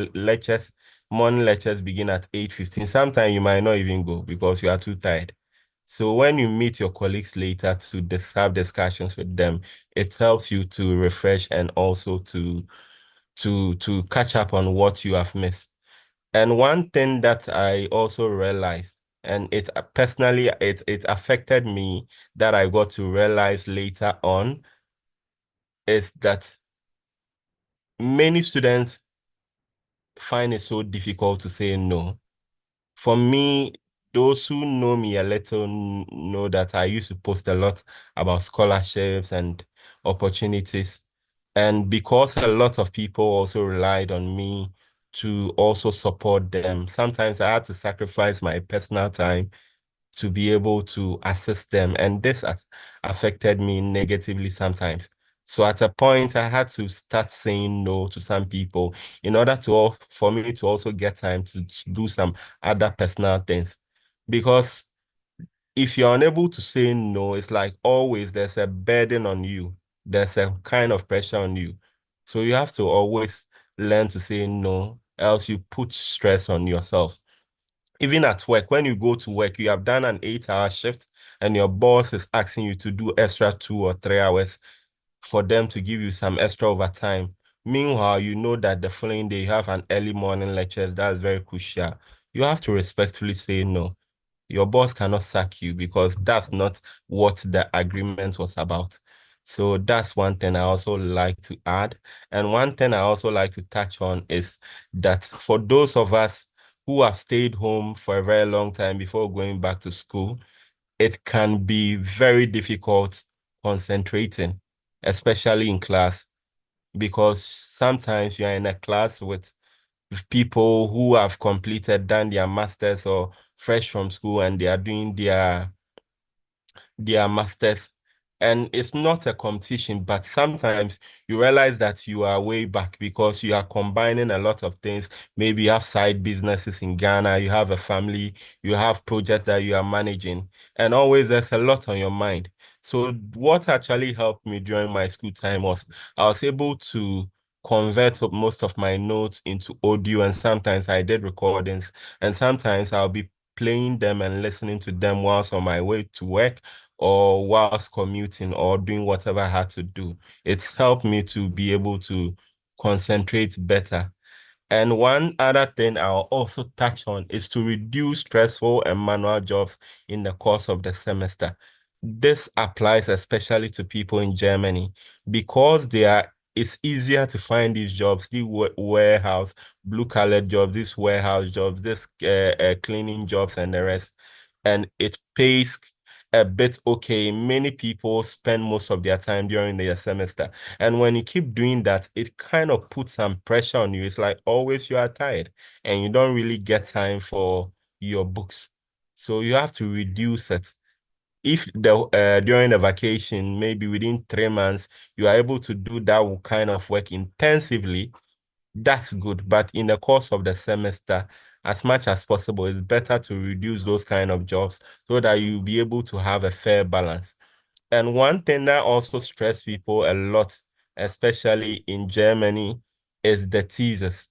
morning lectures begin at 8:15. Sometimes you might not even go because you are too tired. So when you meet your colleagues later to have discussions with them, it helps you to refresh and also to catch up on what you have missed. And one thing that I also realized, and it personally it affected me that I got to realize later on, is that many students find it so difficult to say no. For me, those who know me a little know that I used to post a lot about scholarships and opportunities. And because a lot of people also relied on me to also support them, sometimes I had to sacrifice my personal time to be able to assist them. And this has affected me negatively sometimes. So at a point, I had to start saying no to some people in order for me to also get time to do some other personal things. Because if you're unable to say no, it's like always there's a burden on you. There's a kind of pressure on you. So you have to always learn to say no, else you put stress on yourself. Even at work, when you go to work, you have done an 8-hour shift and your boss is asking you to do extra 2 or 3 hours for them to give you some extra overtime. Meanwhile, you know that the following day you have an early morning lecture. That's very crucial. You have to respectfully say no. Your boss cannot sack you because that's not what the agreement was about. So that's one thing I also like to add. And one thing I also like to touch on is that for those of us who have stayed home for a very long time before going back to school, it can be very difficult concentrating, especially in class, because sometimes you're in a class with people who have done their masters or fresh from school and they are doing their masters. And it's not a competition, but sometimes you realize that you are way back because you are combining a lot of things. Maybe you have side businesses in Ghana, you have a family, you have projects that you are managing, and always there's a lot on your mind. So what actually helped me during my school time was I was able to convert most of my notes into audio, and sometimes I did recordings, and sometimes I'll be playing them and listening to them whilst on my way to work or whilst commuting or doing whatever I had to do. It's helped me to be able to concentrate better. And one other thing I'll also touch on is to reduce stressful and manual jobs in the course of the semester. This applies especially to people in Germany because it's easier to find these jobs, the warehouse, blue-collar jobs, these warehouse jobs, this cleaning jobs and the rest. And it pays a bit okay. Many people spend most of their time during their semester. And when you keep doing that, it kind of puts some pressure on you. It's like always you are tired and you don't really get time for your books. So you have to reduce it. If during the vacation, maybe within 3 months, you are able to do that kind of work intensively, that's good. But in the course of the semester, as much as possible, it's better to reduce those kind of jobs so that you'll be able to have a fair balance. And one thing that also stress people a lot, especially in Germany, is the thesis.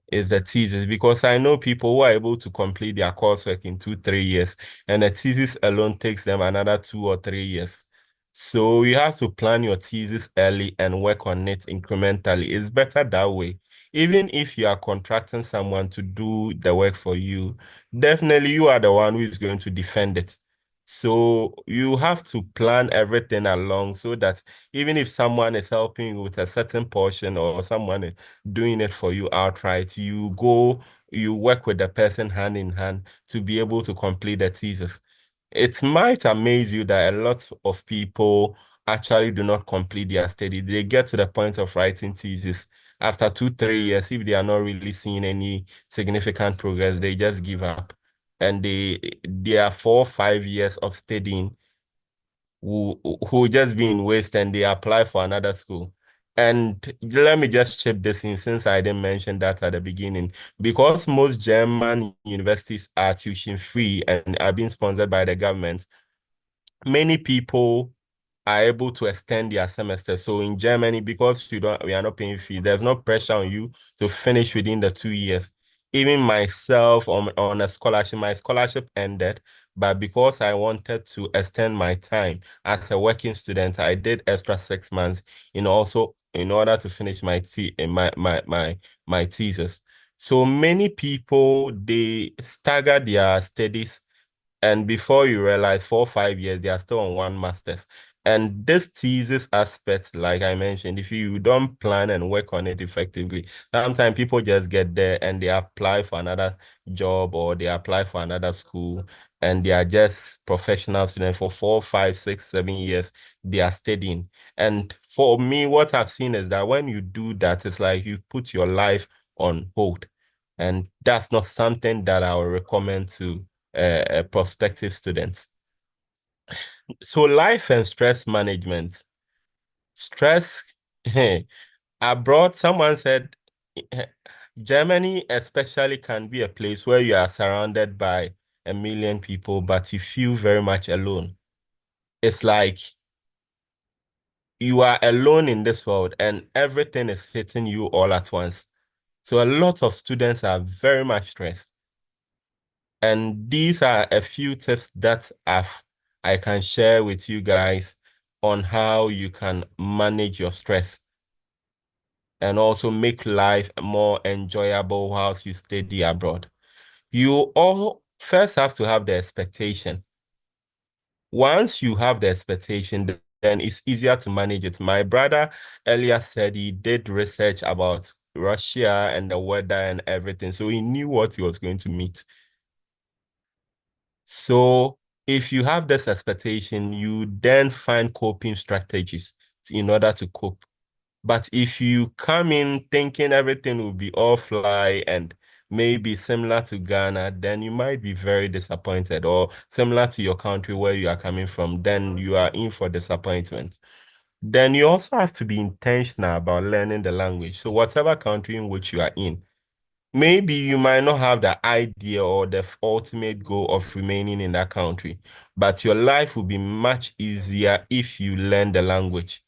Because I know people who are able to complete their coursework in 2, 3 years, and the thesis alone takes them another 2 or 3 years. So you have to plan your thesis early and work on it incrementally. It's better that way. Even if you are contracting someone to do the work for you, definitely you are the one who is going to defend it. So you have to plan everything along so that even if someone is helping you with a certain portion or someone is doing it for you outright, you work with the person hand in hand to be able to complete the thesis. It might amaze you that a lot of people actually do not complete their study. They get to the point of writing thesis. After 2, 3 years, if they are not really seeing any significant progress, they just give up. And they are 4, 5 years of studying who just be in waste and they apply for another school. And let me just chip this in since I didn't mention that at the beginning. Because most German universities are tuition free and are being sponsored by the government, many people are able to extend their semester. So in Germany, because we are not paying fees, there's no pressure on you to finish within the 2 years. Even myself on a scholarship, my scholarship ended, but because I wanted to extend my time as a working student, I did extra 6 months in order to finish my thesis. So many people they stagger their studies, and before you realize 4, 5 years, they are still on one master's. And this thesis aspect, like I mentioned, if you don't plan and work on it effectively, sometimes people just get there and they apply for another job or they apply for another school and they are just professional students for 4, 5, 6, 7 years. They are studying. And for me, what I've seen is that when you do that, it's like you put your life on hold. And that's not something that I would recommend to prospective students. So life and stress management. Stress abroad, someone said Germany especially can be a place where you are surrounded by a million people, but you feel very much alone. It's like you are alone in this world and everything is hitting you all at once. So a lot of students are very much stressed. And these are a few tips that I can share with you guys on how you can manage your stress and also make life more enjoyable whilst you study abroad. You all first have to have the expectation. Once you have the expectation, then it's easier to manage it. My brother earlier said he did research about Russia and the weather and everything, so he knew what he was going to meet. So if you have this expectation, you then find coping strategies in order to cope. But if you come in thinking everything will be all fly and maybe similar to Ghana, then you might be very disappointed, or similar to your country where you are coming from, then you are in for disappointment. Then you also have to be intentional about learning the language. So whatever country in which you are in, maybe you might not have the idea or the ultimate goal of remaining in that country, but your life will be much easier if you learn the language.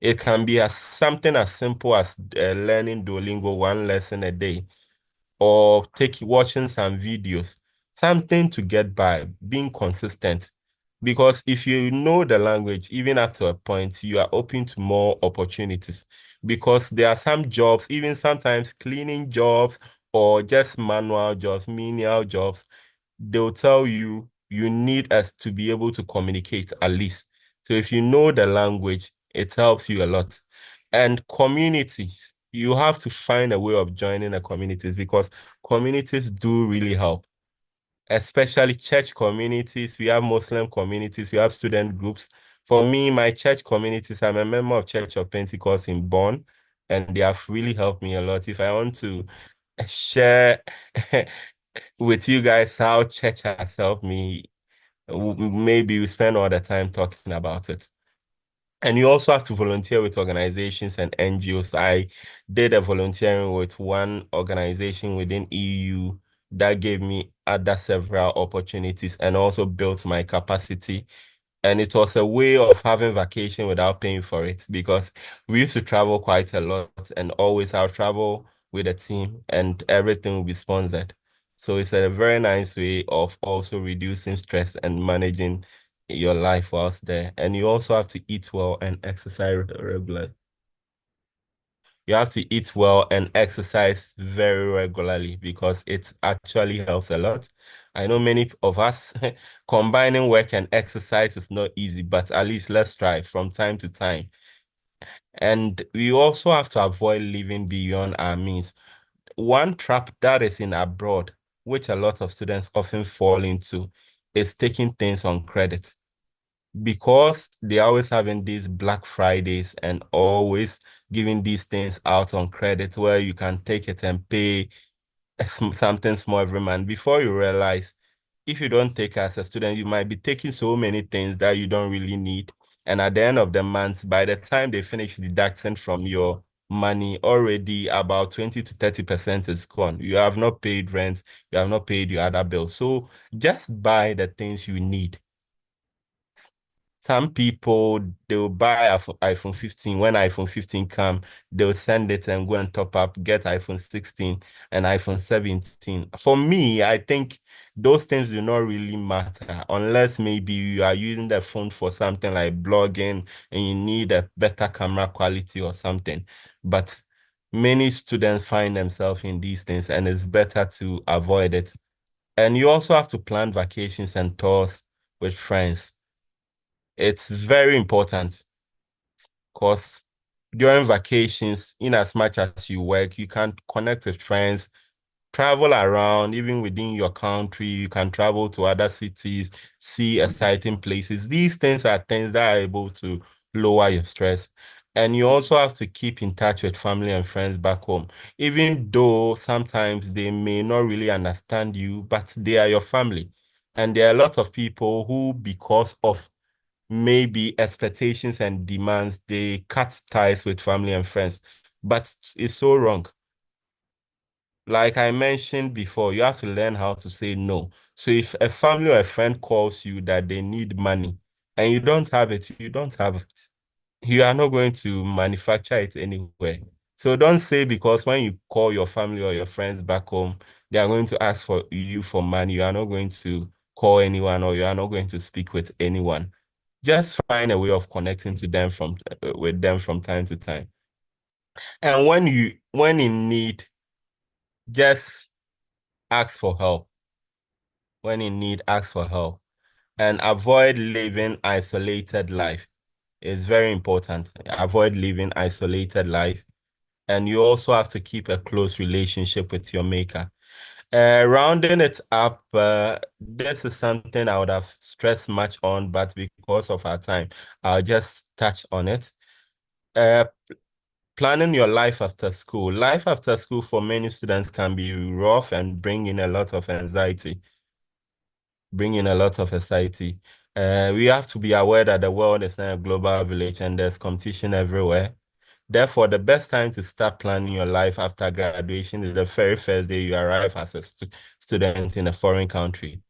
It can be something as simple as learning Duolingo 1 lesson a day, or watching some videos, something to get by, being consistent. Because if you know the language, even up to a point, you are open to more opportunities. Because there are some jobs, even sometimes cleaning jobs or just manual jobs, menial jobs, they'll tell you you need us to be able to communicate at least. So if you know the language, it helps you a lot. And communities, you have to find a way of joining the communities because communities do really help, especially church communities. We have Muslim communities, we have student groups. For me, my church communities, I'm a member of Church of Pentecost in Bonn, and they have really helped me a lot. If I want to share with you guys how church has helped me, maybe we spend all the time talking about it. And you also have to volunteer with organizations and NGOs. I did a volunteering with one organization within EU that gave me other several opportunities and also built my capacity. And it was a way of having vacation without paying for it because we used to travel quite a lot and always have travel with a team and everything will be sponsored. So it's a very nice way of also reducing stress and managing your life whilst there. And you also have to eat well and exercise regularly. You have to eat well and exercise very regularly because it actually helps a lot. I know many of us combining work and exercise is not easy, but at least let's try from time to time. And we also have to avoid living beyond our means. One trap that is in abroad, which a lot of students often fall into, is taking things on credit. because they always having these Black Fridays and always giving these things out on credit where you can take it and pay something small every month. Before you realize, if you don't take as a student, you might be taking so many things that you don't really need. And at the end of the month, by the time they finish deducting from your money, already about 20 to 30% is gone. You have not paid rent, you have not paid your other bills. So just buy the things you need. Some people, they'll buy iPhone 15. When iPhone 15 come, they'll send it and go and top up, get iPhone 16 and iPhone 17. For me, I think those things do not really matter unless maybe you are using the phone for something like blogging and you need a better camera quality or something. But many students find themselves in these things and it's better to avoid it. And you also have to plan vacations and tours with friends. It's very important because during vacations, in as much as you work, you can connect with friends, travel around, even within your country. You can travel to other cities, see exciting places. These things are things that are able to lower your stress. And you also have to keep in touch with family and friends back home, even though sometimes they may not really understand you, but they are your family. And there are a lot of people who, because of maybe expectations and demands, they cut ties with family and friends. But it's so wrong. Like I mentioned before, you have to learn how to say no. So if a family or a friend calls you that they need money and you don't have it, you don't have it. You are not going to manufacture it anywhere. So don't say because when you call your family or your friends back home, they are going to ask for you for money. You are not going to call anyone or you are not going to speak with anyone. Just find a way of connecting to them with them from time to time. And when in need, just ask for help. When in need, ask for help. And avoid living isolated life. It's very important. Avoid living isolated life. And you also have to keep a close relationship with your maker. Rounding it up, this is something I would have stressed much on, but because of our time, I'll just touch on it. Uh, Planning your life after school. Life after school for many students can be rough and bring in a lot of anxiety. We have to be aware that the world is not a global village and there's competition everywhere. Therefore, the best time to start planning your life after graduation is the very first day you arrive as a student in a foreign country.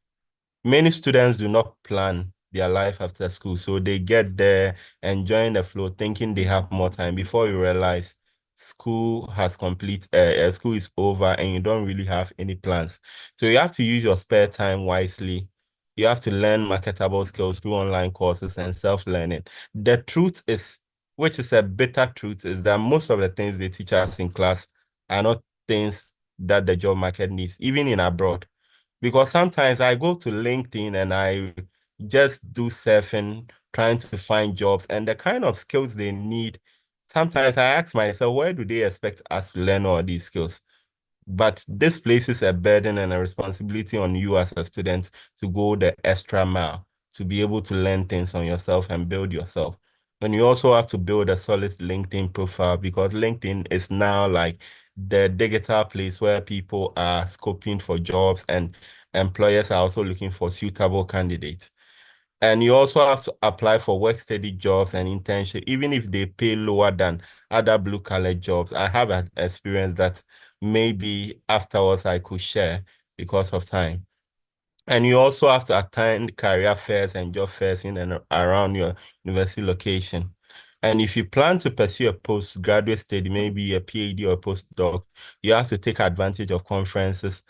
Many students do not plan their life after school, so they get there enjoying the flow, thinking they have more time before you realize school is over and you don't really have any plans. So you have to use your spare time wisely. You have to learn marketable skills through online courses and self-learning. The truth is, which is a bitter truth, is that most of the things they teach us in class are not things that the job market needs, even in abroad. Because sometimes I go to LinkedIn and I just do surfing, trying to find jobs, and the kind of skills they need. Sometimes I ask myself, where do they expect us to learn all these skills? But this places a burden and a responsibility on you as a student to go the extra mile to be able to learn things on yourself and build yourself. And you also have to build a solid LinkedIn profile because LinkedIn is now like the digital place where people are scoping for jobs and employers are also looking for suitable candidates. And you also have to apply for work study jobs and internship, even if they pay lower than other blue collar jobs. I have an experience that maybe afterwards I could share because of time. And you also have to attend career fairs and job fairs in and around your university location. And if you plan to pursue a postgraduate study, maybe a PhD or a postdoc, you have to take advantage of conferences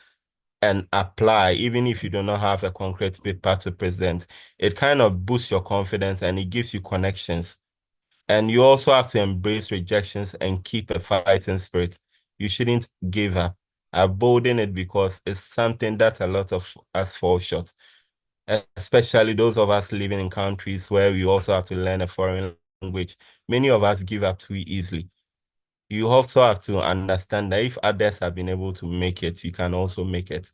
and apply, even if you do not have a concrete paper to present. It kind of boosts your confidence and it gives you connections. And you also have to embrace rejections and keep a fighting spirit. You shouldn't give up. I'm bolding it because it's something that a lot of us fall short, especially those of us living in countries where we also have to learn a foreign language. Many of us give up too easily. You also have to understand that if others have been able to make it, you can also make it.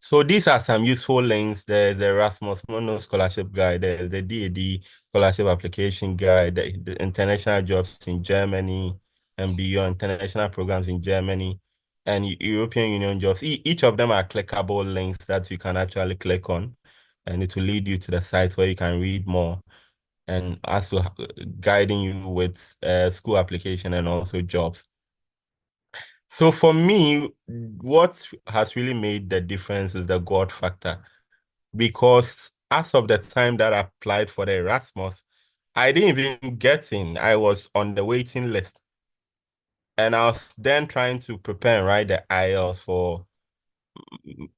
So these are some useful links. There's the Erasmus Mono Scholarship Guide, there's the DAD Scholarship Application Guide, the international jobs in Germany and beyond, international programs in Germany, and European Union jobs. Each of them are clickable links that you can actually click on, and it will lead you to the site where you can read more, and also guiding you with school application and also jobs. So for me, what has really made the difference is the God factor. Because as of the time that I applied for the Erasmus, I didn't even get in. I was on the waiting list. And I was then trying to prepare and write the IELTS for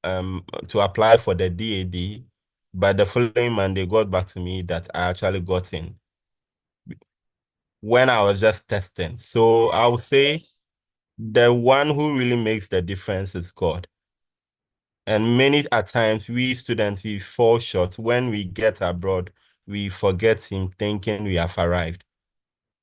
to apply for the DAD. But the following Monday got back to me that I actually got in when I was just testing. So I would say the one who really makes the difference is God. And many at times, we students, we fall short. When we get abroad, we forget him thinking we have arrived.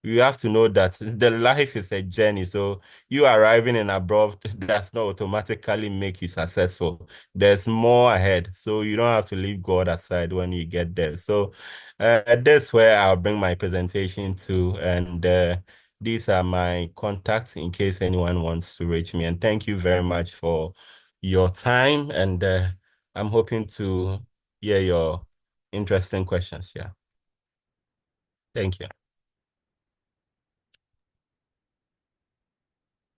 You have to know that the life is a journey. So you arriving in abroad does not automatically make you successful. There's more ahead. So you don't have to leave God aside when you get there. So that's where I'll bring my presentation to. And these are my contacts in case anyone wants to reach me. And thank you very much for your time. And I'm hoping to hear your interesting questions. Yeah. Thank you.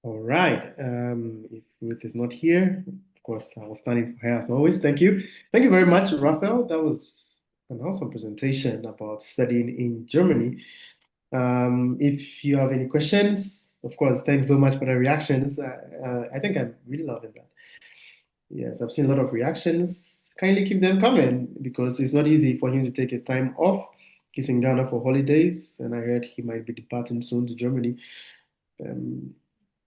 All right. If Ruth is not here, of course, I was standing for her as always. Thank you. Thank you very much, Raphael. That was an awesome presentation about studying in Germany. If you have any questions, of course, thanks so much for the reactions. I think I'm really loving that. Yes, I've seen a lot of reactions. Kindly keep them coming because it's not easy for him to take his time off. He's in Ghana for holidays, and I heard he might be departing soon to Germany. Um,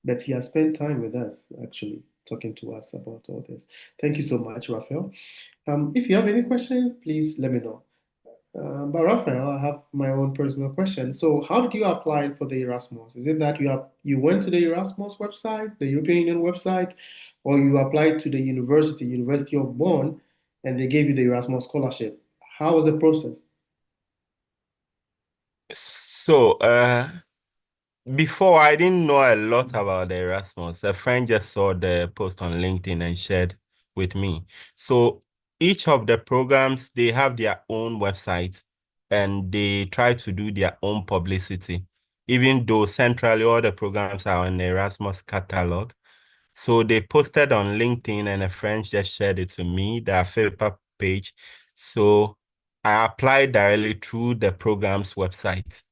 but he has spent time with us, actually, talking to us about all this. Thank you so much, Raphael. If you have any questions, please let me know. But Raphael, I have my own personal question. So, how did you apply for the Erasmus? Is it that you went to the Erasmus website, the European Union website, or you applied to the University of Bonn, and they gave you the Erasmus scholarship? How was the process? So, before I didn't know a lot about the Erasmus. A friend just saw the post on LinkedIn and shared with me. So each of the programs, they have their own website and they try to do their own publicity, even though centrally all the programs are on the Erasmus catalog. So they posted on LinkedIn and a friend just shared it to me, the Philippa page. So I applied directly through the program's website.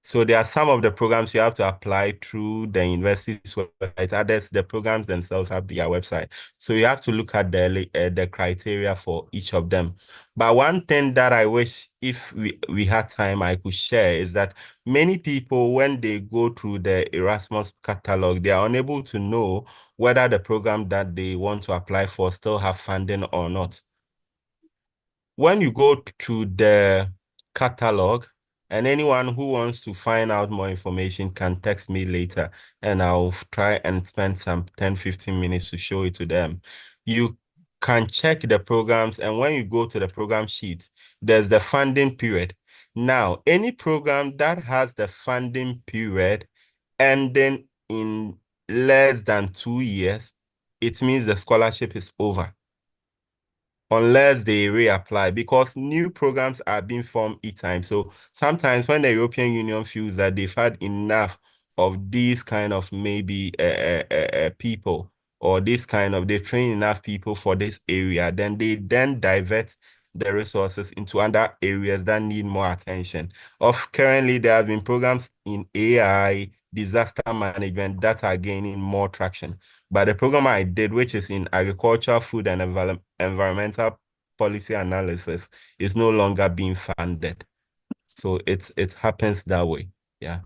So there are some of the programs you have to apply through the university's website. Others, the programs themselves have their website. So you have to look at the criteria for each of them. But one thing that I wish if we had time I could share is that many people, when they go through the Erasmus catalog, they are unable to know whether the program that they want to apply for still have funding or not. When you go to the catalog, and anyone who wants to find out more information can text me later and I'll try and spend some 10, 15 minutes to show it to them. You can check the programs, and when you go to the program sheet, there's the funding period. Now, any program that has the funding period ending in less than 2 years, it means the scholarship is over unless they reapply, because new programs are being formed each time. So sometimes when the European Union feels that they've had enough of these kind of maybe people, or this kind of, they train enough people for this area, then they then divert the resources into other areas that need more attention. Currently, there have been programs in AI, disaster management that are gaining more traction. But the program I did, which is in agriculture, food, and environmental policy analysis, is no longer being funded. So it happens that way. Yeah.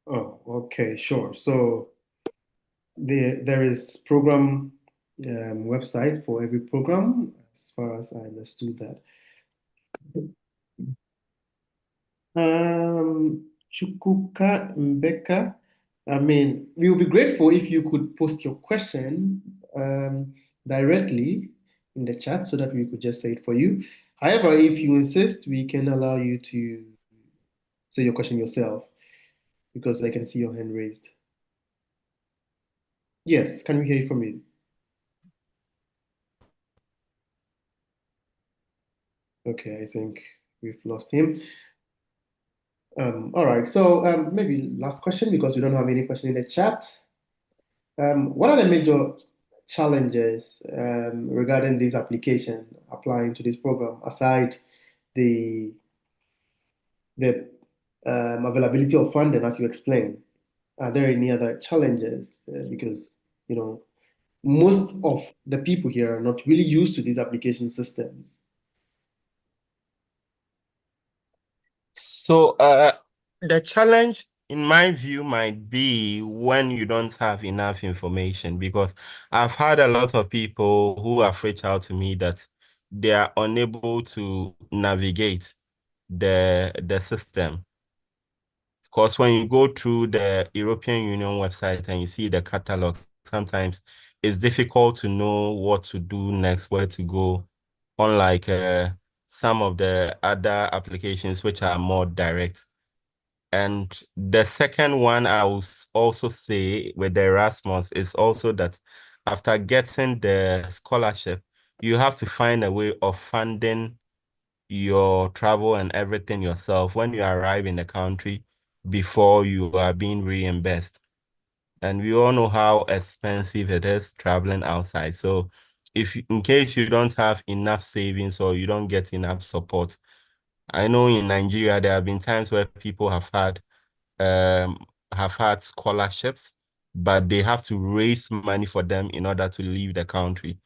Oh, okay, sure. So there is program website for every program, as far as I understood that. Chukuka Mbeka I mean, we would be grateful if you could post your question directly in the chat so that we could just say it for you. However, if you insist, we can allow you to say your question yourself because I can see your hand raised. Yes, can we hear from you? Okay, I think we've lost him. All right, so maybe last question because we don't have any question in the chat. What are the major challenges regarding this application applying to this program aside the the availability of funding, as you explained? Are there any other challenges? Because most of the people here are not really used to this application system. So, the challenge, in my view, might be when you don't have enough information, because I've had a lot of people who have reached out to me that they are unable to navigate the system. Because when you go through the European Union website and you see the catalog, sometimes it's difficult to know what to do next, where to go, unlike some of the other applications which are more direct. And the second one I will also say with the Erasmus is also that after getting the scholarship, you have to find a way of funding your travel and everything yourself when you arrive in the country before you are being reimbursed. And we all know how expensive it is traveling outside. So in case you don't have enough savings or you don't get enough support, I know in Nigeria there have been times where people have had scholarships, but they have to raise money for them in order to leave the country,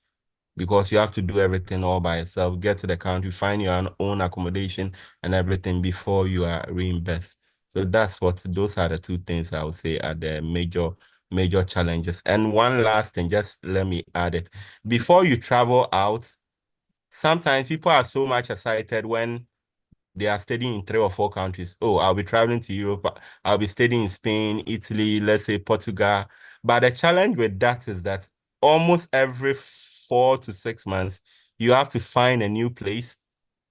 because you have to do everything all by yourself, get to the country, find your own accommodation and everything before you are reimbursed. So those are the two things I would say are the major challenges. And one last thing, just let me add it. Before you travel out, sometimes people are so much excited when they are studying in 3 or 4 countries. Oh, I'll be traveling to Europe. I'll be studying in Spain, Italy, let's say Portugal. But the challenge with that is that almost every 4 to 6 months, you have to find a new place,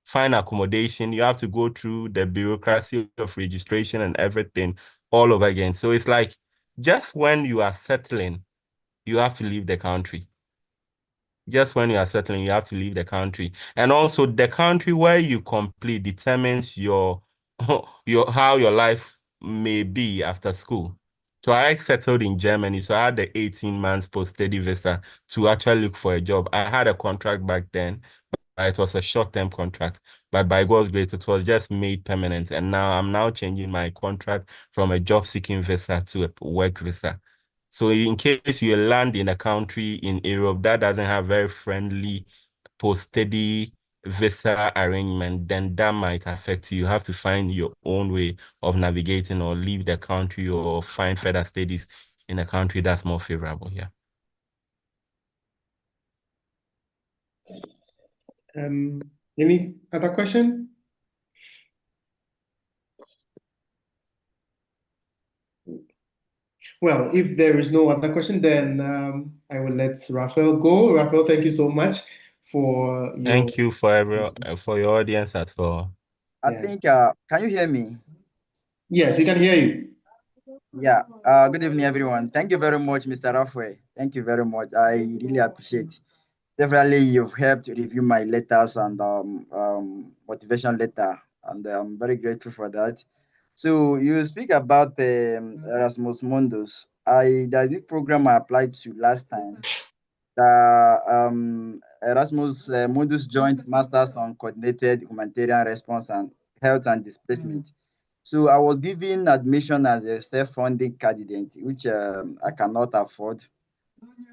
find accommodation. You have to go through the bureaucracy of registration and everything all over again. So it's like just when you are settling, you have to leave the country. Just when you are settling, you have to leave the country. And also the country where you complete determines your how your life may be after school. So I settled in Germany. So I had the 18 months post-study visa to actually look for a job. I had a contract back then. It was a short-term contract, but by God's grace, it was just made permanent. And now I'm now changing my contract from a job-seeking visa to a work visa. So in case you land in a country in Europe that doesn't have very friendly post-study visa arrangement, then that might affect you. You have to find your own way of navigating or leave the country or find further studies in a country that's more favorable. Yeah. Any other question? Well, if there is no other question, then I will let Raphael go. Raphael, thank you so much for your. Thank you for your audience as well. I Yeah. think, can you hear me? Yes, we can hear you. Yeah. Good evening, everyone. Thank you very much, Mr. Rafael. Thank you very much. I really appreciate. Definitely, you've helped review my letters and motivation letter, and I'm very grateful for that. So you speak about Erasmus Mundus. There's this program I applied to last time. The Erasmus Mundus Joint Masters on Coordinated Humanitarian Response and Health and Displacement. So I was given admission as a self-funding candidate, which I cannot afford.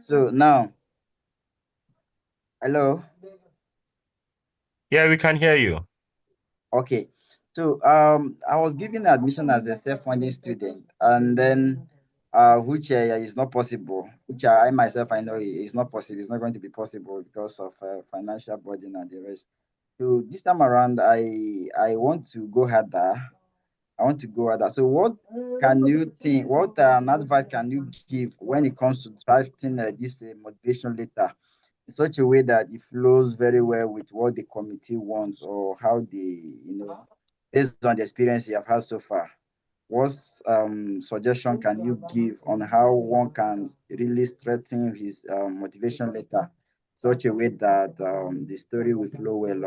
So now, hello. Yeah, we can hear you. Okay. So I was given admission as a self-funding student, and then which is not possible, which I myself I know is not possible. It's not going to be possible because of financial burden and the rest. So this time around, I want to go harder I want to go at that. So what can you think, what advice can you give when it comes to drafting this motivation letter in such a way that it flows very well with what the committee wants, or how based on the experience you have had so far? What suggestion can you give on how one can really strengthen his motivation letter such a way that the story will flow well,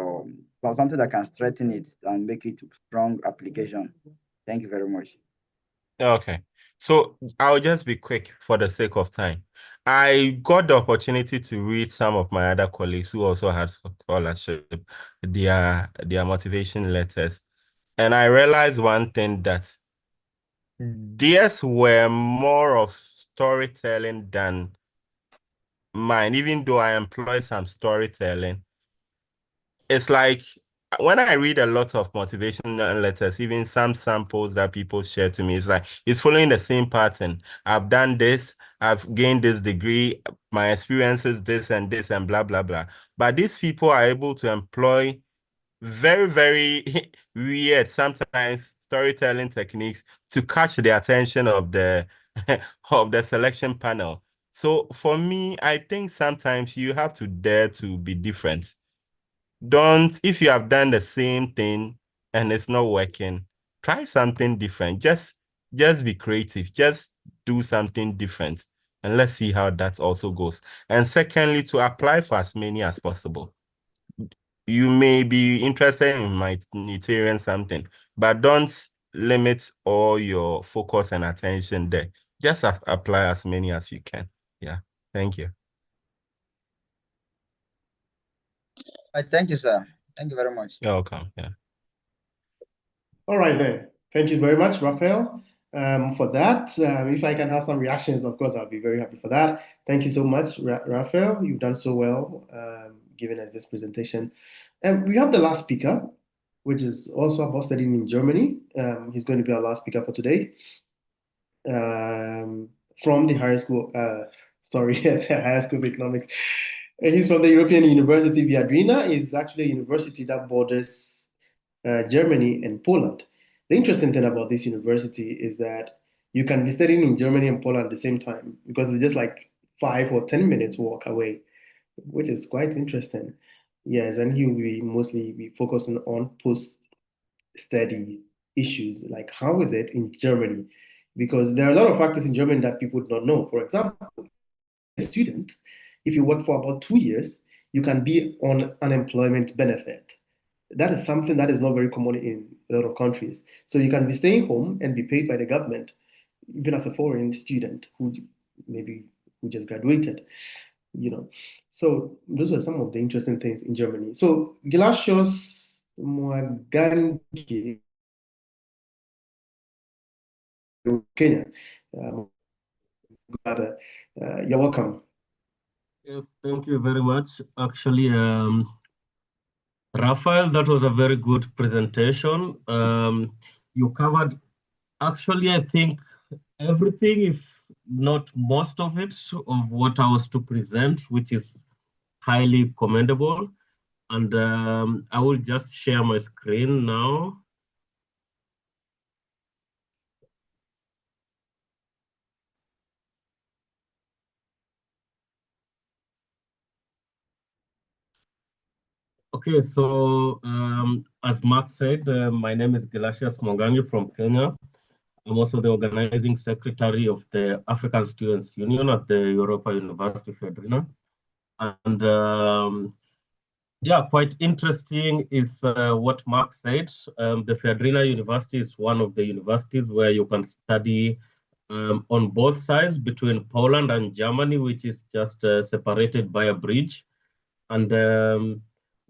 or something that can strengthen it and make it strong application? Thank you very much. Okay. So I'll just be quick for the sake of time. I got the opportunity to read some of my other colleagues who also had scholarship, their motivation letters. And I realized one thing, that theirs were more of storytelling than mine, even though I employ some storytelling. It's like when I read a lot of motivational letters, even some samples that people share to me, it's like it's following the same pattern. I've done this, I've gained this degree, my experiences, this and this, and blah, blah, blah. But these people are able to employ very, very weird, sometimes storytelling techniques to catch the attention of the of the selection panel. So for me, I think sometimes you have to dare to be different. If you have done the same thing and it's not working, try something different. Just be creative. Just do something different. And let's see how that also goes. And secondly, to apply for as many as possible. You may be interested in humanitarian something, but don't limit all your focus and attention there. Just apply as many as you can. Yeah. Thank you. Thank you, sir. Thank you very much. You're welcome. Yeah. All right then. Thank you very much, Raphael, for that. If I can have some reactions, of course, I'll be very happy for that. Thank you so much, Raphael. You've done so well giving us this presentation. And we have the last speaker, which is also about studying in Germany. He's going to be our last speaker for today. From the higher school, yes, higher school of economics. He's from the European University Viadrina. It's actually a university that borders Germany and Poland. The interesting thing about this university is that you can be studying in Germany and Poland at the same time, because it's just like 5 or 10 minutes walk away, which is quite interesting. Yes, and he will mostly be focusing on post-study issues, like how is it in Germany? Because there are a lot of factors in Germany that people do not know. For example, a student, if you work for about 2 years, you can be on unemployment benefit. That is something that is not very common in a lot of countries. So you can be staying home and be paid by the government, even as a foreign student who just graduated, So those were some of the interesting things in Germany. So Gelasius Mwangangi, Kenya, you're welcome. Yes, thank you very much. Actually, Raphael, that was a very good presentation. You covered, actually, I think everything, if not most of it, of what I was to present, which is highly commendable. And I will just share my screen now. Okay, so as Mark said, my name is Gelasius Mwangangi from Kenya. I'm also the organizing secretary of the African Students Union at the Europa University Viadrina. And yeah, quite interesting is what Mark said. The Viadrina University is one of the universities where you can study on both sides between Poland and Germany, which is just separated by a bridge. And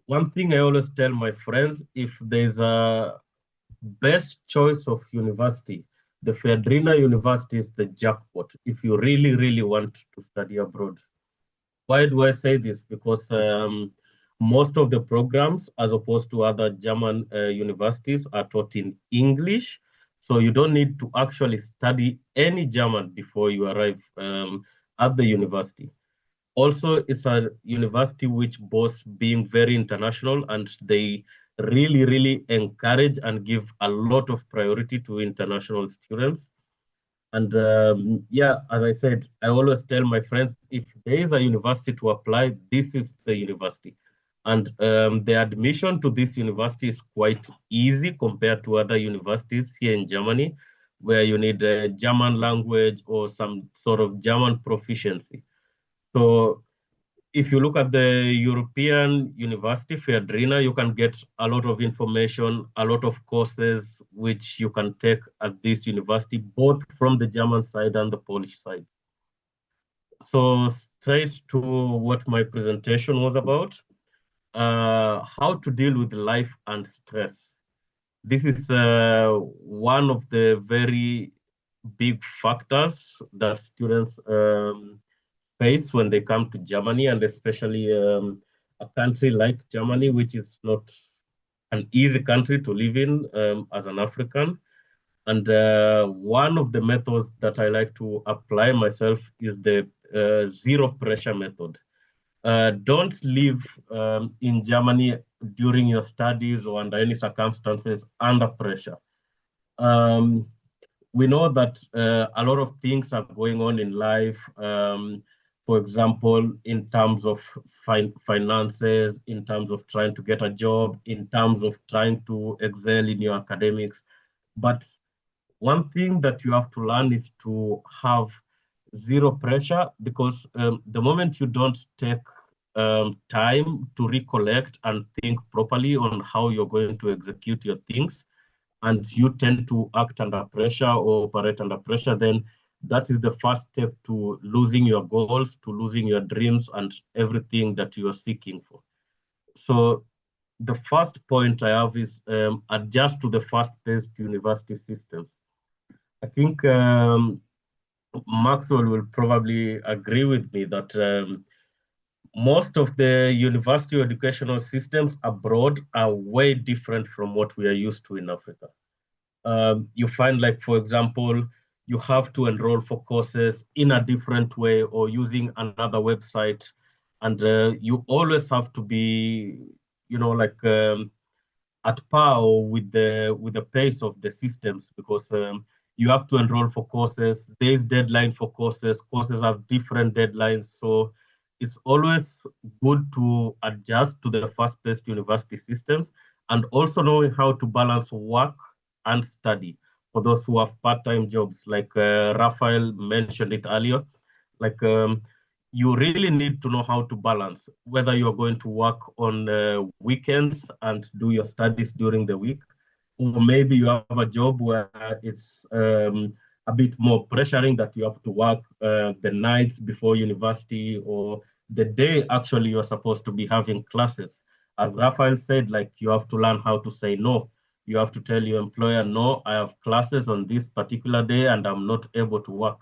one thing I always tell my friends, if there's a best choice of university, the Viadrina University is the jackpot if you really, really want to study abroad. Why do I say this? Because most of the programs, as opposed to other German universities, are taught in English. So you don't need to actually study any German before you arrive at the university. Also, it's a university which boasts being very international, and they really, really encourage and give a lot of priority to international students. And yeah, as I said, I always tell my friends, if there is a university to apply, this is the university. And the admission to this university is quite easy compared to other universities here in Germany, where you need a German language or some sort of German proficiency. So if you look at the European University Ferdrina, you can get a lot of information, a lot of courses which you can take at this university, both from the German side and the Polish side. So straight to what my presentation was about, how to deal with life and stress. This is one of the very big factors that students face when they come to Germany, and especially a country like Germany, which is not an easy country to live in as an African. And one of the methods that I like to apply myself is the zero pressure method. Don't live in Germany during your studies or under any circumstances under pressure. We know that a lot of things are going on in life. For example, in terms of finances, in terms of trying to get a job, in terms of trying to excel in your academics. But one thing that you have to learn is to have zero pressure, because the moment you don't take time to recollect and think properly on how you're going to execute your things, and you tend to act under pressure or operate under pressure, then that is the first step to losing your goals, to losing your dreams and everything that you are seeking for. So the first point I have is adjust to the fast-paced university systems. I think Maxwell will probably agree with me that most of the university educational systems abroad are way different from what we are used to in Africa. You find, like, for example, you have to enroll for courses in a different way or using another website. And you always have to be, like at par with the pace of the systems, because you have to enroll for courses. There's deadline for courses. Courses have different deadlines. So it's always good to adjust to the fast-paced university systems, and also knowing how to balance work and study for those who have part-time jobs, like Raphael mentioned it earlier. Like you really need to know how to balance whether you're going to work on weekends and do your studies during the week, or maybe you have a job where it's a bit more pressuring, that you have to work the nights before university, or the day actually you're supposed to be having classes. As Raphael said, like, you have to learn how to say no. You have to tell your employer, no, I have classes on this particular day and I'm not able to work.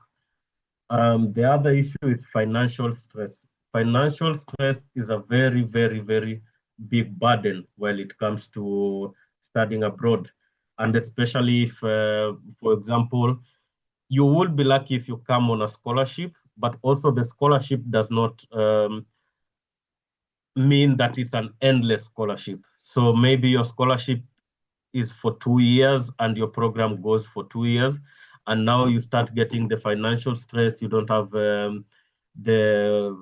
The other issue is financial stress. Financial stress is a very, very, very big burden when it comes to studying abroad. And especially if, for example, you would be lucky if you come on a scholarship, but also the scholarship does not mean that it's an endless scholarship. So maybe your scholarship is for 2 years and your program goes for 2 years. And now you start getting the financial stress. You don't have the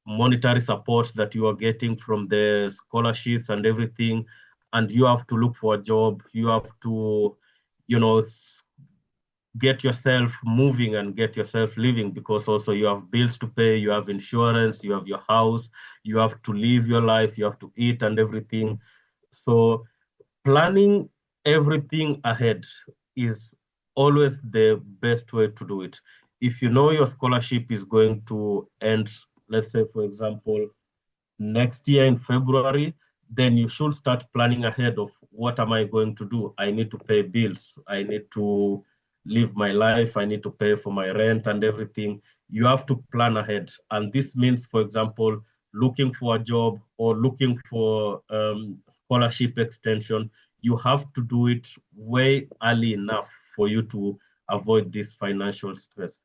monetary support that you are getting from the scholarships and everything. And you have to look for a job. You have to, get yourself moving and get yourself living, because also you have bills to pay, you have insurance, you have your house, you have to live your life, you have to eat and everything. So planning everything ahead is always the best way to do it. If you know your scholarship is going to end, let's say, for example, next year in February, then you should start planning ahead of, what am I going to do? I need to pay bills. I need to live my life. I need to pay for my rent and everything. You have to plan ahead. And this means, for example, looking for a job or looking for scholarship extension. You have to do it way early enough for you to avoid this financial stress.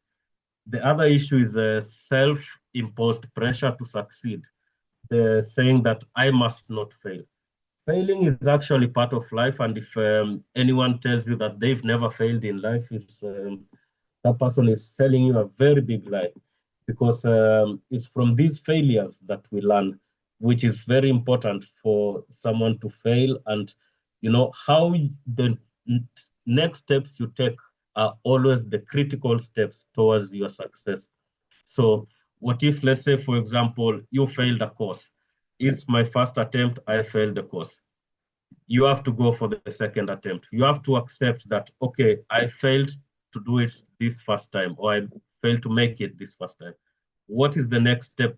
The other issue is self-imposed pressure to succeed. The saying that I must not fail. Failing is actually part of life, and if anyone tells you that they've never failed in life, that person is telling you a very big lie, because it's from these failures that we learn, which is very important for someone to fail. And how the next steps you take are always the critical steps towards your success. So what if, let's say, for example, you failed a course? It's my first attempt, I failed the course. You have to go for the second attempt. You have to accept that, okay, I failed to do it this first time, or I failed to make it this first time. What is the next step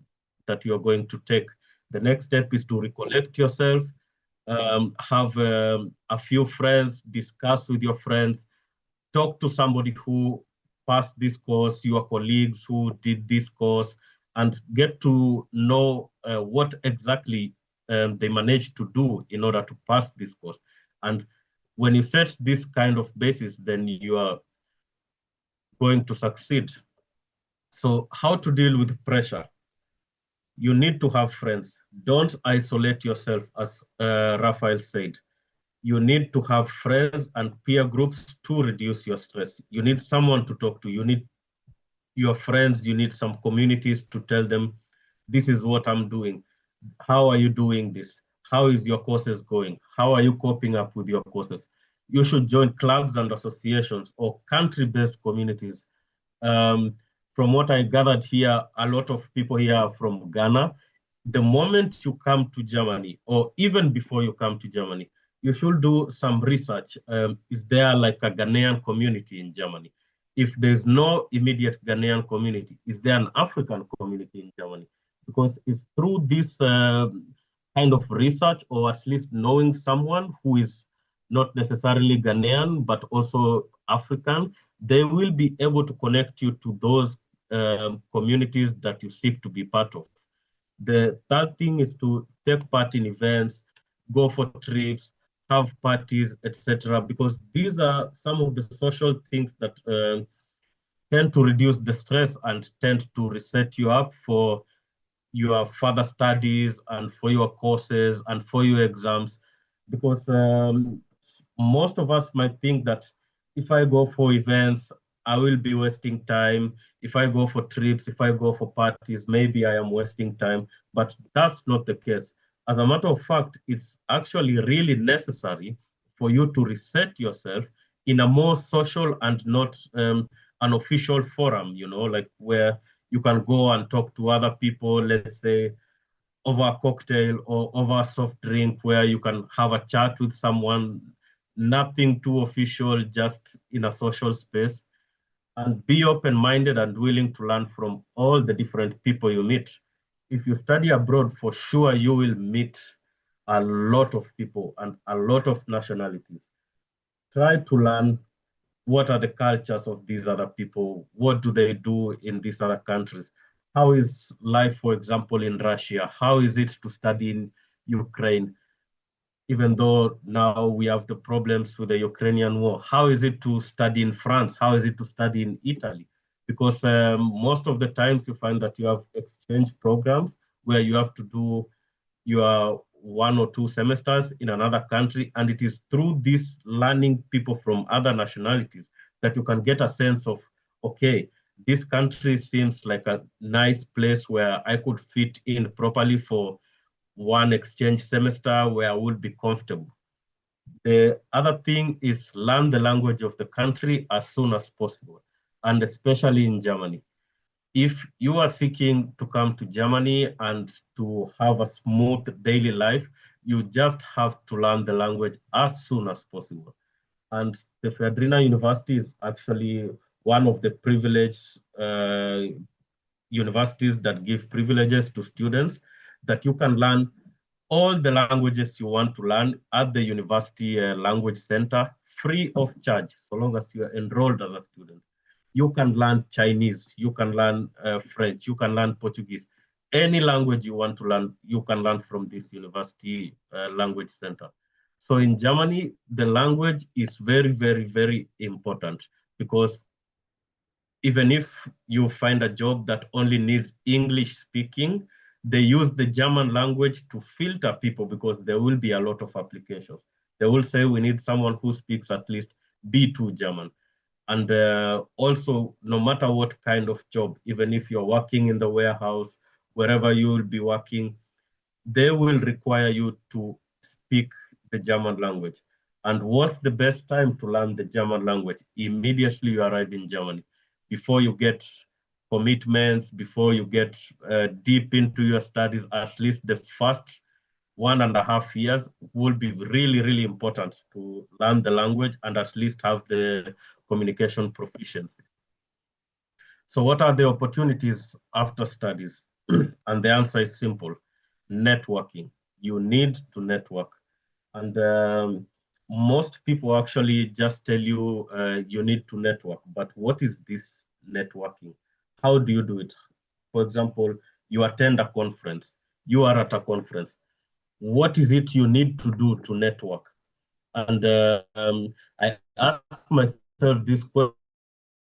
that you're going to take? The next step is to recollect yourself, have a few friends, discuss with your friends, talk to somebody who passed this course, your colleagues who did this course, and get to know what exactly they managed to do in order to pass this course. And when you set this kind of basis, then you are going to succeed. So how to deal with pressure? You need to have friends. Don't isolate yourself, as Raphael said. You need to have friends and peer groups to reduce your stress. You need someone to talk to. You need your friends, you need some communities to tell them, this is what I'm doing. How are you doing this? How is your courses going? How are you coping up with your courses? You should join clubs and associations or country-based communities. From what I gathered here, a lot of people here are from Ghana. The moment you come to Germany, or even before you come to Germany, you should do some research. Is there like a Ghanaian community in Germany? If there's no immediate Ghanaian community, is there an African community in Germany? Because it's through this kind of research, or at least knowing someone who is not necessarily Ghanaian, but also African, they will be able to connect you to those communities that you seek to be part of. The third thing is to take part in events, go for trips, have parties, etc., because these are some of the social things that tend to reduce the stress and tend to reset you up for your further studies and for your courses and for your exams. Because most of us might think that if I go for events, I will be wasting time. If I go for trips, if I go for parties, maybe I am wasting time. But that's not the case. As a matter of fact, it's actually really necessary for you to reset yourself in a more social and not an official forum, like where you can go and talk to other people, let's say over a cocktail or over a soft drink, where you can have a chat with someone, nothing too official, just in a social space. And be open-minded and willing to learn from all the different people you meet. If you study abroad, for sure you will meet a lot of people and a lot of nationalities. Try to learn what are the cultures of these other people, what do they do in these other countries. How is life, for example, in Russia? How is it to study in Ukraine? Even though now we have the problems with the Ukrainian war, how is it to study in France? How is it to study in Italy? Because most of the times you find that you have exchange programs where you have to do your 1 or 2 semesters in another country. And it is through this learning people from other nationalities that you can get a sense of, okay, this country seems like a nice place where I could fit in properly for one exchange semester where I would be comfortable. The other thing is learn the language of the country as soon as possible, and especially in Germany. If you are seeking to come to Germany and to have a smooth daily life, you just have to learn the language as soon as possible. And the Ferdinand University is actually one of the privileged universities that give privileges to students, that you can learn all the languages you want to learn at the University Language Center, free of charge, so long as you are enrolled as a student. You can learn Chinese, you can learn French, you can learn Portuguese. Any language you want to learn, you can learn from this University Language Center. So in Germany, the language is very, very, very important, because even if you find a job that only needs English speaking, they use the German language to filter people because there will be a lot of applications. They will say we need someone who speaks at least B2 German. And also, no matter what kind of job, even if you're working in the warehouse, wherever you will be working, they will require you to speak the German language. And what's the best time to learn the German language? Immediately you arrive in Germany, before you get commitments, before you get deep into your studies. At least the first 1.5 years will be really, really important to learn the language and at least have the communication proficiency. So what are the opportunities after studies? And the answer is simple: networking. You need to network. And most people actually just tell you you need to network. But what is this networking? How do you do it? For example, you attend a conference. You are at a conference. What is it you need to do to network? And I asked myself this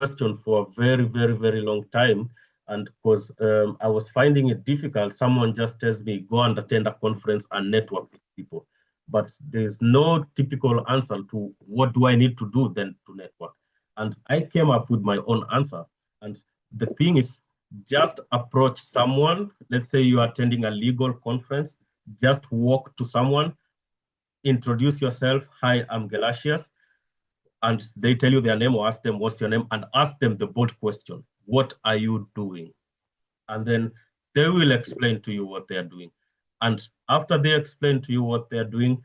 question for a very, very, very long time. And because I was finding it difficult, someone just tells me, go and attend a conference and network with people. But there's no typical answer to what do I need to do then to network. And I came up with my own answer. And the thing is, just approach someone. Let's say you're attending a legal conference, just walk to someone, introduce yourself. Hi, I'm Gelasius. And they tell you their name, or ask them what's your name, and ask them the bold question: what are you doing? And then they will explain to you what they are doing. And after they explain to you what they're doing,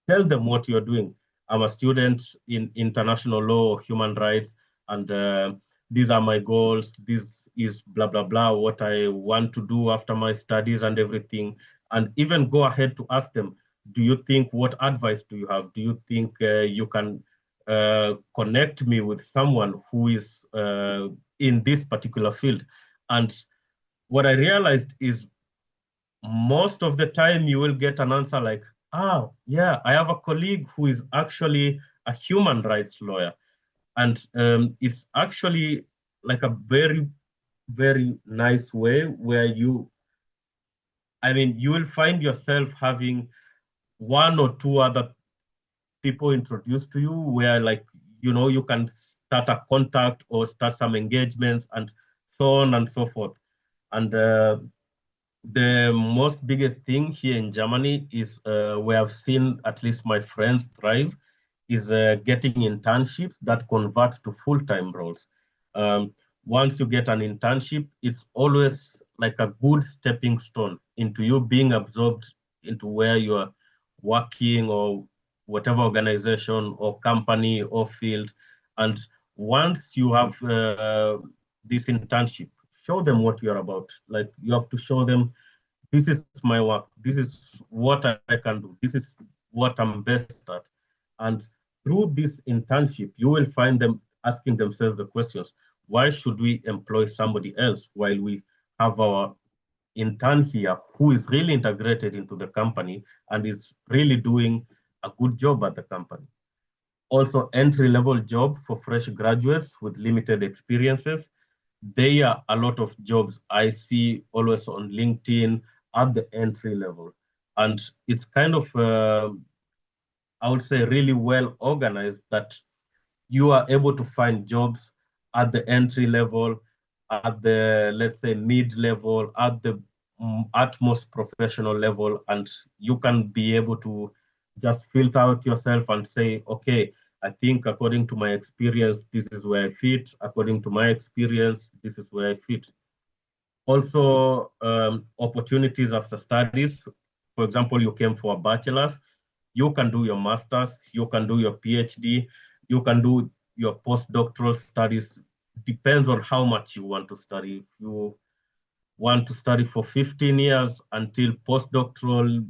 tell them what you're doing. I'm a student in international law or human rights, and these are my goals. This is blah, blah, blah, what I want to do after my studies and everything. And even go ahead to ask them, do you think, what advice do you have? Do you think you can connect me with someone who is in this particular field? And what I realized is most of the time you will get an answer like, ah, yeah, I have a colleague who is actually a human rights lawyer. And it's actually like a very, very nice way where you will find yourself having one or two other people introduced to you where, like, you can start a contact or start some engagements and so on and so forth. And the most biggest thing here in Germany is where I've seen at least my friends thrive is getting internships that convert to full-time roles. Once you get an internship, it's always like a good stepping stone into you being absorbed into where you are working or whatever organization or company or field. And once you have this internship, show them what you're about. Like, you have to show them, this is my work, this is what I can do, this is what I'm best at. And through this internship, you will find them asking themselves the questions: why should we employ somebody else while we have our intern here who is really integrated into the company and is really doing a good job at the company? Also, entry-level job for fresh graduates with limited experiences. There are a lot of jobs I see always on LinkedIn at the entry level. And it's kind of, I would say, really well organized that you are able to find jobs at the entry level, at the, let's say, mid level, at the utmost professional level. And you can be able to just filter out yourself and say, okay, I think according to my experience, this is where I fit. According to my experience, this is where I fit. Also, opportunities after studies. For example, you came for a bachelor's, you can do your master's, you can do your PhD, you can do your postdoctoral studies. Depends on how much you want to study. If you want to study for 15 years until postdoctoral,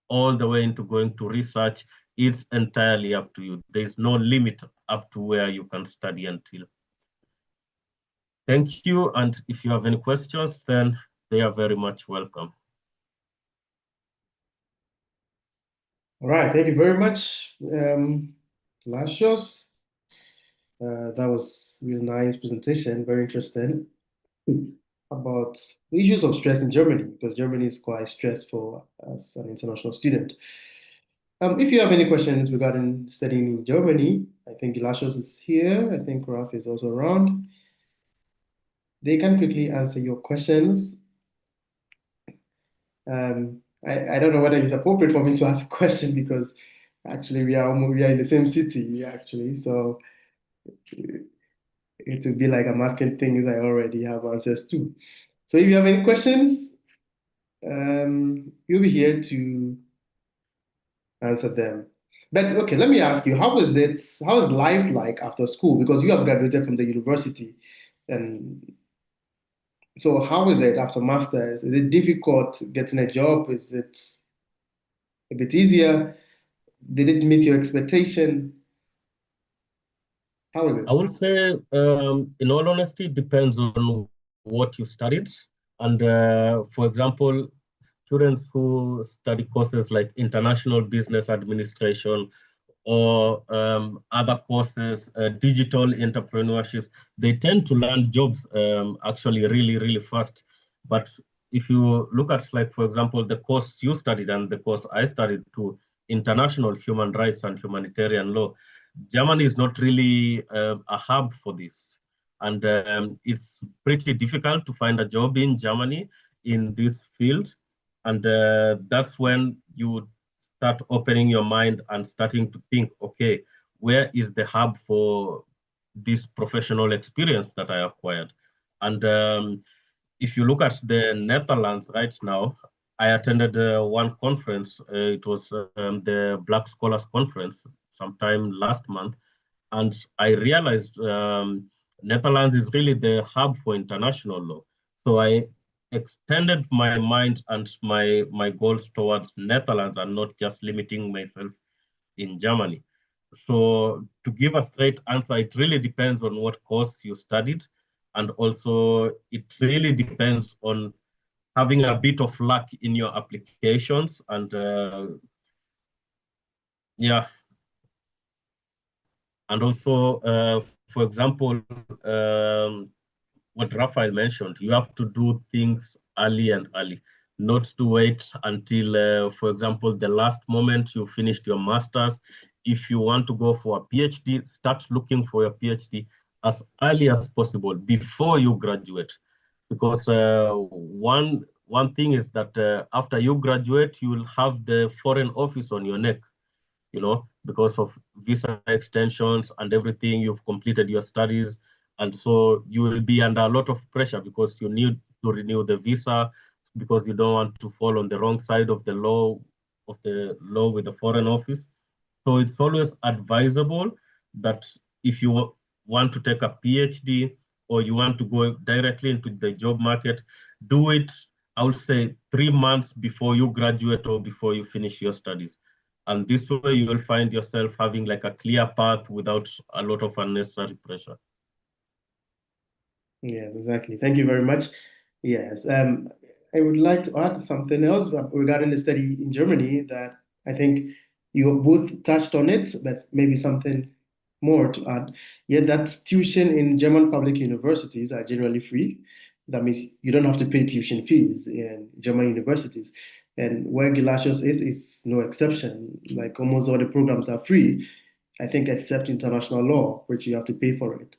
all the way into going to research, it's entirely up to you. There's no limit up to where you can study until. Thank you. And if you have any questions, then they are very much welcome. All right, thank you very much, Gelasius. That was a really nice presentation, very interesting. about the issues of stress in Germany, because Germany is quite stressful as an international student. If you have any questions regarding studying in Germany, I think Gelasius is here. I think Ralph is also around. They can quickly answer your questions. I don't know whether it's appropriate for me to ask a question because actually we are in the same city actually, so it would be like I'm asking things I already have answers to. So if you have any questions, you'll be here to answer them. But okay, let me ask you, how is life like after school? Because you have graduated from the university, and so how is it after masters? Is it difficult getting a job? Is it a bit easier? Did it meet your expectation? How is it? I would say, in all honesty, it depends on what you studied. And for example, students who study courses like international business administration or other courses, digital entrepreneurship, they tend to land jobs actually really, really fast. But if you look at, like, for example, the course you studied and the course I studied to international human rights and humanitarian law, Germany is not really a hub for this. And it's pretty difficult to find a job in Germany in this field. And that's when you start opening your mind and starting to think, okay, where is the hub for this professional experience that I acquired? And if you look at the Netherlands right now, I attended one conference. It was the Black Scholars Conference sometime last month. And I realized Netherlands is really the hub for international law. So I extended my mind and my goals towards Netherlands and not just limiting myself in Germany. So to give a straight answer, it really depends on what course you studied. And also it really depends on having a bit of luck in your applications. And yeah. And also, for example, what Raphael mentioned, you have to do things early and early, not to wait until, for example, the last moment you finished your master's. If you want to go for a PhD, start looking for your PhD as early as possible before you graduate. Because one thing is that after you graduate, you will have the foreign office on your neck, because of visa extensions and everything. You've completed your studies. And so you will be under a lot of pressure because you need to renew the visa, because you don't want to fall on the wrong side of the law with the foreign office. So it's always advisable that if you want to take a PhD or you want to go directly into the job market, do it, I would say, 3 months before you graduate or before you finish your studies. And this way you will find yourself having like a clear path without a lot of unnecessary pressure. Yeah, exactly. Thank you very much. Yes, I would like to add something else regarding the study in Germany that I think you both touched on it, but maybe something more to add. Yeah, that tuition in German public universities are generally free. That means you don't have to pay tuition fees in German universities. And where Gelasius is no exception. Like almost all the programs are free, I think, except international law, which you have to pay for it.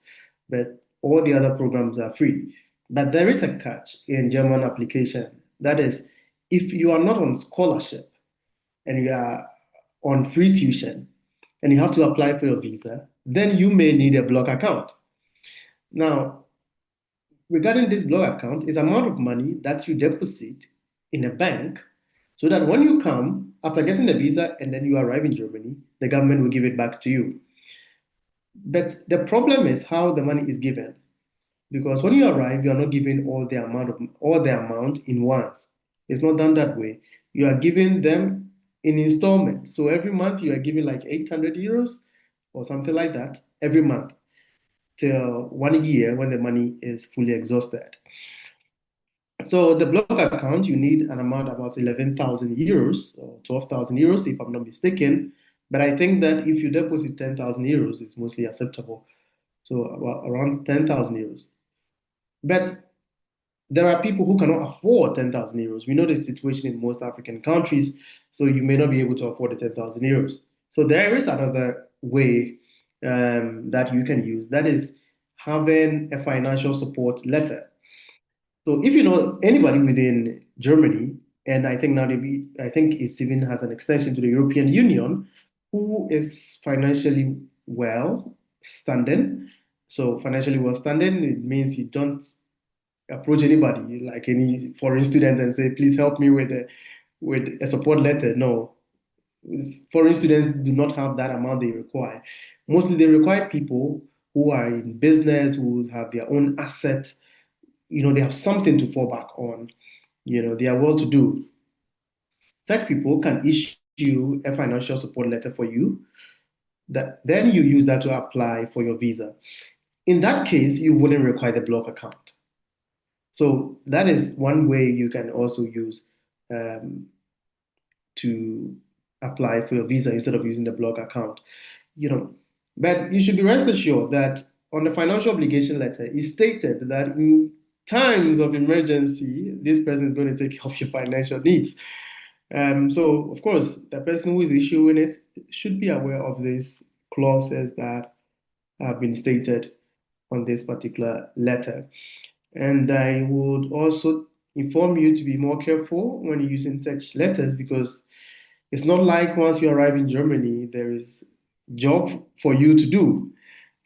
But all the other programs are free. But there is a catch in German application. That is, if you are not on scholarship and you are on free tuition and you have to apply for your visa, then you may need a block account. Now, regarding this block account, is amount of money that you deposit in a bank so that when you come, after getting the visa and then you arrive in Germany, the government will give it back to you. But the problem is how the money is given. Because when you arrive, you are not given all the amount in once. It's not done that way. You are giving them in installments. So every month you are giving like 800 euros or something like that every month till 1 year when the money is fully exhausted. So the block account, you need an amount about 11,000 euros or 12,000 euros, if I'm not mistaken. But I think that if you deposit 10,000 euros, it's mostly acceptable. So around 10,000 euros. But there are people who cannot afford 10,000 euros. We know the situation in most African countries, so you may not be able to afford the 10,000 euros. So there is another way that you can use. That is having a financial support letter. So if you know anybody within Germany, and I think now I think it even has an extension to the European Union, who is financially well standing. So financially well standing, it means you don't approach anybody like any foreign student and say, please help me with a support letter. No, foreign students do not have that amount they require. Mostly they require people who are in business, who have their own assets. They have something to fall back on. They are well to do. Such people can issue a financial support letter for you. Then you use that to apply for your visa. In that case, you wouldn't require the block account. So that is one way you can also use to apply for your visa instead of using the block account. But you should be rest assured that on the financial obligation letter, it stated that in times of emergency, this person is going to take care of your financial needs. So, of course, the person who is issuing it should be aware of these clauses that have been stated on this particular letter. And I would also inform you to be more careful when you're using such letters, because it's not like once you arrive in Germany, there is job for you to do.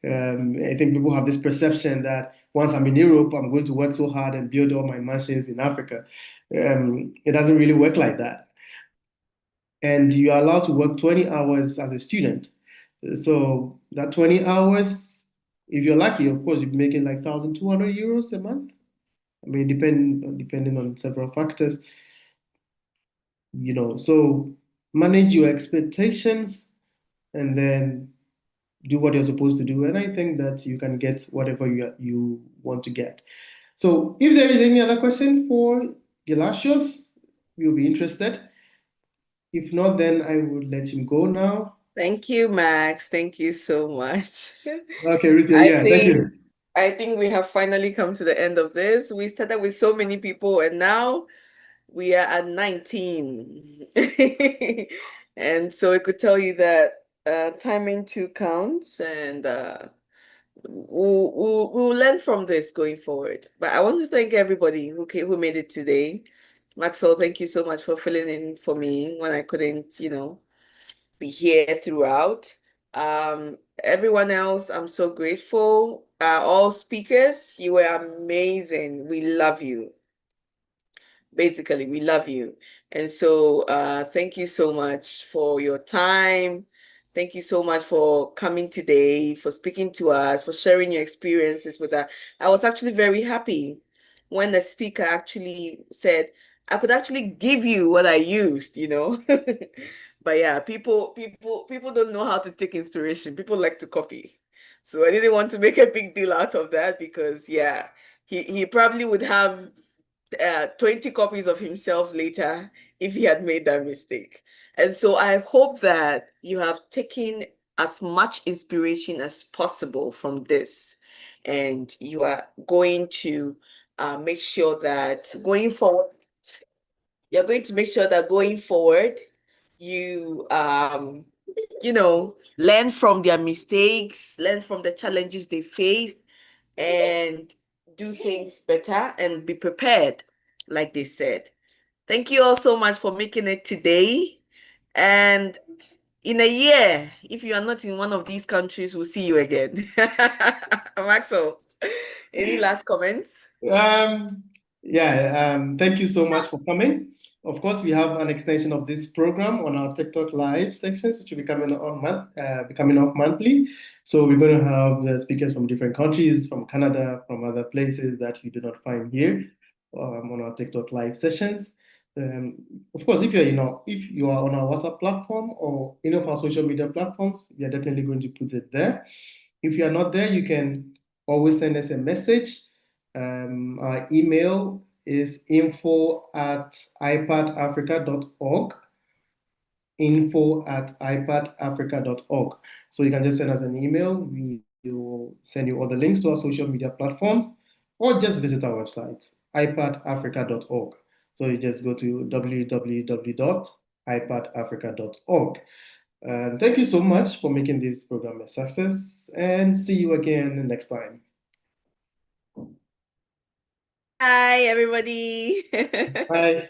I think people have this perception that once I'm in Europe, I'm going to work so hard and build all my mansions in Africa. It doesn't really work like that. And you are allowed to work 20 hours as a student. So that 20 hours, if you're lucky, of course, you'll be making like 1,200 euros a month. I mean, depending on several factors. So manage your expectations and then do what you're supposed to do. And I think that you can get whatever you want to get. So if there is any other question for Gelasius, we'll be interested. If not, then I would let him go now. Thank you, Max. Thank you so much. Okay, Ruthie, thank you. I think we have finally come to the end of this. We started with so many people, and now we are at 19. And so I could tell you that timing too counts, and we'll learn from this going forward. But I want to thank everybody who made it today. Maxwell, thank you so much for filling in for me when I couldn't, be here throughout. Everyone else, I'm so grateful. All speakers, you were amazing. We love you. Basically, we love you. And so thank you so much for your time. Thank you so much for coming today, for speaking to us, for sharing your experiences with us. I was actually very happy when the speaker actually said, I could actually give you what I used. But yeah, people don't know how to take inspiration. People like to copy. So I didn't want to make a big deal out of that because yeah, he probably would have 20 copies of himself later if he had made that mistake. And so I hope that you have taken as much inspiration as possible from this, and you are going to make sure that going forward, you learn from their mistakes, learn from the challenges they faced, and do things better and be prepared, like they said. Thank you all so much for making it today. And in a year, if you are not in one of these countries, we'll see you again. Maxwell, any last comments? Thank you so much for coming. Of course, we have an extension of this program on our TikTok live sections, which will be coming off monthly. So we're going to have speakers from different countries, from Canada, from other places that you do not find here on our TikTok live sessions. Of course, if you are on our WhatsApp platform or any of our social media platforms, we are definitely going to put it there. If you are not there, you can always send us a message. Our email is info@ipadafrica.org. info@ipadafrica.org. So you can just send us an email. We will send you all the links to our social media platforms, or just visit our website, ipadafrica.org. So you just go to www.ipadafrica.org. And thank you so much for making this program a success, and see you again next time. Bye, everybody. Bye.